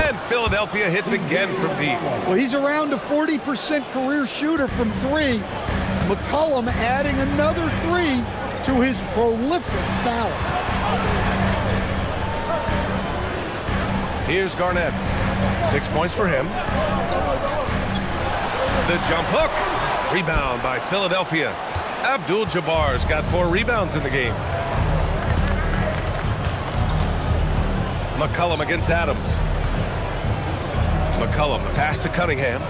And Philadelphia hits again from deep. Well, he's around a 40% career shooter from 3. McCollum adding another 3 to his prolific talent. Here's Garnett. 6 points for him. The jump hook. Rebound by Philadelphia. Abdul-Jabbar's got 4 rebounds in the game. McCollum against Adams. McCollum, the pass to Cunningham.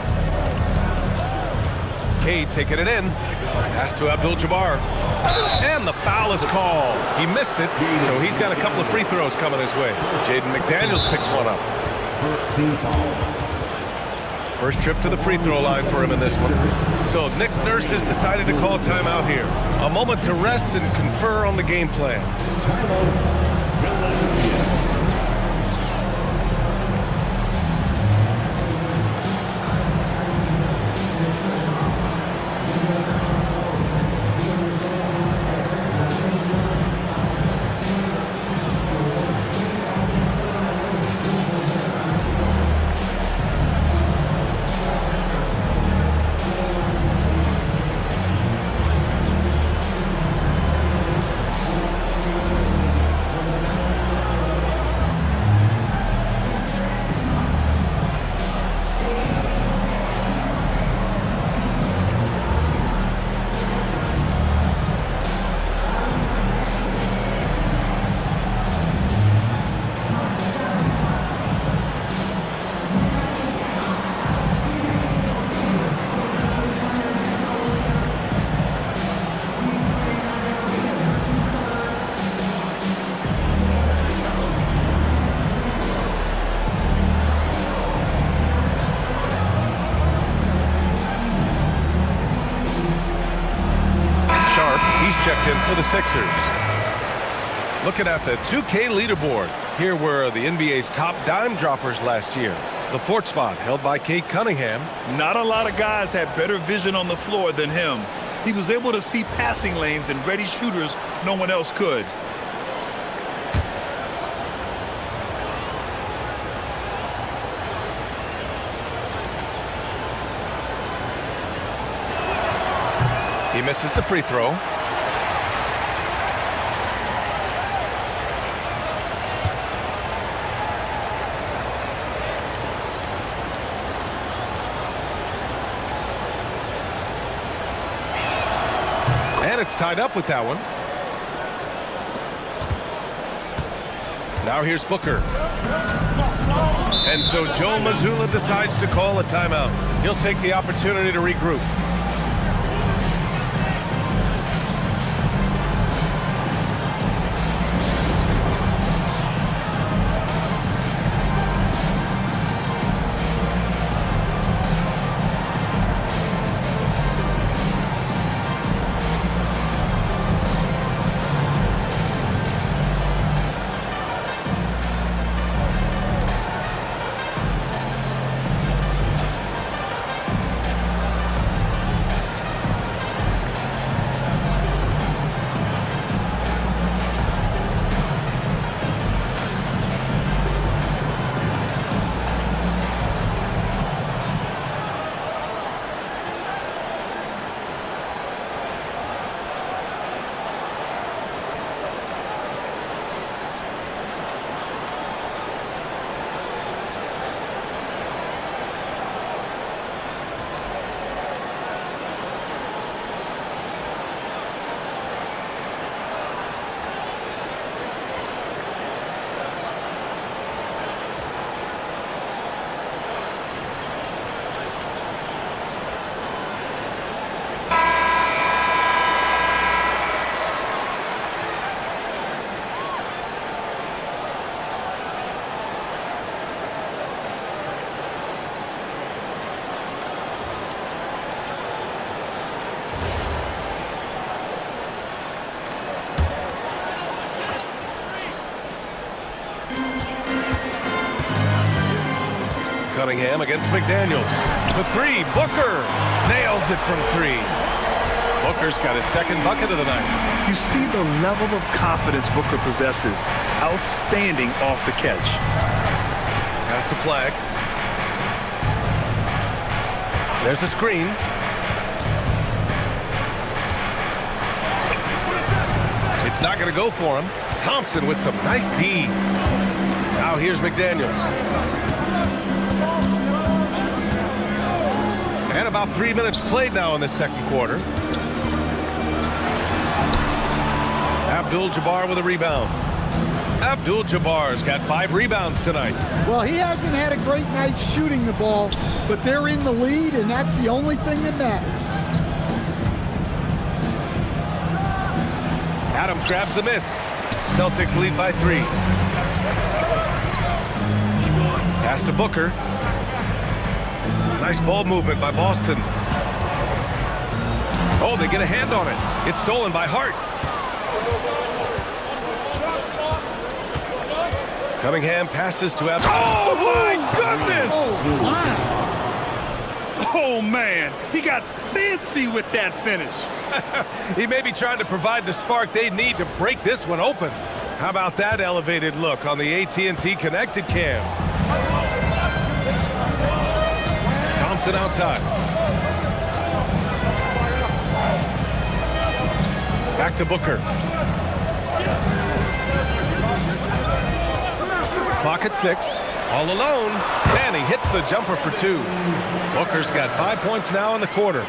Cade taking it in. Pass to Abdul-Jabbar. And the foul is called. He missed it, so he's got a couple of free throws coming his way. Jaden McDaniels picks one up. First trip to the free throw line for him in this one. So Nick Nurse has decided to call timeout here. A moment to rest and confer on the game plan. Stockton for the Sixers. Looking at the 2K leaderboard, here were the NBA's top dime droppers last year. The fourth spot held by Cade Cunningham. Not a lot of guys had better vision on the floor than him. He was able to see passing lanes and ready shooters no one else could. He misses the free throw. And it's tied up with that one. Now here's Booker. And so Joe Mazzulla decides to call a timeout. He'll take the opportunity to regroup. Cunningham against McDaniels. For three, Booker nails it from three. Booker's got his second bucket of the night. You see the level of confidence Booker possesses. Outstanding off the catch. Pass to Flag. There's a screen. It's not going to go for him. Thompson with some nice D. Now here's McDaniels. And about 3 minutes played now in the second quarter. Abdul-Jabbar with a rebound. Abdul-Jabbar's got 5 rebounds tonight. Well, he hasn't had a great night shooting the ball, but they're in the lead, and that's the only thing that matters. Adams grabs the miss. Celtics lead by 3. Pass to Booker. Nice ball movement by Boston. Oh, they get a hand on it. It's stolen by Hart. Cunningham passes to Abdul. Oh, my goodness! Oh, man. He got fancy with that finish. He may be trying to provide the spark they need to break this one open. How about that elevated look on the AT&T Connected Cam? Thompson outside. Back to Booker. Clock at 6. All alone. And he hits the jumper for 2. Booker's got 5 points now in the quarter.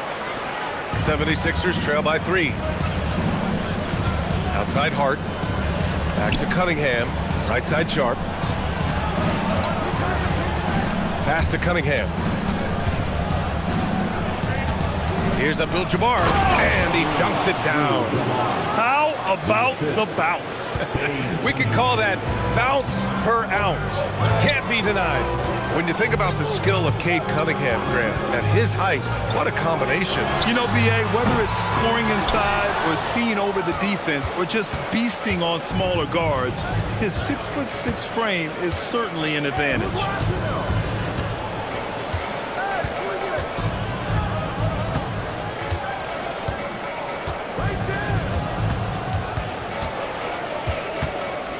76ers trail by 3. Outside Hart. Back to Cunningham. Right side Sharp. Pass to Cunningham. Here's Abdul-Jabbar, and he dunks it down. How about the bounce? We could call that bounce per ounce. Can't be denied. When you think about the skill of Cade Cunningham, Grant, at his height, what a combination. You know, B.A., whether it's scoring inside or seeing over the defense or just beasting on smaller guards, his 6'6" frame is certainly an advantage.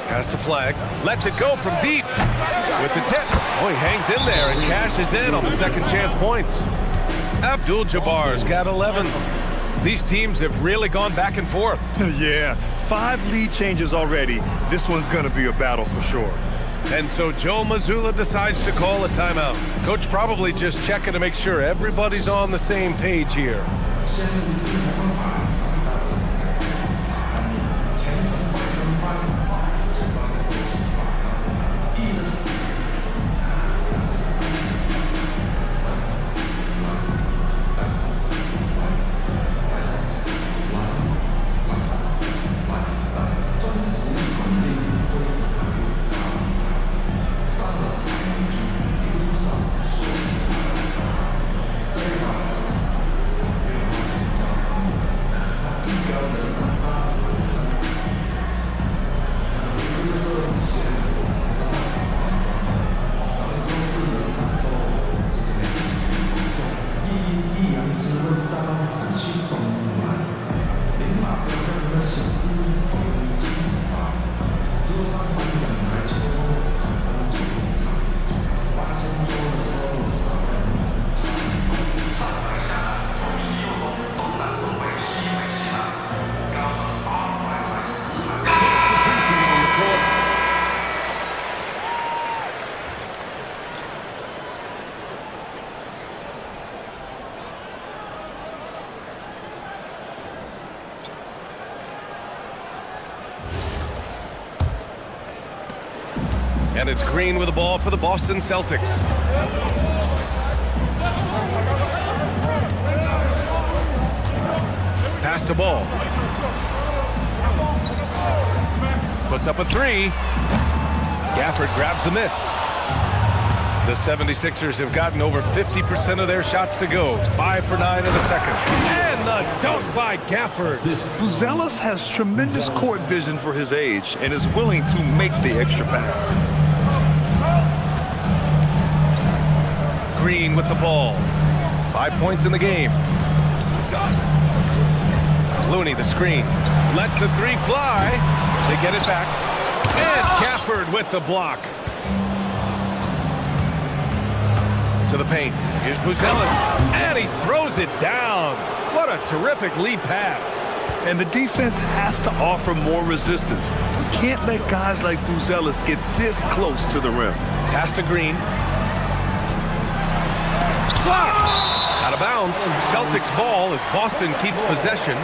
Has to flag, lets it go from deep with the tip. Oh, he hangs in there and cashes in on the second chance points. Abdul-Jabbar's got 11. These teams have really gone back and forth. Yeah, 5 lead changes already. This one's going to be a battle for sure. And so Joe Mazzulla decides to call a timeout. Coach probably just checking to make sure everybody's on the same page here. And it's Green with the ball for the Boston Celtics. Pass to Ball. Puts up a 3. Gafford grabs the miss. The 76ers have gotten over 50% of their shots to go. 5 for 9 in the second. And the dunk by Gafford. Buzelis has tremendous court vision for his age and is willing to make the extra pass. Green with the ball. 5 points in the game. Looney the screen. Lets the 3 fly. They get it back. And Gafford with the block. To the paint. Here's Buzelis. And he throws it down. What a terrific lead pass. And the defense has to offer more resistance. You can't let guys like Buzelis get this close to the rim. Pass to Green. Out of bounds. Celtics ball as Boston keeps possession.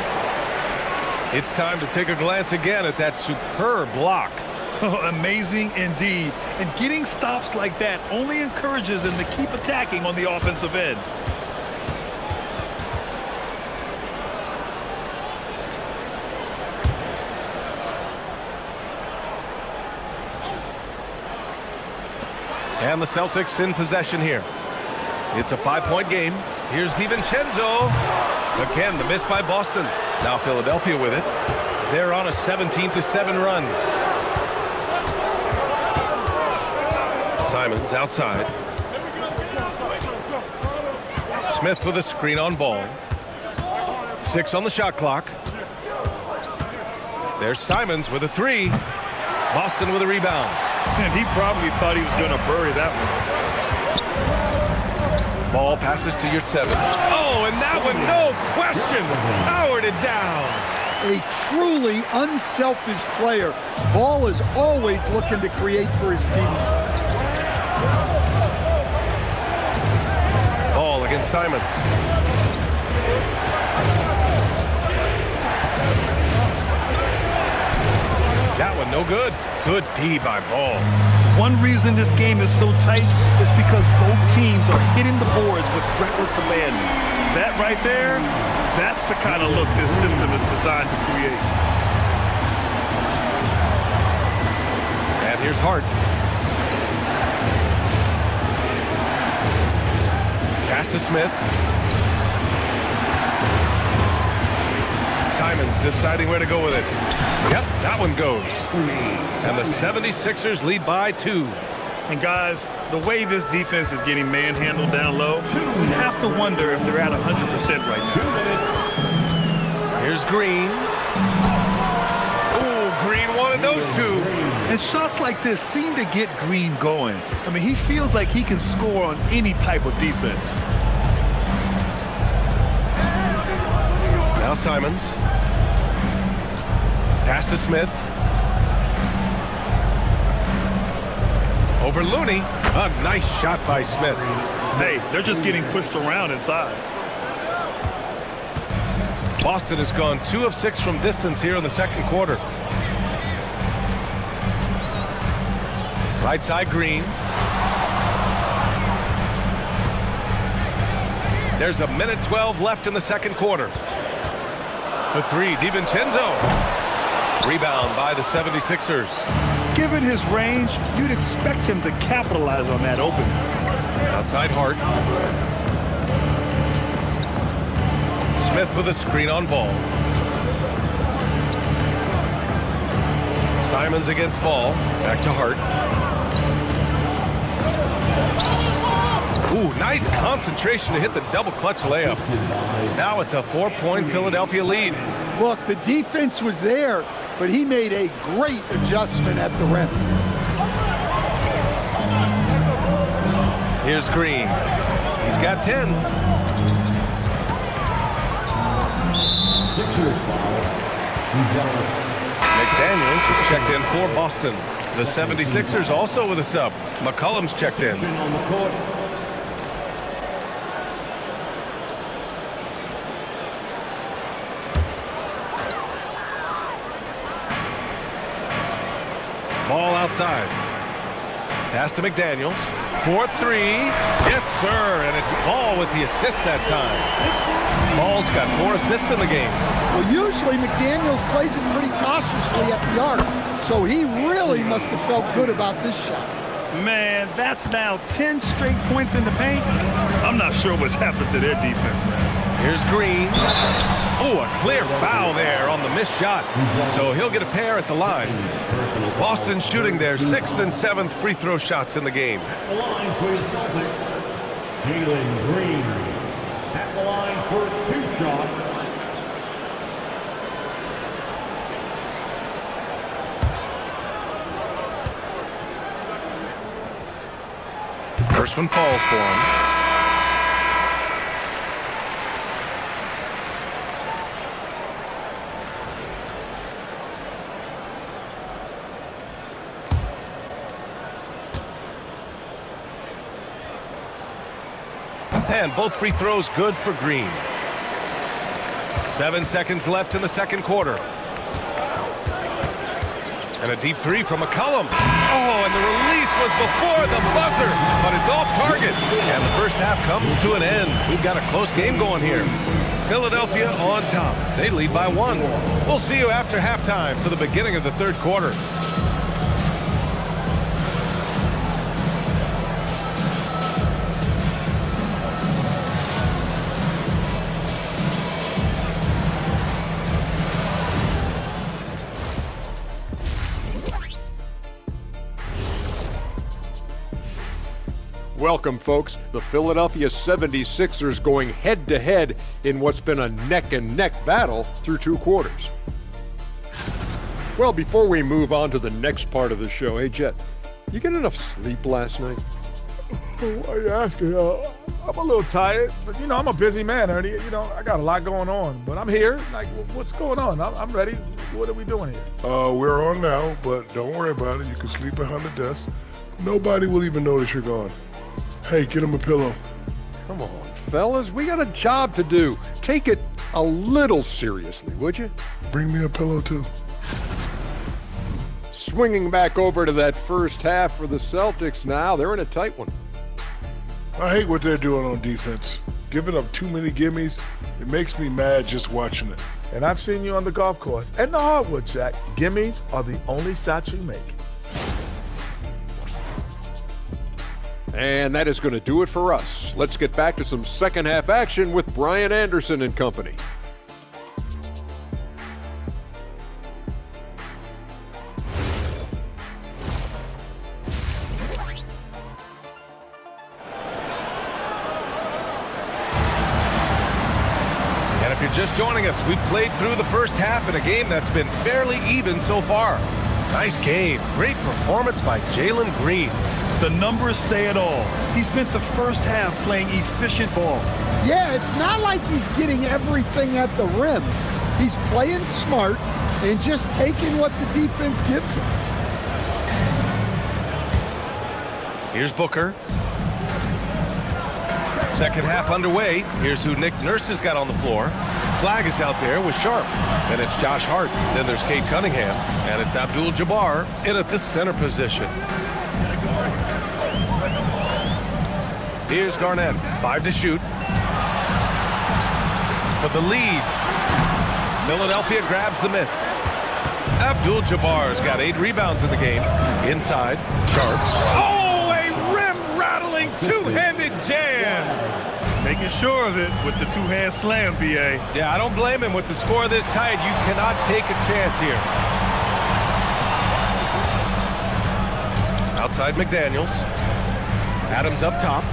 It's time to take a glance again at that superb block. Amazing indeed. And getting stops like that only encourages them to keep attacking on the offensive end. And the Celtics in possession here. It's a 5-point game. Here's DiVincenzo. Again, the miss by Boston. Now Philadelphia with it. They're on a 17-7 run. Simons outside. Smith with a screen on Ball. 6 on the shot clock. There's Simons with a 3. Boston with a rebound. And he probably thought he was going to bury that one. Ball passes to Yurtseven. Oh, and that one, no question, powered it down. A truly unselfish player. Ball is always looking to create for his teammates. Ball against Simons. That one no good. Good D by Ball. One reason this game is so tight is because both teams are hitting the boards with reckless abandon. That right there, that's the kind of look this system is designed to create. And here's Hart. Pass to Smith. Simons deciding where to go with it. Yep, that one goes. And the 76ers lead by 2. And guys, the way this defense is getting manhandled down low, you have to wonder if they're at 100% right now. Here's Green. Oh, Green wanted those two. And shots like this seem to get Green going. I mean, he feels like he can score on any type of defense. Now Simons. Pass to Smith. Over Looney. A nice shot by Smith. Hey, they're just getting pushed around inside. Boston has gone 2 of 6 from distance here in the second quarter. Right side, Green. There's a minute 12 left in the second quarter. For 3, DiVincenzo. Rebound by the 76ers. Given his range, you'd expect him to capitalize on that opening. Outside Hart. Smith with a screen on Ball. Simons against Ball. Back to Hart. Ooh, nice concentration to hit the double clutch layup. Now it's a 4-point Philadelphia lead. Look, the defense was there, but he made a great adjustment at the rim. Here's Green. He's got 10. Sixers foul. McDaniels is checked in for Boston. The 76ers also with a sub. McCollum's checked in. On the court. Ball outside. Pass to McDaniels. 4-3. Yes, sir. And it's Ball with the assist that time. Ball's got 4 assists in the game. Well, usually McDaniels plays it pretty cautiously at the arc, so he really must have felt good about this shot. Man, that's now 10 straight points in the paint. I'm not sure what's happened to their defense. Here's Green. Oh, a clear foul there on the missed shot. So he'll get a pair at the line. Boston shooting their 6th and 7th free throw shots in the game. At the line for the Celtics, Jalen Green. At the line for 2 shots. First one falls for him. And both free throws good for Green. 7 seconds left in the second quarter. And a deep 3 from McCollum. Oh, and the release was before the buzzer, but it's off target. And the first half comes to an end. We've got a close game going here. Philadelphia on top. They lead by 1. We'll see you after halftime for the beginning of the third quarter. Welcome, folks. The Philadelphia 76ers going head-to-head in what's been a neck-and-neck battle through 2 quarters. Well, before we move on to the next part of the show, hey, Jet, you get enough sleep last night? Why are you asking? I'm a little tired, but, I'm a busy man, Ernie. I got a lot going on, but I'm here. Like, what's going on? I'm ready. What are we doing here? We're on now, but don't worry about it. You can sleep behind the desk. Nobody will even notice you're gone. Hey, get him a pillow. Come on, fellas. We got a job to do. Take it a little seriously, would you? Bring me a pillow, too. Swinging back over to that first half for the Celtics now. They're in a tight one. I hate what they're doing on defense. Giving up too many gimmies, it makes me mad just watching it. And I've seen you on the golf course and the hardwood, Jack. Gimmies are the only shots you make. And that is going to do it for us. Let's get back to some second half action with Brian Anderson and company. And if you're just joining us, we've played through the first half in a game that's been fairly even so far. Nice game. Great performance by Jalen Green. The numbers say it all. He spent the first half playing efficient ball. Yeah, it's not like he's getting everything at the rim. He's playing smart and just taking what the defense gives him. Here's Booker. Second half underway. Here's who Nick Nurse has got on the floor. Flag is out there with Sharp. Then it's Josh Hart. Then there's Cade Cunningham. And it's Abdul-Jabbar in at the center position. Here's Garnett. 5 to shoot. For the lead. Philadelphia grabs the miss. Abdul-Jabbar's got 8 rebounds in the game. Inside. Sharp. Oh, a rim-rattling two-handed jam. Making sure of it with the two-hand slam, B.A. Yeah, I don't blame him. With the score this tight, you cannot take a chance here. Outside McDaniels. Adams up top.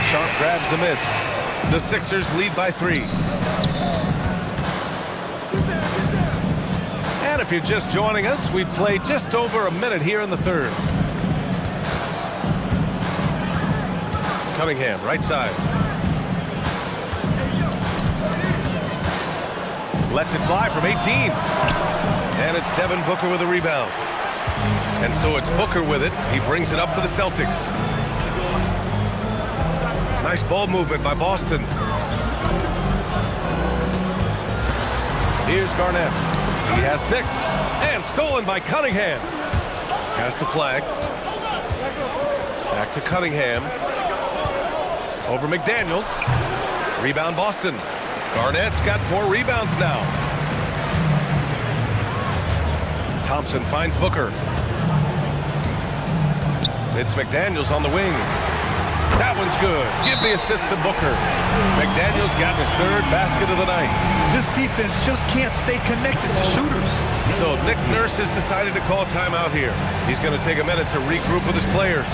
Sharp grabs the miss. The Sixers lead by 3. And if you're just joining us, we've played just over a minute here in the third. Cunningham, right side. Lets it fly from 18. And it's Devin Booker with a rebound. And so it's Booker with it. He brings it up for the Celtics. Nice ball movement by Boston. Here's Garnett. He has 6. And stolen by Cunningham. Has to flag. Back to Cunningham. Over McDaniels. Rebound Boston. Garnett's got 4 rebounds now. Thompson finds Booker. It's McDaniels on the wing. That one's good. Give the assist to Booker. McDaniels got his 3rd basket of the night. This defense just can't stay connected to shooters. So Nick Nurse has decided to call timeout here. He's going to take a minute to regroup with his players.